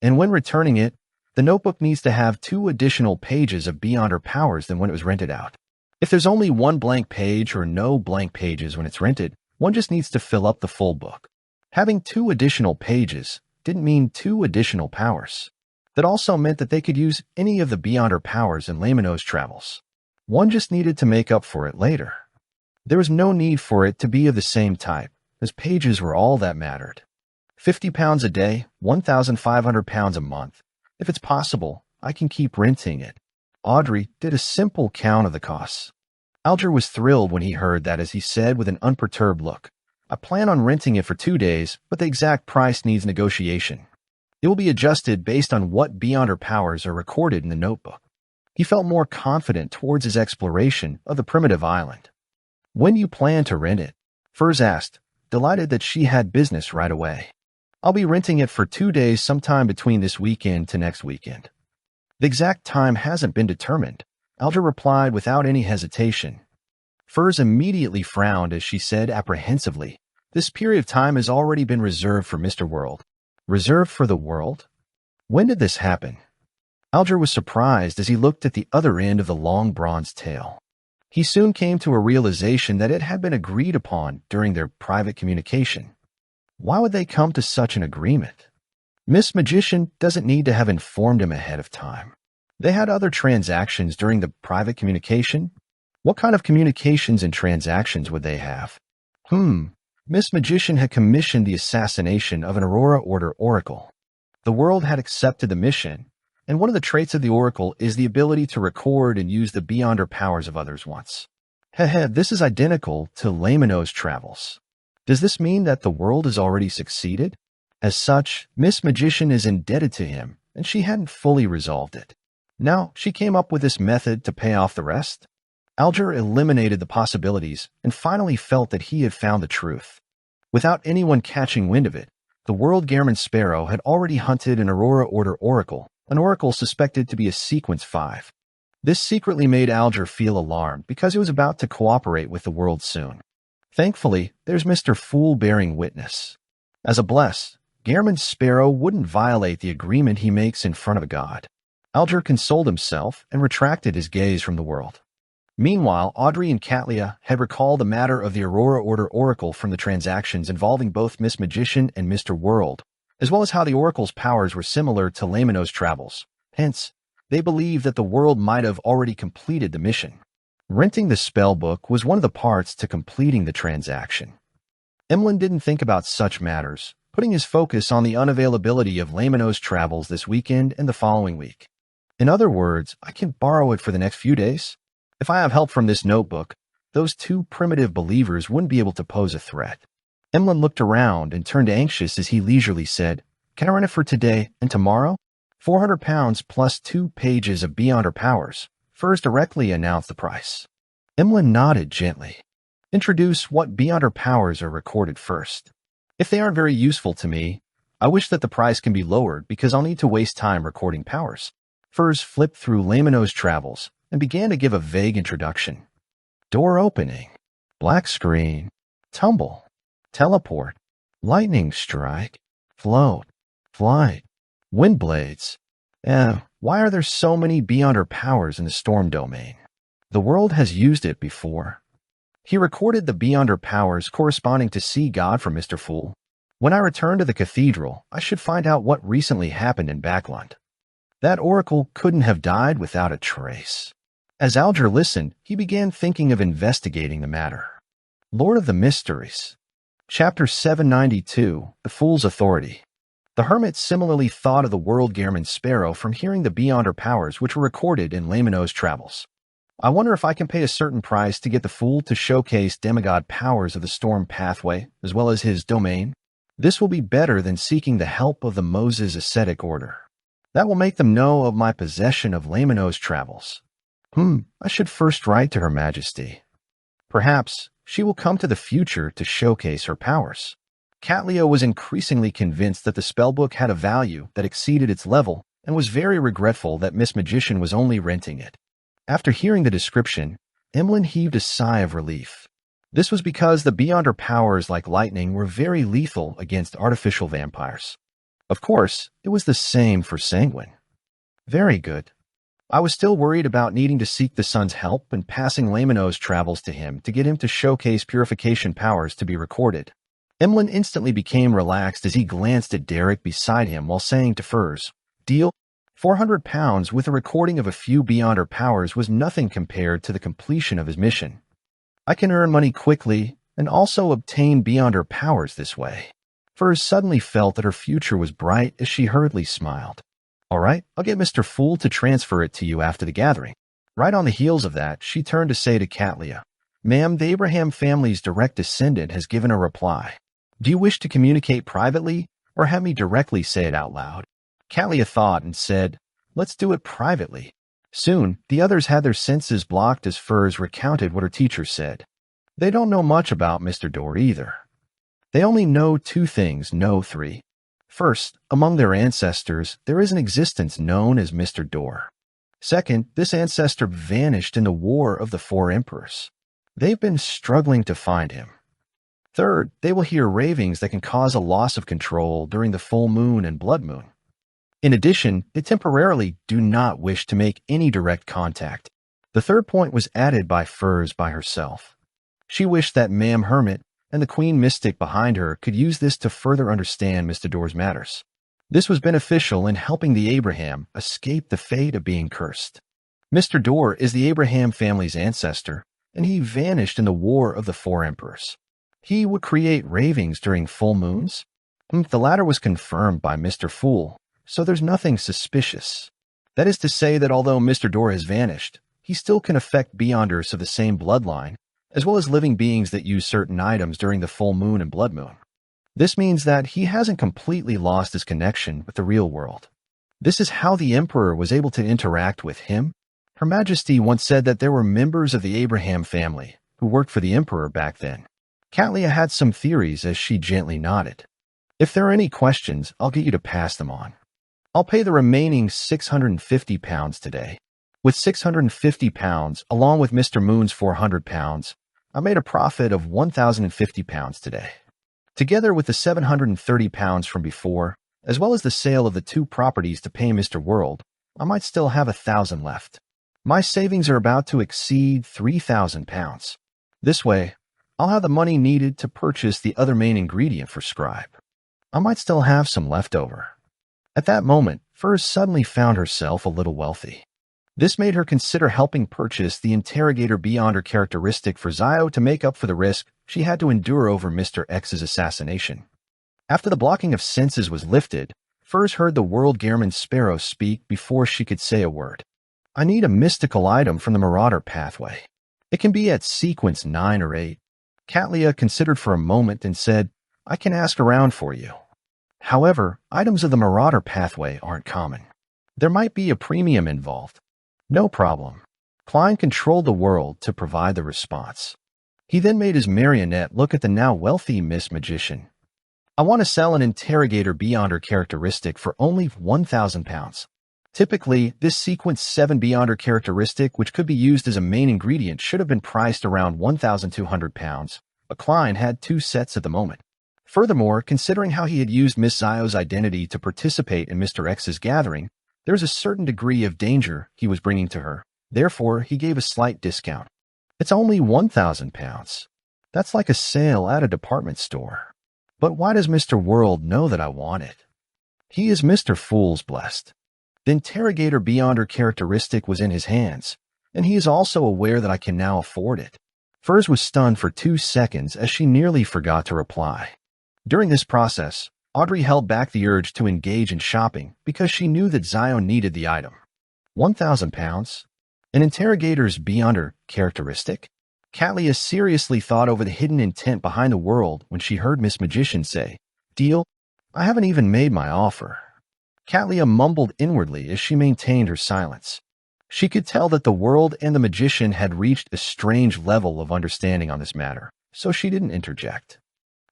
A: And when returning it, the notebook needs to have 2 additional pages of beyond her powers than when it was rented out. If there's only 1 blank page or no blank pages when it's rented, one just needs to fill up the full book. Having 2 additional pages didn't mean 2 additional powers. That also meant that they could use any of the beyond her powers in Lamino's travels. One just needed to make up for it later. There was no need for it to be of the same type, as pages were all that mattered. £50 a day, £1,500 a month. If it's possible, I can keep renting it. Audrey did a simple count of the costs. Alger was thrilled when he heard that, as he said with an unperturbed look, "I plan on renting it for 2 days, but the exact price needs negotiation. It will be adjusted based on what beyond her powers are recorded in the notebook." He felt more confident towards his exploration of the primitive island. "When do you plan to rent it?" Furz asked, delighted that she had business right away. "I'll be renting it for 2 days sometime between this weekend to next weekend." "The exact time hasn't been determined," Alger replied without any hesitation. Furz immediately frowned as she said apprehensively, "This period of time has already been reserved for Mr. World." Reserved for the world? When did this happen? Alger was surprised as he looked at the other end of the long bronze tail. He soon came to a realization that it had been agreed upon during their private communication. Why would they come to such an agreement? Miss Magician doesn't need to have informed him ahead of time. They had other transactions during the private communication. What kind of communications and transactions would they have? Miss Magician had commissioned the assassination of an Aurora Order Oracle. The world had accepted the mission, and one of the traits of the Oracle is the ability to record and use the beyond her powers of others once. This is identical to Lamino's travels. Does this mean that the world has already succeeded? As such, Miss Magician is indebted to him, and she hadn't fully resolved it. Now, she came up with this method to pay off the rest. Alger eliminated the possibilities and finally felt that he had found the truth. Without anyone catching wind of it, the World Gairman Sparrow had already hunted an Aurora Order Oracle, an oracle suspected to be a Sequence 5. This secretly made Alger feel alarmed because he was about to cooperate with the world soon. Thankfully, there's Mr. Fool bearing witness. As a bless, Gairman Sparrow wouldn't violate the agreement he makes in front of a god. Alger consoled himself and retracted his gaze from the world. Meanwhile, Audrey and Catlia had recalled the matter of the Aurora Order Oracle from the transactions involving both Miss Magician and Mr. World, as well as how the Oracle's powers were similar to Lamino's travels. Hence, they believed that the world might have already completed the mission. Renting the spellbook was one of the parts to completing the transaction. Emlyn didn't think about such matters, putting his focus on the unavailability of Lamino's travels this weekend and the following week. In other words, I can borrow it for the next few days. If I have help from this notebook, those two primitive believers wouldn't be able to pose a threat. Emlyn looked around and turned anxious as he leisurely said, "Can I rent it for today and tomorrow?" £400 plus 2 pages of Beyond Her Powers. Furs directly announced the price. Emlyn nodded gently. Introduce what Beyond Her Powers are recorded first. If they aren't very useful to me, I wish that the price can be lowered because I'll need to waste time recording powers. Furs flipped through Lamino's travels and began to give a vague introduction. Door opening, black screen, tumble, teleport, lightning strike, float, flight, wind blades. Why are there so many Beyond Her Powers in the storm domain? The world has used it before. He recorded the Beyond Her Powers corresponding to Sea God from Mr. Fool. When I return to the cathedral, I should find out what recently happened in Backlund. That oracle couldn't have died without a trace. As Alger listened, he began thinking of investigating the matter. Lord of the Mysteries. Chapter 792, The Fool's Authority. The hermit similarly thought of the World Gairman Sparrow from hearing the Beyond Her Powers which were recorded in Lamino's travels. I wonder if I can pay a certain price to get the Fool to showcase demigod powers of the storm pathway, as well as his domain. This will be better than seeking the help of the Moses Ascetic Order. That will make them know of my possession of Lamino's travels. I should first write to Her Majesty. Perhaps she will come to the future to showcase her powers. Catlia was increasingly convinced that the spellbook had a value that exceeded its level and was very regretful that Miss Magician was only renting it. After hearing the description, Emlyn heaved a sigh of relief. This was because the Beyond Her Powers, like lightning, were very lethal against artificial vampires. Of course, it was the same for Sanguine. Very good. I was still worried about needing to seek the sun's help and passing Lamino's travels to him to get him to showcase purification powers to be recorded. Emlyn instantly became relaxed as he glanced at Derek beside him while saying to Furs, "Deal? £400 with a recording of a few Beyond Her Powers was nothing compared to the completion of his mission. I can earn money quickly and also obtain Beyond Her Powers this way." Furs suddenly felt that her future was bright as she hurriedly smiled. "All right, I'll get Mr. Fool to transfer it to you after the gathering." Right on the heels of that, she turned to say to Catlia, "Ma'am, the Abraham family's direct descendant has given a reply. Do you wish to communicate privately or have me directly say it out loud?" Catlia thought and said, "Let's do it privately." Soon, the others had their senses blocked as Furs recounted what her teacher said. They don't know much about Mr. Dorr either. They only know 2 things, no 3. First, among their ancestors, there is an existence known as Mr. Dorr. Second, this ancestor vanished in the War of the 4 Emperors. They've been struggling to find him. Third, they will hear ravings that can cause a loss of control during the full moon and blood moon. In addition, they temporarily do not wish to make any direct contact. The third point was added by Furs by herself. She wished that Ma'am Hermit and the Queen Mystic behind her could use this to further understand Mr. Dorr's matters. This was beneficial in helping the Abraham escape the fate of being cursed. Mr. Dorr is the Abraham family's ancestor, and he vanished in the War of the 4 Emperors. He would create ravings during full moons. The latter was confirmed by Mr. Fool, so there's nothing suspicious. That is to say that although Mr. Dorr has vanished, he still can affect Beyonders of the same bloodline, as well as living beings that use certain items during the full moon and blood moon. This means that he hasn't completely lost his connection with the real world. This is how the Emperor was able to interact with him. Her Majesty once said that there were members of the Abraham family who worked for the Emperor back then. Katlia had some theories as she gently nodded. If there are any questions, I'll get you to pass them on. I'll pay the remaining £650 today. With £650, along with Mr. Moon's £400, I made a profit of £1,050 today. Together with the £730 from before, as well as the sale of the 2 properties to pay Mr. World, I might still have £1,000 left. My savings are about to exceed £3,000. This way, I'll have the money needed to purchase the other main ingredient for Scribe. I might still have some left over. At that moment, Furs suddenly found herself a little wealthy. This made her consider helping purchase the interrogator beyond her characteristic for Zio to make up for the risk she had to endure over Mr. X's assassination. After the blocking of senses was lifted, Furs heard the World Gehrman Sparrow speak before she could say a word. I need a mystical item from the Marauder pathway. It can be at sequence 9 or 8. Katlia considered for a moment and said, I can ask around for you. However, items of the Marauder pathway aren't common. There might be a premium involved. No problem. Klein controlled the world to provide the response. He then made his marionette look at the now wealthy Miss Magician. I want to sell an interrogator beyond her characteristic for only £1,000. Typically, this sequence 7 beyond her characteristic, which could be used as a main ingredient, should have been priced around £1,200, but Klein had 2 sets at the moment. Furthermore, considering how he had used Miss Zio's identity to participate in Mr. X's gathering, there was a certain degree of danger he was bringing to her. Therefore, he gave a slight discount. It's only £1,000. That's like a sale at a department store. But why does Mr. World know that I want it? He is Mr. Fool's blessed. The interrogator beyond her characteristic was in his hands, and he is also aware that I can now afford it. Furs was stunned for 2 seconds as she nearly forgot to reply. During this process, Audrey held back the urge to engage in shopping because she knew that Zion needed the item. £1,000? An interrogator's beyond her characteristic? Katlia seriously thought over the hidden intent behind the world when she heard Miss Magician say, Deal? I haven't even made my offer. Katlia mumbled inwardly as she maintained her silence. She could tell that the world and the magician had reached a strange level of understanding on this matter, so she didn't interject.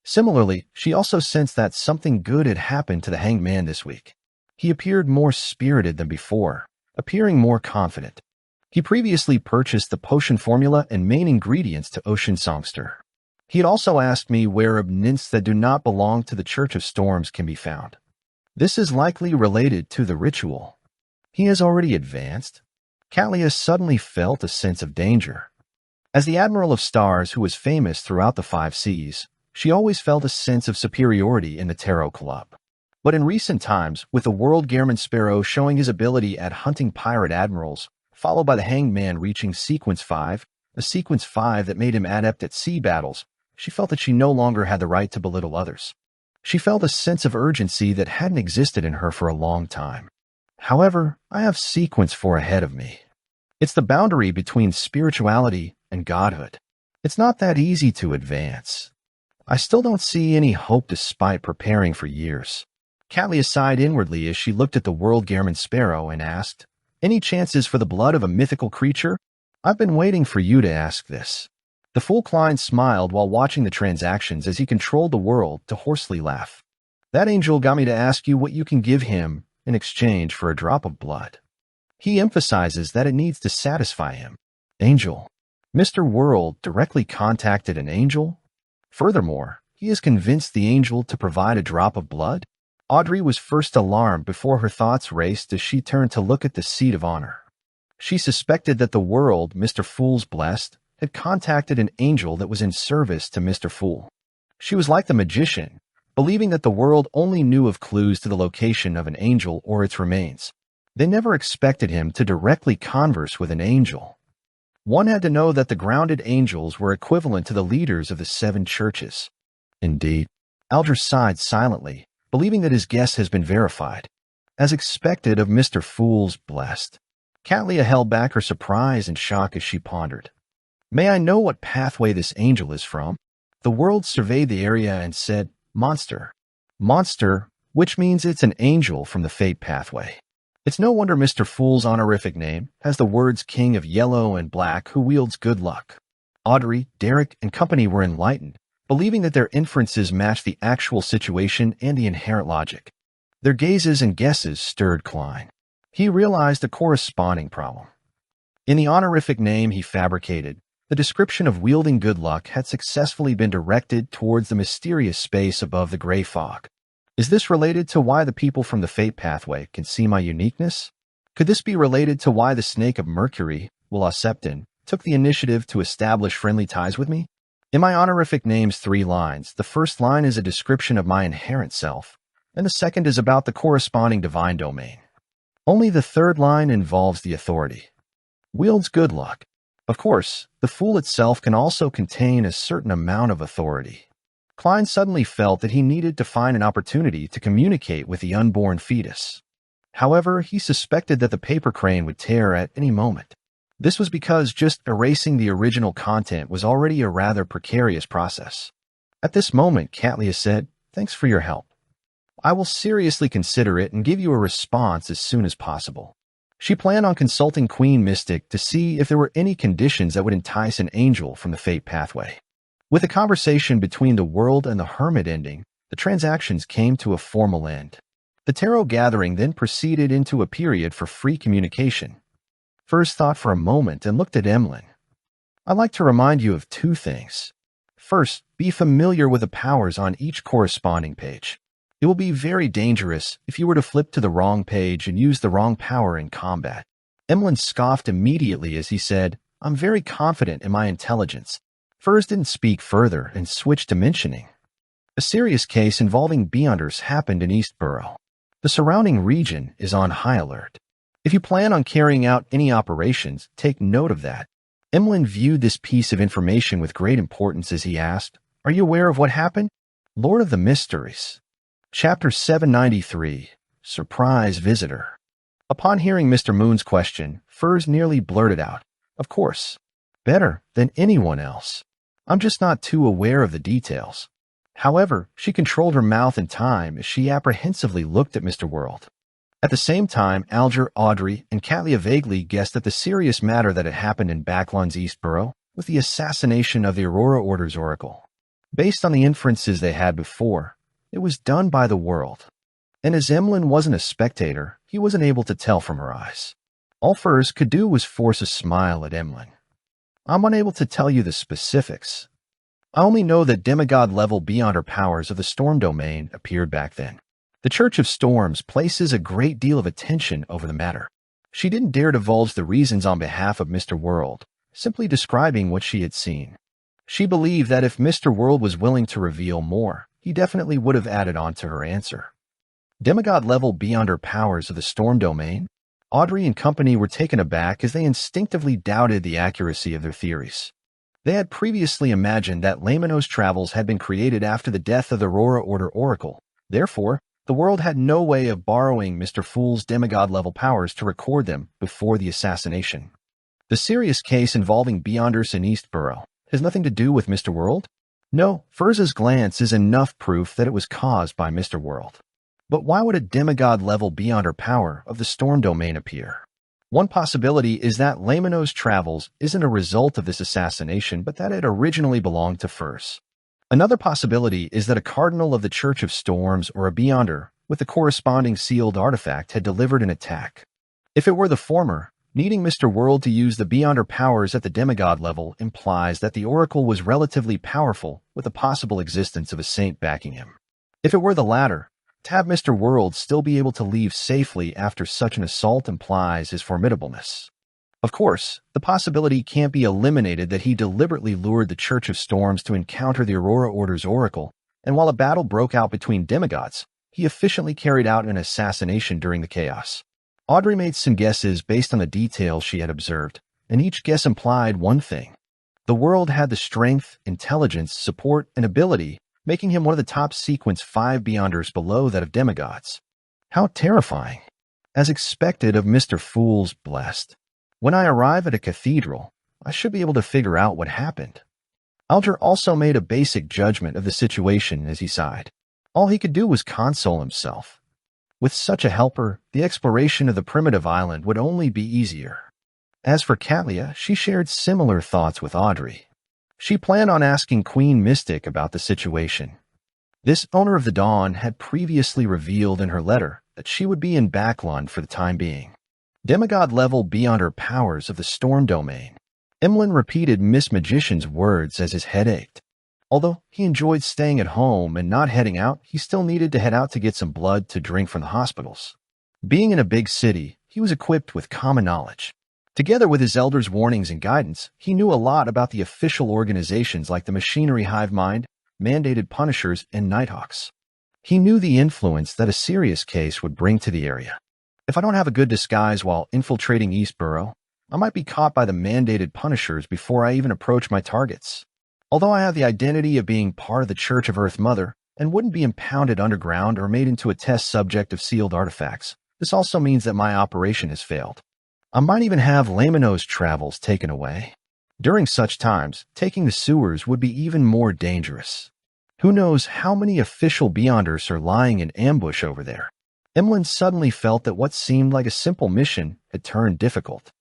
A: Similarly, she also sensed that something good had happened to the hanged man this week. He appeared more spirited than before, appearing more confident. He previously purchased the potion formula and main ingredients to Ocean Songster. He had also asked me where nymphs that do not belong to the Church of Storms can be found. This is likely related to the ritual. He has already advanced. Katlia suddenly felt a sense of danger. As the Admiral of Stars who was famous throughout the 5 seas, she always felt a sense of superiority in the Tarot Club. But in recent times, with the World Gehrman Sparrow showing his ability at hunting pirate admirals, followed by the Hanged Man reaching Sequence 5, a Sequence 5 that made him adept at sea battles, she felt that she no longer had the right to belittle others. She felt a sense of urgency that hadn't existed in her for a long time. However, I have Sequence 4 ahead of me. It's the boundary between spirituality and godhood. It's not that easy to advance. I still don't see any hope despite preparing for years. Katlia sighed inwardly as she looked at the World Gehrman Sparrow and asked, Any chances for the blood of a mythical creature? I've been waiting for you to ask this. The fool Klein smiled while watching the transactions as he controlled the world to hoarsely laugh. That angel got me to ask you what you can give him in exchange for a drop of blood. He emphasizes that it needs to satisfy him. Angel. Mr. World directly contacted an angel? Furthermore, he is convinced the angel to provide a drop of blood? Audrey was first alarmed before her thoughts raced as she turned to look at the seat of honor. She suspected that the world, Mr. Fool's blessed, had contacted an angel that was in service to Mr. Fool. She was like the magician, believing that the world only knew of clues to the location of an angel or its remains. They never expected him to directly converse with an angel. One had to know that the grounded angels were equivalent to the leaders of the 7 churches. Indeed, Alger sighed silently, believing that his guess has been verified. As expected of Mr. Fool's blessed. Katlia held back her surprise and shock as she pondered. May I know what pathway this angel is from? The world surveyed the area and said, Monster. Monster, which means it's an angel from the fate pathway. It's no wonder Mr. Fool's honorific name has the words King of Yellow and Black who wields good luck. Audrey, Derek, and company were enlightened, believing that their inferences matched the actual situation and the inherent logic. Their gazes and guesses stirred Klein. He realized a corresponding problem. In the honorific name he fabricated, the description of wielding good luck had successfully been directed towards the mysterious space above the gray fog. Is this related to why the people from the fate pathway can see my uniqueness? Could this be related to why the snake of Mercury, Septon, took the initiative to establish friendly ties with me? In my honorific name's 3 lines, the first line is a description of my inherent self, and the second is about the corresponding divine domain. Only the third line involves the authority. Wields good luck. Of course, the fool itself can also contain a certain amount of authority. Klein suddenly felt that he needed to find an opportunity to communicate with the unborn fetus. However, he suspected that the paper crane would tear at any moment. This was because just erasing the original content was already a rather precarious process. At this moment, Catlia said, "Thanks for your help. I will seriously consider it and give you a response as soon as possible." She planned on consulting Queen Mystic to see if there were any conditions that would entice an angel from the fate pathway. With the conversation between the world and the hermit ending, the transactions came to a formal end. The tarot gathering then proceeded into a period for free communication. Furs thought for a moment and looked at Emlyn. "I'd like to remind you of 2 things. First, be familiar with the powers on each corresponding page. It will be very dangerous if you were to flip to the wrong page and use the wrong power in combat." Emlyn scoffed immediately as he said, "I'm very confident in my intelligence." Furs didn't speak further and switched to mentioning. A serious case involving Beyonders happened in Eastborough. The surrounding region is on high alert. If you plan on carrying out any operations, take note of that. Emlyn viewed this piece of information with great importance as he asked, "Are you aware of what happened?" Lord of the Mysteries. Chapter 793, Surprise Visitor. Upon hearing Mr. Moon's question, Furs nearly blurted out, "Of course. Better than anyone else. I'm just not too aware of the details." However, she controlled her mouth in time as she apprehensively looked at Mr. World. At the same time, Alger, Audrey, and Catlia vaguely guessed at the serious matter that had happened in Backlund's Eastborough with the assassination of the Aurora Order's Oracle. Based on the inferences they had before, it was done by the world. And as Emlyn wasn't a spectator, he wasn't able to tell from her eyes. All Furs could do was force a smile at Emlyn. "I'm unable to tell you the specifics. I only know that demigod-level beyonder powers of the Storm Domain appeared back then. The Church of Storms places a great deal of attention over the matter." She didn't dare divulge the reasons on behalf of Mr. World, simply describing what she had seen. She believed that if Mr. World was willing to reveal more, he definitely would have added on to her answer. Demigod-level beyonder powers of the Storm Domain? Audrey and company were taken aback as they instinctively doubted the accuracy of their theories. They had previously imagined that Lamino's travels had been created after the death of the Aurora Order Oracle. Therefore, the world had no way of borrowing Mr. Fool's demigod-level powers to record them before the assassination. The serious case involving Beyonders in Eastborough has nothing to do with Mr. World? No, Furz's glance is enough proof that it was caused by Mr. World. But why would a demigod-level beyonder power of the Storm Domain appear? One possibility is that Lamino's travels isn't a result of this assassination, but that it originally belonged to Furz. Another possibility is that a cardinal of the Church of Storms or a beyonder with the corresponding sealed artifact had delivered an attack. If it were the former, needing Mr. World to use the beyonder powers at the demigod level implies that the Oracle was relatively powerful with the possible existence of a saint backing him. If it were the latter, to have Mr. World still be able to leave safely after such an assault implies his formidableness. Of course, the possibility can't be eliminated that he deliberately lured the Church of Storms to encounter the Aurora Order's Oracle, and while a battle broke out between demigods, he efficiently carried out an assassination during the chaos. Audrey made some guesses based on the details she had observed, and each guess implied one thing. The world had the strength, intelligence, support, and ability, making him one of the top sequence 5 beyonders below that of demigods. How terrifying. As expected of Mr. Fool's blessed. When I arrive at a cathedral, I should be able to figure out what happened. Alger also made a basic judgment of the situation as he sighed. All he could do was console himself. With such a helper, the exploration of the primitive island would only be easier. As for Katlia, she shared similar thoughts with Audrey. She planned on asking Queen Mystic about the situation. This owner of the Dawn had previously revealed in her letter that she would be in Backlund for the time being. Demigod level beyond her powers of the Storm Domain. Emlyn repeated Miss Magician's words as his head ached. Although he enjoyed staying at home and not heading out, he still needed to head out to get some blood to drink from the hospitals. Being in a big city, he was equipped with common knowledge. Together with his elders' warnings and guidance, he knew a lot about the official organizations like the Machinery Hive Mind, Mandated Punishers, and Nighthawks. He knew the influence that a serious case would bring to the area. If I don't have a good disguise while infiltrating Eastborough, I might be caught by the Mandated Punishers before I even approach my targets. Although I have the identity of being part of the Church of Earth Mother and wouldn't be impounded underground or made into a test subject of sealed artifacts, this also means that my operation has failed. I might even have Lamino's travels taken away. During such times, taking the sewers would be even more dangerous. Who knows how many official Beyonders are lying in ambush over there? Emlyn suddenly felt that what seemed like a simple mission had turned difficult.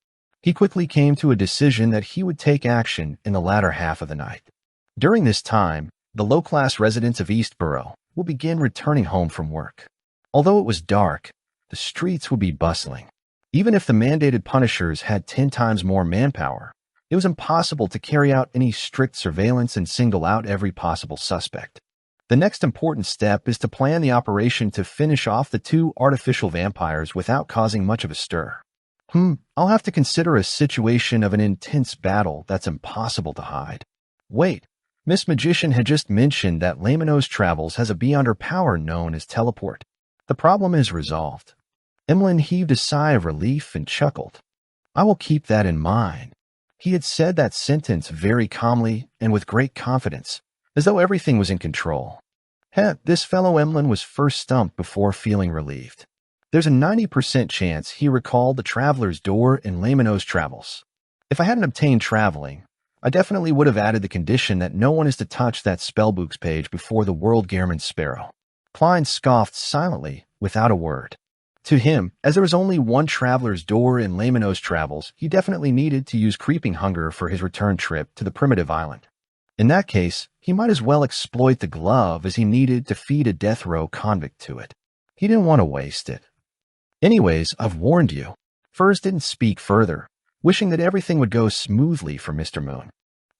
A: He quickly came to a decision that he would take action in the latter half of the night. During this time, the low-class residents of Eastborough will begin returning home from work. Although it was dark, the streets would be bustling. Even if the Mandated Punishers had 10 times more manpower, it was impossible to carry out any strict surveillance and single out every possible suspect. The next important step is to plan the operation to finish off the 2 artificial vampires without causing much of a stir. I'll have to consider a situation of an intense battle that's impossible to hide. Wait, Miss Magician had just mentioned that Lamino's Travels has a beyonder power known as teleport. The problem is resolved. Emlyn heaved a sigh of relief and chuckled. I will keep that in mind. He had said that sentence very calmly and with great confidence, as though everything was in control. This fellow Emlyn was first stumped before feeling relieved. There's a 90% chance he recalled the Traveler's Door in Lamino's Travels. If I hadn't obtained traveling, I definitely would have added the condition that no one is to touch that spellbooks page before the World Gehrman Sparrow. Klein scoffed silently, without a word. To him, as there was only one Traveler's Door in Lamino's Travels, he definitely needed to use Creeping Hunger for his return trip to the primitive island. In that case, he might as well exploit the glove as he needed to feed a death row convict to it. He didn't want to waste it. Anyways, I've warned you. Furs didn't speak further, wishing that everything would go smoothly for Mr. Moon.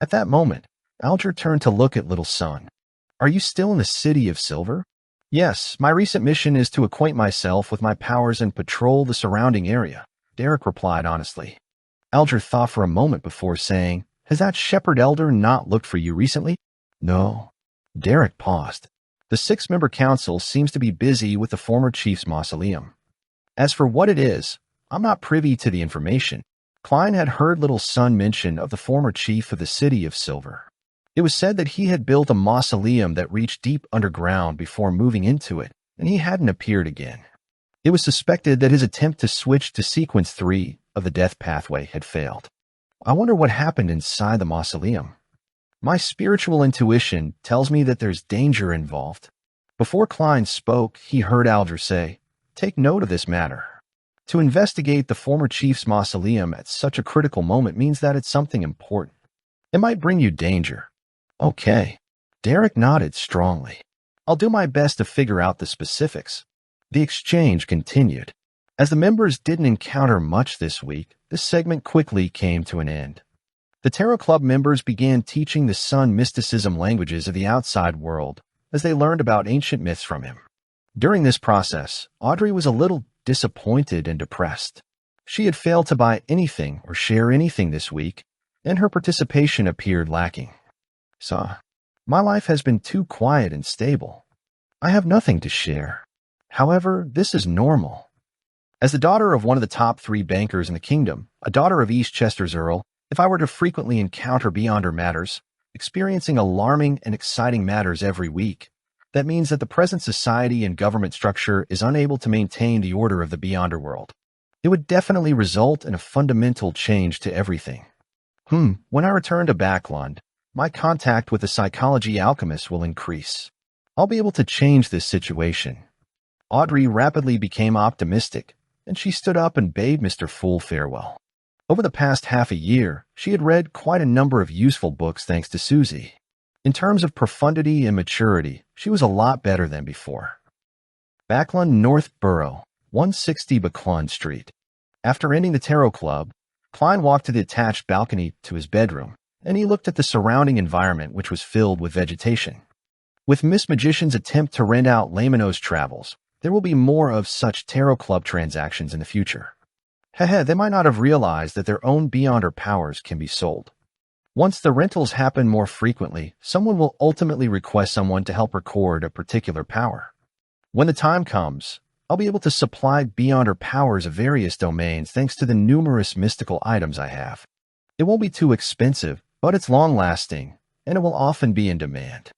A: At that moment, Alger turned to look at Little Sun. Are you still in the City of Silver? Yes, my recent mission is to acquaint myself with my powers and patrol the surrounding area, Derek replied honestly. Alger thought for a moment before saying, Has that Shepherd Elder not looked for you recently? No. Derek paused. The 6-member council seems to be busy with the former chief's mausoleum. As for what it is, I'm not privy to the information. Klein had heard Little Sun mention of the former chief of the City of Silver. It was said that he had built a mausoleum that reached deep underground before moving into it, and he hadn't appeared again. It was suspected that his attempt to switch to Sequence 3 of the Death Pathway had failed. I wonder what happened inside the mausoleum. My spiritual intuition tells me that there's danger involved. Before Klein spoke, he heard Alger say, Take note of this matter. To investigate the former chief's mausoleum at such a critical moment means that it's something important. It might bring you danger. Okay. Derek nodded strongly. I'll do my best to figure out the specifics. The exchange continued. As the members didn't encounter much this week, this segment quickly came to an end. The Tarot Club members began teaching the Sun mysticism languages of the outside world as they learned about ancient myths from him. During this process, Audrey was a little disappointed and depressed. She had failed to buy anything or share anything this week, and her participation appeared lacking. So, my life has been too quiet and stable. I have nothing to share. However, this is normal. As the daughter of one of the top 3 bankers in the kingdom, a daughter of Eastchester's Earl, if I were to frequently encounter Beyonder matters, experiencing alarming and exciting matters every week, that means that the present society and government structure is unable to maintain the order of the Beyonder world. It would definitely result in a fundamental change to everything. When I return to Backlund, my contact with the psychology alchemist will increase. I'll be able to change this situation. Audrey rapidly became optimistic, and she stood up and bade Mr. Fool farewell. Over the past half a year, she had read quite a number of useful books thanks to Susie. In terms of profundity and maturity, she was a lot better than before. Backlund North Borough, 160 Backlund Street. After ending the tarot club, Klein walked to the attached balcony to his bedroom, and he looked at the surrounding environment, which was filled with vegetation. With Miss Magician's attempt to rent out Lamino's travels, there will be more of such tarot club transactions in the future. They might not have realized that their own Beyond Her Powers can be sold. Once the rentals happen more frequently, someone will ultimately request someone to help record a particular power. When the time comes, I'll be able to supply Beyond Her Powers of various domains thanks to the numerous mystical items I have. It won't be too expensive, but it's long-lasting, and it will often be in demand.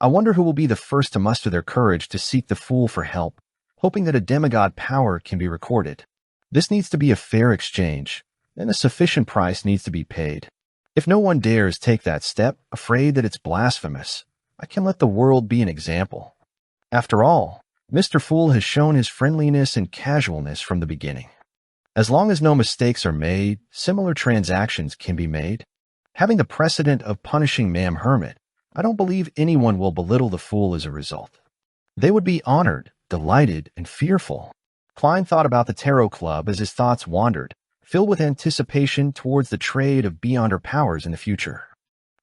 A: I wonder who will be the first to muster their courage to seek the Fool for help, hoping that a demigod power can be recorded. This needs to be a fair exchange, and a sufficient price needs to be paid. If no one dares take that step, afraid that it's blasphemous, I can let the world be an example. After all, Mr. Fool has shown his friendliness and casualness from the beginning. As long as no mistakes are made, similar transactions can be made. Having the precedent of punishing Ma'am Hermit, I don't believe anyone will belittle the Fool as a result. They would be honored, delighted, and fearful. Klein thought about the tarot club as his thoughts wandered, filled with anticipation towards the trade of Beyond Her Powers in the future.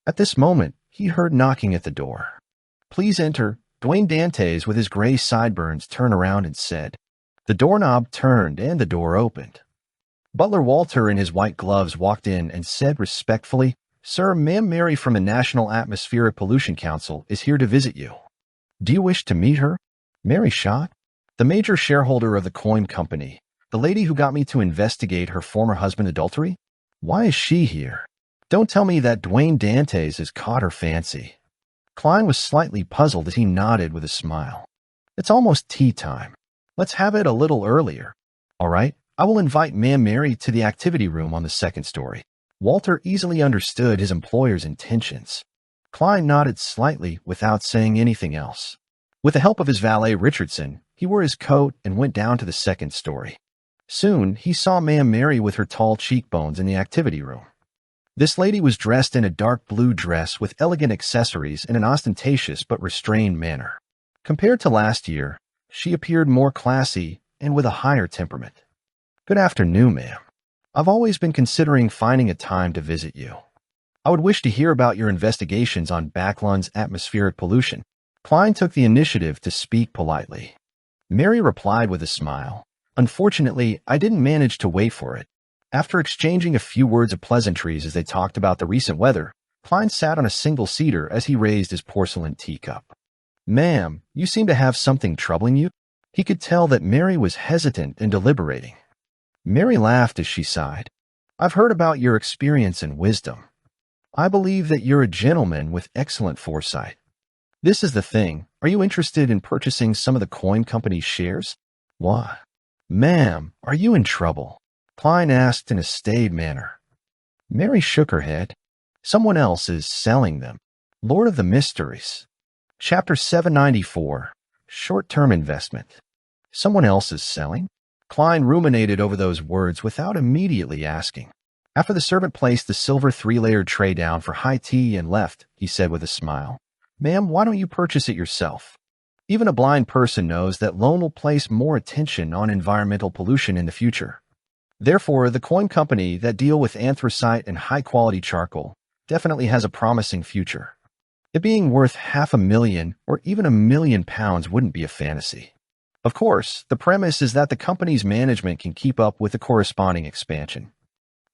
A: At this moment, he heard knocking at the door. "Please enter." Dwayne Dantes, with his gray sideburns, turned around and said. The doorknob turned and the door opened. Butler Walter in his white gloves walked in and said respectfully, "Sir, Ma'am Mary from the National Atmospheric Pollution Council is here to visit you. Do you wish to meet her?" Mary Schott, the major shareholder of the coin company, the lady who got me to investigate her former husband's adultery? Why is she here? Don't tell me that Dwayne Dantes has caught her fancy. Klein was slightly puzzled as he nodded with a smile. It's almost tea time. Let's have it a little earlier. All right, I will invite Ma'am Mary to the activity room on the second story. Walter easily understood his employer's intentions. Klein nodded slightly without saying anything else. With the help of his valet Richardson, he wore his coat and went down to the second story. Soon, he saw Ma'am Mary with her tall cheekbones in the activity room. This lady was dressed in a dark blue dress with elegant accessories in an ostentatious but restrained manner. Compared to last year, she appeared more classy and with a higher temperament. "Good afternoon, ma'am. I've always been considering finding a time to visit you. I would wish to hear about your investigations on Backlund's atmospheric pollution." Klein took the initiative to speak politely. Mary replied with a smile. "Unfortunately, I didn't manage to wait for it." After exchanging a few words of pleasantries as they talked about the recent weather, Klein sat on a single-seater as he raised his porcelain teacup. "Ma'am, you seem to have something troubling you?" He could tell that Mary was hesitant and deliberating. Mary laughed as she sighed. "I've heard about your experience and wisdom. I believe that you're a gentleman with excellent foresight. This is the thing. Are you interested in purchasing some of the coin company's shares?" "What? Ma'am, are you in trouble?" Klein asked in a staid manner. Mary shook her head. "Someone else is selling them." Lord of the Mysteries. Chapter 794. Short-term investment. Someone else is selling? Klein ruminated over those words without immediately asking. After the servant placed the silver 3-layered tray down for high tea and left, he said with a smile, "Ma'am, why don't you purchase it yourself? Even a blind person knows that loan will place more attention on environmental pollution in the future. Therefore, the coin company that deal with anthracite and high-quality charcoal definitely has a promising future. It being worth $500,000 or even £1 million wouldn't be a fantasy. Of course, the premise is that the company's management can keep up with the corresponding expansion.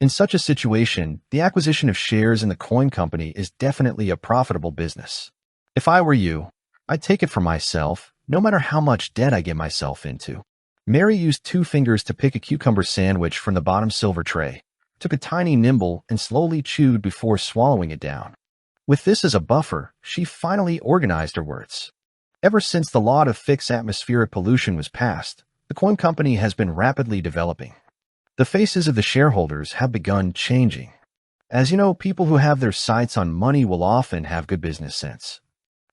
A: In such a situation, the acquisition of shares in the coin company is definitely a profitable business. If I were you, I'd take it for myself, no matter how much debt I get myself into." Mary used 2 fingers to pick a cucumber sandwich from the bottom silver tray, took a tiny nibble and slowly chewed before swallowing it down. With this as a buffer, she finally organized her words. Ever since the law to fix atmospheric pollution was passed, the coin company has been rapidly developing. The faces of the shareholders have begun changing. As you know, people who have their sights on money will often have good business sense.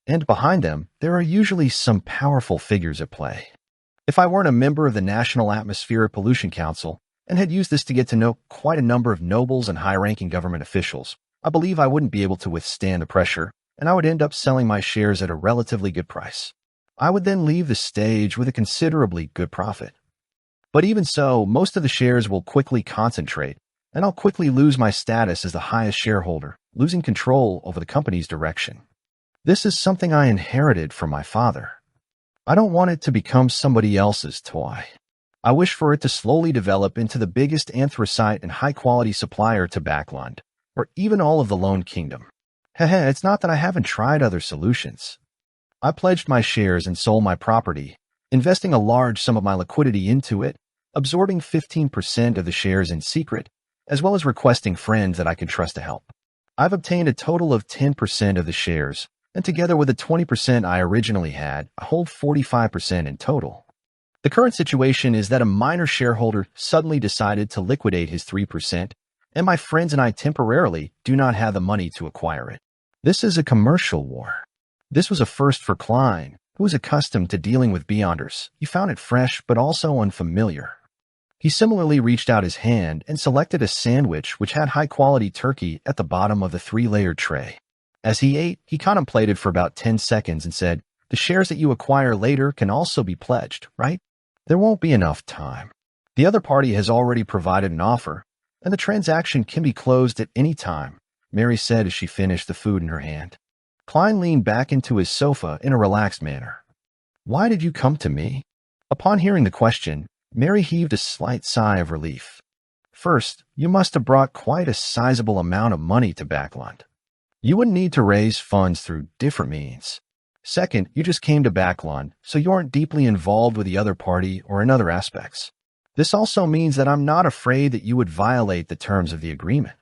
A: And behind them, there are usually some powerful figures at play. If I weren't a member of the National Atmospheric Pollution Council and had used this to get to know quite a number of nobles and high-ranking government officials, I believe I wouldn't be able to withstand the pressure, and I would end up selling my shares at a relatively good price. I would then leave the stage with a considerably good profit. But even so, most of the shares will quickly concentrate, and I'll quickly lose my status as the highest shareholder, losing control over the company's direction. This is something I inherited from my father. I don't want it to become somebody else's toy. I wish for it to slowly develop into the biggest anthracite and high-quality supplier to Backland, or even all of the Lone Kingdom. Heh, it's not that I haven't tried other solutions. I pledged my shares and sold my property, investing a large sum of my liquidity into it, absorbing 15% of the shares in secret, as well as requesting friends that I could trust to help. I've obtained a total of 10% of the shares, and together with the 20% I originally had, I hold 45% in total. The current situation is that a minor shareholder suddenly decided to liquidate his 3%, and my friends and I temporarily do not have the money to acquire it. This is a commercial war. This was a first for Klein, who was accustomed to dealing with Beyonders. He found it fresh but also unfamiliar. He similarly reached out his hand and selected a sandwich which had high-quality turkey at the bottom of the 3-layered tray. As he ate, he contemplated for about 10 seconds and said, "The shares that you acquire later can also be pledged, right? There won't be enough time. The other party has already provided an offer, and the transaction can be closed at any time," Mary said as she finished the food in her hand. Klein leaned back into his sofa in a relaxed manner. "Why did you come to me?" Upon hearing the question, Mary heaved a slight sigh of relief. "First, you must have brought quite a sizable amount of money to Backland. You wouldn't need to raise funds through different means. Second, you just came to Backland, so you aren't deeply involved with the other party or in other aspects. This also means that I'm not afraid that you would violate the terms of the agreement.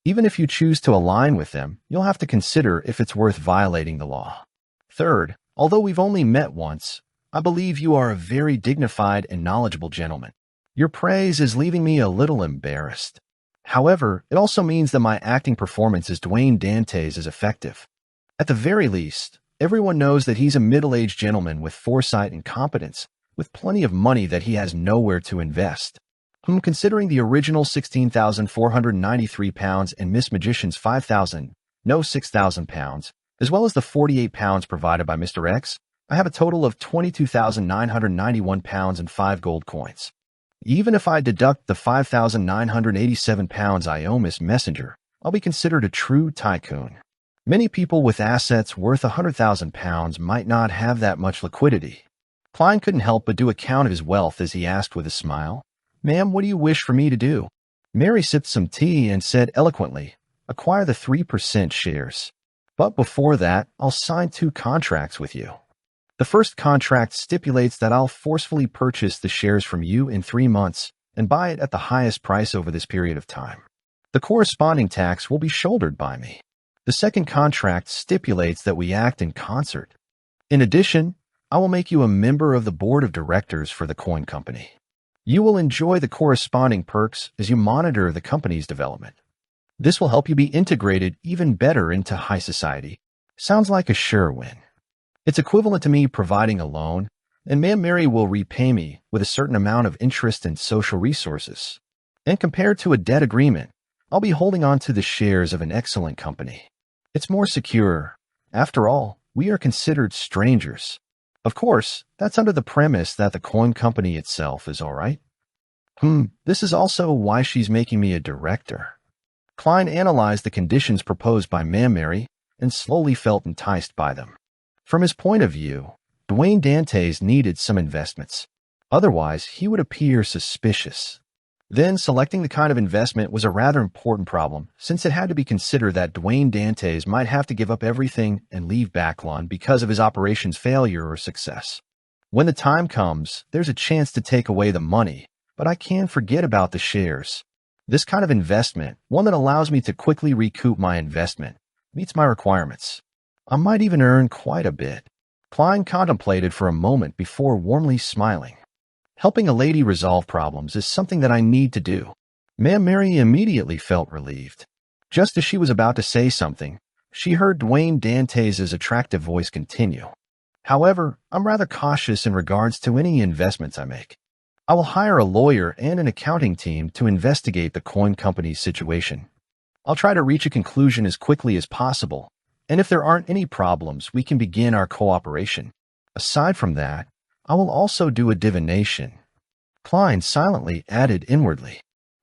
A: Even if you choose to align with them, you'll have to consider if it's worth violating the law. Third, although we've only met once, I believe you are a very dignified and knowledgeable gentleman. Your praise is leaving me a little embarrassed. However, it also means that my acting performance as Dwayne Dantes is effective. At the very least, everyone knows that he's a middle-aged gentleman with foresight and competence, with plenty of money that he has nowhere to invest. Considering the original £16,493 and Miss Magician's £6,000, as well as the £48 provided by Mr. X, I have a total of £22,991 and 5 gold coins. Even if I deduct the £5,987 I owe Miss Messenger, I'll be considered a true tycoon. Many people with assets worth £100,000 might not have that much liquidity." Klein couldn't help but do a count of his wealth as he asked with a smile, "Ma'am, what do you wish for me to do?" Mary sipped some tea and said eloquently, "Acquire the 3% shares. But before that, I'll sign 2 contracts with you. The first contract stipulates that I'll forcefully purchase the shares from you in 3 months and buy it at the highest price over this period of time. The corresponding tax will be shouldered by me. The second contract stipulates that we act in concert. In addition, I will make you a member of the board of directors for the coin company. You will enjoy the corresponding perks as you monitor the company's development. This will help you be integrated even better into high society. Sounds like a sure win. It's equivalent to me providing a loan, and Ma'am Mary will repay me with a certain amount of interest and social resources. And compared to a debt agreement, I'll be holding on to the shares of an excellent company. It's more secure. After all, we are considered strangers. Of course, that's under the premise that the coin company itself is all right. This is also why she's making me a director." Klein analyzed the conditions proposed by Ma'am Mary and slowly felt enticed by them. From his point of view, Dwayne Dantes needed some investments. Otherwise, he would appear suspicious. Then, selecting the kind of investment was a rather important problem, since it had to be considered that Dwayne Dantes might have to give up everything and leave Backlund because of his operation's failure or success. When the time comes, there's a chance to take away the money, but I can't forget about the shares. This kind of investment, one that allows me to quickly recoup my investment, meets my requirements. I might even earn quite a bit. Klein contemplated for a moment before warmly smiling. Helping a lady resolve problems is something that I need to do. Ma'am Mary immediately felt relieved. Just as she was about to say something, she heard Dwayne Dantes' attractive voice continue. However, I'm rather cautious in regards to any investments I make. I will hire a lawyer and an accounting team to investigate the coin company's situation. I'll try to reach a conclusion as quickly as possible, and if there aren't any problems, we can begin our cooperation. Aside from that, I will also do a divination. Klein silently added inwardly.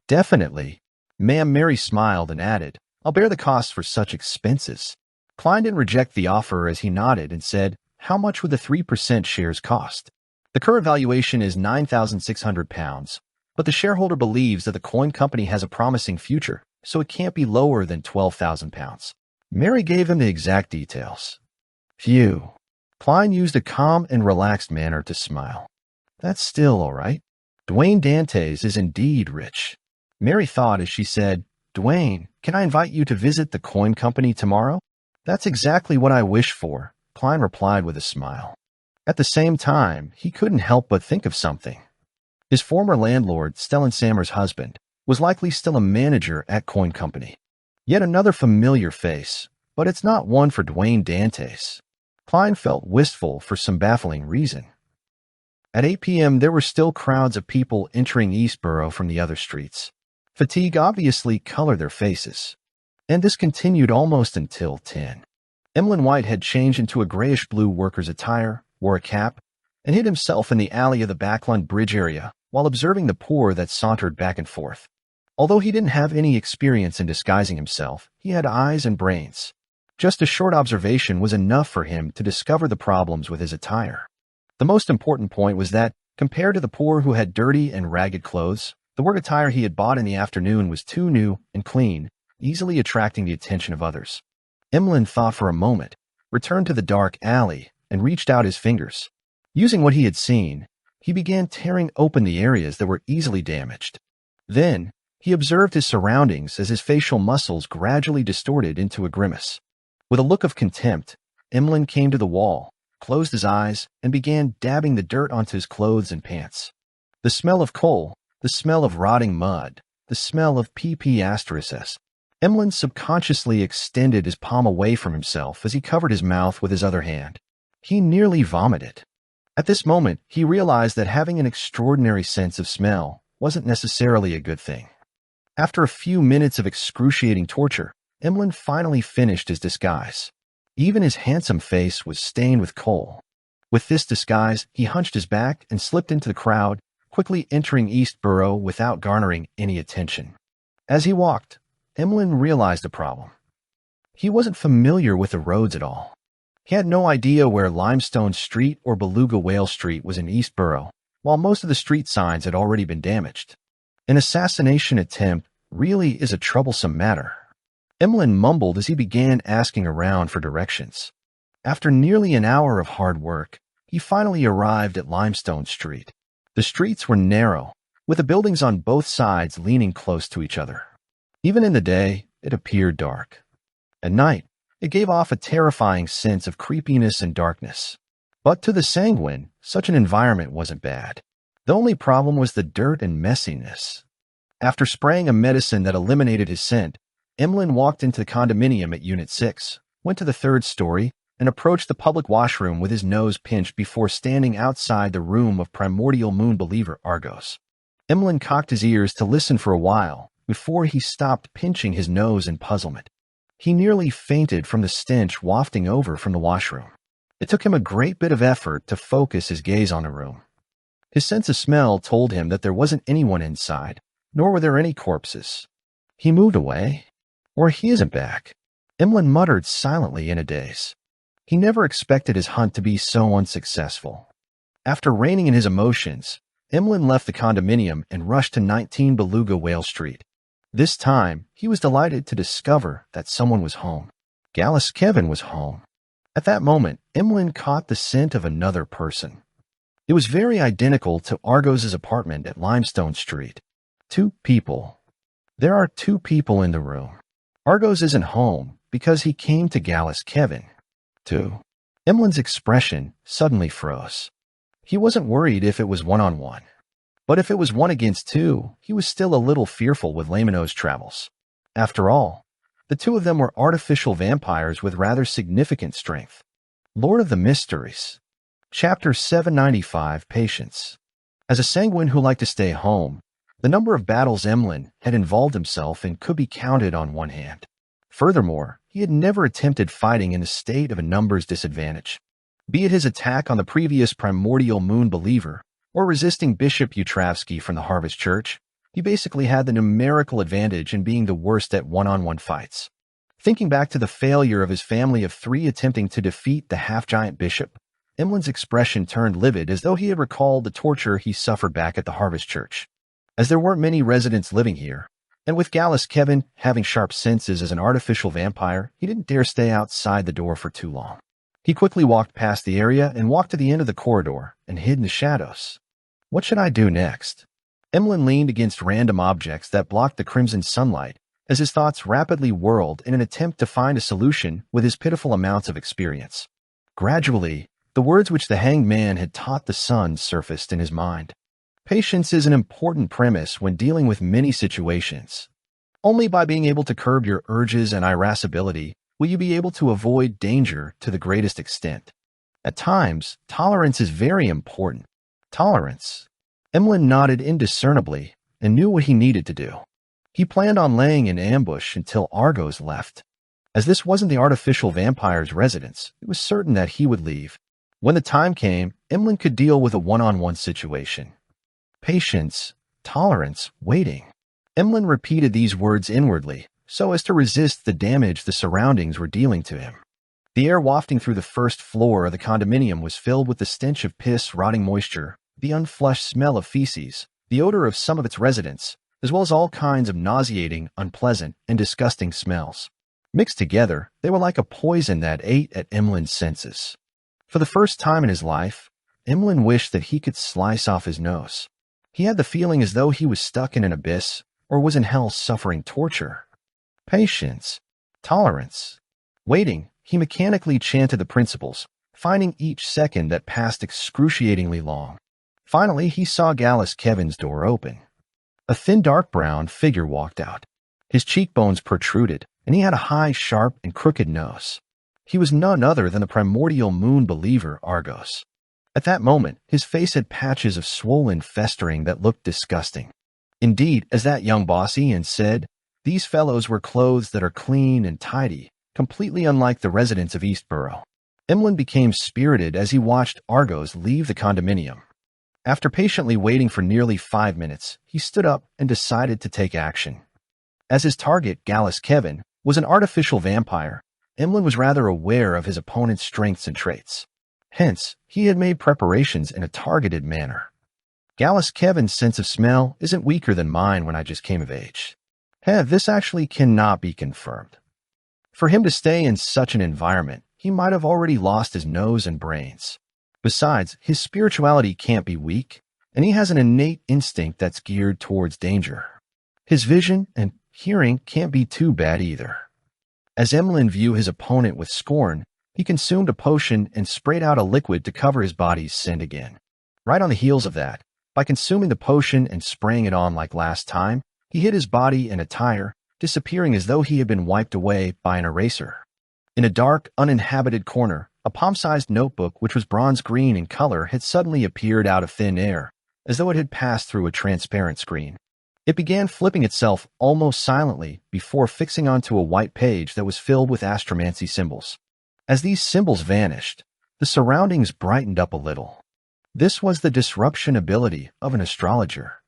A: Definitely. Ma'am Mary smiled and added, I'll bear the costs for such expenses. Klein didn't reject the offer as he nodded and said, how much would the 3% shares cost? The current valuation is £9,600, but the shareholder believes that the coin company has a promising future, so it can't be lower than £12,000. Mary gave him the exact details. Phew. Klein used a calm and relaxed manner to smile. That's still all right. Dwayne Dantes is indeed rich. Mary thought as she said, Dwayne, can I invite you to visit the coin company tomorrow? That's exactly what I wish for, Klein replied with a smile. At the same time, he couldn't help but think of something. His former landlord, Stellan Sammer's husband, was likely still a manager at Coin Company. Yet another familiar face, but it's not one for Dwayne Dantes. Klein felt wistful for some baffling reason. At 8 p.m., there were still crowds of people entering Eastborough from the other streets. Fatigue obviously colored their faces. And this continued almost until 10. Emlyn White had changed into a grayish-blue worker's attire, wore a cap, and hid himself in the alley of the Backlund Bridge area while observing the poor that sauntered back and forth. Although he didn't have any experience in disguising himself, he had eyes and brains. Just a short observation was enough for him to discover the problems with his attire. The most important point was that, compared to the poor who had dirty and ragged clothes, the work attire he had bought in the afternoon was too new and clean, easily attracting the attention of others. Emlyn thought for a moment, returned to the dark alley, and reached out his fingers. Using what he had seen, he began tearing open the areas that were easily damaged. Then, he observed his surroundings as his facial muscles gradually distorted into a grimace. With a look of contempt, Emlyn came to the wall, closed his eyes, and began dabbing the dirt onto his clothes and pants. The smell of coal, the smell of rotting mud, the smell of PP*S. Emlyn subconsciously extended his palm away from himself as he covered his mouth with his other hand. He nearly vomited. At this moment, he realized that having an extraordinary sense of smell wasn't necessarily a good thing. After a few minutes of excruciating torture, Emlyn finally finished his disguise. Even his handsome face was stained with coal. With this disguise, he hunched his back and slipped into the crowd, quickly entering Eastborough without garnering any attention. As he walked, Emlyn realized the problem. He wasn't familiar with the roads at all. He had no idea where Limestone Street or Beluga Whale Street was in Eastborough, while most of the street signs had already been damaged. An assassination attempt really is a troublesome matter. Emlyn mumbled as he began asking around for directions. After nearly an hour of hard work, he finally arrived at Limestone Street. The streets were narrow, with the buildings on both sides leaning close to each other. Even in the day, it appeared dark. At night, it gave off a terrifying sense of creepiness and darkness. But to the sanguine, such an environment wasn't bad. The only problem was the dirt and messiness. After spraying a medicine that eliminated his scent, Emlyn walked into the condominium at Unit 6, went to the third story, and approached the public washroom with his nose pinched before standing outside the room of primordial moon believer Argos. Emlyn cocked his ears to listen for a while before he stopped pinching his nose in puzzlement. He nearly fainted from the stench wafting over from the washroom. It took him a great bit of effort to focus his gaze on the room. His sense of smell told him that there wasn't anyone inside, nor were there any corpses. He moved away. Or he isn't back. Emlyn muttered silently in a daze. He never expected his hunt to be so unsuccessful. After reining in his emotions, Emlyn left the condominium and rushed to 19 Beluga Whale Street. This time, he was delighted to discover that someone was home. Gallus Kevin was home. At that moment, Emlyn caught the scent of another person. It was very identical to Argos's apartment at Limestone Street. 2 people. There are 2 people in the room. Argos isn't home because he came to Gallus Kevin. 2. Emlyn's expression suddenly froze. He wasn't worried if it was one-on-one. But if it was 1 against 2, he was still a little fearful with Lamino's travels. After all, The two of them were artificial vampires with rather significant strength. Lord of the Mysteries. Chapter 795, Patience. As a sanguine who liked to stay home, the number of battles Emlyn had involved himself in could be counted on one hand. Furthermore, he had never attempted fighting in a state of a numbers disadvantage. Be it his attack on the previous primordial moon believer, or resisting Bishop Utravsky from the Harvest Church, he basically had the numerical advantage in being the worst at one-on-one fights. Thinking back to the failure of his family of 3 attempting to defeat the half-giant bishop, Emlyn's expression turned livid as though he had recalled the torture he suffered back at the Harvest Church. As there weren't many residents living here, and with Gallus Kevin having sharp senses as an artificial vampire, he didn't dare stay outside the door for too long. He quickly walked past the area and walked to the end of the corridor and hid in the shadows. What should I do next? Emlyn leaned against random objects that blocked the crimson sunlight as his thoughts rapidly whirled in an attempt to find a solution with his pitiful amounts of experience. Gradually, the words which the hanged man had taught the sun surfaced in his mind. Patience is an important premise when dealing with many situations. Only by being able to curb your urges and irascibility will you be able to avoid danger to the greatest extent. At times, tolerance is very important. Tolerance. Emlyn nodded indiscernibly and knew what he needed to do. He planned on laying in ambush until Argos left. As this wasn't the artificial vampire's residence, it was certain that he would leave. When the time came, Emlyn could deal with a one-on-one situation. Patience, tolerance, waiting. Emlyn repeated these words inwardly, so as to resist the damage the surroundings were dealing to him. The air wafting through the first floor of the condominium was filled with the stench of piss, rotting moisture, the unflushed smell of feces, the odor of some of its residents, as well as all kinds of nauseating, unpleasant, and disgusting smells. Mixed together, they were like a poison that ate at Emlyn's senses. For the first time in his life, Emlyn wished that he could slice off his nose. He had the feeling as though he was stuck in an abyss or was in hell suffering torture. Patience, tolerance, waiting. He mechanically chanted the principles, finding each second that passed excruciatingly long. Finally, he saw Gallus Kevin's door open. A thin dark brown figure walked out. His cheekbones protruded, and he had a high, sharp, and crooked nose. He was none other than the primordial moon believer Argos. At that moment, his face had patches of swollen festering that looked disgusting. Indeed, as that young Bossian said, these fellows were clothes that are clean and tidy, completely unlike the residents of Eastborough. Emlyn became spirited as he watched Argos leave the condominium. After patiently waiting for nearly 5 minutes, he stood up and decided to take action. As his target, Gallus Kevin, was an artificial vampire, Emlyn was rather aware of his opponent's strengths and traits. Hence, he had made preparations in a targeted manner. Gallus Kevin's sense of smell isn't weaker than mine when I just came of age. This actually cannot be confirmed. For him to stay in such an environment, he might have already lost his nose and brains. Besides, his spirituality can't be weak, and he has an innate instinct that's geared towards danger. His vision and hearing can't be too bad either. As Emlyn viewed his opponent with scorn, he consumed a potion and sprayed out a liquid to cover his body's scent again. Right on the heels of that, by consuming the potion and spraying it on like last time, he hid his body and attire, disappearing as though he had been wiped away by an eraser. In a dark, uninhabited corner, a palm-sized notebook which was bronze green in color had suddenly appeared out of thin air, as though it had passed through a transparent screen. It began flipping itself almost silently before fixing onto a white page that was filled with astromancy symbols. As these symbols vanished, the surroundings brightened up a little. This was the disruption ability of an astrologer.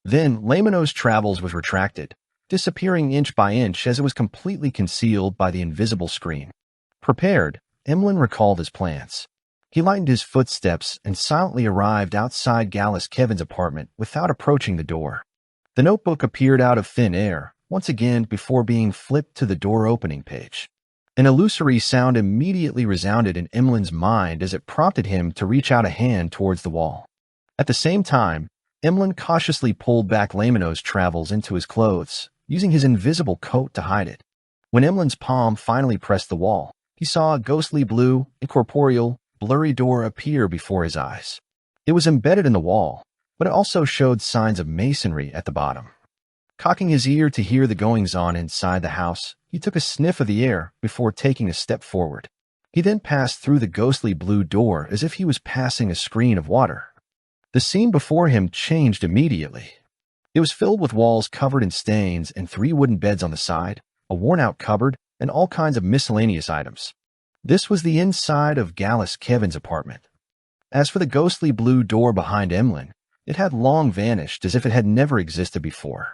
A: Then Lamino's travels was retracted, disappearing inch by inch as it was completely concealed by the invisible screen. Prepared, Emlyn recalled his plans. He lightened his footsteps and silently arrived outside Gallus Kevin's apartment without approaching the door. The notebook appeared out of thin air, once again before being flipped to the door opening page. An illusory sound immediately resounded in Emlyn's mind as it prompted him to reach out a hand towards the wall. At the same time, Emlyn cautiously pulled back Lamino's travels into his clothes, using his invisible coat to hide it. When Emlyn's palm finally pressed the wall, he saw a ghostly blue, incorporeal, blurry door appear before his eyes. It was embedded in the wall, but it also showed signs of masonry at the bottom. Cocking his ear to hear the goings-on inside the house, he took a sniff of the air before taking a step forward. He then passed through the ghostly blue door as if he was passing a screen of water. The scene before him changed immediately. It was filled with walls covered in stains and 3 wooden beds on the side, a worn-out cupboard, and all kinds of miscellaneous items. This was the inside of Gallus Kevin's apartment. As for the ghostly blue door behind Emlyn, it had long vanished as if it had never existed before.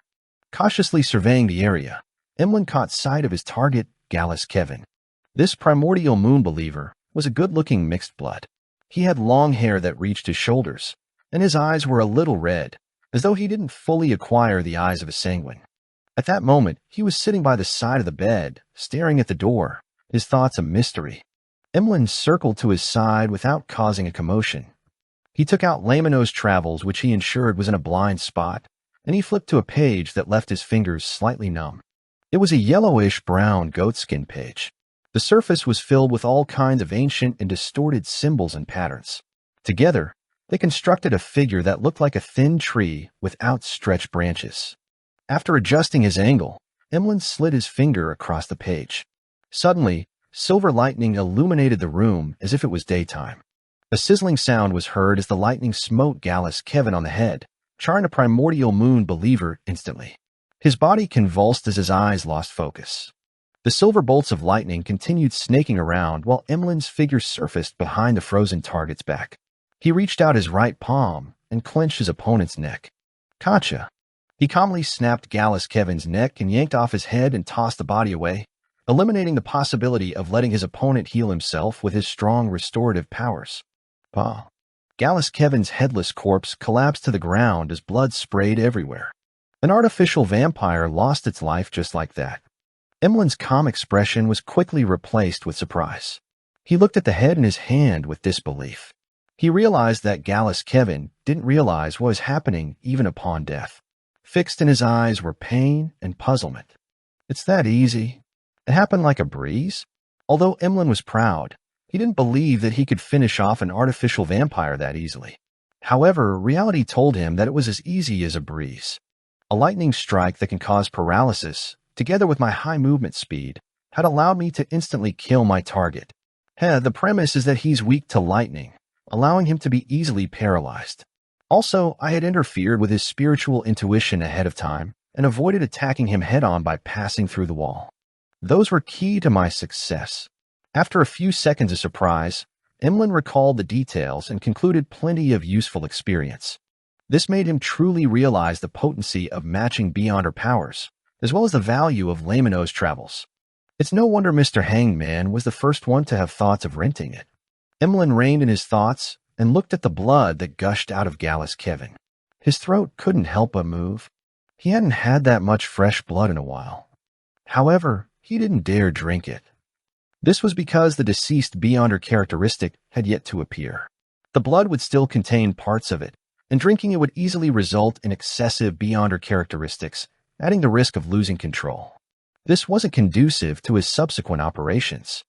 A: Cautiously surveying the area, Emlyn caught sight of his target, Gallus Kevin. This primordial moon believer was a good-looking mixed blood. He had long hair that reached his shoulders, and his eyes were a little red, as though he didn't fully acquire the eyes of a sanguine. At that moment, he was sitting by the side of the bed, staring at the door, his thoughts a mystery. Emlyn circled to his side without causing a commotion. He took out Lamino's travels, which he ensured was in a blind spot, and he flipped to a page that left his fingers slightly numb. It was a yellowish-brown goatskin page. The surface was filled with all kinds of ancient and distorted symbols and patterns. Together, they constructed a figure that looked like a thin tree with outstretched branches. After adjusting his angle, Emlyn slid his finger across the page. Suddenly, silver lightning illuminated the room as if it was daytime. A sizzling sound was heard as the lightning smote Gallus Kevin on the head, charring a primordial moon believer instantly. His body convulsed as his eyes lost focus. The silver bolts of lightning continued snaking around while Emlyn's figure surfaced behind the frozen target's back. He reached out his right palm and clenched his opponent's neck. Gotcha. He calmly snapped Gallus Kevin's neck and yanked off his head and tossed the body away, eliminating the possibility of letting his opponent heal himself with his strong restorative powers. Bah. Gallus Kevin's headless corpse collapsed to the ground as blood sprayed everywhere. An artificial vampire lost its life just like that. Emlyn's calm expression was quickly replaced with surprise. He looked at the head in his hand with disbelief. He realized that Gallus Kevin didn't realize what was happening even upon death. Fixed in his eyes were pain and puzzlement. It's that easy. It happened like a breeze. Although Emlyn was proud, he didn't believe that he could finish off an artificial vampire that easily. However, reality told him that it was as easy as a breeze. A lightning strike that can cause paralysis, together with my high movement speed, had allowed me to instantly kill my target. The premise is that he's weak to lightning, allowing him to be easily paralyzed. Also, I had interfered with his spiritual intuition ahead of time and avoided attacking him head-on by passing through the wall. Those were key to my success. After a few seconds of surprise, Emlyn recalled the details and concluded plenty of useful experience. This made him truly realize the potency of matching beyond her powers, as well as the value of Lamino's travels. It's no wonder Mr. Hangman was the first one to have thoughts of renting it. Emlyn reined in his thoughts and looked at the blood that gushed out of Gallus Kevin. His throat couldn't help but move. He hadn't had that much fresh blood in a while. However, he didn't dare drink it. This was because the deceased Beyonder characteristic had yet to appear. The blood would still contain parts of it, and drinking it would easily result in excessive Beyonder characteristics, adding the risk of losing control. This wasn't conducive to his subsequent operations.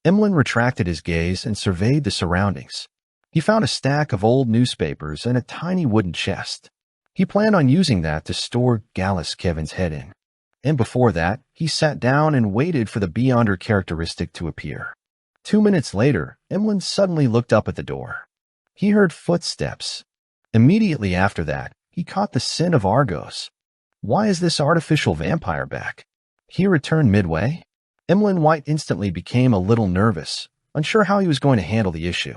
A: Emlyn retracted his gaze and surveyed the surroundings. He found a stack of old newspapers and a tiny wooden chest. He planned on using that to store Gallus Kevin's head in. And before that, he sat down and waited for the Beyonder characteristic to appear. 2 minutes later, Emlyn suddenly looked up at the door. He heard footsteps. Immediately after that, he caught the scent of Argos. Why is this artificial vampire back? He returned midway? Emlyn White instantly became a little nervous, unsure how he was going to handle the issue.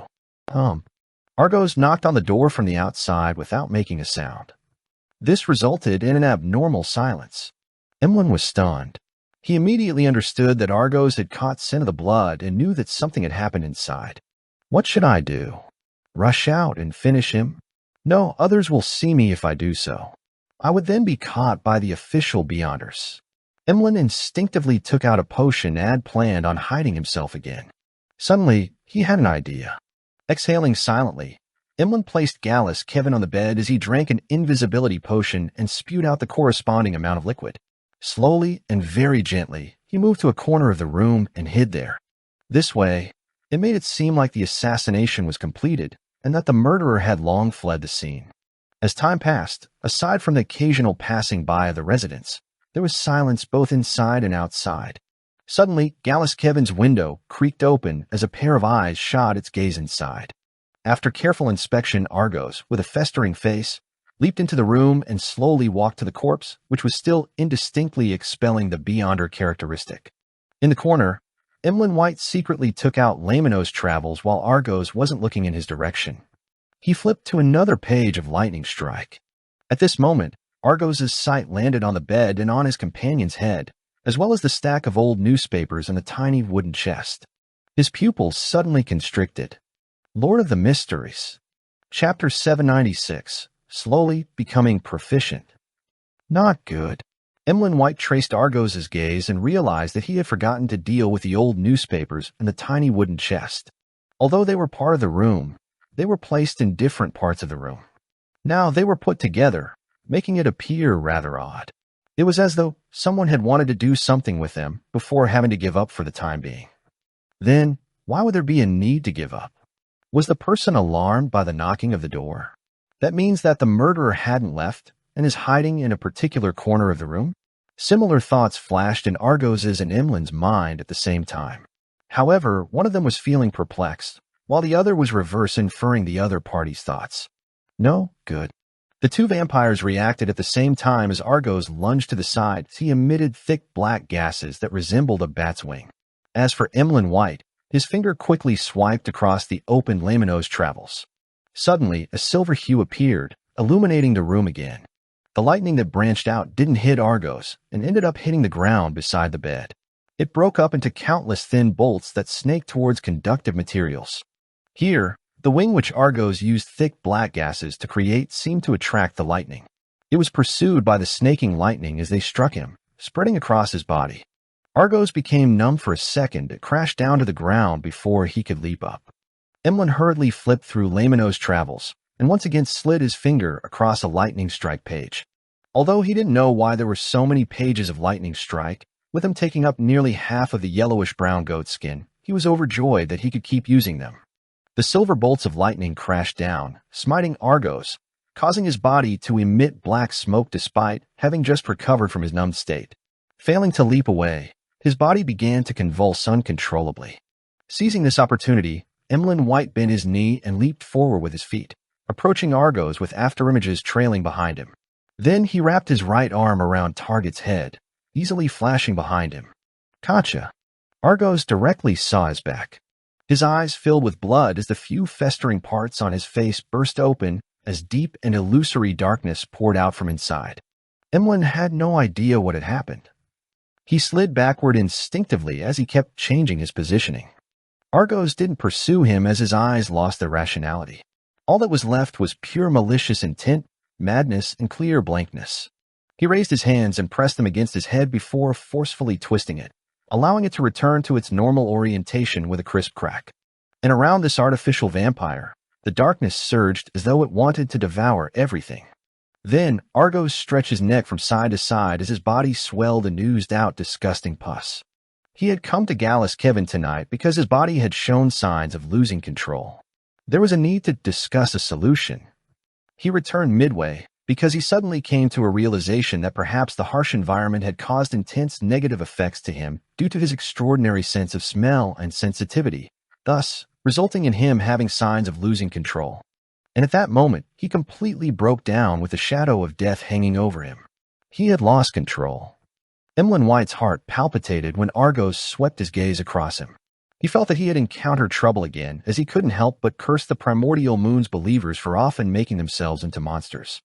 A: Argos knocked on the door from the outside without making a sound. This resulted in an abnormal silence. Emlyn was stunned. He immediately understood that Argos had caught scent of the blood and knew that something had happened inside. What should I do? Rush out and finish him? No, others will see me if I do so. I would then be caught by the official Beyonders. Emlyn instinctively took out a potion Ad planned on hiding himself again. Suddenly, he had an idea. Exhaling silently, Emlyn placed Gallus Kevin on the bed as he drank an invisibility potion and spewed out the corresponding amount of liquid. Slowly and very gently, he moved to a corner of the room and hid there. This way, it made it seem like the assassination was completed and that the murderer had long fled the scene. As time passed, aside from the occasional passing by of the residents, there was silence both inside and outside. Suddenly, Gallus Kevin's window creaked open as a pair of eyes shot its gaze inside. After careful inspection, Argos, with a festering face, leaped into the room and slowly walked to the corpse, which was still indistinctly expelling the Beyonder characteristic. In the corner, Emlyn White secretly took out Lamino's travels while Argos wasn't looking in his direction. He flipped to another page of Lightning Strike. At this moment, Argos's sight landed on the bed and on his companion's head, as well as the stack of old newspapers and the tiny wooden chest. His pupils suddenly constricted. Lord of the Mysteries. Chapter 796. Slowly becoming proficient. Not good. Emlyn White traced Argos's gaze and realized that he had forgotten to deal with the old newspapers and the tiny wooden chest. Although they were part of the room, they were placed in different parts of the room. Now they were put together, making it appear rather odd. It was as though someone had wanted to do something with them before having to give up for the time being. Then, why would there be a need to give up? Was the person alarmed by the knocking of the door? That means that the murderer hadn't left and is hiding in a particular corner of the room? Similar thoughts flashed in Argos's and Emlyn's mind at the same time. However, one of them was feeling perplexed, while the other was reverse inferring the other party's thoughts. No good. The two vampires reacted at the same time as Argos lunged to the side as he emitted thick black gases that resembled a bat's wing. As for Emlyn White, his finger quickly swiped across the open Lamino's travels. Suddenly, a silver hue appeared, illuminating the room again. The lightning that branched out didn't hit Argos and ended up hitting the ground beside the bed. It broke up into countless thin bolts that snaked towards conductive materials. Here, the wing which Argos used thick black gases to create seemed to attract the lightning. It was pursued by the snaking lightning as they struck him, spreading across his body. Argos became numb for a second and crashed down to the ground before he could leap up. Emlyn hurriedly flipped through Lamino's travels and once again slid his finger across a Lightning Strike page. Although he didn't know why there were so many pages of Lightning Strike, with him taking up nearly half of the yellowish-brown goat skin, he was overjoyed that he could keep using them. The silver bolts of lightning crashed down, smiting Argos, causing his body to emit black smoke despite having just recovered from his numbed state. Failing to leap away, his body began to convulse uncontrollably. Seizing this opportunity, Emlyn White bent his knee and leaped forward with his feet, approaching Argos with afterimages trailing behind him. Then he wrapped his right arm around Target's head, easily flashing behind him. Gotcha. Argos directly saw his back. His eyes filled with blood as the few festering parts on his face burst open as deep and illusory darkness poured out from inside. Emlyn had no idea what had happened. He slid backward instinctively as he kept changing his positioning. Argos didn't pursue him as his eyes lost their rationality. All that was left was pure malicious intent, madness, and clear blankness. He raised his hands and pressed them against his head before forcefully twisting it, allowing it to return to its normal orientation with a crisp crack. And around this artificial vampire, the darkness surged as though it wanted to devour everything. Then, Argos stretched his neck from side to side as his body swelled and oozed out disgusting pus. He had come to Gallus Kevin tonight because his body had shown signs of losing control. There was a need to discuss a solution. He returned midway because he suddenly came to a realization that perhaps the harsh environment had caused intense negative effects to him due to his extraordinary sense of smell and sensitivity, thus resulting in him having signs of losing control. And at that moment, he completely broke down with the shadow of death hanging over him. He had lost control. Emlyn White's heart palpitated when Argos swept his gaze across him. He felt that he had encountered trouble again, as he couldn't help but curse the primordial moon's believers for often making themselves into monsters.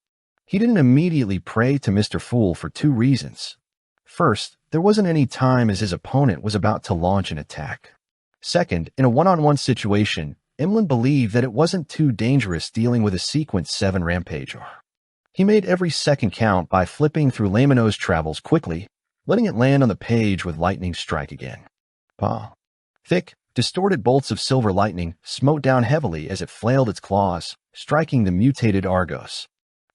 A: He didn't immediately pray to Mr. Fool for two reasons. First, there wasn't any time as his opponent was about to launch an attack. Second, in a one-on-one situation, Emlyn believed that it wasn't too dangerous dealing with a Sequence 7 Rampager. He made every second count by flipping through Lamino's travels quickly, letting it land on the page with Lightning Strike again. Pah. Thick, distorted bolts of silver lightning smote down heavily as it flailed its claws, striking the mutated Argos.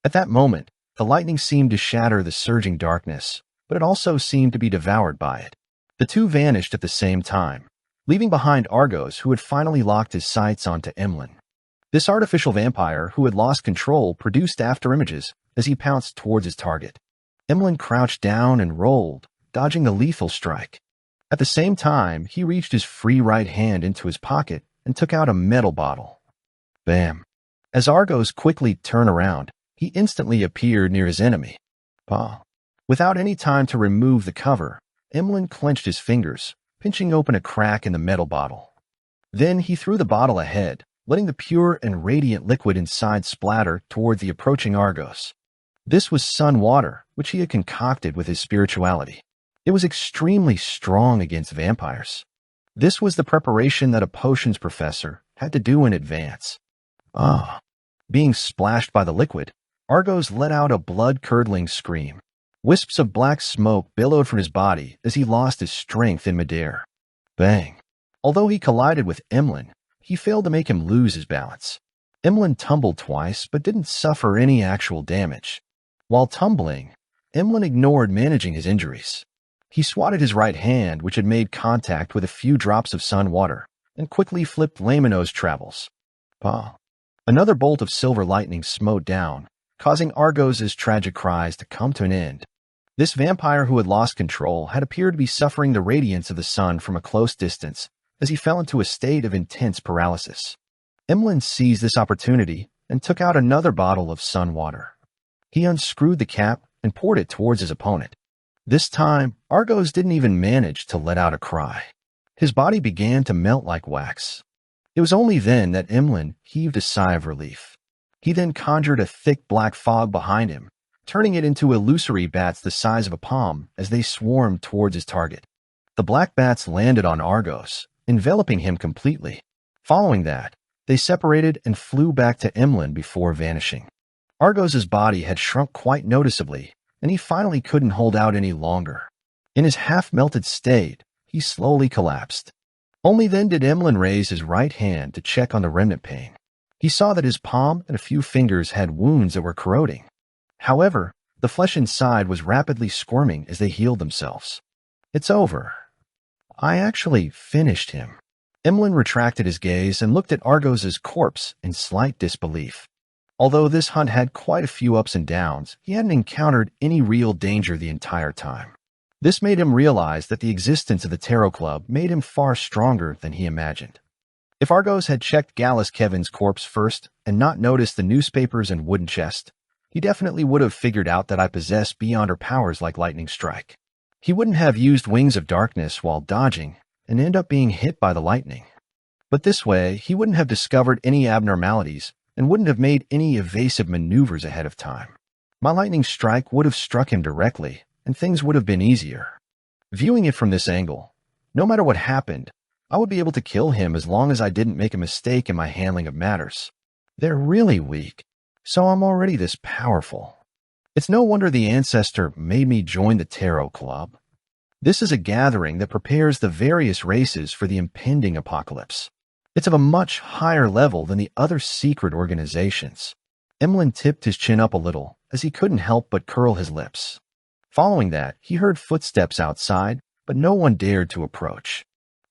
A: At that moment, the lightning seemed to shatter the surging darkness, but it also seemed to be devoured by it. The two vanished at the same time, leaving behind Argos, who had finally locked his sights onto Emlyn. This artificial vampire who had lost control produced afterimages as he pounced towards his target. Emlyn crouched down and rolled, dodging the lethal strike. At the same time, he reached his free right hand into his pocket and took out a metal bottle. Bam! As Argos quickly turned around, he instantly appeared near his enemy. Bah! Without any time to remove the cover, Emlyn clenched his fingers, pinching open a crack in the metal bottle. Then he threw the bottle ahead, letting the pure and radiant liquid inside splatter toward the approaching Argos. This was sun water, which he had concocted with his spirituality. It was extremely strong against vampires. This was the preparation that a potions professor had to do in advance. Ah! Being splashed by the liquid, Argos let out a blood-curdling scream. Wisps of black smoke billowed from his body as he lost his strength in midair. Bang! Although he collided with Emlyn, he failed to make him lose his balance. Emlyn tumbled twice but didn't suffer any actual damage. While tumbling, Emlyn ignored managing his injuries. He swatted his right hand, which had made contact with a few drops of sun water, and quickly flipped Lamino's travels. Bah! Another bolt of silver lightning smote down, causing Argos' tragic cries to come to an end. This vampire who had lost control had appeared to be suffering the radiance of the sun from a close distance as he fell into a state of intense paralysis. Emlyn seized this opportunity and took out another bottle of sun water. He unscrewed the cap and poured it towards his opponent. This time, Argos didn't even manage to let out a cry. His body began to melt like wax. It was only then that Emlyn heaved a sigh of relief. He then conjured a thick black fog behind him, turning it into illusory bats the size of a palm as they swarmed towards his target. The black bats landed on Argos, enveloping him completely. Following that, they separated and flew back to Emlyn before vanishing. Argos' body had shrunk quite noticeably, and he finally couldn't hold out any longer. In his half-melted state, he slowly collapsed. Only then did Emlyn raise his right hand to check on the remnant pain. He saw that his palm and a few fingers had wounds that were corroding. However, the flesh inside was rapidly squirming as they healed themselves. It's over. I actually finished him. Emlyn retracted his gaze and looked at Argos' corpse in slight disbelief. Although this hunt had quite a few ups and downs, he hadn't encountered any real danger the entire time. This made him realize that the existence of the Tarot Club made him far stronger than he imagined. If Argos had checked Gallus Kevin's corpse first and not noticed the newspapers and wooden chest, he definitely would have figured out that I possess beyonder powers like lightning strike. He wouldn't have used Wings of Darkness while dodging and end up being hit by the lightning. But this way, he wouldn't have discovered any abnormalities and wouldn't have made any evasive maneuvers ahead of time. My lightning strike would have struck him directly, and things would have been easier. Viewing it from this angle, no matter what happened, I would be able to kill him as long as I didn't make a mistake in my handling of matters. They're really weak, so I'm already this powerful. It's no wonder the ancestor made me join the Tarot Club. This is a gathering that prepares the various races for the impending apocalypse. It's of a much higher level than the other secret organizations. Emlyn tipped his chin up a little, as he couldn't help but curl his lips. Following that, he heard footsteps outside, but no one dared to approach.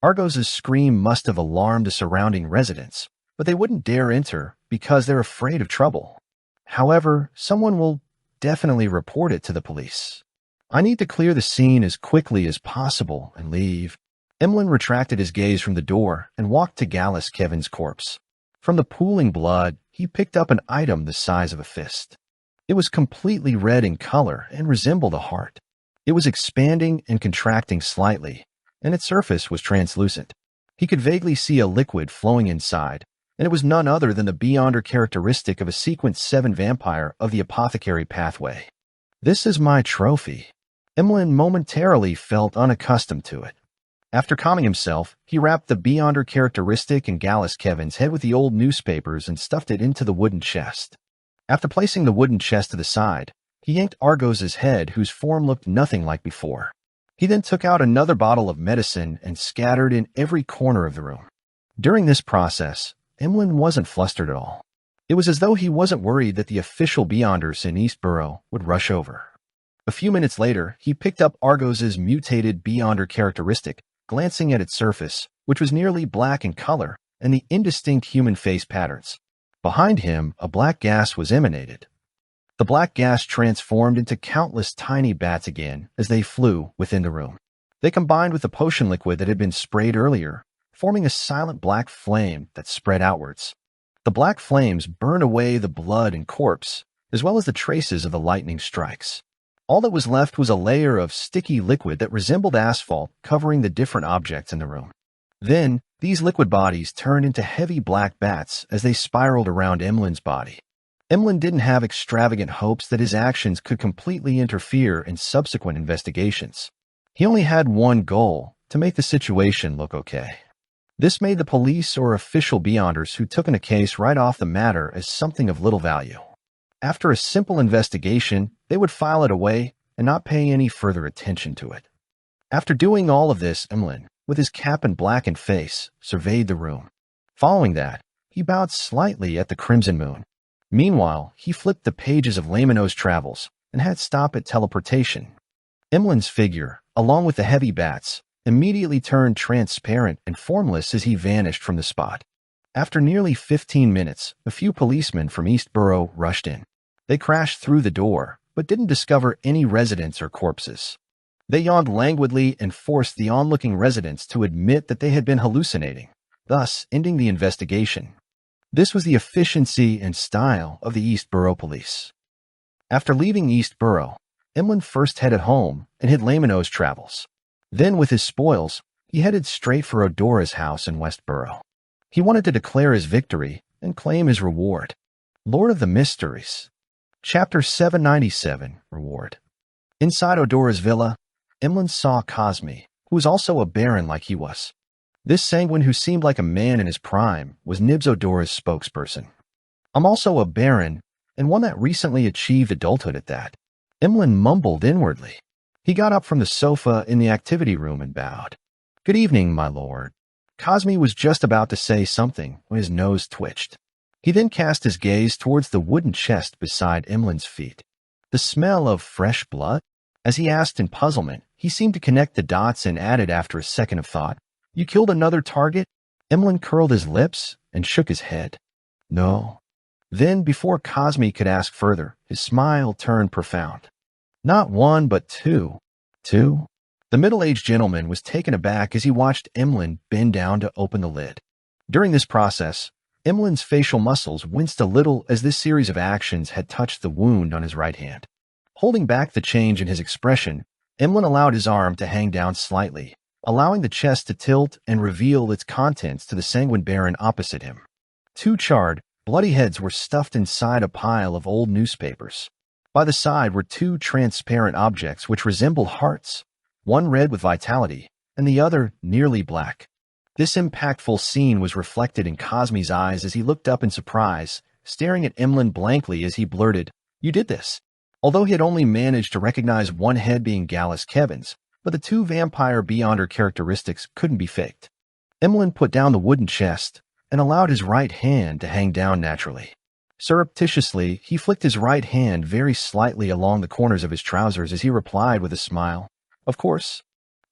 A: Argos' scream must have alarmed the surrounding residents, but they wouldn't dare enter because they're afraid of trouble. However, someone will definitely report it to the police. I need to clear the scene as quickly as possible and leave. Emlyn retracted his gaze from the door and walked to Gallus Kevin's corpse. From the pooling blood, he picked up an item the size of a fist. It was completely red in color and resembled a heart. It was expanding and contracting slightly, and its surface was translucent. He could vaguely see a liquid flowing inside, and it was none other than the beyonder characteristic of a Sequence 7 vampire of the apothecary pathway. This is my trophy. Emlyn momentarily felt unaccustomed to it. After calming himself, he wrapped the beyonder characteristic in Gallus Kevin's head with the old newspapers and stuffed it into the wooden chest. After placing the wooden chest to the side, he yanked Argos' head, whose form looked nothing like before. He then took out another bottle of medicine and scattered in every corner of the room. During this process, Emlyn wasn't flustered at all. It was as though he wasn't worried that the official beyonders in Eastborough would rush over. A few minutes later, he picked up Argos' mutated beyonder characteristic, glancing at its surface, which was nearly black in color, and the indistinct human face patterns. Behind him, a black gas was emanated. The black gas transformed into countless tiny bats again as they flew within the room. They combined with the potion liquid that had been sprayed earlier, forming a silent black flame that spread outwards. The black flames burned away the blood and corpse, as well as the traces of the lightning strikes. All that was left was a layer of sticky liquid that resembled asphalt covering the different objects in the room. Then, these liquid bodies turned into heavy black bats as they spiraled around Emlyn's body. Emlyn didn't have extravagant hopes that his actions could completely interfere in subsequent investigations. He only had one goal: to make the situation look okay. This made the police or official beyonders who took in a case write off the matter as something of little value. After a simple investigation, they would file it away and not pay any further attention to it. After doing all of this, Emlyn, with his cap and blackened face, surveyed the room. Following that, he bowed slightly at the crimson moon. Meanwhile, he flipped the pages of Lamino's travels and had stop at teleportation. Emlyn's figure, along with the heavy bats, immediately turned transparent and formless as he vanished from the spot. After nearly 15 minutes, a few policemen from East Borough rushed in. They crashed through the door, but didn't discover any residents or corpses. They yawned languidly and forced the onlooking residents to admit that they had been hallucinating, thus ending the investigation. This was the efficiency and style of the East Borough Police. After leaving East Borough, Emlyn first headed home and hid Lamino's travels. Then, with his spoils, he headed straight for Odora's house in West Borough. He wanted to declare his victory and claim his reward. Lord of the Mysteries. Chapter 797, Reward. Inside Odora's villa, Emlyn saw Cosme, who was also a baron like he was. This sanguine who seemed like a man in his prime was Nibs Odora's spokesperson. "I'm also a baron, and one that recently achieved adulthood at that," Emlyn mumbled inwardly. He got up from the sofa in the activity room and bowed. "Good evening, my lord." Cosme was just about to say something when his nose twitched. He then cast his gaze towards the wooden chest beside Emlyn's feet. The smell of fresh blood? As he asked in puzzlement, he seemed to connect the dots and added after a second of thought, "You killed another target?" Emlyn curled his lips and shook his head. "No." Then, before Cosme could ask further, his smile turned profound. "Not one, but two." "Two?" The middle-aged gentleman was taken aback as he watched Emlyn bend down to open the lid. During this process, Emlyn's facial muscles winced a little as this series of actions had touched the wound on his right hand. Holding back the change in his expression, Emlyn allowed his arm to hang down slightly, allowing the chest to tilt and reveal its contents to the sanguine baron opposite him. Two charred, bloody heads were stuffed inside a pile of old newspapers. By the side were two transparent objects which resembled hearts, one red with vitality, and the other nearly black. This impactful scene was reflected in Cosme's eyes as he looked up in surprise, staring at Emlyn blankly as he blurted, "You did this." Although he had only managed to recognize one head being Gallus Kevin's, but the two vampire beyonder characteristics couldn't be faked. Emlyn put down the wooden chest and allowed his right hand to hang down naturally. Surreptitiously, he flicked his right hand very slightly along the corners of his trousers as he replied with a smile, "Of course.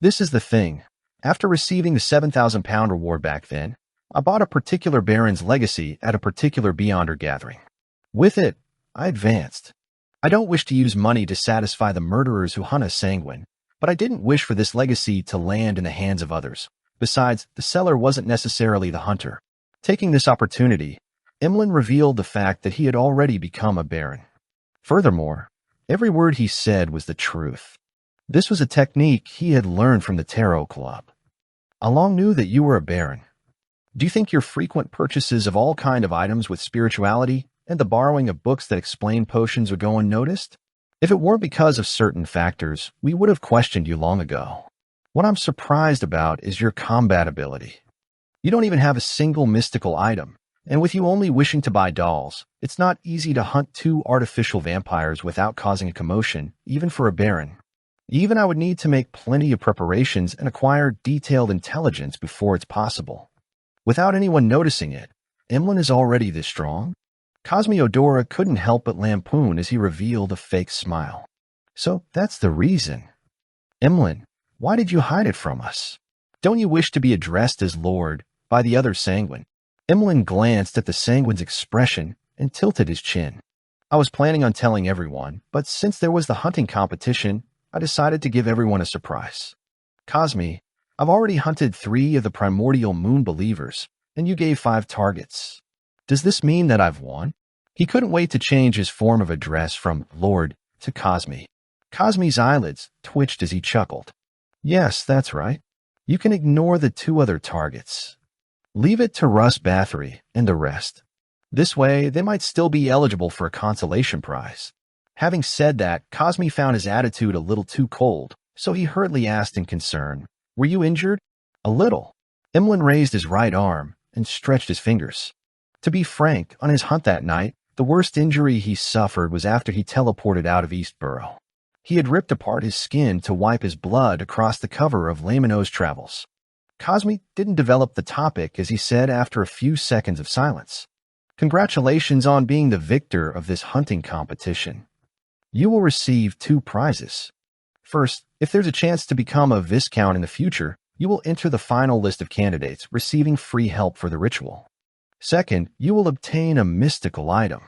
A: This is the thing. After receiving the 7,000 pound reward back then, I bought a particular baron's legacy at a particular beyonder gathering. With it, I advanced. I don't wish to use money to satisfy the murderers who hunt us sanguine, but I didn't wish for this legacy to land in the hands of others. Besides, the seller wasn't necessarily the hunter." Taking this opportunity, Emlyn revealed the fact that he had already become a baron. Furthermore, every word he said was the truth. This was a technique he had learned from the Tarot Club. "I long knew that you were a baron. Do you think your frequent purchases of all kind of items with spirituality and the borrowing of books that explain potions would go unnoticed? If it weren't because of certain factors, we would have questioned you long ago. What I'm surprised about is your combat ability. You don't even have a single mystical item, and with you only wishing to buy dolls, it's not easy to hunt two artificial vampires without causing a commotion, even for a baron. Even I would need to make plenty of preparations and acquire detailed intelligence before it's possible. Without anyone noticing it, Emlyn is already this strong?" Cosme Odora couldn't help but lampoon as he revealed a fake smile. "So that's the reason. Emlyn, why did you hide it from us? Don't you wish to be addressed as Lord by the other sanguine?" Emlyn glanced at the Sanguine's expression and tilted his chin. I was planning on telling everyone, but since there was the hunting competition, I decided to give everyone a surprise. Cosme, I've already hunted 3 of the primordial moon believers, and you gave 5 targets. Does this mean that I've won? He couldn't wait to change his form of address from Lord to Cosme. Cosme's eyelids twitched as he chuckled. Yes, that's right. You can ignore the 2 other targets. Leave it to Russ Bathory and the rest. This way, they might still be eligible for a consolation prize. Having said that, Cosme found his attitude a little too cold, so he hurriedly asked in concern, Were you injured? A little. Emlyn raised his right arm and stretched his fingers. To be frank, on his hunt that night, the worst injury he suffered was after he teleported out of Eastborough. He had ripped apart his skin to wipe his blood across the cover of Lamino's Travels. Cosme didn't develop the topic as he said after a few seconds of silence. Congratulations on being the victor of this hunting competition. You will receive 2 prizes. First, if there's a chance to become a Viscount in the future, you will enter the final list of candidates receiving free help for the ritual. Second, you will obtain a mystical item.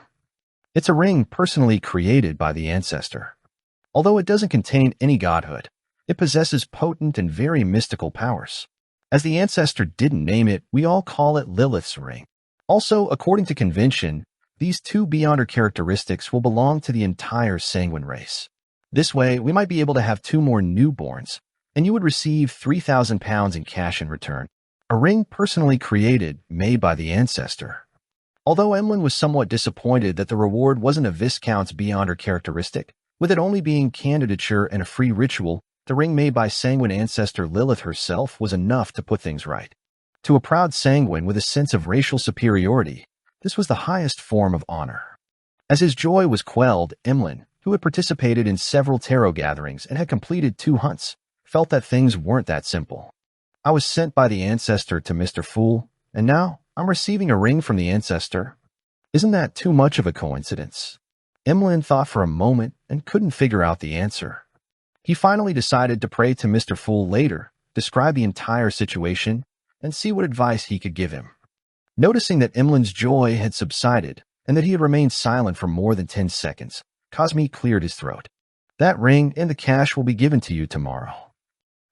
A: It's a ring personally created by the ancestor. Although it doesn't contain any godhood, it possesses potent and very mystical powers. As the ancestor didn't name it, we all call it Lilith's ring. Also, according to convention, these 2 Beyonder characteristics will belong to the entire Sanguine race. This way, we might be able to have 2 more newborns, and you would receive 3,000 pounds in cash in return. A ring personally created, made by the ancestor. Although Emlyn was somewhat disappointed that the reward wasn't a Viscount's Beyonder characteristic, with it only being candidature and a free ritual, the ring made by Sanguine ancestor Lilith herself was enough to put things right. To a proud Sanguine with a sense of racial superiority, this was the highest form of honor. As his joy was quelled, Emlyn, who had participated in several tarot gatherings and had completed 2 hunts, felt that things weren't that simple. I was sent by the ancestor to Mr. Fool, and now I'm receiving a ring from the ancestor. Isn't that too much of a coincidence? Emlyn thought for a moment and couldn't figure out the answer. He finally decided to pray to Mr. Fool later, describe the entire situation, and see what advice he could give him. Noticing that Emlyn's joy had subsided and that he had remained silent for more than 10 seconds, Cosme cleared his throat. That ring and the cash will be given to you tomorrow.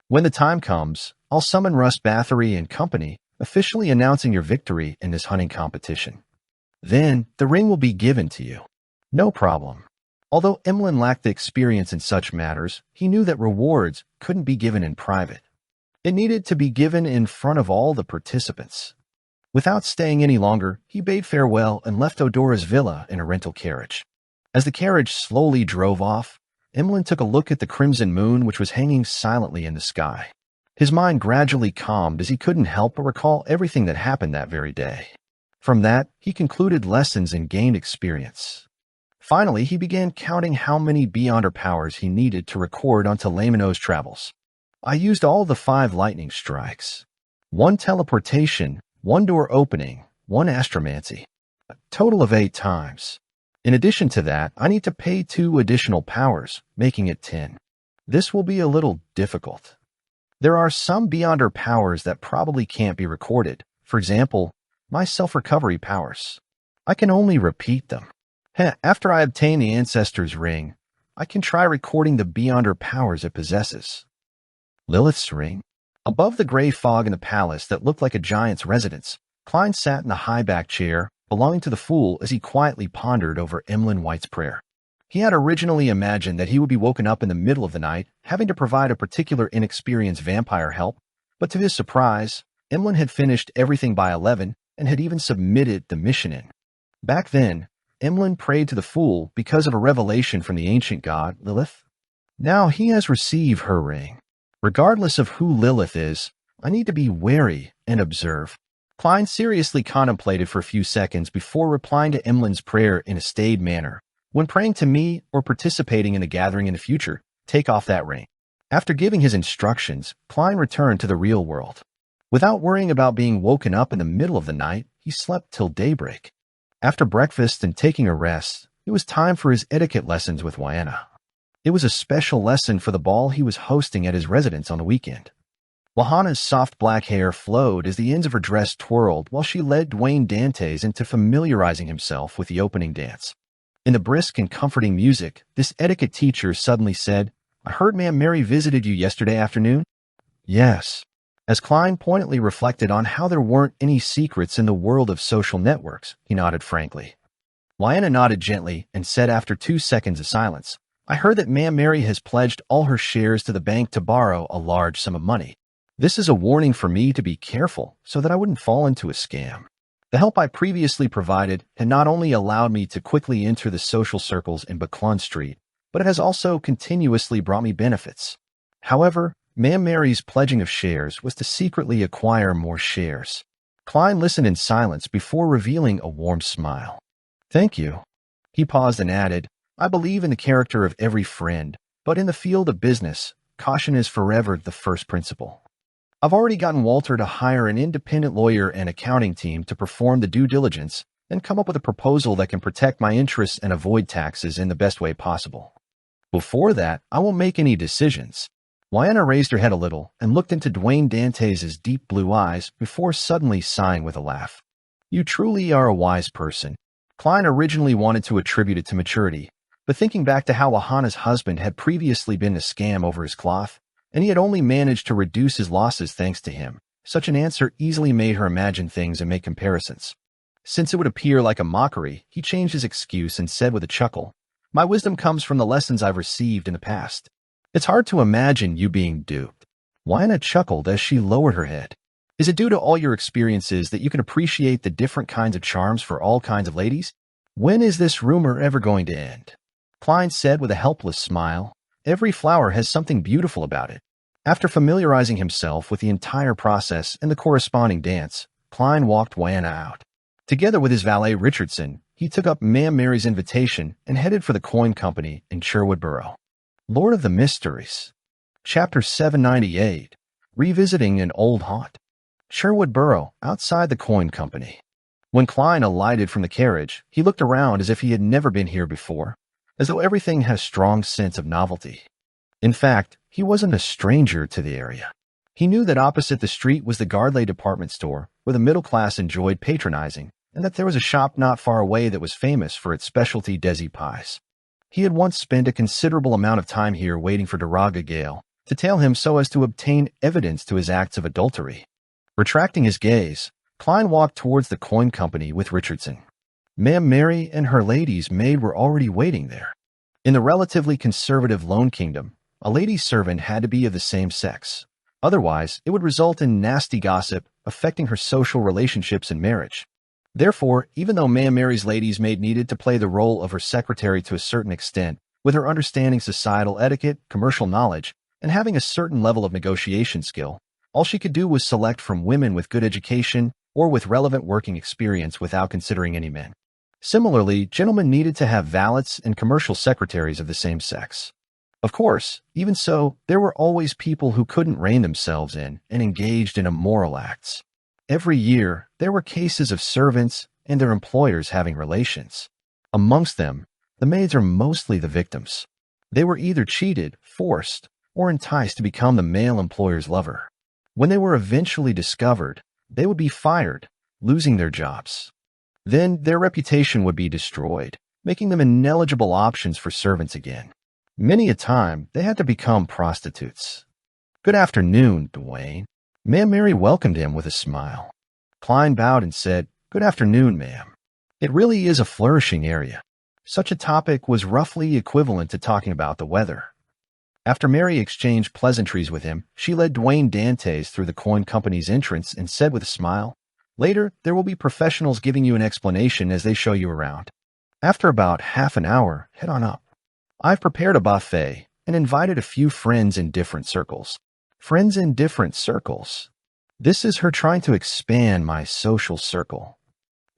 A: When the time comes, I'll summon Russ Bathory and company, officially announcing your victory in this hunting competition. Then, the ring will be given to you. No problem. Although Emlyn lacked the experience in such matters, he knew that rewards couldn't be given in private. It needed to be given in front of all the participants. Without staying any longer, he bade farewell and left Odora's villa in a rental carriage. As the carriage slowly drove off, Emlyn took a look at the crimson moon which was hanging silently in the sky. His mind gradually calmed as he couldn't help but recall everything that happened that very day. From that, he concluded lessons and gained experience. Finally, he began counting how many Beyonder powers he needed to record onto Lamino's Travels. I used all the 5 lightning strikes. 1 teleportation, 1 door opening, 1 astromancy. A total of 8 times. In addition to that, I need to pay 2 additional powers, making it 10. This will be a little difficult. There are some Beyonder powers that probably can't be recorded. For example, my self-recovery powers. I can only repeat them. After I obtain the Ancestor's Ring, I can try recording the Beyonder powers it possesses. Lilith's Ring. Above the gray fog in the palace that looked like a giant's residence, Klein sat in the high-back chair belonging to the Fool as he quietly pondered over Emlyn White's prayer. He had originally imagined that he would be woken up in the middle of the night, having to provide a particular inexperienced vampire help, but to his surprise, Emlyn had finished everything by 11 and had even submitted the mission in. Back then, Emlyn prayed to the Fool because of a revelation from the ancient god, Lilith. Now he has received her ring. Regardless of who Lilith is, I need to be wary and observe. Klein seriously contemplated for a few seconds before replying to Emlyn's prayer in a staid manner. When praying to me or participating in the gathering in the future, take off that ring. After giving his instructions, Klein returned to the real world. Without worrying about being woken up in the middle of the night, he slept till daybreak. After breakfast and taking a rest, it was time for his etiquette lessons with Wyanna. It was a special lesson for the ball he was hosting at his residence on the weekend. Wahana's soft black hair flowed as the ends of her dress twirled while she led Dwayne Dantes into familiarizing himself with the opening dance. In the brisk and comforting music, this etiquette teacher suddenly said, "I heard Ma'am Mary visited you yesterday afternoon?" Yes. As Klein poignantly reflected on how there weren't any secrets in the world of social networks, he nodded frankly. Lyanna nodded gently and said after 2 seconds of silence, "I heard that Ma'am Mary has pledged all her shares to the bank to borrow a large sum of money. This is a warning for me to be careful so that I wouldn't fall into a scam. The help I previously provided had not only allowed me to quickly enter the social circles in Buckland Street, but it has also continuously brought me benefits. However, Ma'am Mary's pledging of shares was to secretly acquire more shares." Klein listened in silence before revealing a warm smile. "Thank you." He paused and added, "I believe in the character of every friend, but in the field of business, caution is forever the first principle. I've already gotten Walter to hire an independent lawyer and accounting team to perform the due diligence and come up with a proposal that can protect my interests and avoid taxes in the best way possible. Before that, I won't make any decisions." Lyanna raised her head a little and looked into Dwayne Dantes' deep blue eyes before suddenly sighing with a laugh. "You truly are a wise person." Klein originally wanted to attribute it to maturity, but thinking back to how Wahana's husband had previously been a scam over his cloth, and he had only managed to reduce his losses thanks to him, such an answer easily made her imagine things and make comparisons. Since it would appear like a mockery, he changed his excuse and said with a chuckle, "My wisdom comes from the lessons I've received in the past. It's hard to imagine you being duped." Lyanna chuckled as she lowered her head. "Is it due to all your experiences that you can appreciate the different kinds of charms for all kinds of ladies? When is this rumor ever going to end?" Klein said with a helpless smile, "Every flower has something beautiful about it." After familiarizing himself with the entire process and the corresponding dance, Klein walked Lyanna out. Together with his valet Richardson, he took up Ma'am Mary's invitation and headed for the coin company in Sherwood Borough. Lord of the Mysteries. Chapter 798. Revisiting an Old Haunt. Sherwood Borough, outside the coin company. When Klein alighted from the carriage, he looked around as if he had never been here before, as though everything had a strong sense of novelty. In fact, he wasn't a stranger to the area. He knew that opposite the street was the Gardley department store, where the middle class enjoyed patronizing, and that there was a shop not far away that was famous for its specialty Desi pies. He had once spent a considerable amount of time here waiting for Daraga Gale to tail him so as to obtain evidence to his acts of adultery. Retracting his gaze, Klein walked towards the coin company with Richardson. Ma'am Mary and her lady's maid were already waiting there. In the relatively conservative Loan Kingdom, a lady's servant had to be of the same sex. Otherwise, it would result in nasty gossip affecting her social relationships and marriage. Therefore, even though Ma'am Mary's lady's maid needed to play the role of her secretary to a certain extent, with her understanding societal etiquette, commercial knowledge, and having a certain level of negotiation skill, all she could do was select from women with good education or with relevant working experience without considering any men. Similarly, gentlemen needed to have valets and commercial secretaries of the same sex. Of course, even so, there were always people who couldn't rein themselves in and engaged in immoral acts. Every year, there were cases of servants and their employers having relations. Amongst them, the maids are mostly the victims. They were either cheated, forced, or enticed to become the male employer's lover. When they were eventually discovered, they would be fired, losing their jobs. Then their reputation would be destroyed, making them ineligible options for servants again. Many a time, they had to become prostitutes. "Good afternoon, Dwayne." Ma'am Mary welcomed him with a smile. Klein bowed and said, "Good afternoon, ma'am." It really is a flourishing area. Such a topic was roughly equivalent to talking about the weather. After Mary exchanged pleasantries with him, she led Dwayne Dantes through the coin company's entrance and said with a smile, "Later, there will be professionals giving you an explanation as they show you around. After about half an hour, head on up. I've prepared a buffet and invited a few friends in different circles." Friends in different circles. This is her trying to expand my social circle.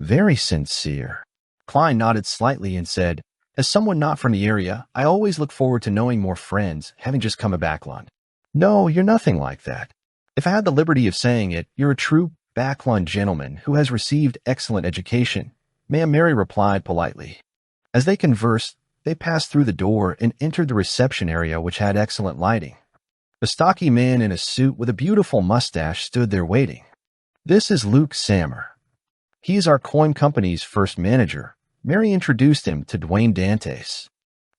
A: Very sincere. Klein nodded slightly and said, "As someone not from the area, I always look forward to knowing more friends, having just come a Backlund." "No, you're nothing like that. If I had the liberty of saying it, you're a true Backlund gentleman who has received excellent education," Ma'am Mary replied politely. As they conversed, they passed through the door and entered the reception area, which had excellent lighting. A stocky man in a suit with a beautiful mustache stood there waiting. "This is Luke Sammer. He is our coin company's first manager." Mary introduced him to Dwayne Dantes.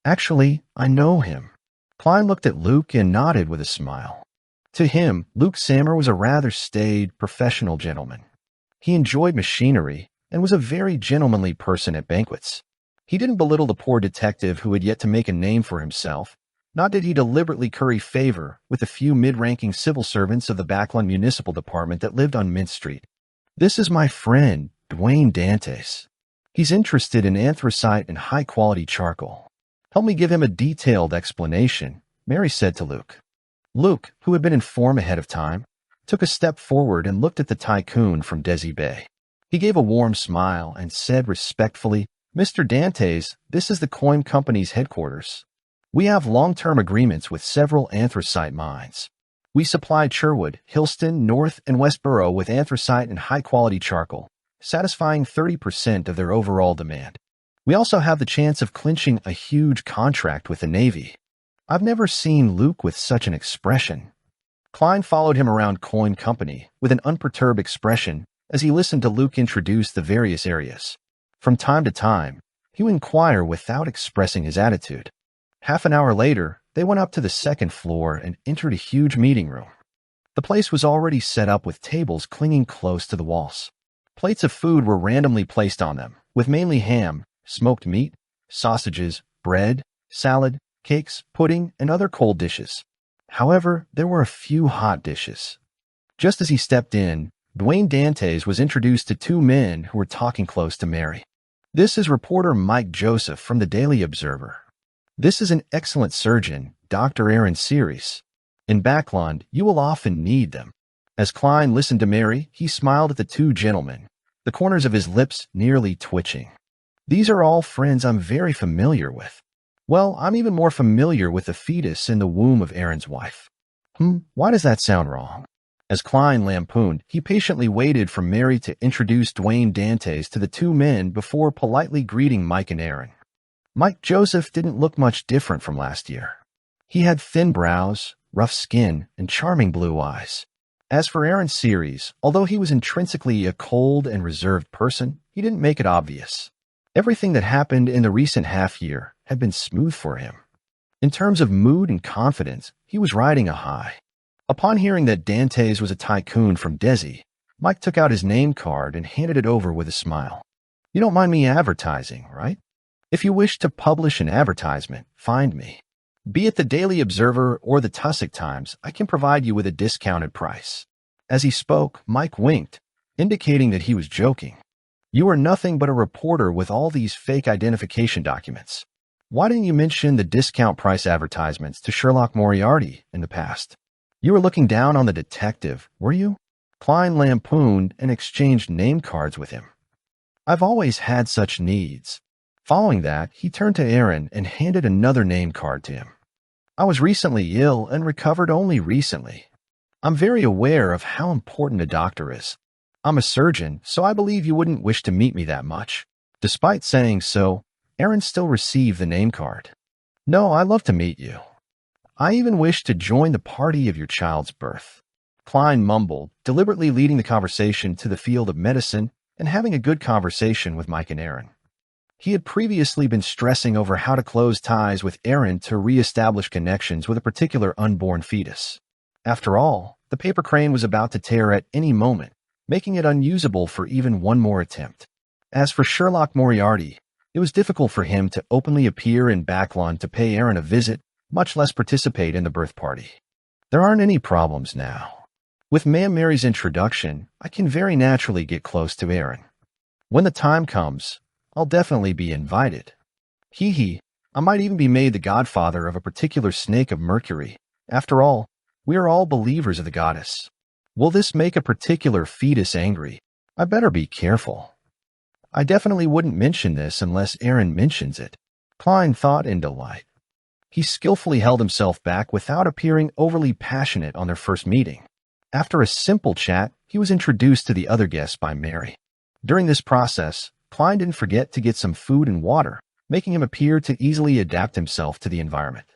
A: "Actually, I know him." Klein looked at Luke and nodded with a smile. To him, Luke Sammer was a rather staid, professional gentleman. He enjoyed machinery and was a very gentlemanly person at banquets. He didn't belittle the poor detective who had yet to make a name for himself, nor did he deliberately curry favor with the few mid-ranking civil servants of the Backlund Municipal Department that lived on Mint Street. "This is my friend, Dwayne Dantes. He's interested in anthracite and high-quality charcoal. Help me give him a detailed explanation," Mary said to Luke. Luke, who had been informed ahead of time, took a step forward and looked at the tycoon from Desi Bay. He gave a warm smile and said respectfully, "Mr. Dantes, this is the coin company's headquarters. We have long-term agreements with several anthracite mines. We supply Sherwood, Hillston, North, and Westboro with anthracite and high-quality charcoal, satisfying 30% of their overall demand. We also have the chance of clinching a huge contract with the Navy." I've never seen Luke with such an expression. Klein followed him around Coin Company with an unperturbed expression as he listened to Luke introduce the various areas. From time to time, he would inquire without expressing his attitude. Half an hour later, they went up to the second floor and entered a huge meeting room. The place was already set up with tables clinging close to the walls. Plates of food were randomly placed on them, with mainly ham, smoked meat, sausages, bread, salad, cakes, pudding, and other cold dishes. However, there were a few hot dishes. Just as he stepped in, Dwayne Dantes was introduced to two men who were talking close to Mary. "This is reporter Mike Joseph from the Daily Observer. This is an excellent surgeon, Dr. Aaron Series. In Backlund, you will often need them." As Klein listened to Mary, he smiled at the two gentlemen, the corners of his lips nearly twitching. "These are all friends I'm very familiar with. Well, I'm even more familiar with the fetus in the womb of Aaron's wife." Why does that sound wrong?" As Klein lampooned, he patiently waited for Mary to introduce Dwayne Dantes to the two men before politely greeting Mike and Aaron. Mike Joseph didn't look much different from last year. He had thin brows, rough skin, and charming blue eyes. As for Aaron Series, although he was intrinsically a cold and reserved person, he didn't make it obvious. Everything that happened in the recent half-year had been smooth for him. In terms of mood and confidence, he was riding a high. Upon hearing that Dantes was a tycoon from Desi, Mike took out his name card and handed it over with a smile. "You don't mind me advertising, right? If you wish to publish an advertisement, find me. Be it the Daily Observer or the Tussock Times, I can provide you with a discounted price." As he spoke, Mike winked, indicating that he was joking. "You are nothing but a reporter with all these fake identification documents. Why didn't you mention the discount price advertisements to Sherlock Moriarty in the past? You were looking down on the detective, were you?" Klein lampooned and exchanged name cards with him. "I've always had such needs." Following that, he turned to Aaron and handed another name card to him. "I was recently ill and recovered only recently. I'm very aware of how important a doctor is. I'm a surgeon, so I believe you wouldn't wish to meet me that much." Despite saying so, Aaron still received the name card. "No, I'd love to meet you. I even wish to join the party of your child's birth." Klein mumbled, deliberately leading the conversation to the field of medicine and having a good conversation with Mike and Aaron. He had previously been stressing over how to close ties with Aaron to re-establish connections with a particular unborn fetus. After all, the paper crane was about to tear at any moment, making it unusable for even one more attempt. As for Sherlock Moriarty, it was difficult for him to openly appear in Backlund to pay Aaron a visit, much less participate in the birth party. There aren't any problems now. With Ma'am Mary's introduction, I can very naturally get close to Aaron. When the time comes, I'll definitely be invited. Hee, I might even be made the godfather of a particular snake of Mercury. After all, we are all believers of the goddess. Will this make a particular fetus angry? I better be careful. I definitely wouldn't mention this unless Aaron mentions it. Klein thought in delight. He skillfully held himself back without appearing overly passionate on their first meeting. After a simple chat, he was introduced to the other guests by Mary. During this process, Klein didn't forget to get some food and water, making him appear to easily adapt himself to the environment.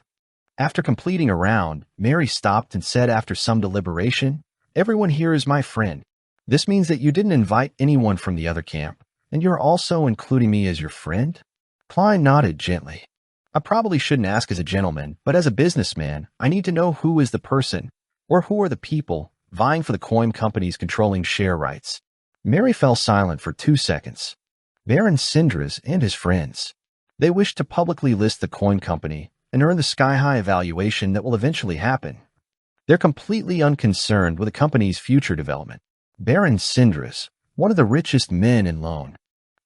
A: After completing a round, Mary stopped and said after some deliberation, "Everyone here is my friend. This means that you didn't invite anyone from the other camp, and you're also including me as your friend?" Klein nodded gently. "I probably shouldn't ask as a gentleman, but as a businessman, I need to know who is the person, or who are the people, vying for the coin company's controlling share rights." Mary fell silent for 2 seconds. Baron Sindras and his friends. They wished to publicly list the coin company and earn the sky-high evaluation that will eventually happen. They're completely unconcerned with the company's future development. Baron Sindras, one of the richest men in Lone.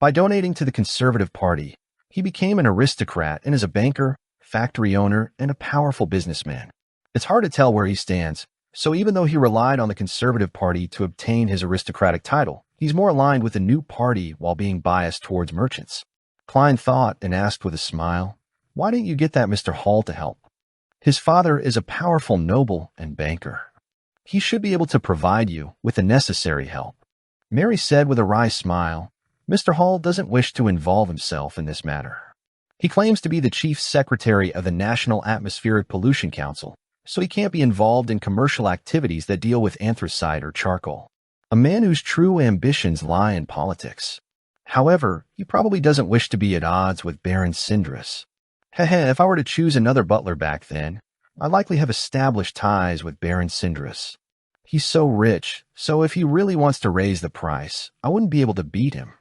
A: By donating to the Conservative Party, he became an aristocrat and is a banker, factory owner, and a powerful businessman. It's hard to tell where he stands, so even though he relied on the Conservative Party to obtain his aristocratic title, he's more aligned with the new party while being biased towards merchants. Klein thought and asked with a smile, "Why didn't you get that Mr. Hall to help?" "His father is a powerful noble and banker. He should be able to provide you with the necessary help." Mary said with a wry smile, "Mr. Hall doesn't wish to involve himself in this matter. He claims to be the chief secretary of the National Atmospheric Pollution Council, so he can't be involved in commercial activities that deal with anthracite or charcoal. A man whose true ambitions lie in politics. However, he probably doesn't wish to be at odds with Baron Sindras. If I were to choose another butler back then, I'd likely have established ties with Baron Sindras. He's so rich, so if he really wants to raise the price, I wouldn't be able to beat him.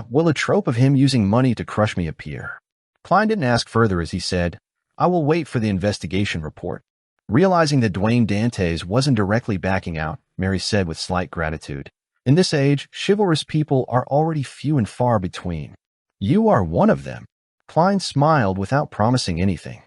A: Will a trope of him using money to crush me appear?" Klein didn't ask further as he said, "I will wait for the investigation report." Realizing that Dwayne Dantes wasn't directly backing out, Mary said with slight gratitude, "In this age, chivalrous people are already few and far between. You are one of them." Klein smiled without promising anything.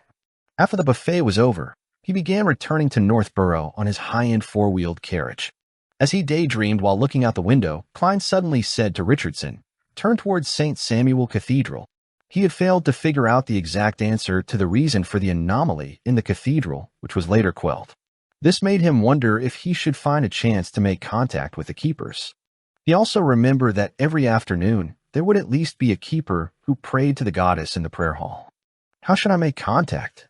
A: After the buffet was over, he began returning to Northborough on his high-end four-wheeled carriage. As he daydreamed while looking out the window, Klein suddenly said to Richardson, "Turn towards St. Samuel Cathedral." He had failed to figure out the exact answer to the reason for the anomaly in the cathedral, which was later quelled. This made him wonder if he should find a chance to make contact with the keepers. He also remembered that every afternoon, there would at least be a keeper who prayed to the goddess in the prayer hall. How should I make contact?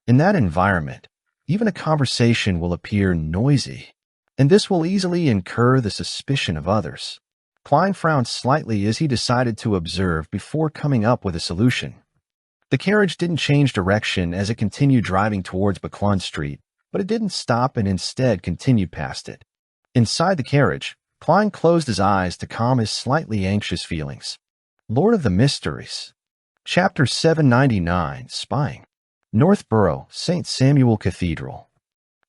A: In that environment, even a conversation will appear noisy, and this will easily incur the suspicion of others. Klein frowned slightly as he decided to observe before coming up with a solution. The carriage didn't change direction as it continued driving towards Buckland Street, but it didn't stop and instead continued past it. Inside the carriage, Klein closed his eyes to calm his slightly anxious feelings. Lord of the Mysteries. Chapter 799, Spying. Northborough, St. Samuel Cathedral.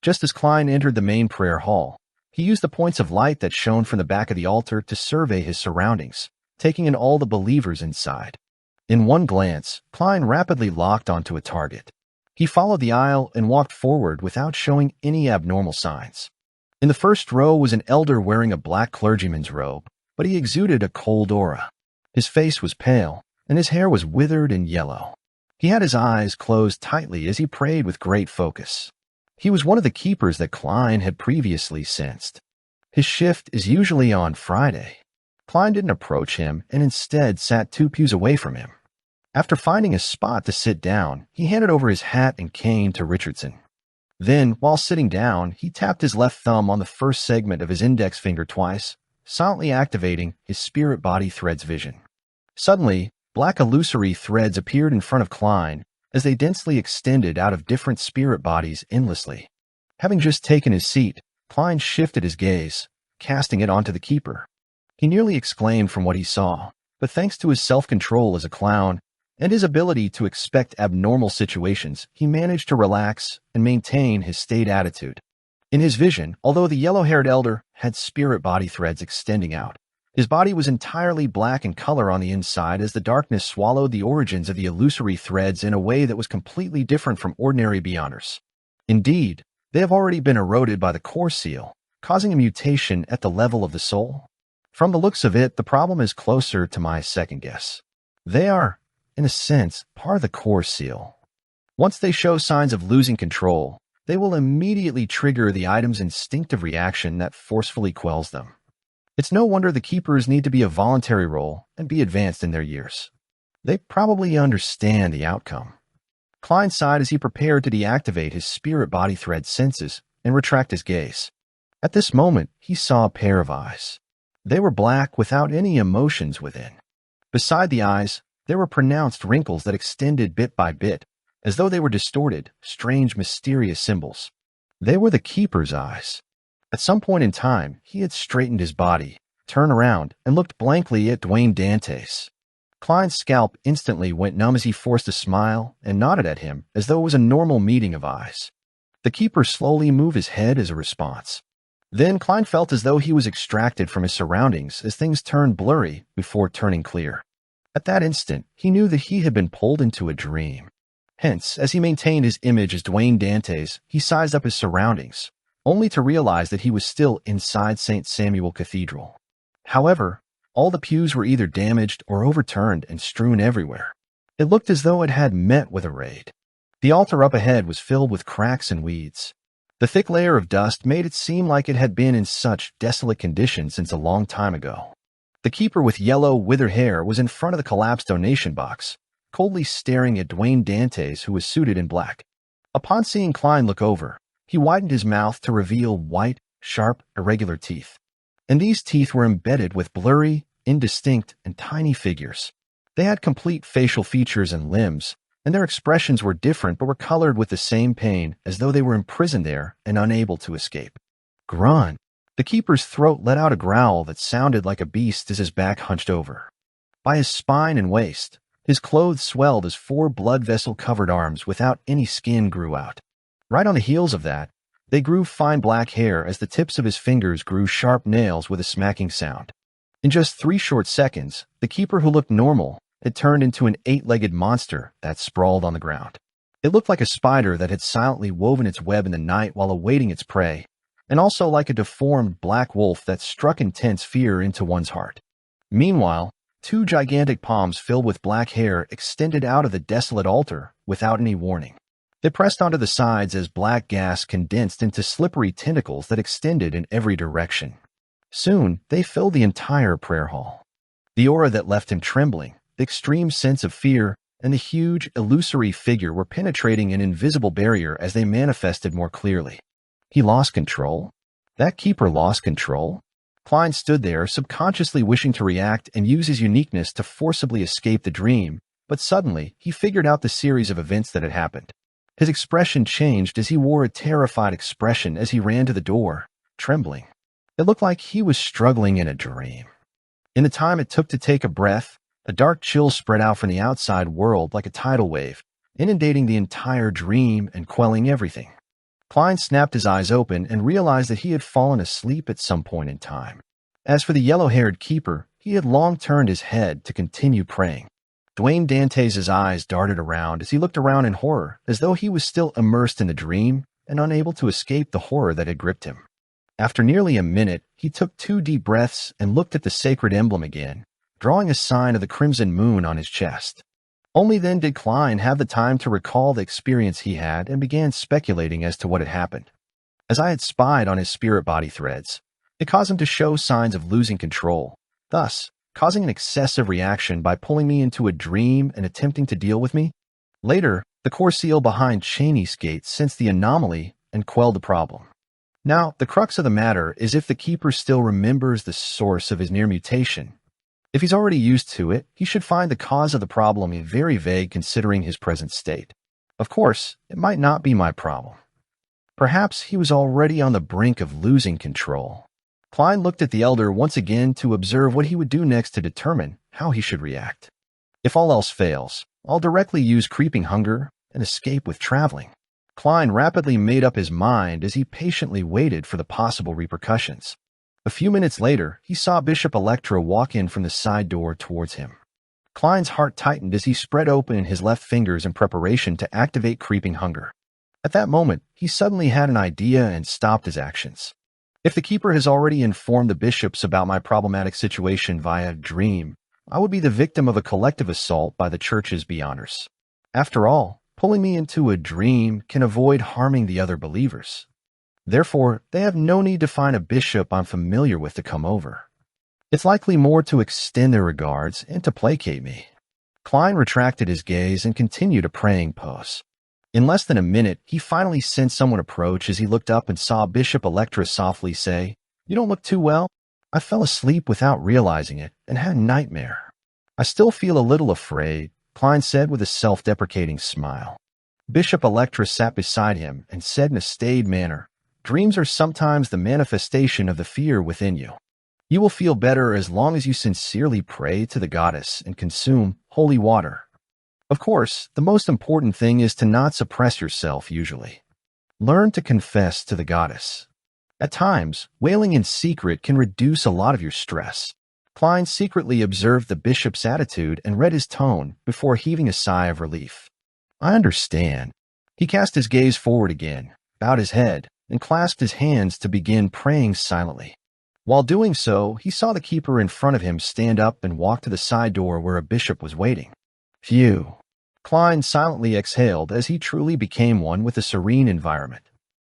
A: Just as Klein entered the main prayer hall, he used the points of light that shone from the back of the altar to survey his surroundings, taking in all the believers inside. In one glance, Klein rapidly locked onto a target. He followed the aisle and walked forward without showing any abnormal signs. In the first row was an elder wearing a black clergyman's robe, but he exuded a cold aura. His face was pale, and his hair was withered and yellow. He had his eyes closed tightly as he prayed with great focus. He was one of the keepers that Klein had previously sensed. His shift is usually on Friday. Klein didn't approach him and instead sat 2 pews away from him. After finding a spot to sit down, he handed over his hat and cane to Richardson. Then, while sitting down, he tapped his left thumb on the first segment of his index finger twice, silently activating his spirit-body threads vision. Suddenly, black illusory threads appeared in front of Klein as they densely extended out of different spirit bodies endlessly. Having just taken his seat, Klein shifted his gaze, casting it onto the keeper. He nearly exclaimed from what he saw, but thanks to his self-control as a clown and his ability to expect abnormal situations, he managed to relax and maintain his staid attitude. In his vision, although the yellow-haired elder had spirit body threads extending out, his body was entirely black in color on the inside as the darkness swallowed the origins of the illusory threads in a way that was completely different from ordinary beyonders. Indeed, they have already been eroded by the core seal, causing a mutation at the level of the soul. From the looks of it, the problem is closer to my second guess. They are, in a sense, part of the core seal. Once they show signs of losing control, they will immediately trigger the item's instinctive reaction that forcefully quells them. It's no wonder the keepers need to be a voluntary role and be advanced in their years. They probably understand the outcome. Klein sighed as he prepared to deactivate his spirit-body thread senses and retract his gaze. At this moment, he saw a pair of eyes. They were black without any emotions within. Beside the eyes, there were pronounced wrinkles that extended bit by bit, as though they were distorted, strange, mysterious symbols. They were the Keeper's eyes. At some point in time, he had straightened his body, turned around, and looked blankly at Dwayne Dantes. Klein's scalp instantly went numb as he forced a smile and nodded at him as though it was a normal meeting of eyes. The Keeper slowly moved his head as a response. Then Klein felt as though he was extracted from his surroundings as things turned blurry before turning clear. At that instant, he knew that he had been pulled into a dream. Hence, as he maintained his image as Dwayne Dantes, he sized up his surroundings, only to realize that he was still inside St. Samuel Cathedral. However, all the pews were either damaged or overturned and strewn everywhere. It looked as though it had met with a raid. The altar up ahead was filled with cracks and weeds. The thick layer of dust made it seem like it had been in such desolate condition since a long time ago. The Keeper with yellow, withered hair was in front of the collapsed donation box, coldly staring at Dwayne Dantes, who was suited in black. Upon seeing Klein look over, he widened his mouth to reveal white, sharp, irregular teeth. And these teeth were embedded with blurry, indistinct, and tiny figures. They had complete facial features and limbs, and their expressions were different but were colored with the same pain as though they were imprisoned there and unable to escape. Grunt. The Keeper's throat let out a growl that sounded like a beast as his back hunched over. By his spine and waist, his clothes swelled as 4 blood vessel-covered arms without any skin grew out. Right on the heels of that, they grew fine black hair as the tips of his fingers grew sharp nails with a smacking sound. In just 3 short seconds, the Keeper who looked normal had turned into an 8-legged monster that sprawled on the ground. It looked like a spider that had silently woven its web in the night while awaiting its prey, and also like a deformed black wolf that struck intense fear into one's heart. Meanwhile, 2 gigantic palms filled with black hair extended out of the desolate altar without any warning. They pressed onto the sides as black gas condensed into slippery tentacles that extended in every direction. Soon, they filled the entire prayer hall. The aura that left him trembling, the extreme sense of fear, and the huge, illusory figure were penetrating an invisible barrier as they manifested more clearly. He lost control. That Keeper lost control. Klein stood there, subconsciously wishing to react and use his uniqueness to forcibly escape the dream, but suddenly, he figured out the series of events that had happened. His expression changed as he wore a terrified expression as he ran to the door, trembling. It looked like he was struggling in a dream. In the time it took to take a breath, a dark chill spread out from the outside world like a tidal wave, inundating the entire dream and quelling everything. Klein snapped his eyes open and realized that he had fallen asleep at some point in time. As for the yellow-haired Keeper, he had long turned his head to continue praying. Dwayne Dantes' eyes darted around as he looked around in horror, as though he was still immersed in the dream and unable to escape the horror that had gripped him. After nearly a minute, he took 2 deep breaths and looked at the sacred emblem again, drawing a sign of the crimson moon on his chest. Only then did Klein have the time to recall the experience he had and began speculating as to what had happened. As I had spied on his spirit-body threads, it caused him to show signs of losing control, thus causing an excessive reaction by pulling me into a dream and attempting to deal with me. Later, the core seal behind Cheney's gate sensed the anomaly and quelled the problem. Now, the crux of the matter is if the Keeper still remembers the source of his near mutation. If he's already used to it, he should find the cause of the problem very vague considering his present state. Of course, it might not be my problem. Perhaps he was already on the brink of losing control. Klein looked at the elder once again to observe what he would do next to determine how he should react. If all else fails, I'll directly use creeping hunger and escape with traveling. Klein rapidly made up his mind as he patiently waited for the possible repercussions. A few minutes later, he saw Bishop Electra walk in from the side door towards him. Klein's heart tightened as he spread open his left fingers in preparation to activate creeping hunger. At that moment, he suddenly had an idea and stopped his actions. If the Keeper has already informed the bishops about my problematic situation via dream, I would be the victim of a collective assault by the church's beyonders. After all, pulling me into a dream can avoid harming the other believers. Therefore, they have no need to find a bishop I'm familiar with to come over. It's likely more to extend their regards and to placate me. Klein retracted his gaze and continued a praying pose. In less than a minute, he finally sensed someone approach as he looked up and saw Bishop Electra softly say, "You don't look too well." I fell asleep without realizing it and had a nightmare. "I still feel a little afraid," Klein said with a self-deprecating smile. Bishop Electra sat beside him and said in a staid manner, "Dreams are sometimes the manifestation of the fear within you. You will feel better as long as you sincerely pray to the goddess and consume holy water. Of course, the most important thing is to not suppress yourself usually. Learn to confess to the goddess. At times, wailing in secret can reduce a lot of your stress." Klein secretly observed the bishop's attitude and read his tone before heaving a sigh of relief. "I understand." He cast his gaze forward again, bowed his head, and clasped his hands to begin praying silently. While doing so, he saw the keeper in front of him stand up and walk to the side door where a bishop was waiting. Phew. Klein silently exhaled as he truly became one with a serene environment.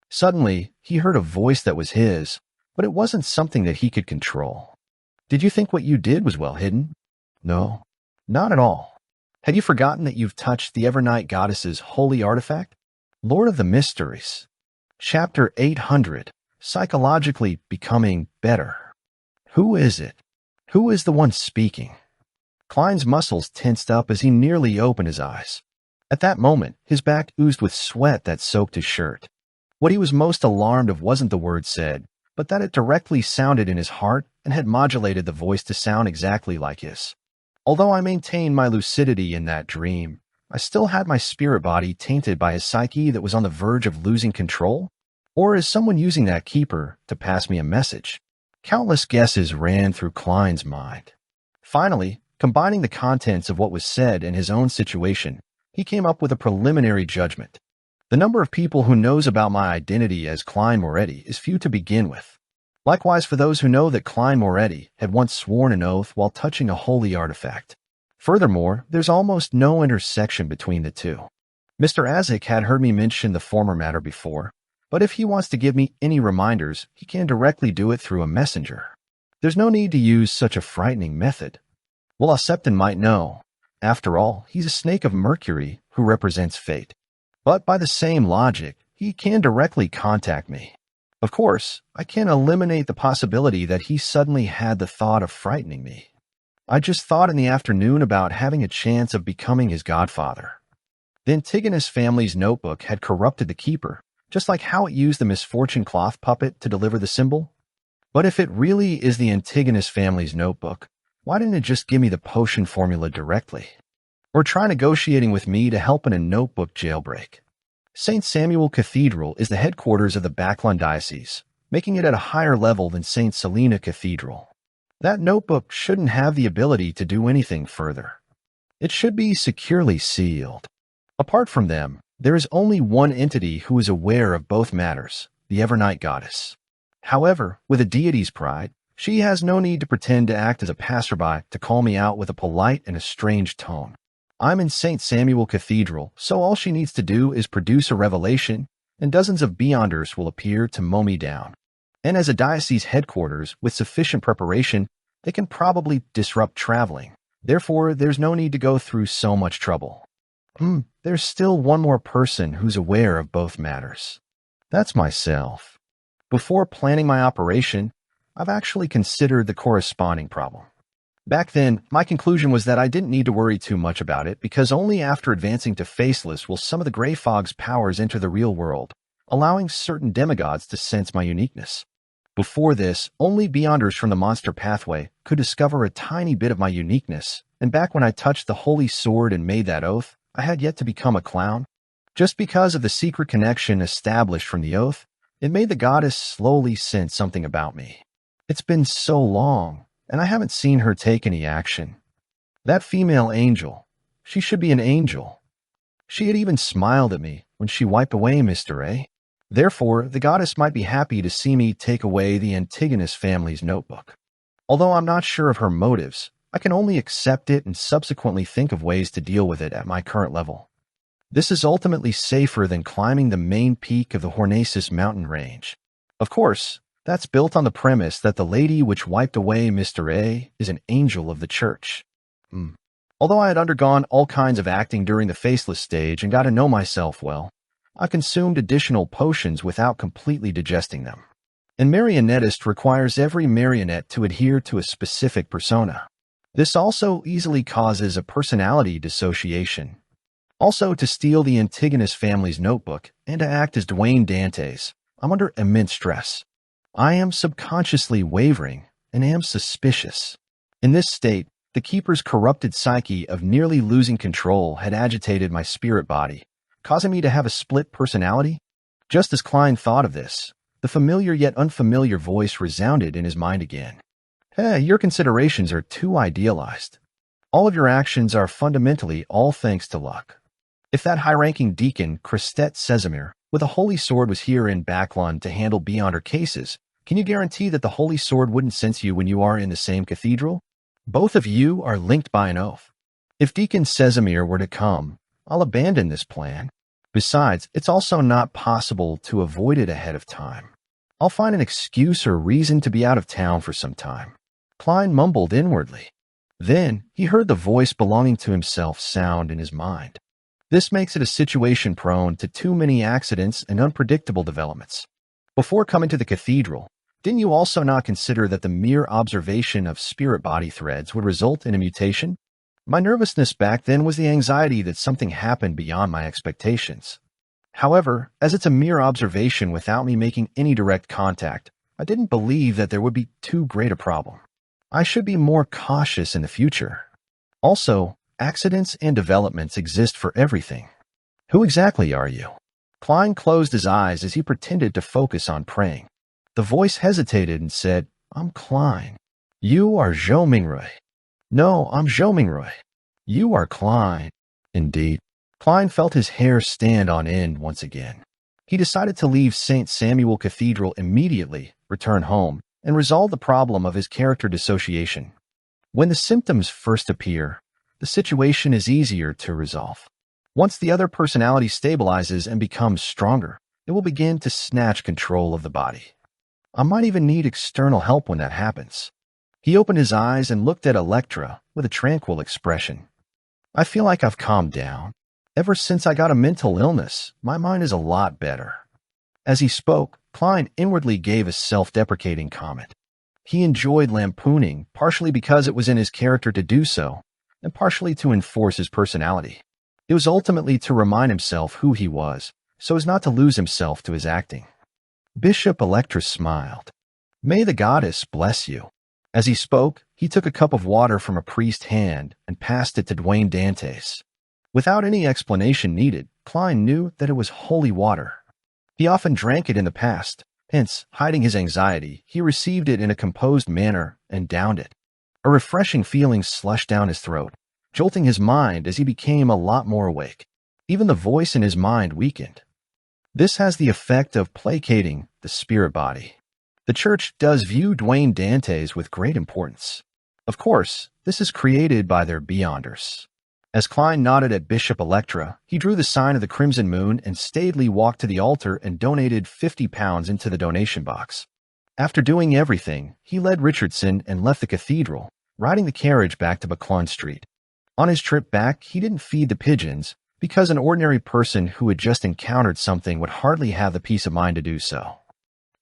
A: Suddenly, he heard a voice that was his, but it wasn't something that he could control. "Did you think what you did was well hidden?" "No, not at all. Had you forgotten that you've touched the Evernight Goddess's holy artifact? Lord of the Mysteries. Chapter 800, Psychologically Becoming Better. Who is it? Who is the one speaking?" Klein's muscles tensed up as he nearly opened his eyes. At that moment, his back oozed with sweat that soaked his shirt. What he was most alarmed of wasn't the word said, but that it directly sounded in his heart and had modulated the voice to sound exactly like his. Although I maintained my lucidity in that dream, I still had my spirit body tainted by a psyche that was on the verge of losing control. Or is someone using that keeper to pass me a message? Countless guesses ran through Klein's mind. Finally, combining the contents of what was said and his own situation, he came up with a preliminary judgment. The number of people who knows about my identity as Klein Moretti is few to begin with. Likewise for those who know that Klein Moretti had once sworn an oath while touching a holy artifact. Furthermore, there's almost no intersection between the two. Mr. Azik had heard me mention the former matter before, but if he wants to give me any reminders, he can directly do it through a messenger. There's no need to use such a frightening method. Well, Septon might know. After all, he's a snake of Mercury who represents fate. But by the same logic, he can directly contact me. Of course, I can't eliminate the possibility that he suddenly had the thought of frightening me. I just thought in the afternoon about having a chance of becoming his godfather. The Antigonus family's notebook had corrupted the keeper, just like how it used the misfortune cloth puppet to deliver the symbol. But if it really is the Antigonus family's notebook, why didn't it just give me the potion formula directly? Or try negotiating with me to help in a notebook jailbreak? St. Samuel Cathedral is the headquarters of the Backlund Diocese, making it at a higher level than St. Selena Cathedral. That notebook shouldn't have the ability to do anything further. It should be securely sealed. Apart from them, there is only one entity who is aware of both matters, the Evernight Goddess. However, with a deity's pride, she has no need to pretend to act as a passerby to call me out with a polite and estranged tone. I'm in St. Samuel Cathedral, so all she needs to do is produce a revelation, and dozens of beyonders will appear to mow me down. And as a diocese headquarters, with sufficient preparation, they can probably disrupt traveling. Therefore, there's no need to go through so much trouble. There's still one more person who's aware of both matters. That's myself. Before planning my operation, I've actually considered the corresponding problem. Back then, my conclusion was that I didn't need to worry too much about it because only after advancing to Faceless will some of the Grey Fog's powers enter the real world, allowing certain demigods to sense my uniqueness. Before this, only Beyonders from the Monster Pathway could discover a tiny bit of my uniqueness, and back when I touched the Holy Sword and made that oath, I had yet to become a clown. Just because of the secret connection established from the oath, it made the goddess slowly sense something about me. It's been so long, and I haven't seen her take any action. That female angel, she should be an angel. She had even smiled at me when she wiped away Mr. A. Therefore, the goddess might be happy to see me take away the Antigonus family's notebook. Although I'm not sure of her motives, I can only accept it and subsequently think of ways to deal with it at my current level. This is ultimately safer than climbing the main peak of the Hornacis mountain range. Of course, that's built on the premise that the lady which wiped away Mr. A is an angel of the church. Although I had undergone all kinds of acting during the faceless stage and got to know myself well, I consumed additional potions without completely digesting them. And marionettist requires every marionette to adhere to a specific persona. This also easily causes a personality dissociation. Also, to steal the Antigonus family's notebook and to act as Dwayne Dantes, I'm under immense stress. I am subconsciously wavering and am suspicious. In this state, the Keeper's corrupted psyche of nearly losing control had agitated my spirit body, causing me to have a split personality. Just as Klein thought of this, the familiar yet unfamiliar voice resounded in his mind again. Hey, your considerations are too idealized. All of your actions are fundamentally all thanks to luck. If that high-ranking deacon, Christette Sesamir, with a holy sword was here in Backlund to handle beyonder cases, can you guarantee that the holy sword wouldn't sense you when you are in the same cathedral? Both of you are linked by an oath. If Deacon Sesamir were to come, I'll abandon this plan. Besides, it's also not possible to avoid it ahead of time. I'll find an excuse or reason to be out of town for some time. Klein mumbled inwardly. Then he heard the voice belonging to himself sound in his mind. This makes it a situation prone to too many accidents and unpredictable developments. Before coming to the cathedral, didn't you also not consider that the mere observation of spirit body threads would result in a mutation? My nervousness back then was the anxiety that something happened beyond my expectations. However, as it's a mere observation without me making any direct contact, I didn't believe that there would be too great a problem. I should be more cautious in the future. Also, accidents and developments exist for everything. Who exactly are you? Klein closed his eyes as he pretended to focus on praying. The voice hesitated and said, I'm Klein. You are Zhou Mingrui. No, I'm Zhou Mingrui. You are Klein. Indeed. Klein felt his hair stand on end once again. He decided to leave St. Samuel Cathedral immediately, return home, and resolve the problem of his character dissociation. When the symptoms first appear, the situation is easier to resolve. Once the other personality stabilizes and becomes stronger, it will begin to snatch control of the body. I might even need external help when that happens. He opened his eyes and looked at Electra with a tranquil expression. I feel like I've calmed down. Ever since I got a mental illness, my mind is a lot better. As he spoke, Klein inwardly gave a self-deprecating comment. He enjoyed lampooning, partially because it was in his character to do so, and partially to enforce his personality. It was ultimately to remind himself who he was, so as not to lose himself to his acting. Bishop Electra smiled. May the goddess bless you. As he spoke, he took a cup of water from a priest's hand and passed it to Dwayne Dantes. Without any explanation needed, Klein knew that it was holy water. He often drank it in the past, hence, hiding his anxiety, he received it in a composed manner and downed it. A refreshing feeling slushed down his throat, jolting his mind as he became a lot more awake. Even the voice in his mind weakened. This has the effect of placating the spirit body. The Church does view Dwayne Dantes with great importance. Of course, this is created by their beyonders. As Klein nodded at Bishop Electra, he drew the sign of the Crimson Moon and staidly walked to the altar and donated 50 pounds into the donation box. After doing everything, he led Richardson and left the cathedral, riding the carriage back to Backlund Street. On his trip back, he didn't feed the pigeons, because an ordinary person who had just encountered something would hardly have the peace of mind to do so.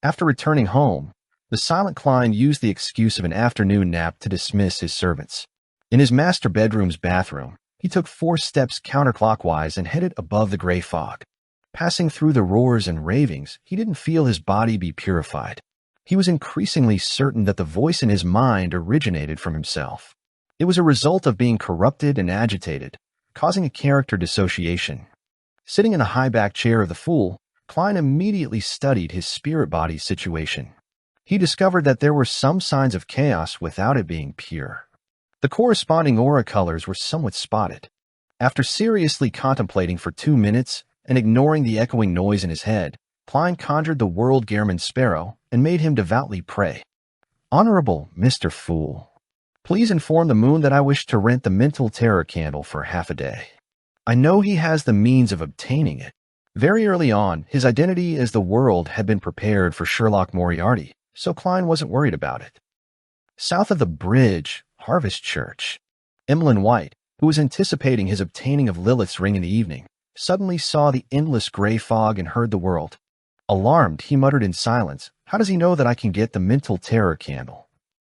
A: After returning home, the silent Klein used the excuse of an afternoon nap to dismiss his servants. In his master bedroom's bathroom, he took 4 steps counterclockwise and headed above the gray fog. Passing through the roars and ravings, he didn't feel his body be purified. He was increasingly certain that the voice in his mind originated from himself. It was a result of being corrupted and agitated, causing a character dissociation. Sitting in a high-back chair of the Fool, Klein immediately studied his spirit body situation. He discovered that there were some signs of chaos without it being pure. The corresponding aura colors were somewhat spotted. After seriously contemplating for 2 minutes and ignoring the echoing noise in his head, Klein conjured the world Gehrman Sparrow and made him devoutly pray. Honorable Mr. Fool, please inform the moon that I wish to rent the mental terror candle for half a day. I know he has the means of obtaining it. Very early on, his identity as the world had been prepared for Sherlock Moriarty, so Klein wasn't worried about it. South of the bridge, Harvest Church. Emlyn White, who was anticipating his obtaining of Lilith's ring in the evening, suddenly saw the endless gray fog and heard the world. Alarmed, he muttered in silence, "How does he know that I can get the mental terror candle?"